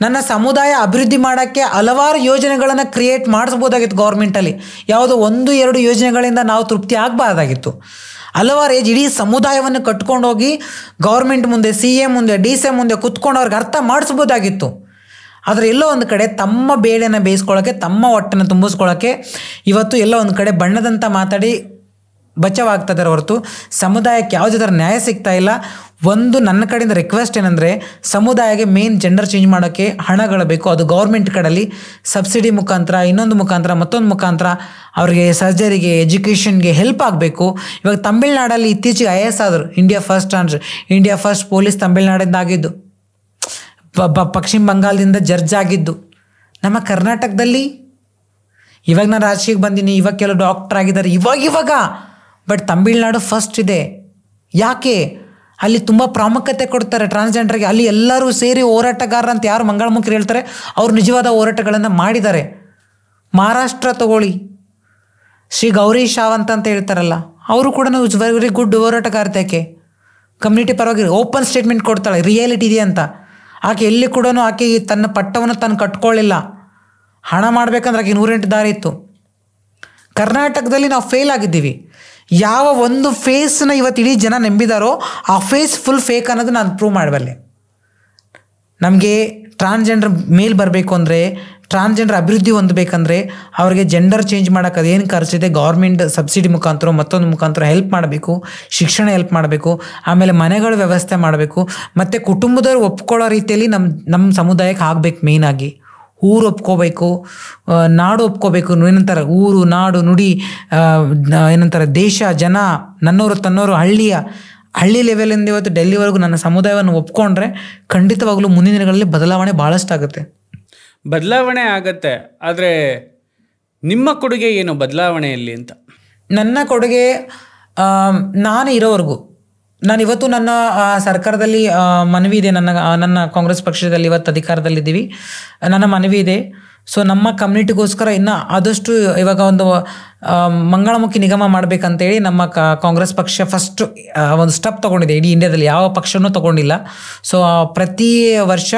ನನ್ನ ಸಮುದಾಯ ಅಭಿವೃದ್ಧಿ ಮಾಡೋಕ್ಕೆ ಹಲವಾರು ಯೋಜನೆಗಳನ್ನು ಕ್ರಿಯೇಟ್ ಮಾಡಿಸ್ಬೋದಾಗಿತ್ತು ಗೌರ್ಮೆಂಟಲ್ಲಿ. ಯಾವುದೋ 1-2 ಯೋಜನೆಗಳಿಂದ ನಾವು ತೃಪ್ತಿ ಆಗಬಾರ್ದಾಗಿತ್ತು. ಹಲವಾರು ಇಡೀ ಸಮುದಾಯವನ್ನು ಕಟ್ಕೊಂಡೋಗಿ ಗೌರ್ಮೆಂಟ್ ಮುಂದೆ, CM ಮುಂದೆ, DC ಮುಂದೆ ಕುತ್ಕೊಂಡು ಅವ್ರಿಗೆ ಅರ್ಥ ಮಾಡಿಸ್ಬೋದಾಗಿತ್ತು. ಆದರೆ ಎಲ್ಲೋ ಒಂದು ಕಡೆ ತಮ್ಮ ಬೇಳೆನ ಬೇಯಿಸ್ಕೊಳ್ಳೋಕ್ಕೆ, ತಮ್ಮ ಹೊಟ್ಟೆನ ತುಂಬಿಸ್ಕೊಳ್ಳೋಕ್ಕೆ ಇವತ್ತು ಎಲ್ಲೋ ಒಂದು ಕಡೆ ಬಣ್ಣದಂತ ಮಾತಾಡಿ ಬಚಾವಾಗ್ತಿದ್ದಾರೆ ಹೊರತು ಸಮುದಾಯಕ್ಕೆ ಯಾವುದೇ ಥರ ನ್ಯಾಯ ಸಿಗ್ತಾ ಇಲ್ಲ. ಒಂದು ನನ್ನ ಕಡೆಯಿಂದ ರಿಕ್ವೆಸ್ಟ್ ಏನಂದರೆ, ಸಮುದಾಯಕ್ಕೆ ಮೇನ್ ಜೆಂಡರ್ ಚೇಂಜ್ ಮಾಡೋಕ್ಕೆ ಹಣಗಳು ಬೇಕು. ಅದು ಗೌರ್ಮೆಂಟ್ ಕಡೆಯಲ್ಲಿ ಸಬ್ಸಿಡಿ ಮುಖಾಂತರ, ಇನ್ನೊಂದು ಮುಖಾಂತರ, ಮತ್ತೊಂದು ಮುಖಾಂತರ ಅವ್ರಿಗೆ ಸರ್ಜರಿಗೆ, ಎಜುಕೇಷನ್ಗೆ ಹೆಲ್ಪ್ ಆಗಬೇಕು. ಇವಾಗ ತಮಿಳ್ನಾಡಲ್ಲಿ ಇತ್ತೀಚೆಗೆ IAS ಆದರು, ಇಂಡಿಯಾ ಫಸ್ಟ್ ಪೊಲೀಸ್ ತಮಿಳ್ನಾಡಿಂದ ಆಗಿದ್ದು, ಪಶ್ಚಿಮ ಬಂಗಾಳದಿಂದ ಜಡ್ಜ್ ಆಗಿದ್ದು. ನಮ್ಮ ಕರ್ನಾಟಕದಲ್ಲಿ ಇವಾಗ ನಾನು ರಾಜಕೀಯಕ್ಕೆ ಬಂದೀನಿ, ಇವಾಗ ಕೆಲವು ಡಾಕ್ಟರ್ ಆಗಿದ್ದಾರೆ ಇವಾಗ. ಬಟ್ ತಮಿಳ್ನಾಡು ಫಸ್ಟ್ ಇದೆ. ಯಾಕೆ? ಅಲ್ಲಿ ತುಂಬ ಪ್ರಾಮುಖ್ಯತೆ ಕೊಡ್ತಾರೆ ಟ್ರಾನ್ಸ್ಜೆಂಡರ್ಗೆ. ಅಲ್ಲಿ ಎಲ್ಲರೂ ಸೇರಿ ಹೋರಾಟಗಾರರು ಅಂತ ಯಾರು ಮಂಗಳಮುಖಿರು ಹೇಳ್ತಾರೆ, ಅವರು ನಿಜವಾದ ಹೋರಾಟಗಳನ್ನು ಮಾಡಿದ್ದಾರೆ. ಮಹಾರಾಷ್ಟ್ರ ತಗೊಳ್ಳಿ, ಶ್ರೀ ಗೌರಿ ಸಾವಂತ್ ಅಂತ ಹೇಳ್ತಾರಲ್ಲ, ಅವರು ಕೂಡ ವೆರಿ ಗುಡ್ ಹೋರಾಟಗಾರ್ತಿಕೆ. ಕಮ್ಯುನಿಟಿ ಪರವಾಗಿ ಓಪನ್ ಸ್ಟೇಟ್ಮೆಂಟ್ ಕೊಡ್ತಾಳೆ, ರಿಯಾಲಿಟಿ ಇದೆ ಅಂತ. ಆಕೆ ಎಲ್ಲಿ ಕೂಡ ಆಕೆ ತನ್ನ ಪಟ್ಟವನ್ನು ತಾನು ಕಟ್ಕೊಳ್ಳಿಲ್ಲ. ಹಣ ಮಾಡಬೇಕಂದ್ರೆ ಆಕೆ 108 ದಾರಿ ಇತ್ತು. ಕರ್ನಾಟಕದಲ್ಲಿ ನಾವು ಫೇಲ್ ಆಗಿದ್ದೀವಿ. ಯಾವ ಒಂದು ಫೇಸ್ನ ಇವತ್ತು ಇಡೀ ಜನ ನಂಬಿದಾರೋ ಆ ಫೇಸ್ ಫುಲ್ ಫೇಕ್ ಅನ್ನೋದು ನಾನು ಪ್ರೂವ್ ಮಾಡಬಲ್ಲೆ. ನಮಗೆ ಟ್ರಾನ್ಸ್ಜೆಂಡರ್ ಮೇಲ್ ಬರಬೇಕು ಅಂದರೆ, ಟ್ರಾನ್ಸ್ಜೆಂಡರ್ ಅಭಿವೃದ್ಧಿ ಹೊಂದಬೇಕಂದ್ರೆ ಅವ್ರಿಗೆ ಜೆಂಡರ್ ಚೇಂಜ್ ಮಾಡೋಕೆ ಅದೇನು ಖರ್ಚಿದೆ ಗೌರ್ಮೆಂಟ್ ಸಬ್ಸಿಡಿ ಮುಖಾಂತರ ಮತ್ತೊಂದು ಮುಖಾಂತರ ಹೆಲ್ಪ್ ಮಾಡಬೇಕು, ಶಿಕ್ಷಣ ಹೆಲ್ಪ್ ಮಾಡಬೇಕು, ಆಮೇಲೆ ಮನೆಗಳ ವ್ಯವಸ್ಥೆ ಮಾಡಬೇಕು, ಮತ್ತು ಕುಟುಂಬದವ್ರು ಒಪ್ಕೊಳ್ಳೋ ರೀತಿಯಲ್ಲಿ ನಮ್ಮ ಸಮುದಾಯಕ್ಕೆ ಆಗಬೇಕು. ಮೇಯ್ನಾಗಿ ಊರು ಒಪ್ಕೋಬೇಕು, ನಾಡು ಒಪ್ಕೋಬೇಕು. ಏನಂತಾರೆ ಊರು, ನಾಡು, ನುಡಿ, ಏನಂತಾರೆ ದೇಶ, ಜನ, ನನ್ನವರು ತನ್ನವರು, ಹಳ್ಳಿ ಲೆವೆಲಿಂದ ಇವತ್ತು ಡೆಲ್ಲಿವರೆಗೂ ನನ್ನ ಸಮುದಾಯವನ್ನು ಒಪ್ಕೊಂಡ್ರೆ ಖಂಡಿತವಾಗ್ಲೂ ಮುಂದಿನ ದಿನಗಳಲ್ಲಿ ಬದಲಾವಣೆ ಭಾಳಷ್ಟು ಆಗುತ್ತೆ. ಬದಲಾವಣೆ ಆಗತ್ತೆ. ಆದರೆ ನಿಮ್ಮ ಕೊಡುಗೆ ಏನು ಬದಲಾವಣೆಯಲ್ಲಿ ಅಂತ? ನನ್ನ ಕೊಡುಗೆ ನಾನು ಇರೋವರೆಗೂ, ನಾನು ಇವತ್ತು ನನ್ನ ಸರ್ಕಾರದಲ್ಲಿ ಮನವಿ ಇದೆ, ನನ್ನ ಕಾಂಗ್ರೆಸ್ ಪಕ್ಷದಲ್ಲಿ ಇವತ್ತು ಅಧಿಕಾರದಲ್ಲಿದ್ದೀವಿ, ನನ್ನ ಮನವಿ ಇದೆ. ಸೊ ನಮ್ಮ ಕಮ್ಯುನಿಟಿಗೋಸ್ಕರ ಇನ್ನು ಆದಷ್ಟು ಇವಾಗ ಒಂದು ಮಂಗಳಮುಖಿ ನಿಗಮ ಮಾಡಬೇಕಂತೇಳಿ ನಮ್ಮ ಕಾಂಗ್ರೆಸ್ ಪಕ್ಷ ಫಸ್ಟ್ ಒಂದು ಸ್ಟೆಪ್ ತೊಗೊಂಡಿದೆ. ಇಡೀ ಇಂಡಿಯಾದಲ್ಲಿ ಯಾವ ಪಕ್ಷನೂ ತೊಗೊಂಡಿಲ್ಲ. ಸೊ ಪ್ರತಿ ವರ್ಷ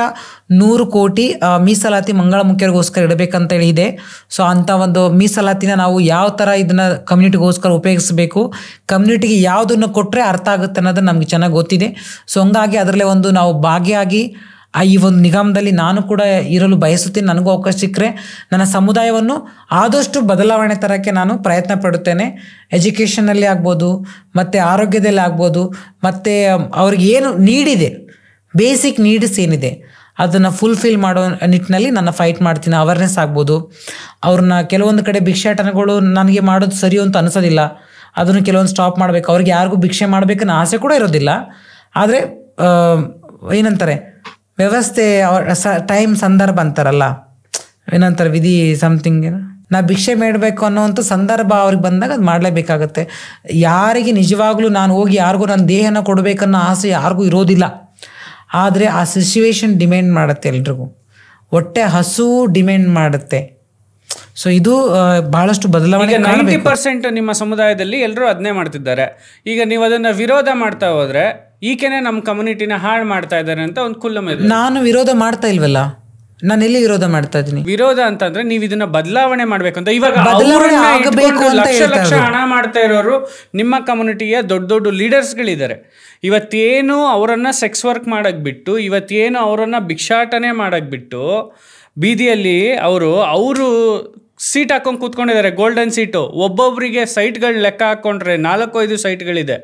100 ಕೋಟಿ ಮೀಸಲಾತಿ ಮಂಗಳಮುಖಿಯರಿಗೋಸ್ಕರ ಇಡಬೇಕಂತೇಳಿ ಇದೆ. ಸೊ ಅಂಥ ಒಂದು ಮೀಸಲಾತಿನ ನಾವು ಯಾವ ಥರ ಇದನ್ನು ಕಮ್ಯುನಿಟಿಗೋಸ್ಕರ ಉಪಯೋಗಿಸಬೇಕು, ಕಮ್ಯುನಿಟಿಗೆ ಯಾವುದನ್ನು ಕೊಟ್ಟರೆ ಅರ್ಥ ಆಗುತ್ತೆ ಅನ್ನೋದು ನಮಗೆ ಚೆನ್ನಾಗಿ ಗೊತ್ತಿದೆ. ಸೊ ಹಂಗಾಗಿ ಅದರಲ್ಲೇ ಒಂದು ನಾವು ಭಾಗಿಯಾಗಿ ಈ ಒಂದು ನಿಗಮದಲ್ಲಿ ನಾನು ಕೂಡ ಇರಲು ಬಯಸುತ್ತೇನೆ. ನನಗೂ ಅವಕಾಶ ಸಿಕ್ಕರೆ ನನ್ನ ಸಮುದಾಯವನ್ನು ಆದಷ್ಟು ಬದಲಾವಣೆ ತರೋಕ್ಕೆ ನಾನು ಪ್ರಯತ್ನ ಪಡುತ್ತೇನೆ. ಎಜುಕೇಷನಲ್ಲಿ ಆಗ್ಬೋದು, ಮತ್ತು ಆರೋಗ್ಯದಲ್ಲಿ ಆಗ್ಬೋದು, ಮತ್ತು ಅವ್ರಿಗೆ ಏನು ನೀಡಿದೆ, ಬೇಸಿಕ್ ನೀಡ್ಸ್ ಏನಿದೆ ಅದನ್ನು ಫುಲ್ಫಿಲ್ ಮಾಡೋ ನಿಟ್ಟಿನಲ್ಲಿ ನಾನು ಫೈಟ್ ಮಾಡ್ತೀನಿ. ಅವೇರ್ನೆಸ್ ಆಗ್ಬೋದು, ಅವ್ರನ್ನ ಕೆಲವೊಂದು ಕಡೆ ಭಿಕ್ಷಾಟನೆಗಳು ನನಗೆ ಮಾಡೋದು ಸರಿ ಅಂತ ಅನಿಸೋದಿಲ್ಲ, ಅದನ್ನು ಕೆಲವೊಂದು ಸ್ಟಾಪ್ ಮಾಡಬೇಕು. ಅವ್ರಿಗೆ ಯಾರಿಗೂ ಭಿಕ್ಷೆ ಮಾಡಬೇಕನ್ನೋ ಆಸೆ ಕೂಡ ಇರೋದಿಲ್ಲ. ಆದರೆ ಏನಂತಾರೆ ವ್ಯವಸ್ಥೆ, ಟೈಮ್, ಸಂದರ್ಭ ಅಂತಾರಲ್ಲ, ಏನಂತಾರೆ ವಿಧಿ ಸಮಥಿಂಗ್, ನಾ ಭಿಕ್ಷೆ ಮಾಡಬೇಕು ಅನ್ನೋವಂಥ ಸಂದರ್ಭ ಅವ್ರಿಗೆ ಬಂದಾಗ ಅದು ಮಾಡಲೇಬೇಕಾಗತ್ತೆ. ಯಾರಿಗೆ ನಿಜವಾಗ್ಲೂ ನಾನು ಹೋಗಿ ಯಾರಿಗೂ ನನ್ನ ದೇಹನ ಕೊಡಬೇಕನ್ನೋ ಆಸೆ ಯಾರಿಗೂ ಇರೋದಿಲ್ಲ. ಆದರೆ ಆ ಸಿಚುವೇಶನ್ ಡಿಮ್ಯಾಂಡ್ ಮಾಡುತ್ತೆ, ಎಲ್ರಿಗೂ ಹೊಟ್ಟೆ ಹಸು ಡಿಮ್ಯಾಂಡ್ ಮಾಡುತ್ತೆ. ಸೊ ಇದು ಬಹಳಷ್ಟು ಬದಲಾವಣೆ. 90% ನಿಮ್ಮ ಸಮುದಾಯದಲ್ಲಿ ಎಲ್ಲರೂ ಅದನ್ನೇ ಮಾಡ್ತಿದ್ದಾರೆ. ಈಗ ನೀವು ಅದನ್ನು ವಿರೋಧ ಮಾಡ್ತಾ ಹೋದ್ರೆ ಈಕೆನೆ ನಮ್ಮ ಕಮ್ಯುನಿಟಿನ ಹಾಳು ಮಾಡ್ತಾ ಇದ್ದಾರೆ ಅಂತ ಒಂದು ಕುಲ್ಲಂ ಇದೆ. ನಾನು ವಿರೋಧ ಮಾಡ್ತಾ ಇಲ್ವಲ್ಲ, ನಾನು ಎಲ್ಲಿ ವಿರೋಧ ಮಾಡ್ತಾ ಇದ್ದೀನಿ? ವಿರೋಧ ಅಂತಂದ್ರೆ ನೀವು ಇದನ್ನ ಬದಲಾವಣೆ ಮಾಡ್ಬೇಕಂತ. ಇವಾಗ ಲಕ್ಷ ಹಣ ಮಾಡ್ತಾ ಇರೋರು ನಿಮ್ಮ ಕಮ್ಯುನಿಟಿಯ ದೊಡ್ಡ ದೊಡ್ಡ ಲೀಡರ್ಸ್ಗಳಿದ್ದಾರೆ. ಇವತ್ತೇನು ಅವರನ್ನ ಸೆಕ್ಸ್ ವರ್ಕ್ ಮಾಡಕ್ ಬಿಟ್ಟು, ಇವತ್ತೇನು ಅವರನ್ನ ಭಿಕ್ಷಾಟನೆ ಮಾಡಕ್ ಬಿಟ್ಟು ಬೀದಿಯಲ್ಲಿ ಅವರು ಸೀಟ್ ಹಾಕೊಂಡು ಕೂತ್ಕೊಂಡಿದ್ದಾರೆ, ಗೋಲ್ಡನ್ ಸೀಟು. ಒಬ್ಬೊಬ್ಬರಿಗೆ ಸೈಟ್ಗಳು ಲೆಕ್ಕ ಹಾಕ್ಕೊಂಡ್ರೆ 4-5 ಸೈಟ್ಗಳಿದೆ.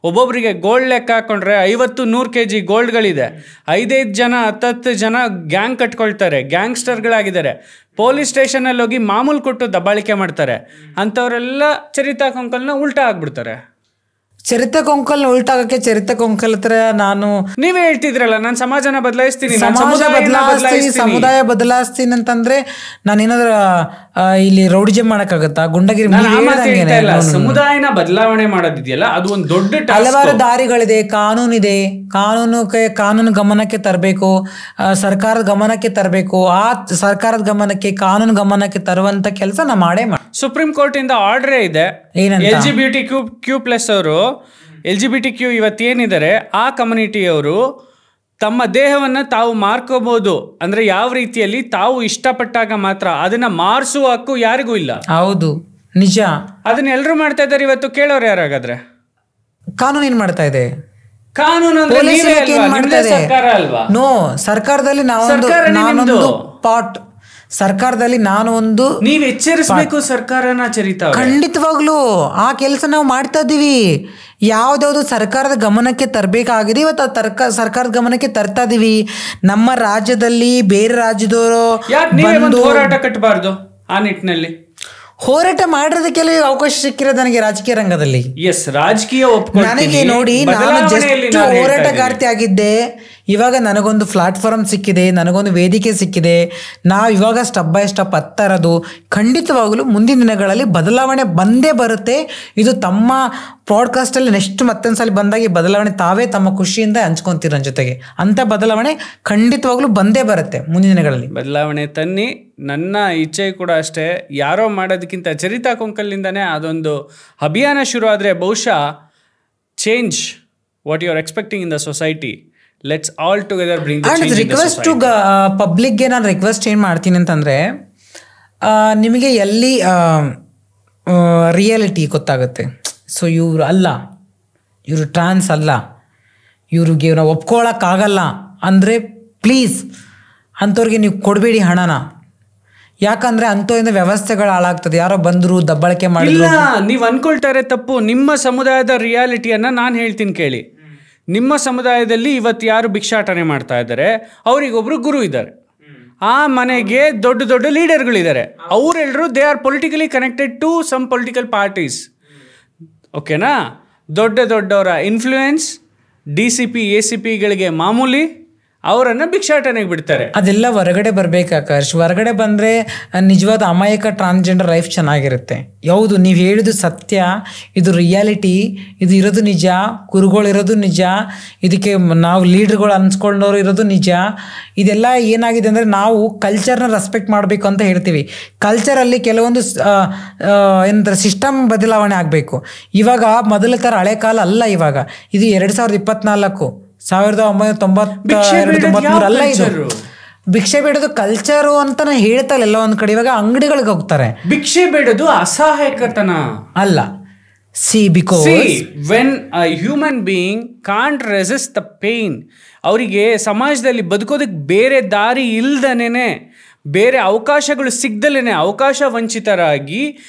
ಒಬ್ಬೊಬ್ಬರಿಗೆ ಗೋಲ್ಡ್ ಲೆಕ್ಕ ಹಾಕ್ಕೊಂಡ್ರೆ 50-100 kg ಗೋಲ್ಡ್ಗಳಿದೆ. 5-5 ಜನ 10 ಜನ ಗ್ಯಾಂಗ್ ಕಟ್ಕೊಳ್ತಾರೆ, ಗ್ಯಾಂಗ್ಸ್ಟರ್ಗಳಾಗಿದ್ದಾರೆ. ಪೊಲೀಸ್ ಸ್ಟೇಷನಲ್ಲಿ ಹೋಗಿ ಮಾಮೂಲು ಕೊಟ್ಟು ದಬ್ಬಾಳಿಕೆ ಮಾಡ್ತಾರೆ. ಅಂಥವರೆಲ್ಲ ಚರಿತಾ ಕೊಂಕಲ್ನ ಉಲ್ಟಾ ಆಗ್ಬಿಡ್ತಾರೆ. ಚರಿತ್ರೆ ಕೊಂಕಲ್ ಉಲ್ಟಾಗಕ್ಕೆ ಚರಿತ್ರೆ ಕೊಂಕಲ್ ಹತ್ರ ನಾನು, ನೀವೇ ಹೇಳ್ತಿದ್ರಲ್ಲ ನಾನು ಸಮಾಜನ ಬದಲಾಯಿಸ್ತೀನಿ, ಸಮುದಾಯ ಬದಲಾಯಿಸ್ತೀನಿ ಅಂತಂದ್ರೆ ನಾನೇನಾದ್ರೂ ಇಲ್ಲಿ ರೌಡಿಜಂ ಮಾಡಕ್ಕಾಗತ್ತಾ? ಗುಂಡಗಿರಿ ಸಮುದಾಯನ ಬದಲಾವಣೆ ಮಾಡೋದಿದೆಯಲ್ಲ, ಅದು ಒಂದು ದೊಡ್ಡ ಹಲವಾರು ದಾರಿಗಳಿದೆ. ಕಾನೂನು ಗಮನಕ್ಕೆ ತರಬೇಕು, ಸರ್ಕಾರದ ಗಮನಕ್ಕೆ ತರಬೇಕು. ಆ ಸರ್ಕಾರದ ಗಮನಕ್ಕೆ, ಕಾನೂನು ಗಮನಕ್ಕೆ ತರುವಂತ ಕೆಲಸ ನಾವು ಮಾಡೇ ಮಾಡಿ. ಸುಪ್ರೀಂ ಕೋರ್ಟ್ ಇಂದ ಆರ್ಡರ್ ಇದೆ, LGBTQ+ ಅವರು, LGBTQ ಇವತ್ತೇನಿದ್ದಾರೆ ಆ ಕಮ್ಯುನಿಟಿಯವರು ತಮ್ಮ ದೇಹವನ್ನು ತಾವು ಮಾರ್ಕೋಬಹುದು. ಅಂದ್ರೆ ಯಾವ ರೀತಿಯಲ್ಲಿ ತಾವು ಇಷ್ಟಪಟ್ಟಾಗ ಮಾತ್ರ, ಅದನ್ನ ಮಾರ್ಸುವ ಹಕ್ಕು ಯಾರಿಗೂ ಇಲ್ಲ. ಹೌದು, ನಿಜ. ಅದನ್ನ ಎಲ್ಲರೂ ಮಾಡ್ತಾ ಇದ್ದಾರೆ. ಇವತ್ತು ಕೇಳೋರು ಯಾರಾಗಾದ್ರೆ? ಕಾನೂನು ಏನ್ ಮಾಡ್ತಾ ಇದೆ? ಕಾನೂನು ಸರ್ಕಾರ ಅಲ್ವಾ? ನೋ, ಸರ್ಕಾರದಲ್ಲಿ ಸರ್ಕಾರದಲ್ಲಿ ನಾನು ಒಂದು, ನೀವು ಎಚ್ಚರಿಸಬೇಕು ಸರ್ಕಾರನ. ಚರಿತಾ ಖಂಡಿತವಾಗ್ಲೂ ಆ ಕೆಲಸ ನಾವು ಮಾಡ್ತಾ ಇದ್ದೀವಿ. ಯಾವ್ದಾವ್ದು ಸರ್ಕಾರದ ಗಮನಕ್ಕೆ ತರಬೇಕಾಗಿದೆ ಇವತ್ತು ಸರ್ಕಾರದ ಗಮನಕ್ಕೆ ತರ್ತಾ ಇದೀವಿ. ನಮ್ಮ ರಾಜ್ಯದಲ್ಲಿ ಬೇರೆ ರಾಜ್ಯದವರು ಹೋರಾಟ ಕಟ್ಟಬಾರ್ದು. ಆ ನಿಟ್ಟಿನಲ್ಲಿ ಹೋರಾಟ ಮಾಡೋದಕ್ಕೆಲ್ಲ ಅವಕಾಶ ಸಿಕ್ಕಿರೋದು ನನಗೆ ರಾಜಕೀಯ ರಂಗದಲ್ಲಿ. ಎಸ್, ರಾಜಕೀಯ ನನಗೆ ನೋಡಿ, ನಾನು ಜಸ್ಟ್ ಹೋರಾಟಗಾರ್ತಿ ಆಗಿದ್ದೆ. ಇವಾಗ ನನಗೊಂದು ಪ್ಲಾಟ್ಫಾರ್ಮ್ ಸಿಕ್ಕಿದೆ, ನನಗೊಂದು ವೇದಿಕೆ ಸಿಕ್ಕಿದೆ. ನಾವು ಇವಾಗ ಸ್ಟೆಪ್ ಬೈ ಸ್ಟೆಪ್ ಹತ್ತಾ ಇರೋದು. ಖಂಡಿತವಾಗಲೂ ಮುಂದಿನ ದಿನಗಳಲ್ಲಿ ಬದಲಾವಣೆ ಬಂದೇ ಬರುತ್ತೆ. ಇದು ತಮ್ಮ ಪಾಡ್ಕಾಸ್ಟಲ್ಲಿ ನೆಕ್ಸ್ಟ್ ಮತ್ತೊಂದ್ಸಲ ಬಂದಾಗ ಈ ಬದಲಾವಣೆ ತಾವೇ ತಮ್ಮ ಖುಷಿಯಿಂದ ಹಂಚ್ಕೊಂತೀರ ನನ್ನ ಜೊತೆಗೆ. ಅಂಥ ಬದಲಾವಣೆ ಖಂಡಿತವಾಗ್ಲೂ ಬಂದೇ ಬರುತ್ತೆ ಮುಂದಿನ ದಿನಗಳಲ್ಲಿ. ಬದಲಾವಣೆ ತನ್ನಿ. ನನ್ನ ಇಚ್ಛೆ ಕೂಡ ಅಷ್ಟೇ. ಯಾರೋ ಮಾಡೋದಕ್ಕಿಂತ ಚರಿತಾ ಕೊಂಕಲ್ನಿಂದನೇ ಅದೊಂದು ಅಭಿಯಾನ ಶುರು ಆದರೆ ಬಹುಶಃ change what you are expecting in the society. Let's all together bring the and change in the request to society. ಪಬ್ಲಿಕ್ಗೆ ನಾನು ರಿಕ್ವೆಸ್ಟ್ ಏನು ಮಾಡ್ತೀನಿ ಅಂತಂದರೆ, ನಿಮಗೆ ಎಲ್ಲಿ ರಿಯಾಲಿಟಿ ಗೊತ್ತಾಗುತ್ತೆ. ಸೊ ಇವರು ಅಲ್ಲ, ಇವರು ಟ್ರಾನ್ಸ್ ಅಲ್ಲ, ಇವ್ರಿಗೆ ನಾವು ಒಪ್ಕೊಳ್ಳೋಕ್ಕಾಗಲ್ಲ ಅಂದರೆ ಪ್ಲೀಸ್ ಅಂಥವ್ರಿಗೆ ನೀವು ಕೊಡಬೇಡಿ ಹಣನ. ಯಾಕಂದರೆ ಅಂಥವ್ರಿಂದ ವ್ಯವಸ್ಥೆಗಳು ಹಾಳಾಗ್ತದೆ. ಯಾರೋ ಬಂದರು ದಬ್ಬಾಳಿಕೆ ಮಾಡಿಲ್ಲ, ನೀವು ಅನ್ಕೊಳ್ತಾರೆ ತಪ್ಪು. ನಿಮ್ಮ ಸಮುದಾಯದ ರಿಯಾಲಿಟಿಯನ್ನು ನಾನು ಹೇಳ್ತೀನಿ ಕೇಳಿ. ನಿಮ್ಮ ಸಮುದಾಯದಲ್ಲಿ ಇವತ್ತು ಯಾರು ಭಿಕ್ಷಾಟನೆ ಮಾಡ್ತಾ ಇದ್ದಾರೆ, ಅವರಿಗೊಬ್ರು ಗುರು ಇದ್ದಾರೆ, ಆ ಮನೆಗೆ ದೊಡ್ಡ ದೊಡ್ಡ ಲೀಡರ್ಗಳಿದ್ದಾರೆ. ಅವರೆಲ್ಲರೂ they are politically connected to some political parties. ಓಕೆನಾ? ದೊಡ್ಡ ದೊಡ್ಡವರ ಇನ್ಫ್ಲೂಯೆನ್ಸ್ DCP ACPಗಳಿಗೆ ಮಾಮೂಲಿ, ಅವರನ್ನು ಭಿಕ್ಷಾಟನೆಗೆ ಬಿಡ್ತಾರೆ. ಅದೆಲ್ಲ ಹೊರಗಡೆ ಬರಬೇಕು ಆಕಾಶ್. ಹೊರಗಡೆ ಬಂದರೆ ನಿಜವಾದ ಅಮಾಯಕ ಟ್ರಾನ್ಸ್ಜೆಂಡರ್ ಲೈಫ್ ಚೆನ್ನಾಗಿರುತ್ತೆ. ಯಾವುದು ನೀವು ಹೇಳಿದ್ದು ಸತ್ಯ, ಇದು ರಿಯಾಲಿಟಿ, ಇದು ಇರೋದು ನಿಜ, ಗುರುಗಳಿರೋದು ನಿಜ, ಇದಕ್ಕೆ ನಾವು ಲೀಡ್ರ್ಗಳು ಅನ್ಸ್ಕೊಂಡವ್ರು ಇರೋದು ನಿಜ. ಇದೆಲ್ಲ ಏನಾಗಿದೆ ಅಂದರೆ ನಾವು ಕಲ್ಚರ್ನ ರೆಸ್ಪೆಕ್ಟ್ ಮಾಡಬೇಕು ಅಂತ ಹೇಳ್ತೀವಿ. ಕಲ್ಚರಲ್ಲಿ ಕೆಲವೊಂದು ಏನಂತಾರೆ ಸಿಸ್ಟಮ್ ಬದಲಾವಣೆ ಆಗಬೇಕು. ಇವಾಗ ಮೊದಲ ಥರ ಹಳೆ ಕಾಲ ಅಲ್ಲ. ಇವಾಗ ಇದು 2024, 1992-93 ಅಲ್ಲ. ಇದು ಭಿಕ್ಷೆ ಬೇಡೋದು ಕಲ್ಚರು ಅಂತ ಹೇಳ್ತಾರೆ ಎಲ್ಲ ಒಂದು ಕಡೆ. ಇವಾಗ ಅಂಗಡಿಗಳಿಗೆ ಹೋಗ್ತಾರೆ. ಭಿಕ್ಷೆ ಬೇಡೋದು ಅಸಹಾಯಕತನ ಅಲ್ಲ. Because when a human being can't resist the pain, ಅವರಿಗೆ ಸಮಾಜದಲ್ಲಿ ಬದುಕೋದಕ್ಕೆ ಬೇರೆ ದಾರಿ ಇಲ್ದನೇನೆ, ಬೇರೆ ಅವಕಾಶಗಳು ಸಿಗ್ದಲೇನೆ ಅವಕಾಶ ವಂಚಿತರಾಗಿ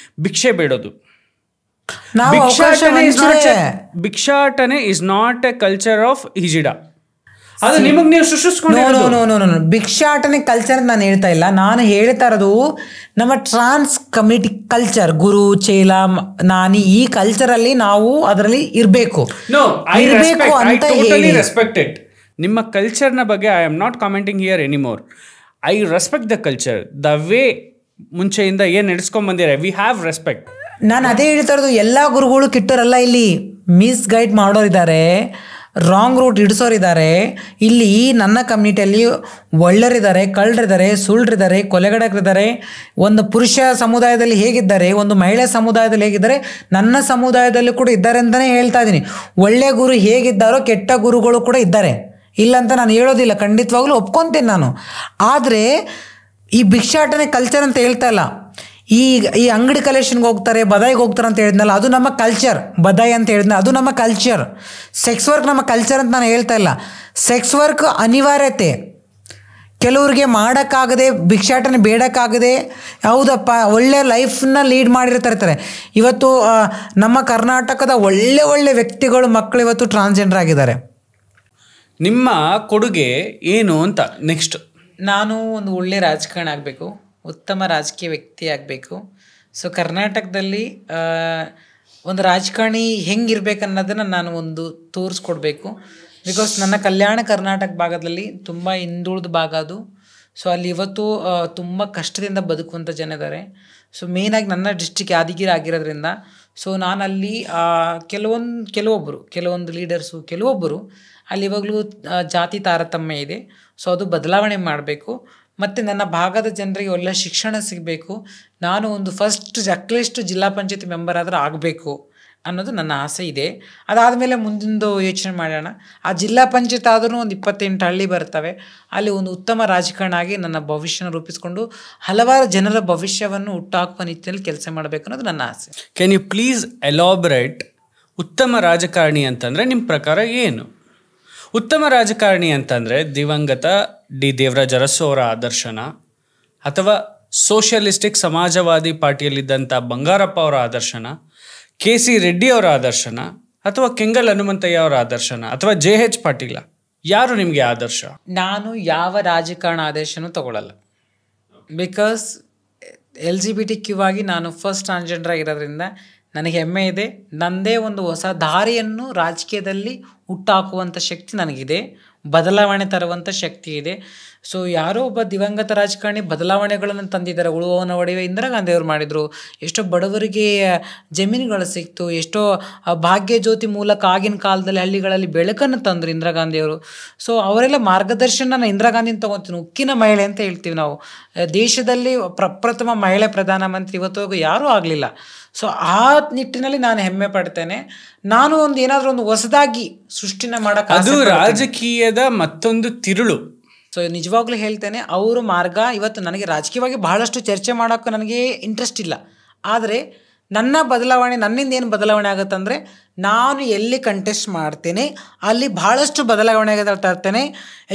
ಭಿಕ್ಷೆ ಬೇಡೋದು. ಭಿಕ್ಷಾಟನೆ is not a culture of hijda. ಅದು ನಿಮಗೆ ನೀವು ಸೃಷ್ಟಿಸ್ಕೊಂಡು ಭಿಕ್ಷಾಟನೆ ಕಲ್ಚರ್ ನಾನು ಹೇಳ್ತಾ ಇಲ್ಲ. ನಾನು ಹೇಳ್ತಾ ಇರೋದು ನಮ್ಮ ಟ್ರಾನ್ಸ್ ಕಮ್ಯುನಿಟಿ ಕಲ್ಚರ್, ಗುರು ಚೇಲ ನಾನಿ, ಈ ಕಲ್ಚರಲ್ಲಿ ನಾವು ಅದರಲ್ಲಿ ಇರಬೇಕು ಅಂತ ಹೇಳಿ. ರೆಸ್ಪೆಕ್ಟೆಡ್ ನಿಮ್ಮ ಕಲ್ಚರ್ನ ಬಗ್ಗೆ I am not commenting here anymore. I respect the culture, the way ಮುಂಚೆಯಿಂದ ಏನು ನಡೆಸ್ಕೊಂಡ್ ಬಂದಿರ. We have respect. ನಾನು ಅದೇ ಹೇಳ್ತಾ ಇರೋದು, ಎಲ್ಲ ಗುರುಗಳು ಕಿಟ್ಟೋರಲ್ಲ. ಇಲ್ಲಿ ಮಿಸ್ಗೈಡ್ ಮಾಡೋರಿದ್ದಾರೆ, ರಾಂಗ್ ರೂಟ್ ಹಿಡಿಸೋರಿದ್ದಾರೆ. ಇಲ್ಲಿ ನನ್ನ ಕಮ್ಯುನಿಟಿಯಲ್ಲಿ ಒಳ್ಳೆಯರಿದ್ದಾರೆ, ಕಳ್ಳರಿದ್ದಾರೆ, ಸುಳ್ಳರಿದ್ದಾರೆ, ಕೊಲೆಗಡಕರಿದ್ದಾರೆ. ಒಂದು ಪುರುಷ ಸಮುದಾಯದಲ್ಲಿ ಹೇಗಿದ್ದಾರೆ, ಒಂದು ಮಹಿಳೆ ಸಮುದಾಯದಲ್ಲಿ ಹೇಗಿದ್ದಾರೆ, ನನ್ನ ಸಮುದಾಯದಲ್ಲಿ ಕೂಡ ಇದ್ದಾರೆ ಅಂತಲೇ ಹೇಳ್ತಾ ಇದ್ದೀನಿ. ಒಳ್ಳೆಯ ಗುರು ಹೇಗಿದ್ದಾರೋ ಕೆಟ್ಟ ಗುರುಗಳು ಕೂಡ ಇದ್ದಾರೆ, ಇಲ್ಲ ಅಂತ ನಾನು ಹೇಳೋದಿಲ್ಲ, ಖಂಡಿತವಾಗ್ಲೂ ಒಪ್ಕೊತೀನಿ ನಾನು. ಆದರೆ ಈ ಭಿಕ್ಷಾಟನೆ ಕಲ್ಚರ್ ಅಂತ ಹೇಳ್ತಾ ಇಲ್ಲ. ಈ ಅಂಗಡಿ ಕಲೆಕ್ಷನ್ಗೆ ಹೋಗ್ತಾರೆ, ಬದಾಯಿಗೆ ಹೋಗ್ತಾರೆ ಅಂತ ಹೇಳಿದ್ನಲ್ಲ, ಅದು ನಮ್ಮ ಕಲ್ಚರ್. ಬದಾಯಿ ಅಂತ ಹೇಳಿದ್ನ ಅದು ನಮ್ಮ ಕಲ್ಚರ್. ಸೆಕ್ಸ್ ವರ್ಕ್ ನಮ್ಮ ಕಲ್ಚರ್ ಅಂತ ನಾನು ಹೇಳ್ತಾ ಇಲ್ಲ. ಸೆಕ್ಸ್ ವರ್ಕ್ ಅನಿವಾರ್ಯತೆ. ಕೆಲವ್ರಿಗೆ ಮಾಡೋಕ್ಕಾಗದೆ, ಭಿಕ್ಷಾಟನೆ ಬೇಡಕ್ಕಾಗದೆ, ಹೌದಪ್ಪ ಒಳ್ಳೆ ಲೈಫನ್ನ ಲೀಡ್ ಮಾಡಿರ್ತಾರೆ. ಇವತ್ತು ನಮ್ಮ ಕರ್ನಾಟಕದ ಒಳ್ಳೆ ವ್ಯಕ್ತಿಗಳು ಮಕ್ಕಳು ಇವತ್ತು ಟ್ರಾನ್ಸ್ಜೆಂಡರ್ ಆಗಿದ್ದಾರೆ. ನಿಮ್ಮ ಕೊಡುಗೆ ಏನು ಅಂತ ನೆಕ್ಸ್ಟ್? ನಾನು ಒಂದು ಒಳ್ಳೆ ರಾಜಕಾರಣ ಆಗಬೇಕು, ಉತ್ತಮ ರಾಜಕೀಯ ವ್ಯಕ್ತಿ ಆಗಬೇಕು. ಸೊ ಕರ್ನಾಟಕದಲ್ಲಿ ಒಂದು ರಾಜಕಾರಣಿ ಹೆಂಗಿರ್ಬೇಕು ಅನ್ನೋದನ್ನು ನಾನು ಒಂದು ತೋರಿಸ್ಕೊಡ್ಬೇಕು. ಬಿಕಾಸ್ ನನ್ನ ಕಲ್ಯಾಣ ಕರ್ನಾಟಕ ಭಾಗದಲ್ಲಿ ತುಂಬ ಹಿಂದುಳಿದ ಭಾಗ ಅದು. ಸೊ ಅಲ್ಲಿ ಇವತ್ತು ತುಂಬ ಕಷ್ಟದಿಂದ ಬದುಕುವಂಥ ಜನ ಇದ್ದಾರೆ. ಸೊ ಮೇಯ್ನಾಗಿ ನನ್ನ ಡಿಸ್ಟ್ರಿಕ್ಟ್ ಯಾದಗಿರಿ ಆಗಿರೋದ್ರಿಂದ ಸೊ ನಾನಲ್ಲಿ ಕೆಲವೊಂದು ಲೀಡರ್ಸು, ಕೆಲವೊಬ್ಬರು ಅಲ್ಲಿ ಇವಾಗಲೂ ಜಾತಿ ತಾರತಮ್ಯ ಇದೆ. ಸೊ ಅದು ಬದಲಾವಣೆ ಮಾಡಬೇಕು. ಮತ್ತು ನನ್ನ ಭಾಗದ ಜನರಿಗೆ ಒಳ್ಳೆಯ ಶಿಕ್ಷಣ ಸಿಗಬೇಕು. ನಾನು ಒಂದು ಅಟ್ಲೀಸ್ಟ್ ಜಿಲ್ಲಾ ಪಂಚಾಯತಿ ಮೆಂಬರ್ ಆದರೂ ಆಗಬೇಕು ಅನ್ನೋದು ನನ್ನ ಆಸೆ ಇದೆ. ಅದಾದಮೇಲೆ ಮುಂದಿಂದು ಯೋಚನೆ ಮಾಡೋಣ. ಆ ಜಿಲ್ಲಾ ಪಂಚಾಯತ್ ಆದರೂ ಒಂದು 28 ಹಳ್ಳಿ ಬರ್ತವೆ. ಅಲ್ಲಿ ಒಂದು ಉತ್ತಮ ರಾಜಕಾರಣ ಆಗಿ ನನ್ನ ಭವಿಷ್ಯನ ರೂಪಿಸ್ಕೊಂಡು ಹಲವಾರು ಜನರ ಭವಿಷ್ಯವನ್ನು ಹುಟ್ಟಾಕುವ ನಿಟ್ಟಿನಲ್ಲಿ ಕೆಲಸ ಮಾಡಬೇಕು ಅನ್ನೋದು ನನ್ನ ಆಸೆ. ಕ್ಯಾನ್ ಯು ಪ್ಲೀಸ್ ಎಲಾಬ್ರೇಟ್ ಉತ್ತಮ ರಾಜಕಾರಣಿ ಅಂತಂದರೆ ನಿಮ್ಮ ಪ್ರಕಾರ ಏನು? ಉತ್ತಮ ರಾಜಕಾರಣಿ ಅಂತಂದರೆ ದಿವಂಗತ ಡಿ ದೇವರಾಜ ಅರಸು ಅವರ ಆದರ್ಶನ, ಅಥವಾ ಸೋಷಿಯಲಿಸ್ಟಿಕ್ ಸಮಾಜವಾದಿ ಪಾರ್ಟಿಯಲ್ಲಿದ್ದಂಥ ಬಂಗಾರಪ್ಪ ಅವರ ಆದರ್ಶನ, KC ರೆಡ್ಡಿ ಅವರ ಆದರ್ಶನ, ಅಥವಾ ಕೆಂಗಲ್ ಹನುಮಂತಯ್ಯ ಅವರ ಆದರ್ಶನ, ಅಥವಾ JH ಪಾಟೀಲ? ಯಾರು ನಿಮಗೆ ಆದರ್ಶ? ನಾನು ಯಾವ ರಾಜಕಾರಣ ಆದೇಶನೂ ತಗೊಳ್ಳಲ್ಲ. ಬಿಕಾಸ್ LGBTQ ಆಗಿ ನಾನು ಫಸ್ಟ್ ಟ್ರಾನ್ಸ್ಜೆಂಡರ್ ಆಗಿರೋದ್ರಿಂದ ನನಗೆ ಹೆಮ್ಮೆ ಇದೆ. ನನ್ನದೇ ಒಂದು ಹೊಸ ದಾರಿಯನ್ನು ರಾಜಕೀಯದಲ್ಲಿ ಹುಟ್ಟಾಕುವಂಥ ಶಕ್ತಿ ನನಗಿದೆ, ಬದಲಾವಣೆ ತರುವಂಥ ಶಕ್ತಿ ಇದೆ. ಸೊ ಯಾರೋ ಒಬ್ಬ ದಿವಂಗತ ರಾಜಕಾರಣಿ ಬದಲಾವಣೆಗಳನ್ನು ತಂದಿದ್ದಾರೆ. ಉಳುವವನ ಒಡೆಯುವ ಇಂದಿರಾ ಗಾಂಧಿಯವರು ಮಾಡಿದರು. ಎಷ್ಟೋ ಬಡವರಿಗೆ ಜಮೀನುಗಳು ಸಿಕ್ತು. ಎಷ್ಟೋ ಭಾಗ್ಯ ಜ್ಯೋತಿ ಮೂಲಕ ಆಗಿನ ಕಾಲದಲ್ಲಿ ಹಳ್ಳಿಗಳಲ್ಲಿ ಬೆಳಕನ್ನು ತಂದರು ಇಂದಿರಾ ಗಾಂಧಿಯವರು. ಸೊ ಅವರೆಲ್ಲ ಮಾರ್ಗದರ್ಶನ ನಾನು ಇಂದಿರಾ ಗಾಂಧಿನ ತೊಗೊತೀನಿ. ಉಕ್ಕಿನ ಮಹಿಳೆ ಅಂತ ಹೇಳ್ತೀವಿ ನಾವು. ದೇಶದಲ್ಲಿ ಪ್ರಪ್ರಥಮ ಮಹಿಳೆ ಪ್ರಧಾನಮಂತ್ರಿ ಇವತ್ತವರೆಗೂ ಯಾರೂ ಆಗಲಿಲ್ಲ. ಸೊ ಆ ನಿಟ್ಟಿನಲ್ಲಿ ನಾನು ಹೆಮ್ಮೆ ಪಡ್ತೇನೆ. ನಾನು ಏನಾದರೂ ಒಂದು ಹೊಸದಾಗಿ ಸೃಷ್ಟಿನ ಮಾಡೋಕೆ, ಅದು ರಾಜಕೀಯದ ಮತ್ತೊಂದು ತಿರುಳು. ಸೊ ನಿಜವಾಗ್ಲೂ ಹೇಳ್ತೇನೆ, ಅವರು ಮಾರ್ಗ ಇವತ್ತು ನನಗೆ ರಾಜಕೀಯವಾಗಿ ಬಹಳಷ್ಟು ಚರ್ಚೆ ಮಾಡೋಕ್ಕೆ ನನಗೆ ಇಂಟ್ರೆಸ್ಟ್ ಇಲ್ಲ. ಆದರೆ ನನ್ನ ಬದಲಾವಣೆ, ನನ್ನಿಂದ ಏನು ಬದಲಾವಣೆ ಆಗುತ್ತಂದರೆ, ನಾನು ಎಲ್ಲಿ ಕಂಟೆಸ್ಟ್ ಮಾಡ್ತೇನೆ ಅಲ್ಲಿ ಭಾಳಷ್ಟು ಬದಲಾವಣೆ ತರ್ತೇನೆ.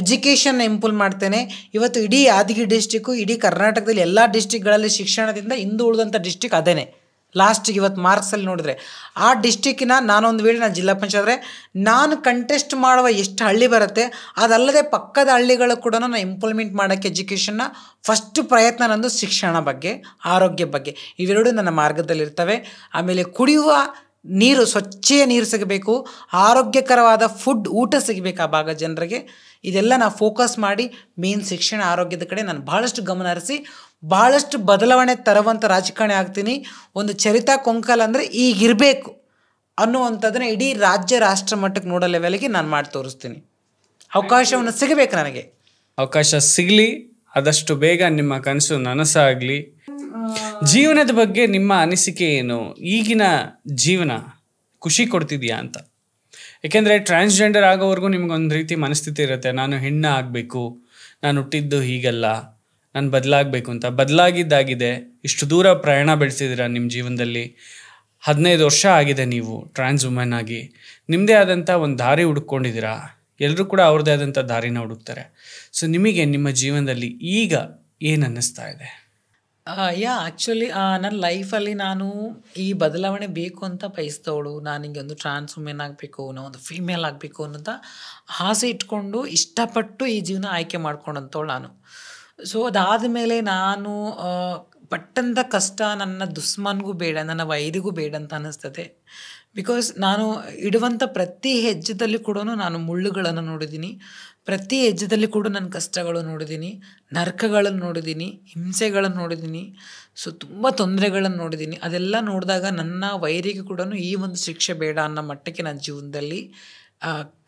ಎಜುಕೇಷನ್ ಇಂಪ್ರೂವ್ ಮಾಡ್ತೇನೆ. ಇವತ್ತು ಇಡೀ ಯಾದಗಿರಿ ಡಿಸ್ಟಿಕ್ಕು, ಇಡೀ ಕರ್ನಾಟಕದಲ್ಲಿ ಎಲ್ಲ ಡಿಸ್ಟಿಕ್ಗಳಲ್ಲಿ ಶಿಕ್ಷಣದಿಂದ ಹಿಂದೆ ಉಳಿದಂಥ ಡಿಸ್ಟಿಕ್ ಅದೇನೆ. ಲಾಸ್ಟಿಗೆ ಇವತ್ತು ಮಾರ್ಕ್ಸಲ್ಲಿ ನೋಡಿದ್ರೆ ಆ ಡಿಸ್ಟಿಕ್ಕಿನ ನಾನೊಂದು ವೇಳೆ ನಾನು ಜಿಲ್ಲಾ ಪಂಚಾಯತ್ ಆದರೆ ನಾನು ಕಂಟೆಸ್ಟ್ ಮಾಡುವ ಎಷ್ಟು ಹಳ್ಳಿ ಬರುತ್ತೆ, ಅದಲ್ಲದೆ ಪಕ್ಕದ ಹಳ್ಳಿಗಳು ಕೂಡ ನಾನು ಇಂಪ್ಲಿಮೆಂಟ್ ಮಾಡೋಕ್ಕೆ ಎಜುಕೇಷನ್ನ ಫಸ್ಟ್ ಪ್ರಯತ್ನ ನಂದು ಶಿಕ್ಷಣ ಬಗ್ಗೆ, ಆರೋಗ್ಯ ಬಗ್ಗೆ, ಇವೆರಡೂ ನನ್ನ ಮಾರ್ಗದಲ್ಲಿರ್ತವೆ. ಆಮೇಲೆ ಕುಡಿಯುವ ನೀರು, ಸ್ವಚ್ಛೆಯ ನೀರು ಸಿಗಬೇಕು, ಆರೋಗ್ಯಕರವಾದ ಊಟ ಸಿಗಬೇಕು ಆ ಭಾಗದ ಜನರಿಗೆ. ಇದೆಲ್ಲ ನಾನು ಫೋಕಸ್ ಮಾಡಿ ಮೇನ್ ಶಿಕ್ಷಣ, ಆರೋಗ್ಯದ ಕಡೆ ನಾನು ಭಾಳಷ್ಟು ಗಮನ ಹರಿಸಿ ಭಾಳಷ್ಟು ಬದಲಾವಣೆ ತರುವಂಥ ರಾಜಕಾರಣಿ ಆಗ್ತೀನಿ. ಒಂದು ಚರಿತಾ ಕೊಂಕಲ್ ಅಂದರೆ ಈಗಿರಬೇಕು ಅನ್ನುವಂಥದ್ದನ್ನ ಇಡೀ ರಾಜ್ಯ ರಾಷ್ಟ್ರ ಮಟ್ಟಕ್ಕೆ ನೋಡೋ ಲೆವೆಲ್ಗೆ ನಾನು ಮಾಡಿ ತೋರಿಸ್ತೀನಿ. ಅವಕಾಶವನ್ನು ಸಿಗಬೇಕು ನನಗೆ. ಅವಕಾಶ ಸಿಗಲಿ, ಆದಷ್ಟು ಬೇಗ ನಿಮ್ಮ ಕನಸು ನನಸಾಗಲಿ. ಜೀವನದ ಬಗ್ಗೆ ನಿಮ್ಮ ಅನಿಸಿಕೆ ಏನು? ಈಗಿನ ಜೀವನ ಖುಷಿ ಕೊಡ್ತಿದೆಯಾ ಅಂತ? ಏಕೆಂದರೆ ಟ್ರಾನ್ಸ್ಜೆಂಡರ್ ಆಗೋವರೆಗೂ ನಿಮ್ಗೊಂದು ರೀತಿ ಮನಸ್ಥಿತಿ ಇರುತ್ತೆ, ನಾನು ಹೆಣ್ಣು ಆಗಬೇಕು, ನಾನು ಹುಟ್ಟಿದ್ದು ಹೀಗಲ್ಲ, ನಾನು ಬದಲಾಗಬೇಕು ಅಂತ. ಬದಲಾಗಿದ್ದಾಗಿದೆ. ಇಷ್ಟು ದೂರ ಪ್ರಯಾಣ ಬೆಳೆಸಿದ್ದೀರಾ ನಿಮ್ಮ ಜೀವನದಲ್ಲಿ. 15 ವರ್ಷ ಆಗಿದೆ ನೀವು ಟ್ರಾನ್ಸ್ ವುಮೆನ್ ಆಗಿ. ನಿಮ್ಮದೇ ಆದಂಥ ಒಂದು ದಾರಿ ಹುಡುಕೊಂಡಿದ್ದೀರಾ. ಎಲ್ಲರೂ ಕೂಡ ಅವ್ರದ್ದೇ ಆದಂಥ ದಾರಿನ ಹುಡುಕ್ತಾರೆ. ಸೊ ನಿಮಗೆ ನಿಮ್ಮ ಜೀವನದಲ್ಲಿ ಈಗ ಏನು ಅನ್ನಿಸ್ತಾ ಇದೆ? ಆ್ಯಕ್ಚುಲಿ ನನ್ನ ಲೈಫಲ್ಲಿ ನಾನು ಈ ಬದಲಾವಣೆ ಬೇಕು ಅಂತ ಬಯಸ್ತವಳು. ನಾನು ಹಿಂಗೆ ಒಂದು ಟ್ರಾನ್ಸ್ ವುಮೆನ್ ಆಗಬೇಕು, ಒಂದು ಫೀಮೇಲ್ ಆಗಬೇಕು ಅನ್ನೋಂಥ ಆಸೆ ಇಟ್ಕೊಂಡು ಇಷ್ಟಪಟ್ಟು ಈ ಜೀವನ ಆಯ್ಕೆ ಮಾಡ್ಕೊಂಡಂಥವಳು ನಾನು. ಸೊ ಅದಾದಮೇಲೆ ನಾನು ಪಟ್ಟಂಥ ಕಷ್ಟ ನನ್ನ ದುಶ್ಮನ್ಗೂ ಬೇಡ, ನನ್ನ ವೈರಿಗೂ ಬೇಡ ಅಂತ ಅನ್ನಿಸ್ತದೆ. ಬಿಕಾಸ್ ನಾನು ಇಡುವಂಥ ಪ್ರತಿ ಹೆಜ್ಜೆದಲ್ಲಿ ಕೂಡ ನಾನು ಮುಳ್ಳುಗಳನ್ನು ನೋಡಿದ್ದೀನಿ. ಪ್ರತಿ ಹೆಜ್ಜೆದಲ್ಲಿ ಕೂಡ ನನ್ನ ಕಷ್ಟಗಳು ನೋಡಿದ್ದೀನಿ, ನರಕಗಳನ್ನು ನೋಡಿದ್ದೀನಿ, ಹಿಂಸೆಗಳನ್ನು ನೋಡಿದ್ದೀನಿ. ಸೊ ತುಂಬ ತೊಂದರೆಗಳನ್ನು ನೋಡಿದ್ದೀನಿ. ಅದೆಲ್ಲ ನೋಡಿದಾಗ ನನ್ನ ವೈರಿಗೆ ಕೂಡ ಈ ಒಂದು ಶಿಕ್ಷೆ ಬೇಡ ಅನ್ನೋ ಮಟ್ಟಕ್ಕೆ ನನ್ನ ಜೀವನದಲ್ಲಿ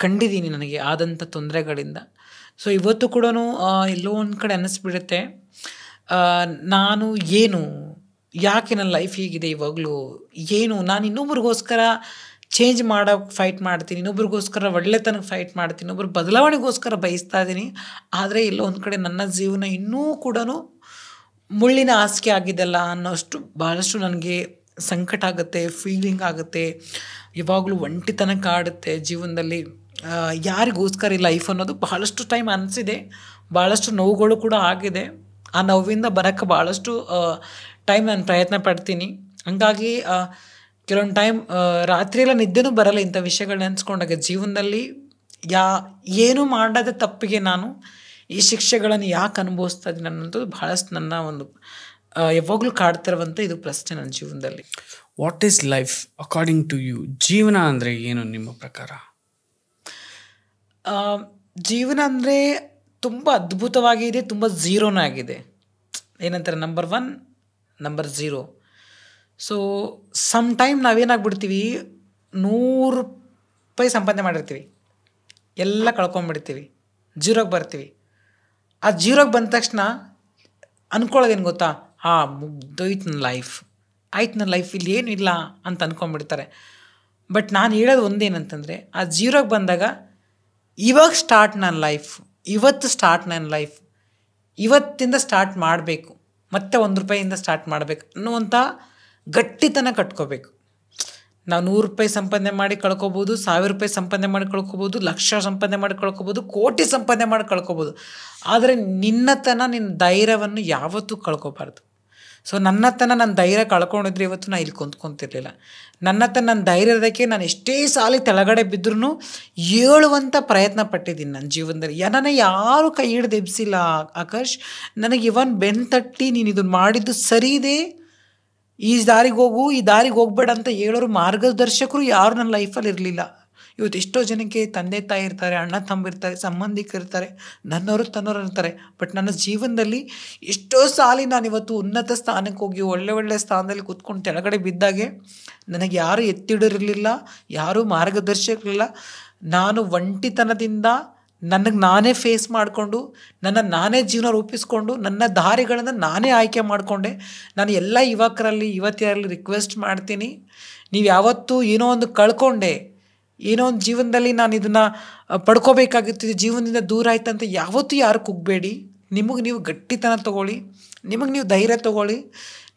ಕಂಡಿದ್ದೀನಿ ನನಗೆ ಆದಂಥ ತೊಂದರೆಗಳಿಂದ. ಸೊ ಇವತ್ತು ಕೂಡ ಎಲ್ಲೋ ಒಂದು ಕಡೆ ಅನ್ನಿಸ್ಬಿಡುತ್ತೆ, ನಾನು ಏನು, ಯಾಕೆ ನನ್ನ ಲೈಫ್ ಹೀಗಿದೆ ಇವಾಗಲೂ, ಏನು ನಾನು ಇನ್ನೊಬ್ರಿಗೋಸ್ಕರ ಚೇಂಜ್ ಮಾಡೋಕ್ಕೆ ಫೈಟ್ ಮಾಡ್ತೀನಿ, ಇನ್ನೊಬ್ರಿಗೋಸ್ಕರ ಒಳ್ಳೆತನಕ್ಕೆ ಫೈಟ್ ಮಾಡ್ತೀನಿ, ಇನ್ನೊಬ್ರ ಬದಲಾವಣೆಗೋಸ್ಕರ ಬಯಸ್ತಾ ಇದ್ದೀನಿ. ಆದರೆ ಎಲ್ಲೋ ಒಂದು ಕಡೆ ನನ್ನ ಜೀವನ ಇನ್ನೂ ಕೂಡ ಮುಳ್ಳಿನ ಹಾಸಿಗೆ ಆಗಿದೆಲ್ಲ ಅನ್ನೋಷ್ಟು ಭಾಳಷ್ಟು ನನಗೆ ಸಂಕಟ ಆಗುತ್ತೆ, ಫೀಲಿಂಗ್ ಆಗುತ್ತೆ. ಯಾವಾಗಲೂ ಒಂಟಿತನ ಕಾಡುತ್ತೆ ಜೀವನದಲ್ಲಿ. ಯಾರಿಗೋಸ್ಕರ ಈ ಲೈಫ್ ಅನ್ನೋದು ಬಹಳಷ್ಟು ಟೈಮ್ ಅನಿಸಿದೆ. ಭಾಳಷ್ಟು ನೋವುಗಳು ಕೂಡ ಆಗಿದೆ. ಆ ನೋವಿಂದ ಬರೋಕ್ಕೆ ಭಾಳಷ್ಟು ಟೈಮ್ ನಾನು ಪ್ರಯತ್ನ ಪಡ್ತೀನಿ. ಹಂಗಾಗಿ ಕೆಲವೊಂದು ಟೈಮ್ ರಾತ್ರಿಯೆಲ್ಲ ನಿದ್ದೆನೂ ಬರಲ್ಲ ಇಂಥ ವಿಷಯಗಳು ನೆನೆಸ್ಕೊಂಡಾಗ. ಜೀವನದಲ್ಲಿ ಏನೂ ಮಾಡದ ತಪ್ಪಿಗೆ ನಾನು ಈ ಶಿಕ್ಷೆಗಳನ್ನು ಯಾಕೆ ಅನುಭವಿಸ್ತಾ ಇದ್ದೀನಿ ಅನ್ನೋದು ಭಾಳಷ್ಟು ನನ್ನ ಒಂದು ಯಾವಾಗಲೂ ಕಾಡ್ತಿರುವಂಥ ಇದು ಪ್ರಶ್ನೆ ನನ್ನ ಜೀವನದಲ್ಲಿ. What is life according to you? ಜೀವನ ಅಂದರೆ ಏನು ನಿಮ್ಮ ಪ್ರಕಾರ? ಜೀವನ ಅಂದರೆ ತುಂಬ ಅದ್ಭುತವಾಗಿದೆ, ತುಂಬ ಝೀರೋನೂ ಆಗಿದೆ. ಏನಂತಾರೆ, number 1, number 0. So some time ನಾವೇನಾಗ್ಬಿಡ್ತೀವಿ, 100 ರೂಪಾಯಿ ಸಂಪಾದನೆ ಮಾಡಿರ್ತೀವಿ, ಎಲ್ಲ ಕಳ್ಕೊಂಬಿಡ್ತೀವಿ, 0ಗೆ ಬರ್ತೀವಿ. ಆ 0ಗೆ ಬಂದ ತಕ್ಷಣ ಅಂದ್ಕೊಳ್ಳೋದೇನು ಗೊತ್ತಾ, ಮುಗ್ದೋಯ್ತು ನನ್ನ ಲೈಫ್, ಆಯ್ತು ನನ್ನ ಲೈಫ್ ಇಲ್ಲಿ ಏನೂ ಇಲ್ಲ ಅಂತ ಅಂದ್ಕೊಂಡ್ಬಿಡ್ತಾರೆ. ಬಟ್ ನಾನು ಹೇಳೋದು ಒಂದೇನಂತಂದರೆ, ಆ 0ಗೆ ಬಂದಾಗ ಇವಾಗ ಸ್ಟಾರ್ಟ್ ನನ್ನ ಲೈಫ್, ಇವತ್ತು ಸ್ಟಾರ್ಟ್ ನನ್ನ ಲೈಫ್, ಇವತ್ತಿಂದ ಸ್ಟಾರ್ಟ್ ಮಾಡಬೇಕು, ಮತ್ತೆ 1 ರೂಪಾಯಿಯಿಂದ ಸ್ಟಾರ್ಟ್ ಮಾಡಬೇಕು ಅನ್ನುವಂಥ ಗಟ್ಟಿತನ ಕಟ್ಕೋಬೇಕು. ನಾವು 100 ರೂಪಾಯಿ ಸಂಪಾದನೆ ಮಾಡಿ ಕಳ್ಕೊಬೋದು, 1000 ರೂಪಾಯಿ ಸಂಪಾದನೆ ಮಾಡಿ ಕಳ್ಕೊಬೋದು, ಲಕ್ಷ ಸಂಪಾದನೆ ಮಾಡಿ ಕಳ್ಕೊಬೋದು, ಕೋಟಿ ಸಂಪಾದನೆ ಮಾಡಿ ಕಳ್ಕೊಬೋದು. ಆದರೆ ನಿನ್ನತನ, ನಿನ್ನ ಧೈರ್ಯವನ್ನು ಯಾವತ್ತೂ ಕಳ್ಕೊಬಾರ್ದು. ಸೊ ನನ್ನತನ, ನನ್ನ ಧೈರ್ಯ ಕಳ್ಕೊಂಡಿದ್ರೆ ಇವತ್ತು ನಾನು ಇಲ್ಲಿ ಕುಂತ್ಕೊಂತಿರ್ಲಿಲ್ಲ. ನನ್ನತನ, ನನ್ನ ಧೈರ್ಯದಕ್ಕೆ ನಾನು ಎಷ್ಟೇ ಸಾಲಿ ತೆಳಗಡೆ ಬಿದ್ದರೂ ಏಳುವಂಥ ಪ್ರಯತ್ನ ಪಟ್ಟಿದ್ದೀನಿ ನನ್ನ ಜೀವನದಲ್ಲಿ. ನನ್ನ ಯಾರೂ ಕೈ ಹಿಡ್ದು ಎಬ್ಸಿಲ್ಲ ಆಕಾಶ್. ನನಗೆ ಇವನ್ ಬೆನ್ನು ತಟ್ಟಿ ನೀನು ಇದನ್ನು ಮಾಡಿದ್ದು ಸರಿ ಇದೆ, ಈ ದಾರಿಗೆ ಹೋಗು, ಈ ದಾರಿಗೆ ಹೋಗ್ಬೇಡ ಅಂತ ಹೇಳೋರು ಮಾರ್ಗದರ್ಶಕರು ಯಾರು ನನ್ನ ಲೈಫಲ್ಲಿ ಇರಲಿಲ್ಲ. ಇವತ್ತು ಎಷ್ಟೋ ಜನಕ್ಕೆ ತಂದೆ ತಾಯಿ ಇರ್ತಾರೆ, ಅಣ್ಣ ತಮ್ಮ ಇರ್ತಾರೆ, ಸಂಬಂಧಿಕರು ಇರ್ತಾರೆ, ನನ್ನವರು ತನ್ನವರು ಇರ್ತಾರೆ. ಬಟ್ ನನ್ನ ಜೀವನದಲ್ಲಿ ಎಷ್ಟೋ ಸಾಲಿ ನಾನು ಇವತ್ತು ಉನ್ನತ ಸ್ಥಾನಕ್ಕೆ ಹೋಗಿ ಒಳ್ಳೆ ಒಳ್ಳೆ ಸ್ಥಾನದಲ್ಲಿ ಕೂತ್ಕೊಂಡು ಕೆಳಗಡೆ ಬಿದ್ದಾಗೆ ನನಗೆ ಯಾರೂ ಎತ್ತಿಡಿರಲಿಲ್ಲ, ಯಾರೂ ಮಾರ್ಗದರ್ಶಕರಿಲ್ಲ. ನಾನು ಒಂಟಿತನದಿಂದ ನನಗೆ ನಾನೇ ಫೇಸ್ ಮಾಡಿಕೊಂಡು ನಾನೇ ಜೀವನ ರೂಪಿಸ್ಕೊಂಡು ನನ್ನ ದಾರಿಗಳನ್ನು ನಾನೇ ಆಯ್ಕೆ ಮಾಡಿಕೊಂಡೆ. ನಾನು ಎಲ್ಲ ಯುವಕರಲ್ಲಿ ಯುವತಿಯರಲ್ಲಿ ರಿಕ್ವೆಸ್ಟ್ ಮಾಡ್ತೀನಿ, ನೀವು ಯಾವತ್ತೂ ಏನೋ ಒಂದು ಕಳ್ಕೊಂಡೆ, ಏನೋ ಒಂದು ಜೀವನದಲ್ಲಿ ನಾನು ಇದನ್ನು ಪಡ್ಕೋಬೇಕಾಗಿತ್ತು, ಜೀವನದಿಂದ ದೂರ ಆಯ್ತಂತ ಯಾವತ್ತೂ ಯಾರು ಕುಗ್ಬೇಡಿ. ನಿಮಗೆ ನೀವು ಗಟ್ಟಿತನ ತೊಗೊಳ್ಳಿ, ನಿಮಗೆ ನೀವು ಧೈರ್ಯ ತೊಗೊಳ್ಳಿ.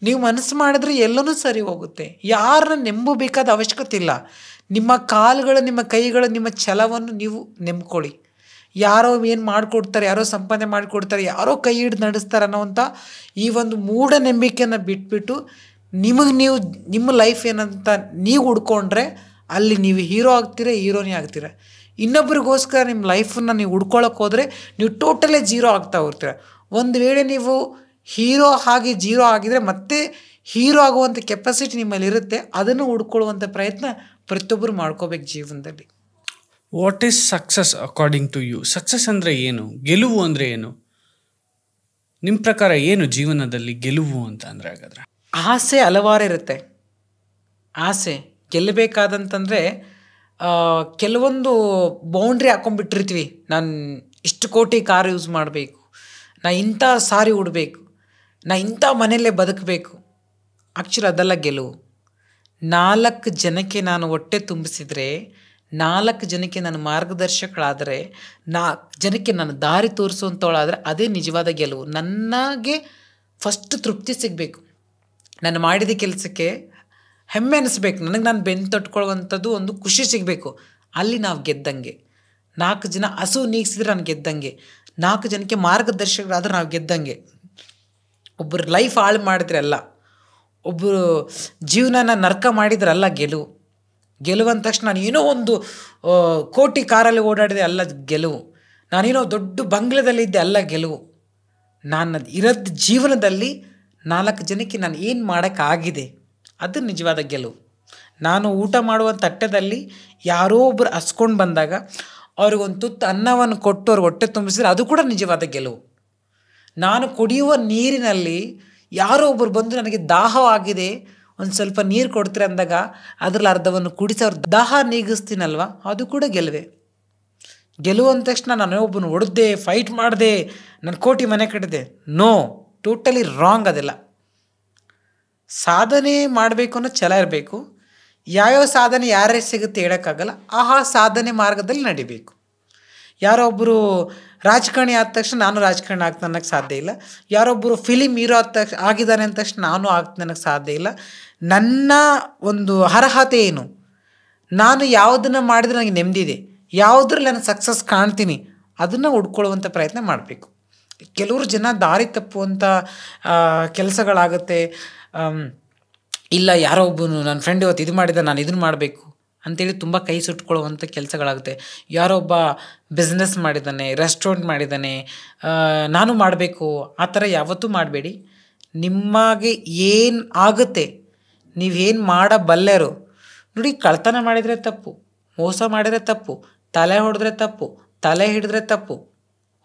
ನೀವು ಮನಸ್ಸು ಮಾಡಿದ್ರೆ ಎಲ್ಲನೂ ಸರಿ ಹೋಗುತ್ತೆ. ಯಾರನ್ನ ನೆಂಬಬೇಕಾದ ಅವಶ್ಯಕತೆ ಇಲ್ಲ. ನಿಮ್ಮ ಕಾಲುಗಳು, ನಿಮ್ಮ ಕೈಗಳು, ನಿಮ್ಮ ಛಲವನ್ನು ನೀವು ನೆಮ್ಕೊಳ್ಳಿ. ಯಾರೋ ಏನು ಮಾಡಿಕೊಡ್ತಾರೆ, ಯಾರೋ ಸಂಪಾದನೆ ಮಾಡಿಕೊಡ್ತಾರೆ, ಯಾರೋ ಕೈ ಹಿಡಿದು ನಡೆಸ್ತಾರೆ ಅನ್ನೋವಂಥ ಈ ಒಂದು ಮೂಢನಂಬಿಕೆಯನ್ನು ಬಿಟ್ಬಿಟ್ಟು ನಿಮಗೆ ನೀವು ನಿಮ್ಮ ಲೈಫ್ ಏನಂತ ನೀವು ಹುಡ್ಕೊಂಡ್ರೆ ಅಲ್ಲಿ ನೀವು ಹೀರೋ ಆಗ್ತೀರ, ಹೀರೋನೇ ಆಗ್ತೀರ. ಇನ್ನೊಬ್ರಿಗೋಸ್ಕರ ನಿಮ್ಮ ಲೈಫನ್ನು ನೀವು ಹುಡ್ಕೊಳಕ್ಕೆ ಹೋದರೆ ನೀವು ಟೋಟಲೇ ಜೀರೋ ಆಗ್ತಾ ಹೋಗ್ತೀರ. ಒಂದು ವೇಳೆ ನೀವು ಹೀರೋ ಆಗಿ ಜೀರೋ ಆಗಿದರೆ ಮತ್ತೆ ಹೀರೋ ಆಗುವಂಥ ಕೆಪಾಸಿಟಿ ನಿಮ್ಮಲ್ಲಿರುತ್ತೆ. ಅದನ್ನು ಹುಡ್ಕೊಳ್ಳುವಂಥ ಪ್ರಯತ್ನ ಪ್ರತಿಯೊಬ್ಬರು ಮಾಡ್ಕೋಬೇಕು ಜೀವನದಲ್ಲಿ. What is success according to you? Success ಅಂದರೆ ಏನು? ಗೆಲುವು ಅಂದರೆ ಏನು? ನಿಮ್ಮ ಪ್ರಕಾರ ಏನು ಜೀವನದಲ್ಲಿ ಗೆಲುವು ಅಂತ ಅಂದರೆ? ಹಾಗಾದ್ರೆ ಆಸೆ ಹಲವಾರು ಇರುತ್ತೆ. ಆಸೆ ಗೆಲ್ಲಬೇಕಾದಂತಂದರೆ ಕೆಲವೊಂದು ಬೌಂಡ್ರಿ ಹಾಕೊಂಡ್ಬಿಟ್ಟಿರ್ತೀವಿ. ನಾನು ಇಷ್ಟು ಕೋಟಿ ಕಾರ್ ಯೂಸ್ ಮಾಡಬೇಕು, ನಾ ಇಂಥ ಸಾರಿ ಉಡಬೇಕು, ನಾ ಇಂಥ ಮನೆಯಲ್ಲೇ ಬದುಕಬೇಕು. ಆ್ಯಕ್ಚುಲಿ ಅದೆಲ್ಲ ಗೆಲುವು. 4 ಜನಕ್ಕೆ ನಾನು ಹೊಟ್ಟೆ ತುಂಬಿಸಿದರೆ, 4 ಜನಕ್ಕೆ ನಾನು ಮಾರ್ಗದರ್ಶಕಳಾದರೆ, 4 ಜನಕ್ಕೆ ನಾನು ದಾರಿ ತೋರಿಸುವಂಥವಳಾದರೆ ಅದೇ ನಿಜವಾದ ಗೆಲುವು. ನನಗೆ ಫಸ್ಟ್ ತೃಪ್ತಿ ಸಿಗಬೇಕು. ನಾನು ಮಾಡಿದ ಕೆಲಸಕ್ಕೆ ಹೆಮ್ಮೆ ಅನ್ನಿಸ್ಬೇಕು. ನನಗೆ ನಾನು ಬೆನ್ನು ತಟ್ಕೊಳ್ಳುವಂಥದ್ದು ಒಂದು ಖುಷಿ ಸಿಗಬೇಕು. ಅಲ್ಲಿ ನಾವು ಗೆದ್ದಂಗೆ. 4 ಜನ ಹಸು ನೀಗಿಸಿದ್ರೆ ನಾನು ಗೆದ್ದಂಗೆ. 4 ಜನಕ್ಕೆ ಮಾರ್ಗದರ್ಶಕರಾದ್ರೆ ನಾವು ಗೆದ್ದಂಗೆ. ಒಬ್ಬರು ಲೈಫ್ ಹಾಳು ಮಾಡಿದ್ರೆ ಅಲ್ಲ, ಒಬ್ಬರು ಜೀವನನ ನರ್ಕ ಮಾಡಿದ್ರಲ್ಲ ಗೆಲುವು. ಗೆಲುವು ಅಂದ ತಕ್ಷಣ ನಾನು ಏನೋ ಒಂದು ಕೋಟಿ ಕಾರಲ್ಲಿ ಓಡಾಡಿದೆ ಅಲ್ಲ ಗೆಲುವು. ನಾನೇನೋ ದೊಡ್ಡ ಬಂಗ್ಲೆದಲ್ಲಿದ್ದೆ ಅಲ್ಲ ಗೆಲುವು. ನಾನು ಇರೋದು ಜೀವನದಲ್ಲಿ 4 ಜನಕ್ಕೆ ನಾನು ಏನು ಮಾಡೋಕ್ಕಾಗಿದೆ, ಅದು ನಿಜವಾದ ಗೆಲುವು. ನಾನು ಊಟ ಮಾಡುವ ತಟ್ಟೆದಲ್ಲಿ ಯಾರೋ ಒಬ್ಬರು ಹಸ್ಕೊಂಡು ಬಂದಾಗ ಅವ್ರಿಗೊಂದು ತುತ್ತು ಅನ್ನವನ್ನು ಕೊಟ್ಟು ಅವ್ರಿಗೆ ಹೊಟ್ಟೆ ತುಂಬಿಸಿದ್ರೆ ಅದು ಕೂಡ ನಿಜವಾದ ಗೆಲುವು. ನಾನು ಕುಡಿಯುವ ನೀರಿನಲ್ಲಿ ಯಾರೋ ಒಬ್ಬರು ಬಂದು ನನಗೆ ದಾಹವಾಗಿದೆ, ಒಂದು ಸ್ವಲ್ಪ ನೀರು ಕೊಡ್ತೀರ ಅಂದಾಗ ಅದರಲ್ಲಿ ಅರ್ಧವನ್ನು ಕುಡಿಸಿ ಅವ್ರ ದಾಹ ನೀಗಿಸ್ತೀನಲ್ವ, ಅದು ಕೂಡ ಗೆಲುವೆ. ಗೆಲುವು ಅಂದ ತಕ್ಷಣ ನಾನು ಒಬ್ಬನು ಹೊಡೆದೆ, ಫೈಟ್ ಮಾಡಿದೆ, ನಾನು ಕೋಟಿ ಮನೆ ಕಟ್ಟಿದೆ. No, totally wrong. ಅದೆಲ್ಲ ಸಾಧನೆ ಮಾಡಬೇಕು ಅನ್ನೋ ಛಲ ಇರಬೇಕು. ಯಾವ್ಯಾವ ಸಾಧನೆ ಯಾರ್ಯಾರು ಸಿಗುತ್ತೆ ಹೇಳೋಕ್ಕಾಗಲ್ಲ. ಆ ಸಾಧನೆ ಮಾರ್ಗದಲ್ಲಿ ನಡಿಬೇಕು. ಯಾರೊಬ್ಬರು ರಾಜಕಾರಣಿ ಆದ ತಕ್ಷಣ ನಾನು ರಾಜಕಾರಣಿ ಆಗ್ತಾನೆ ಅನ್ನೋಕ್ಕೆ ಸಾಧ್ಯ ಇಲ್ಲ. ಯಾರೊಬ್ಬರು ಫಿಲಿಮ್ ಹೀರೋ ಆಗಿದ್ದಾನೆ ಅಂದ ತಕ್ಷಣ ನಾನು ಆಗ್ತಾನೆ ಅನ್ನೋಕ್ಕೆ ಸಾಧ್ಯ ಇಲ್ಲ. ನನ್ನ ಒಂದು ಅರ್ಹತೆ ಏನು, ನಾನು ಯಾವುದನ್ನು ಮಾಡಿದ್ರೆ ನನಗೆ ನೆಮ್ಮದಿದೆ, ಯಾವುದ್ರಲ್ಲಿ ನಾನು ಸಕ್ಸಸ್ ಕಾಣ್ತೀನಿ, ಅದನ್ನು ಹುಡ್ಕೊಳ್ಳುವಂಥ ಪ್ರಯತ್ನ ಮಾಡಬೇಕು. ಕೆಲವರು ಜನ ದಾರಿ ತಪ್ಪುವಂಥ ಕೆಲಸಗಳಾಗುತ್ತೆ. ಇಲ್ಲ ಯಾರೋ ಒಬ್ಬನು ನನ್ನ ಫ್ರೆಂಡ್ ಇವತ್ತು ಇದು ಮಾಡಿದ, ನಾನು ಇದನ್ನು ಮಾಡಬೇಕು ಅಂಥೇಳಿ ತುಂಬ ಕೈ ಸುಟ್ಕೊಳ್ಳುವಂಥ ಕೆಲಸಗಳಾಗುತ್ತೆ. ಯಾರೋ ಒಬ್ಬ ಬಿಸ್ನೆಸ್ ಮಾಡಿದ್ದಾನೆ, ರೆಸ್ಟೋರೆಂಟ್ ಮಾಡಿದ್ದಾನೆ, ನಾನು ಮಾಡಬೇಕು, ಆ ಥರ ಯಾವತ್ತೂ ಮಾಡಬೇಡಿ. ನಿಮಗೆ ಏನು ಆಗುತ್ತೆ, ನೀವೇನು ಮಾಡಬಲ್ಲೆರು ನೋಡಿ. ಕಳ್ತನ ಮಾಡಿದರೆ ತಪ್ಪು, ಮೋಸ ಮಾಡಿದರೆ ತಪ್ಪು, ತಲೆ ಹೊಡೆದ್ರೆ ತಪ್ಪು, ತಲೆ ಹಿಡಿದ್ರೆ ತಪ್ಪು,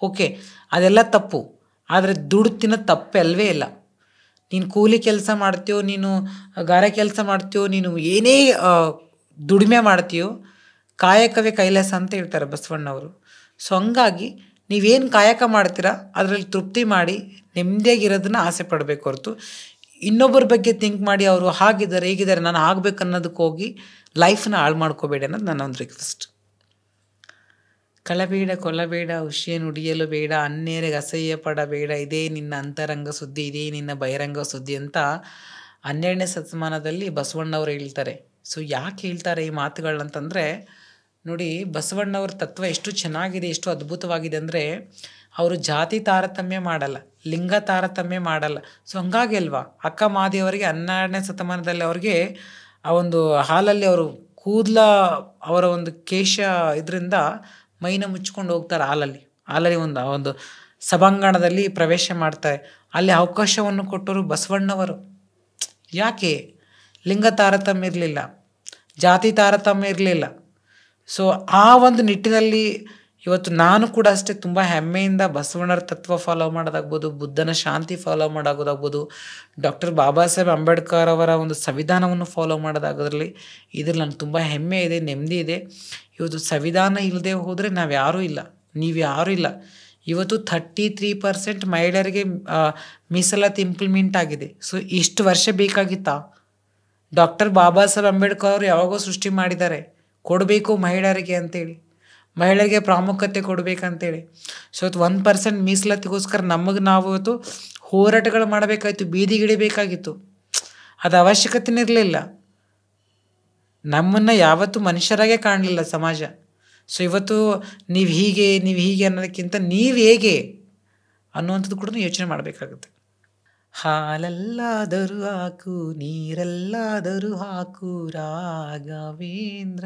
ಓಕೆ, ಅದೆಲ್ಲ ತಪ್ಪು. ಆದರೆ ದುಡ್ಡು ತಿನ್ನೋ ತಪ್ಪೇ ಅಲ್ವೇ ಇಲ್ಲ. ನೀನು ಕೂಲಿ ಕೆಲಸ ಮಾಡ್ತೀಯೋ, ನೀನು ಗಾರೆ ಕೆಲಸ ಮಾಡ್ತೀಯೋ, ನೀನು ಏನೇ ದುಡಿಮೆ ಮಾಡ್ತೀಯೋ, ಕಾಯಕವೇ ಕೈಲಾಸ ಅಂತ ಹೇಳ್ತಾರೆ ಬಸವಣ್ಣವರು. ಸೊ ಹಂಗಾಗಿ ನೀವೇನು ಕಾಯಕ ಮಾಡ್ತೀರಾ ಅದರಲ್ಲಿ ತೃಪ್ತಿ ಮಾಡಿ ನೆಮ್ಮದಿಯಾಗಿರೋದನ್ನ ಆಸೆ ಪಡಬೇಕು ಹೊರತು ಇನ್ನೊಬ್ಬರ ಬಗ್ಗೆ ಥಿಂಕ್ ಮಾಡಿ ಅವರು ಹಾಗಿದ್ದಾರೆ ಹೀಗಿದ್ದಾರೆ ನಾನು ಆಗಬೇಕು ಅನ್ನೋದಕ್ಕೆ ಹೋಗಿ ಲೈಫ್ನ ಹಾಳು ಮಾಡ್ಕೋಬೇಡಿ ಅನ್ನೋದು ನನ್ನ ಒಂದು ರಿಕ್ವೆಸ್ಟ್. ಕಳಬೇಡ, ಕೊಲ್ಲಬೇಡ, ಹುಷಿಯ ನುಡಿಯಲು ಬೇಡ, ಅನ್ಯರಿಗೆ ಅಸಹ್ಯ ಪಡಬೇಡ, ಇದೇ ನಿನ್ನ ಅಂತರಂಗ ಸುದ್ದಿ, ಇದೇ ನಿನ್ನ ಬಹಿರಂಗ ಸುದ್ದಿ ಅಂತ 12ನೇ ಶತಮಾನದಲ್ಲಿ ಬಸವಣ್ಣವರು ಹೇಳ್ತಾರೆ. ಸೊ ಯಾಕೆ ಹೇಳ್ತಾರೆ ಈ ಮಾತುಗಳಂತಂದರೆ ನೋಡಿ, ಬಸವಣ್ಣವ್ರ ತತ್ವ ಎಷ್ಟು ಚೆನ್ನಾಗಿದೆ, ಎಷ್ಟು ಅದ್ಭುತವಾಗಿದೆ ಅಂದರೆ ಅವರು ಜಾತಿ ತಾರತಮ್ಯ ಮಾಡಲ್ಲ, ಲಿಂಗ ತಾರತಮ್ಯ ಮಾಡಲ್ಲ. ಸೊ ಹಂಗಾಗಿ ಅಲ್ವಾ ಅಕ್ಕ ಮಹಾದೇವರಿಗೆ 12ನೇ ಶತಮಾನದಲ್ಲಿ ಅವ್ರಿಗೆ ಆ ಒಂದು ಹಾಲಲ್ಲಿ ಅವರು ಕೂದಲ ಅವರ ಒಂದು ಕೇಶ ಇದರಿಂದ ಮೈನ ಮುಚ್ಕೊಂಡು ಹೋಗ್ತಾರೆ. ಹಾಲಲ್ಲಿ ಒಂದು ಸಭಾಂಗಣದಲ್ಲಿ ಪ್ರವೇಶ ಮಾಡ್ತಾರೆ. ಅಲ್ಲಿ ಅವಕಾಶವನ್ನು ಕೊಟ್ಟರು ಬಸವಣ್ಣವರು. ಯಾಕೆ? ಲಿಂಗ ತಾರತಮ್ಯ ಇರಲಿಲ್ಲ, ಜಾತಿ ತಾರತಮ್ಯ ಇರಲಿಲ್ಲ. ಸೊ ಆ ಒಂದು ನಿಟ್ಟಿನಲ್ಲಿ ಇವತ್ತು ನಾನು ಕೂಡ ಅಷ್ಟೇ ತುಂಬ ಹೆಮ್ಮೆಯಿಂದ ಬಸವಣ್ಣರ ತತ್ವ ಫಾಲೋ ಮಾಡೋದಾಗ್ಬೋದು, ಬುದ್ಧನ ಶಾಂತಿ ಫಾಲೋ ಮಾಡೋದಾಗ್ಬೋದು, ಡಾಕ್ಟರ್ ಬಾಬಾ ಸಾಹೇಬ್ ಅಂಬೇಡ್ಕರ್ ಅವರ ಒಂದು ಸಂವಿಧಾನವನ್ನು ಫಾಲೋ ಮಾಡೋದಾಗೋದ್ರಲ್ಲಿ ಇದ್ರಲ್ಲಿ ನನಗೆ ತುಂಬ ಹೆಮ್ಮೆ ಇದೆ, ನೆಮ್ಮದಿ ಇದೆ. ಇವತ್ತು ಸಂವಿಧಾನ ಇಲ್ಲದೆ ಹೋದರೆ ನಾವು ಯಾರೂ ಇಲ್ಲ, ನೀವು ಯಾರೂ ಇಲ್ಲ. ಇವತ್ತು 33% ಮಹಿಳೆಯರಿಗೆ ಮೀಸಲಾತಿ ಇಂಪ್ಲಿಮೆಂಟ್ ಆಗಿದೆ. ಸೊ ಇಷ್ಟು ವರ್ಷ ಬೇಕಾಗಿತ್ತಾ? ಡಾಕ್ಟರ್ ಬಾಬಾ ಸಾಹೇಬ್ ಅಂಬೇಡ್ಕರ್ ಅವರು ಯಾವಾಗೋ ಸೃಷ್ಟಿ ಮಾಡಿದ್ದಾರೆ, ಕೊಡಬೇಕು ಮಹಿಳೆಯರಿಗೆ ಅಂತೇಳಿ, ಮಹಿಳೆಯರಿಗೆ ಪ್ರಾಮುಖ್ಯತೆ ಕೊಡಬೇಕಂತೇಳಿ. ಸೊ ಇವತ್ತು 1% ಮೀಸಲಾತಿಗೋಸ್ಕರ ನಮಗೆ ನಾವು ಇವತ್ತು ಹೋರಾಟಗಳು ಮಾಡಬೇಕಾಗಿತ್ತು, ಬೀದಿಗಿಡಬೇಕಾಗಿತ್ತು. ಅದು ಅವಶ್ಯಕತೆನೇ ಇರಲಿಲ್ಲ. ನಮ್ಮನ್ನು ಯಾವತ್ತೂ ಮನುಷ್ಯರಾಗೇ ಕಾಣಲಿಲ್ಲ ಸಮಾಜ. ಸೊ ಇವತ್ತು ನೀವು ಹೀಗೆ ಅನ್ನೋದಕ್ಕಿಂತ ನೀವು ಹೇಗೆ ಅನ್ನುವಂಥದ್ದು ಕೂಡ ಯೋಚನೆ ಮಾಡಬೇಕಾಗುತ್ತೆ. ಹಾಲಲ್ಲಾದರೂ ಹಾಕು, ನೀರಲ್ಲಾದರೂ ಹಾಕು ರಾಘವೇಂದ್ರ,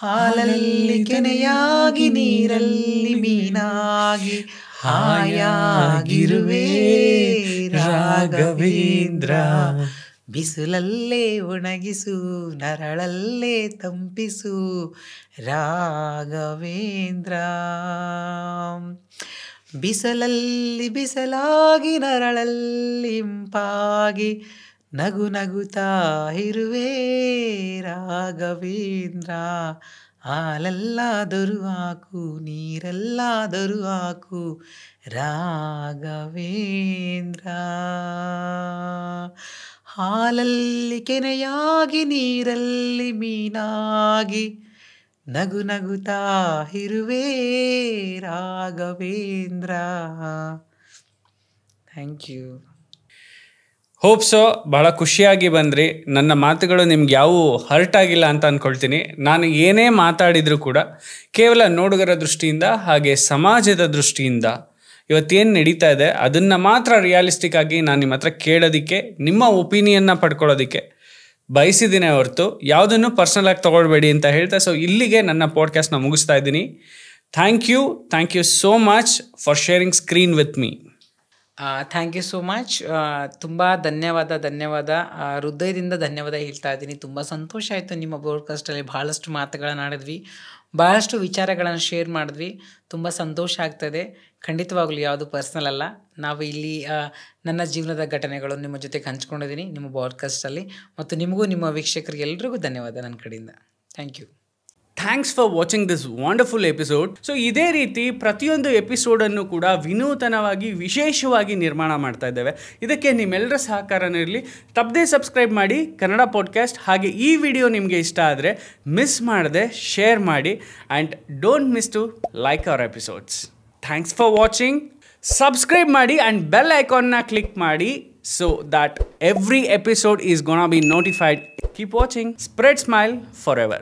ಹಾಲಲ್ಲಿ ಕೆನೆಯಾಗಿ ನೀರಲ್ಲಿ ಮೀನಾಗಿ ಹಾಯಾಗಿರುವೆ ರಾಘವೇಂದ್ರ, ಬಿಸಿಲಲ್ಲೇ ಒಣಗಿಸು ನರಳಲ್ಲೇ ತಂಪಿಸು ರಾಘವೇಂದ್ರ, ಬಿಸಲಲ್ಲಿ ಬಿಸಲಾಗಿ ನರಳಲ್ಲಿ ಇಂಪಾಗಿ ನಗು ನಗುತ್ತಾ ಇರುವೆ ರಾಘವೇಂದ್ರ, ಹಾಲಲ್ಲಾದರೂ ಹಾಕು ನೀರಲ್ಲಾದರೂ ಹಾಕು ರಾಘವೇಂದ್ರ, ಹಾಲಲ್ಲಿ ಕೆನೆಯಾಗಿ ನೀರಲ್ಲಿ ಮೀನಾಗಿ ನಗು ನಗುತ್ತಾ ಇರುವೆ Raghavendra. Thank you. Hope so ಭಾಳ ಖುಷಿಯಾಗಿ ಬಂದ್ರಿ. ನನ್ನ ಮಾತುಗಳು ನಿಮ್ಗೆ ಯಾವುವು ಹರ್ಟ್ ಆಗಿಲ್ಲ ಅಂತ ಅಂದ್ಕೊಳ್ತೀನಿ. ನಾನು ಏನೇ ಮಾತಾಡಿದರೂ ಕೂಡ ಕೇವಲ ನೋಡುಗರ ದೃಷ್ಟಿಯಿಂದ ಹಾಗೆ ಸಮಾಜದ ದೃಷ್ಟಿಯಿಂದ ಇವತ್ತೇನು ನಡೀತಾ ಇದೆ ಅದನ್ನು ಮಾತ್ರ ರಿಯಾಲಿಸ್ಟಿಕ್ ಆಗಿ ನಾನು ನಿಮ್ಮ ಹತ್ರ ಕೇಳೋದಕ್ಕೆ, ನಿಮ್ಮ ಒಪಿನಿಯನ್ನ ಪಡ್ಕೊಳ್ಳೋದಕ್ಕೆ ಬಯಸಿದ್ದೀನಿ ಹೊರತು ಯಾವುದನ್ನು ಪರ್ಸ್ನಲ್ ಆಗಿ ತೊಗೊಳ್ಬೇಡಿ ಅಂತ ಹೇಳ್ತಾ ಸೊ ಇಲ್ಲಿಗೆ ನನ್ನ ಪಾಡ್ಕಾಸ್ಟ್ನ ಮುಗಿಸ್ತಾ ಇದ್ದೀನಿ. Thank you so much for sharing screen with me. Thank you so much. ತುಂಬ ಧನ್ಯವಾದ, ಹೃದಯದಿಂದ ಧನ್ಯವಾದ ಹೇಳ್ತಾ ಇದ್ದೀನಿ. ತುಂಬ ಸಂತೋಷ ಆಯಿತು. ನಿಮ್ಮ ಪಾಡ್ಕಾಸ್ಟಲ್ಲಿ ಭಾಳಷ್ಟು ಮಾತುಗಳನ್ನು ಆಡಿದ್ವಿ, ಭಾಳಷ್ಟು ವಿಚಾರಗಳನ್ನು ಶೇರ್ ಮಾಡಿದ್ವಿ. ತುಂಬ ಸಂತೋಷ ಆಗ್ತದೆ. ಖಂಡಿತವಾಗಲೂ ಯಾವುದು ಪರ್ಸ್ನಲ್ ಅಲ್ಲ. ನಾವು ಇಲ್ಲಿ ನನ್ನ ಜೀವನದ ಘಟನೆಗಳು ನಿಮ್ಮ ಜೊತೆಗೆ ಹಂಚ್ಕೊಂಡಿದ್ದೀನಿ ನಿಮ್ಮ ಪಾಡ್ಕಾಸ್ಟಲ್ಲಿ. ಮತ್ತು ನಿಮಗೂ ನಿಮ್ಮ ವೀಕ್ಷಕರಿಗೆ ಎಲ್ರಿಗೂ ಧನ್ಯವಾದ ನನ್ನ ಕಡೆಯಿಂದ. Thank you. Thanks for watching this wonderful episode. So ಇದೇ ರೀತಿ ಪ್ರತಿಯೊಂದು ಎಪಿಸೋಡನ್ನು ಕೂಡ ವಿನೂತನವಾಗಿ ವಿಶೇಷವಾಗಿ ನಿರ್ಮಾಣ ಮಾಡ್ತಾ ಇದ್ದೇವೆ. ಇದಕ್ಕೆ ನಿಮ್ಮೆಲ್ಲರ ಸಹಕಾರನೂ ಇರಲಿ. ತಪ್ಪದೇ ಸಬ್ಸ್ಕ್ರೈಬ್ ಮಾಡಿ ಕನ್ನಡ ಪಾಡ್ಕಾಸ್ಟ್. ಹಾಗೆ ಈ ವಿಡಿಯೋ ನಿಮಗೆ ಇಷ್ಟ ಆದರೆ ಮಿಸ್ ಮಾಡದೆ ಶೇರ್ ಮಾಡಿ and don't miss to like our episodes. Thanks for watching. Subscribe ಮಾಡಿ ಆ್ಯಂಡ್ ಬೆಲ್ ಐಕಾನ್ನ ಕ್ಲಿಕ್ ಮಾಡಿ so that every episode is gonna be notified. Keep watching. Spread smile forever.